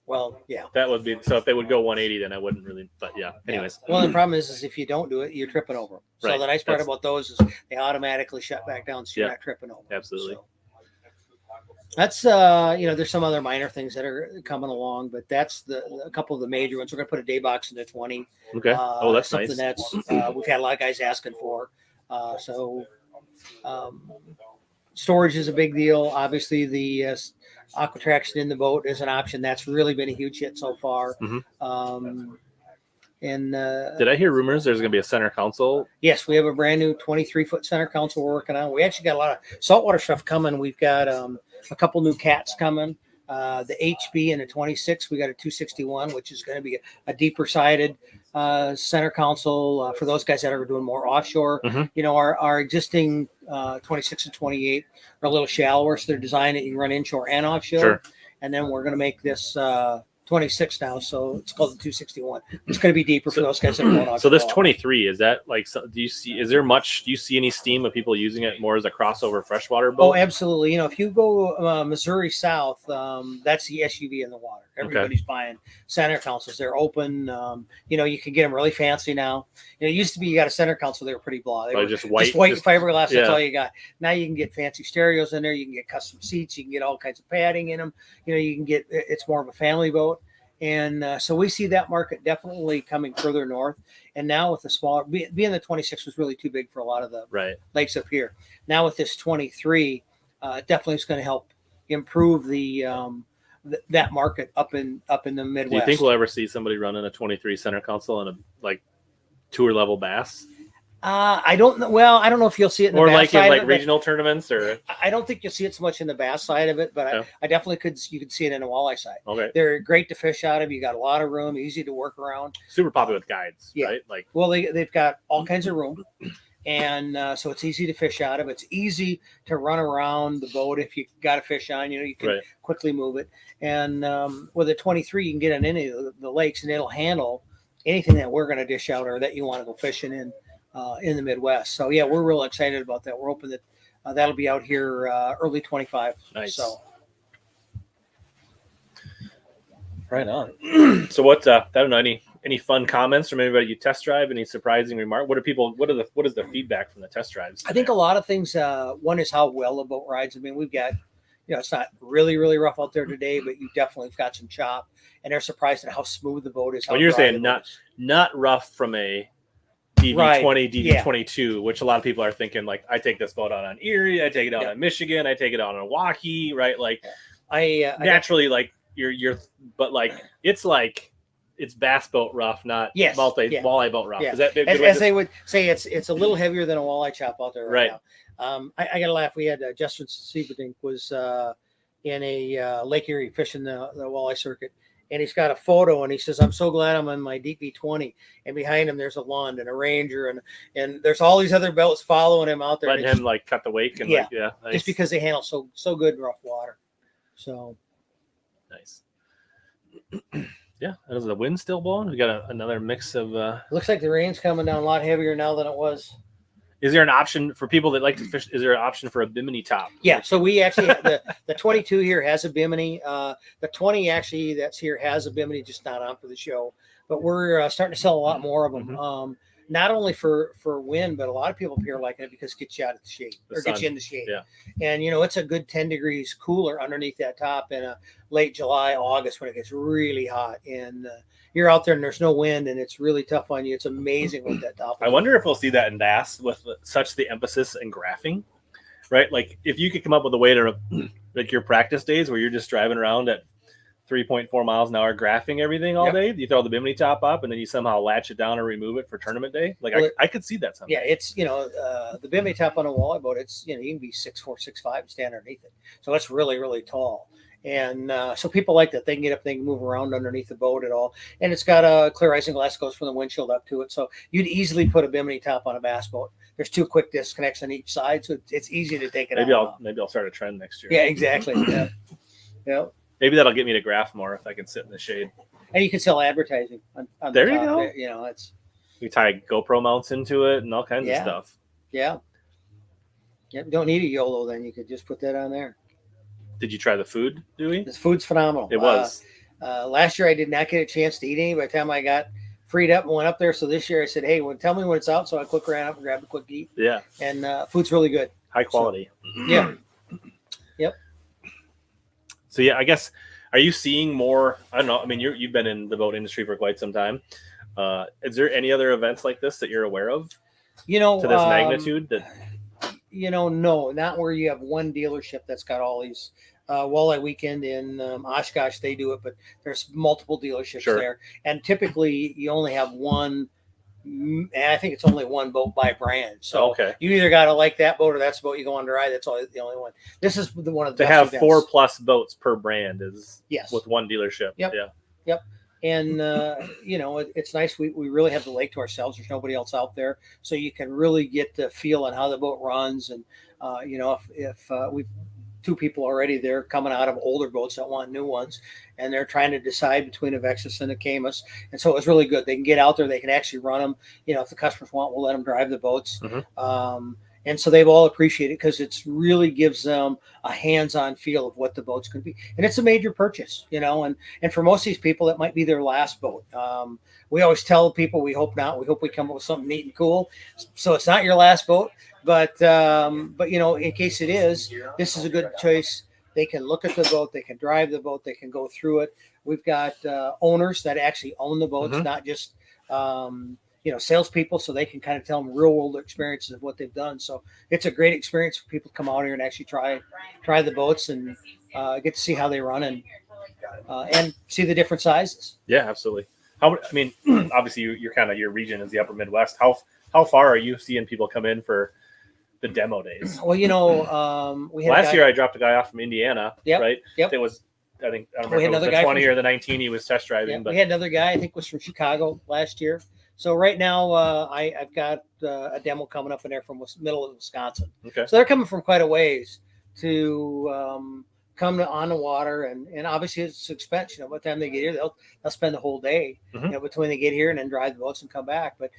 Well, yeah. That would be, so if they would go 180, then I wouldn't really, but yeah, anyways. Well, the problem is if you don't do it, you're tripping over them. So the nice part about those is they automatically shut back down. So you're not tripping over. Absolutely. So. That's there's some other minor things that are coming along, but that's a couple of the major ones. We're gonna put a day box in the 20. Okay. That's something nice. That's we've had a lot of guys asking for. storage is a big deal. Obviously, the aqua traction in the boat is an option. That's really been a huge hit so far. And did I hear rumors there's going to be a center console? Yes, we have a brand new 23-foot center console we're working on. We actually got a lot of saltwater stuff coming. We've got a couple new cats coming. The HB and the 26, we got a 261, which is going to be a deeper sided center console for those guys that are doing more offshore. You know, our existing 26 and 28 are a little shallower, so they're designed that you can run inshore and offshore. And then we're going to make this 26 now, so it's called the 261. It's going to be deeper for those guys that are going offshore. So this 23, is that like, do you see any steam of people using it more as a crossover freshwater boat? Oh, absolutely. You know, if you go Missouri south, that's the SUV in the water. Everybody's buying center consoles. They're open. You know, you can get them really fancy now. You know, it used to be you got a center console, they were pretty blah. They were just white fiberglass. That's yeah. all you got. Now you can get fancy stereos in there. You can get custom seats. You can get all kinds of padding in them. You know, you can get, it's more of a family boat. And so we see that market definitely coming further north. And now with the smaller, being the 26 was really too big for a lot of the lakes up here. Now with this 23, definitely is going to help improve the that market up in the Midwest. Do you think we'll ever see somebody running a 23 center console and a like tour level bass? I don't know. Well, I don't know if you'll see it in the or bass like side in like of it, regional tournaments, or I don't think you'll see it so much in the bass side of it, but I definitely could. You could see it in the walleye side. Okay, they're great to fish out of. You got a lot of room, easy to work around. Super popular with guides, right? Like, well, they've got all kinds of room, and so it's easy to fish out of. It's easy to run around the boat if you got a fish on. You know, you can quickly move it. And with a 23, you can get on any of the lakes, and it'll handle anything that we're going to dish out or that you want to go fishing in the Midwest. So yeah, we're real excited about that. We're hoping that that'll be out here early 25. Nice. So right on. So what? I don't know, any fun comments from anybody you test drive? Any surprising remark? What is the feedback from the test drives? I think a lot of things. One is how well the boat rides. I mean, we've got, you know, it's not really rough out there today, but you definitely have got some chop, and they're surprised at how smooth the boat is. When you're saying not rough from a DV20, DV22, which a lot of people are thinking, like, I take this boat out on Erie, I take it out on Michigan, I take it out on Waukee, right? Like, naturally, like but like it's bass boat rough, not walleye boat rough. Is that as they would say? It's a little heavier than a walleye chop out there right now. I got to laugh. We had Justin Sieberdink was in a Lake Erie fishing the walleye circuit. And he's got a photo, and he says, "I'm so glad I'm on my DP20." And behind him, there's a Lund and a Ranger, and there's all these other boats following him out there. Letting him like cut the wake and nice. Just because they handle so good in rough water. So nice. Yeah, is the wind still blowing? We got another mix of. Looks like the rain's coming down a lot heavier now than it was. Is there an option for people that like to fish? Is there an option for a bimini top? Yeah, so we actually the 22 here has a bimini. The 20 actually that's here has a bimini, just not on for the show. But we're starting to sell a lot more of them. Not only for wind, but a lot of people up here like it because it gets you out of the shade or gets you in the shade. Yeah. And you know, it's a good 10 degrees cooler underneath that top in a late July, August when it gets really hot. And you're out there and there's no wind and it's really tough on you. It's amazing what that top is. I wonder if we'll see that in bass with such the emphasis in graphing, right? Like if you could come up with a way to like your practice days where you're just driving around at 3.4 miles an hour graphing everything all day, you throw the bimini top up and then you somehow latch it down or remove it for tournament day. Like I could see that someday. Yeah, it's, you know, the bimini top on a walleye boat, it's, you know, you can be 6'4", 6'5" and stand underneath it. So it's really tall. And so people like that. They can get up, they can move around underneath the boat at all. And it's got a clear icing glass that goes from the windshield up to it. So you'd easily put a bimini top on a bass boat. There's 2 quick disconnects on each side, so it's easy to take it out. Maybe I'll start a trend next year. Yeah, exactly. Yeah. Maybe that'll get me to graph more if I can sit in the shade. And you can sell advertising on there the top. You go. You know, it's you tie GoPro mounts into it and all kinds of stuff. Yeah. You don't need a YOLO then. You could just put that on there. Did you try the food, Dewey? The food's phenomenal. It was. Last year I did not get a chance to eat any by the time I got freed up and went up there. So this year I said, hey, tell me when it's out. So I ran up and grabbed a quick eat. Yeah. And food's really good. High quality. So, yeah. Yep. So yeah, I guess, are you seeing more? I don't know. I mean, you've been in the boat industry for quite some time. Is there any other events like this that you're aware of? You know, to this magnitude that No, not where you have one dealership that's got all these. Walleye Weekend in Oshkosh, they do it, but there's multiple dealerships there, and typically you only have one. And I think it's only one boat by brand. So you either got to like that boat or that's the boat you go on to ride. That's the only one. This is one of the to have 4+ boats per brand is with one dealership. Yep. Yeah. Yep. And it's nice. We really have the lake to ourselves. There's nobody else out there, so you can really get the feel on how the boat runs. And if we've 2 people already there coming out of older boats that want new ones, and they're trying to decide between a Vexus and a Caymus. And so it was really good. They can get out there, they can actually run them. If the customers want, we'll let them drive the boats. And so they've all appreciated it because it's really gives them a hands-on feel of what the boat's going to be. And it's a major purchase, and for most of these people, it might be their last boat. We always tell people, we hope not. We hope we come up with something neat and cool. So it's not your last boat, but in case it is, this is a good choice. They can look at the boat, they can drive the boat, they can go through it. We've got owners that actually own the boats, not just salespeople, so they can kind of tell them real world experiences of what they've done. So it's a great experience for people to come out here and actually try the boats and get to see how they run and see the different sizes. Yeah, absolutely. Obviously you're kind of, your region is the upper Midwest. How far are you seeing people come in for the demo days? Well, we had last year I dropped a guy off from Indiana, right? Yep. It was, I don't remember if it was the 20 or the 19 he was test driving. Yeah, but we had another guy, I think was from Chicago last year. So right now I've got a demo coming up in there from middle of Wisconsin. Okay. So they're coming from quite a ways to come on the water, and obviously it's expense. By the time they get here, they'll spend the whole day between they get here and then drive the boats and come back. But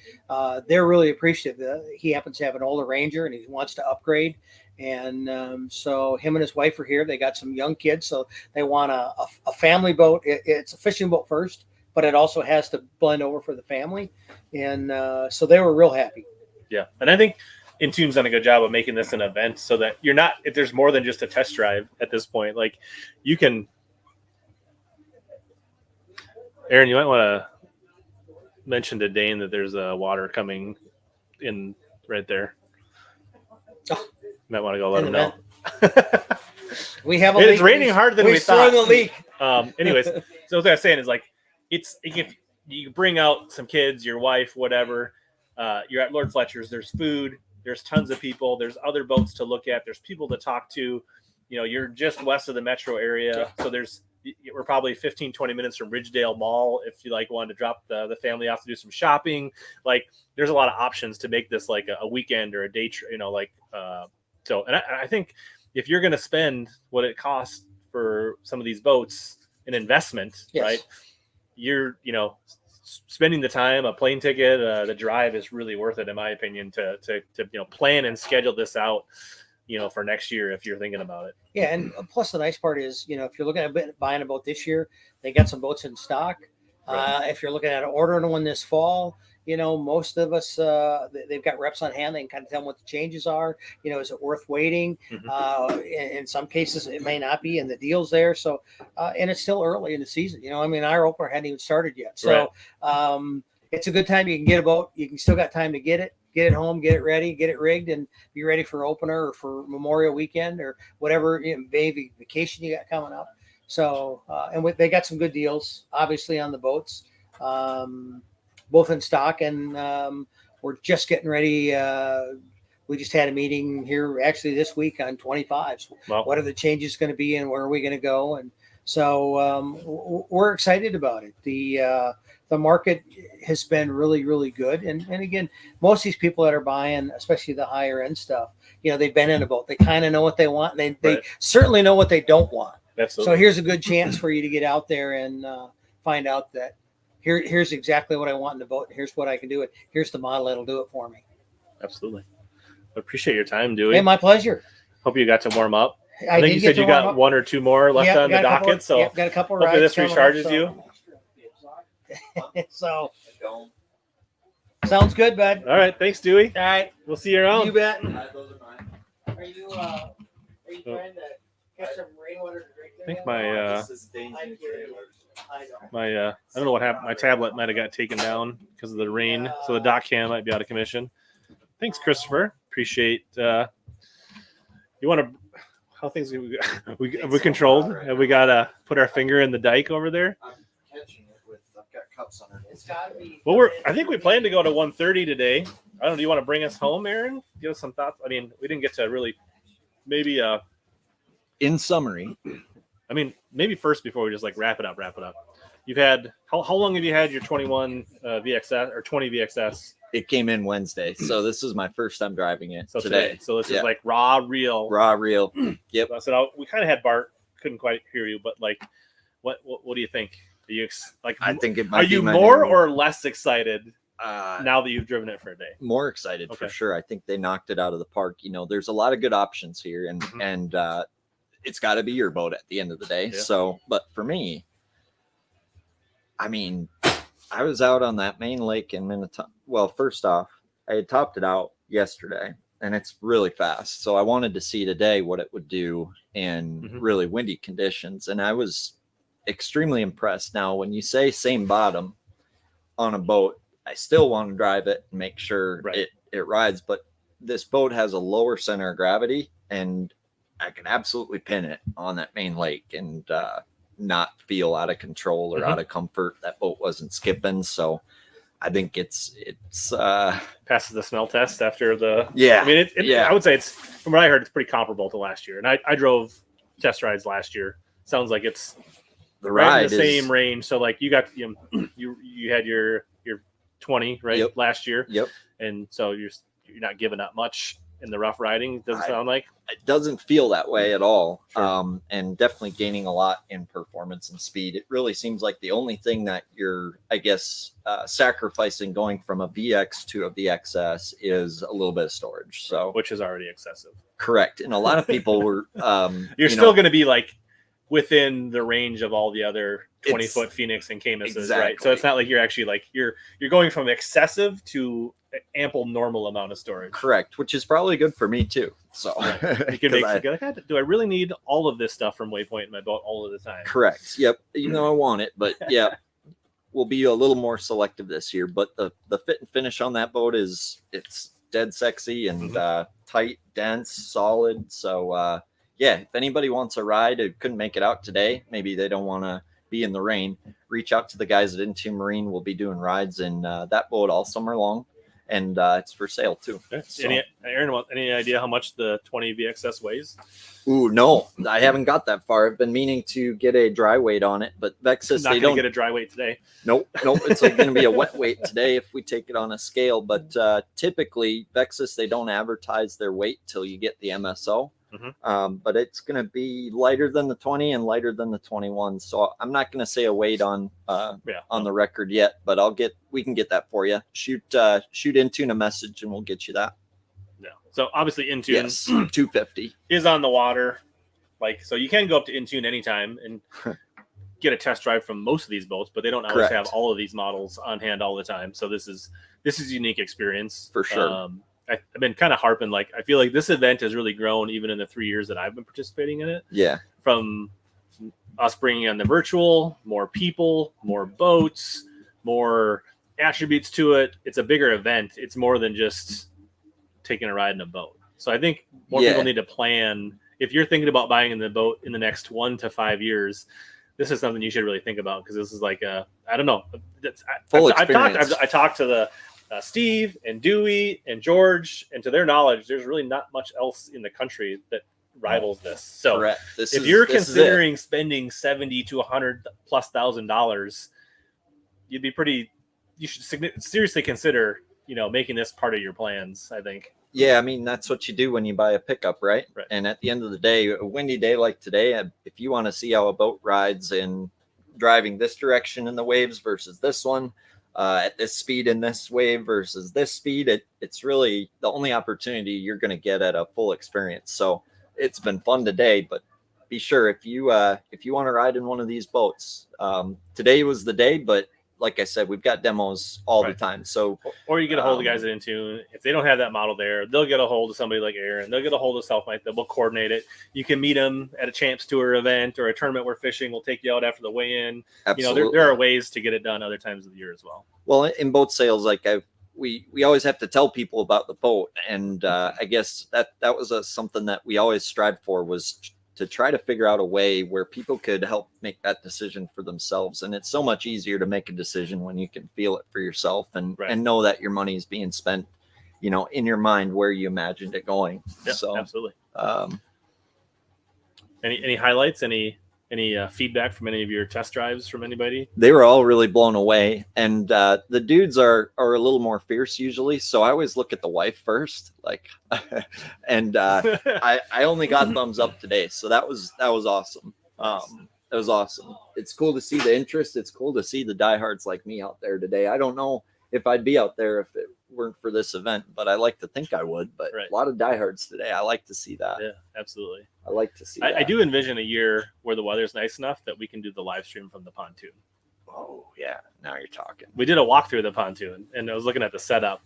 they're really appreciative. He happens to have an older Ranger and he wants to upgrade, and so him and his wife are here. They got some young kids, so they want a family boat. It's a fishing boat first, but it also has to blend over for the family, and so they were real happy. Yeah, and I think Intune's done a good job of making this an event so that you're not, if there's more than just a test drive at this point, like you can, Aaron, you might want to mention to Dane that there's water coming in right there. You might want to go let him know. We have it's raining harder than we thought. A leak. Anyways, so what I was saying is like, if you bring out some kids, your wife, whatever, you're at Lord Fletcher's, there's food, there's tons of people, there's other boats to look at, there's people to talk to. You're just west of the metro area, so we're probably 15-20 minutes from Ridgedale Mall if you wanted to drop the family off to do some shopping. There's a lot of options to make this like a weekend or a day trip, so and I think if you're going to spend what it costs for some of these boats, an investment, right? You're spending the time, a plane ticket, the drive is really worth it, in my opinion, to plan and schedule this out, for next year if you're thinking about it. Yeah, and plus the nice part is, if you're looking at buying a boat this year, they got some boats in stock. Right. If you're looking at ordering one this fall, most of us, they've got reps on hand. They can kind of tell them what the changes are. Is it worth waiting? In some cases, it may not be, and the deal's there. So, and it's still early in the season. Our opener hadn't even started yet. So, it's a good time. You can get a boat. You can still got time to get it home, get it ready, get it rigged, and be ready for opener or for Memorial Weekend or whatever baby vacation you got coming up. So, and they got some good deals, obviously, on the boats. Both in stock, and we're just getting ready. We just had a meeting here actually this week on 25s. Wow. What are the changes going to be, and where are we going to go? And so we're excited about it. The market has been really, really good. And again, most of these people that are buying, especially the higher end stuff, they've been in a boat. They kind of know what they want, and they certainly know what they don't want. Absolutely. So here's a good chance for you to get out there and find out that here's exactly what I want in the boat. And here's what I can do it. Here's the model that'll do it for me. Absolutely. I appreciate your time, Dewey. Hey, my pleasure. Hope you got to warm up. I think you said you got one or two more left on the docket. So got a couple hopefully this recharges you. So sounds good, bud. All right. Thanks, Dewey. All right. We'll see you around. You bet. Are you trying to catch some rainwater to drink? I think I don't know what happened. My tablet might have got taken down because of the rain, so the dock cam might be out of commission. Thanks, Christopher. Appreciate You want to? How things we controlled? Have we got to put our finger in the dike over there? I'm catching it with. I've got cups under it. It's got to be. Well, I think we planned to go to 1:30 today. I don't know. Do you want to bring us home, Aaron? Give us some thoughts. I mean, we didn't get to really, maybe. In summary, I mean, maybe first before we just like wrap it up. You've had how long have you had your 21 VXS or 20 VXS? it came in Wednesday, so this is my first time driving it today. So this is like raw, real. Yep. So we kind of had Bart. Couldn't quite hear you, but like, what do you think? Are you like? I think it might. Are you more or less excited now that you've driven it for a day? More excited for sure. I think they knocked it out of the park. You know, there's a lot of good options here, and it's got to be your boat at the end of the day. Yeah. So, but for me, I mean, I was out on that main lake in Minnetonka. Well, first off, I had topped it out yesterday, and it's really fast. So I wanted to see today what it would do in really windy conditions, and I was extremely impressed. Now, when you say same bottom on a boat, I still want to drive it and make sure it rides, but this boat has a lower center of gravity, and I can absolutely pin it on that main lake and not feel out of control or out of comfort. That boat wasn't skipping, so I think it's passes the smell test after the I mean, I would say it's, from what I heard, it's pretty comparable to last year, and I drove test rides last year. Sounds like it's the right ride in the same range. So like you got you had your 20 last year, and so you're not giving up much in the rough riding. Doesn't sound like it doesn't feel that way at all. And definitely gaining a lot in performance and speed. It really seems like the only thing that you're, I guess, sacrificing going from a VX to a VXS is a little bit of storage. So which is already excessive. Correct. And a lot of people were you're still going to be like within the range of all the other 20-foot Phoenix and Caymuses, right? So it's not like you're actually like you're going from excessive to ample normal amount of storage. Correct, which is probably good for me too. So you can make do I really need all of this stuff from Waypoint in my boat all of the time? Correct. Yep. You know I want it, but yeah, we'll be a little more selective this year. But the fit and finish on that boat it's dead sexy and tight, dense, solid. So yeah, if anybody wants a ride who couldn't make it out today, maybe they don't want to be in the rain, reach out to the guys at Into Marine. We'll be doing rides in that boat all summer long, and it's for sale too. So, Aaron, any idea how much the 20 VXS weighs? Ooh, no, I haven't got that far. I've been meaning to get a dry weight on it, but Vexus, they don't get a dry weight today. Nope. It's like going to be a wet weight today if we take it on a scale. But typically, Vexus, they don't advertise their weight till you get the MSO. But it's going to be lighter than the 20 and lighter than the 21. So I'm not going to say a weight on the record yet, but we can get that for you. Shoot Intune a message and we'll get you that. Yeah. So obviously Intune, yes, 250 is on the water. Like, so you can go up to Intune anytime and get a test drive from most of these boats, but they don't always have all of these models on hand all the time. So this is a unique experience for sure. I've been kind of harping, like, I feel like this event has really grown even in the 3 years that I've been participating in it. Yeah. From us bringing on the virtual, more people, more boats, more attributes to it. It's a bigger event. It's more than just taking a ride in a boat. So I think more people need to plan. If you're thinking about buying in the boat in the next 1 to 5 years, this is something you should really think about, because this is like I don't know. I talked to the Steve and Dewey and George, and to their knowledge, there's really not much else in the country that rivals this. So if you're considering spending $70,000 to $100,000+, you should seriously consider, making this part of your plans, I think. Yeah, I mean, that's what you do when you buy a pickup, right? And at the end of the day, a windy day like today, if you want to see how a boat rides in driving this direction in the waves versus this one, at this speed in this wave versus this speed, it's really the only opportunity you're going to get at a full experience. So it's been fun today, but be sure if you want to ride in one of these boats, today was the day, but like I said, we've got demos all the time. So, or you get a hold of the guys at Intune. If they don't have that model there, they'll get a hold of somebody like Aaron. They'll get a hold of Selfmite. They'll coordinate it. You can meet them at a Champs Tour event or a tournament we're fishing. We'll take you out after the weigh-in. Absolutely. There are ways to get it done other times of the year as well. Well, in boat sales, like we always have to tell people about the boat, and I guess that was something that we always strived for, was to try to figure out a way where people could help make that decision for themselves. And it's so much easier to make a decision when you can feel it for yourself and know that your money is being spent, in your mind where you imagined it going. Yeah, so absolutely. Any highlights? Any feedback from any of your test drives from anybody? They were all really blown away, and the dudes are a little more fierce usually. So I always look at the wife first, and I only got thumbs up today, so that was awesome. That was awesome. It's cool to see the interest. It's cool to see the diehards like me out there today. I don't know if I'd be out there if it weren't for this event, but I like to think I would. But a lot of diehards today. I like to see that. Yeah, absolutely. I like to see that. I do envision a year where the weather's nice enough that we can do the live stream from the pontoon. Oh yeah, now you're talking. We did a walkthrough of the pontoon, and I was looking at the setup.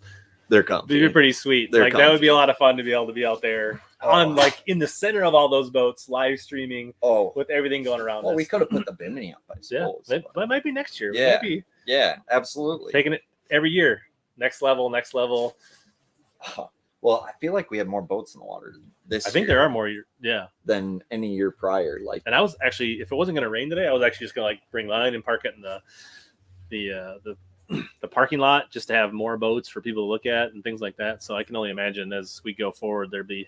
They're comfy. It'd be pretty sweet. That would be a lot of fun to be able to be out there on in the center of all those boats, live streaming. with everything going around. Well, us. we could have put the bimini up, I suppose. Yeah, that might be next year. Yeah, Maybe. Yeah, absolutely. Taking it every year, next level. Well, I feel like we have more boats in the water this year. I think there are more, than any year prior. And I was actually, if it wasn't going to rain today, I was actually just going to bring line and park it in the parking lot just to have more boats for people to look at and things like that. So I can only imagine as we go forward, there'll be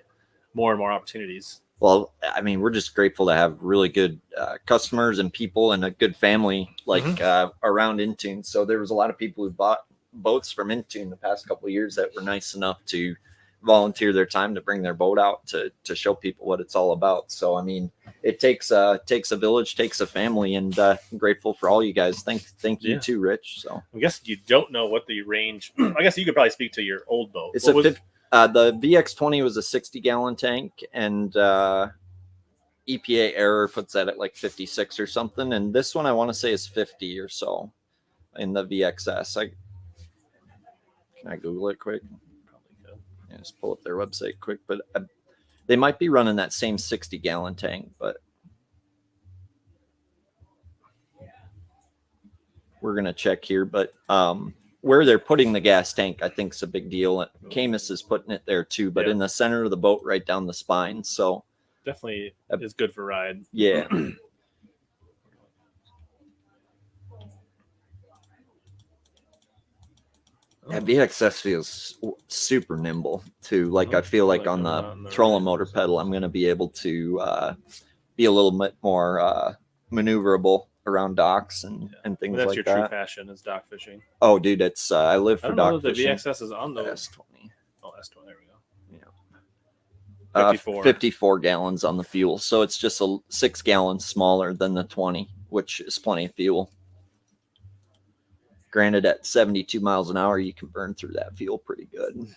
more and more opportunities. Well, I mean, we're just grateful to have really good customers and people and a good family around Intune. So there was a lot of people who bought boats from Intune the past couple of years that were nice enough to volunteer their time to bring their boat out to show people what it's all about. So, I mean, it takes a village, takes a family, and I'm grateful for all you guys. Thank you too, Rich. So I guess you don't know what the range, I guess you could probably speak to your old boat. It's the VX20 was a 60-gallon tank, and EPA error puts that at like 56 or something. And this one I want to say is 50 or so in the VXS. Can I Google it quick? Yeah, just pull up their website quick, but they might be running that same 60-gallon tank, but we're going to check here. But where they're putting the gas tank, I think is a big deal. Caymus is putting it there too, but in the center of the boat, right down the spine. So definitely is good for ride. Yeah. Yeah, VXS feels super nimble too. I feel like on the trolling motor pedal, I'm going to be able to be a little bit more maneuverable around docks and things That's like your that. true passion is dock fishing. Oh, dude, it's I live for I don't know dock if the fishing. VXS is on the S20. Oh, S20. There we go. 54. 54 gallons on the fuel, so it's just 6 gallons smaller than the 20, which is plenty of fuel. Granted, at 72 miles an hour, you can burn through that fuel pretty good.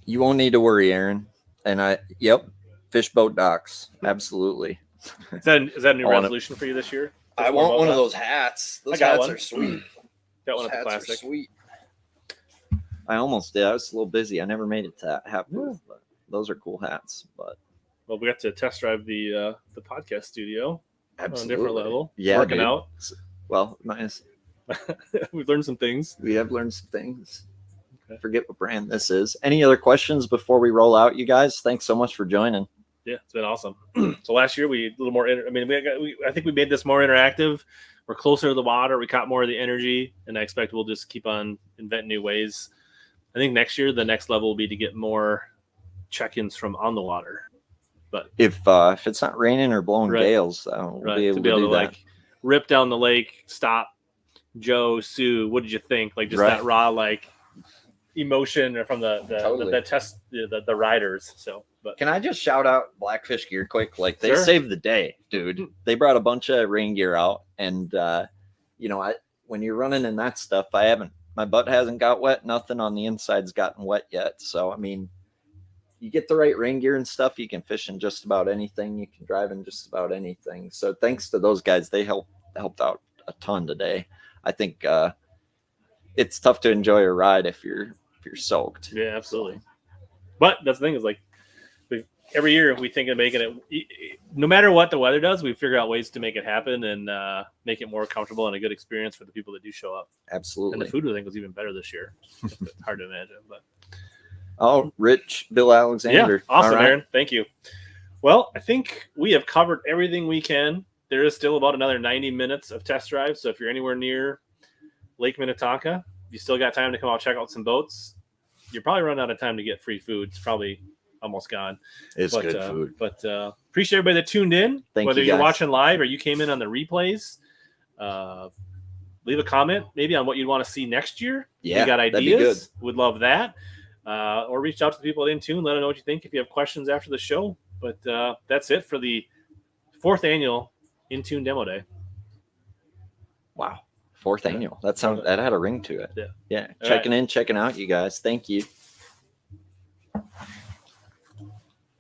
You won't need to worry, Aaron. And fish boat docks, absolutely. Is that a new resolution for you this year? I want one of those hats. Those hats are sweet. Got one of the classic. Sweet. I almost did. I was a little busy. I never made it to that hat booth, but those are cool hats. But well, we got to test drive the podcast studio on a different Absolutely. level. Yeah, Working dude. out. Well, nice. We've learned some things. We have learned some things. Okay. Forget what brand this is. Any other questions before we roll out, you guys? Thanks so much for joining. Yeah, it's been awesome. So last year we a little more. I think we made this more interactive. We're closer to the water. We caught more of the energy, and I expect we'll just keep on inventing new ways. I think next year the next level will be to get more check-ins from on the water. But if it's not raining or blowing gales, we'll be able to do that. Rip down the lake, stop, Joe, Sue. What did you think? That raw emotion from the riders. So, but can I just shout out Blackfish Gear quick? They Sure. saved the day, dude. They brought a bunch of rain gear out, and when you're running in that stuff, my butt hasn't got wet. Nothing on the inside's gotten wet yet. So, I mean, you get the right rain gear and stuff, you can fish in just about anything. You can drive in just about anything. So, thanks to those guys, they helped out a ton today. I think it's tough to enjoy a ride if you're soaked. Yeah, absolutely. But that's the thing is every year we think of making it, no matter what the weather does, we figure out ways to make it happen and make it more comfortable and a good experience for the people that do show up. Absolutely. And the food, I think, was even better this year. It's hard to imagine, but. Oh, Rich, Bill Alexander. Yeah, awesome, All right. Aaron. Thank you. Well, I think we have covered everything we can. There is still about another 90 minutes of test drive. So if you're anywhere near Lake Minnetonka, you still got time to come out, check out some boats. You're probably running out of time to get free food. It's probably almost gone. It's good food. But appreciate everybody that tuned in. Thank Whether you, you're guys. watching live or you came in on the replays, leave a comment maybe on what you'd want to see next year. Yeah, you got that'd be ideas. Would love that. Or reach out to the people at Intune. Let them know what you think if you have questions after the show. But that's it for the 4th annual Intune Demo Day. Wow. 4th annual. That had a ring to it. Yeah. Yeah. All Checking in, checking out, you guys. Thank you.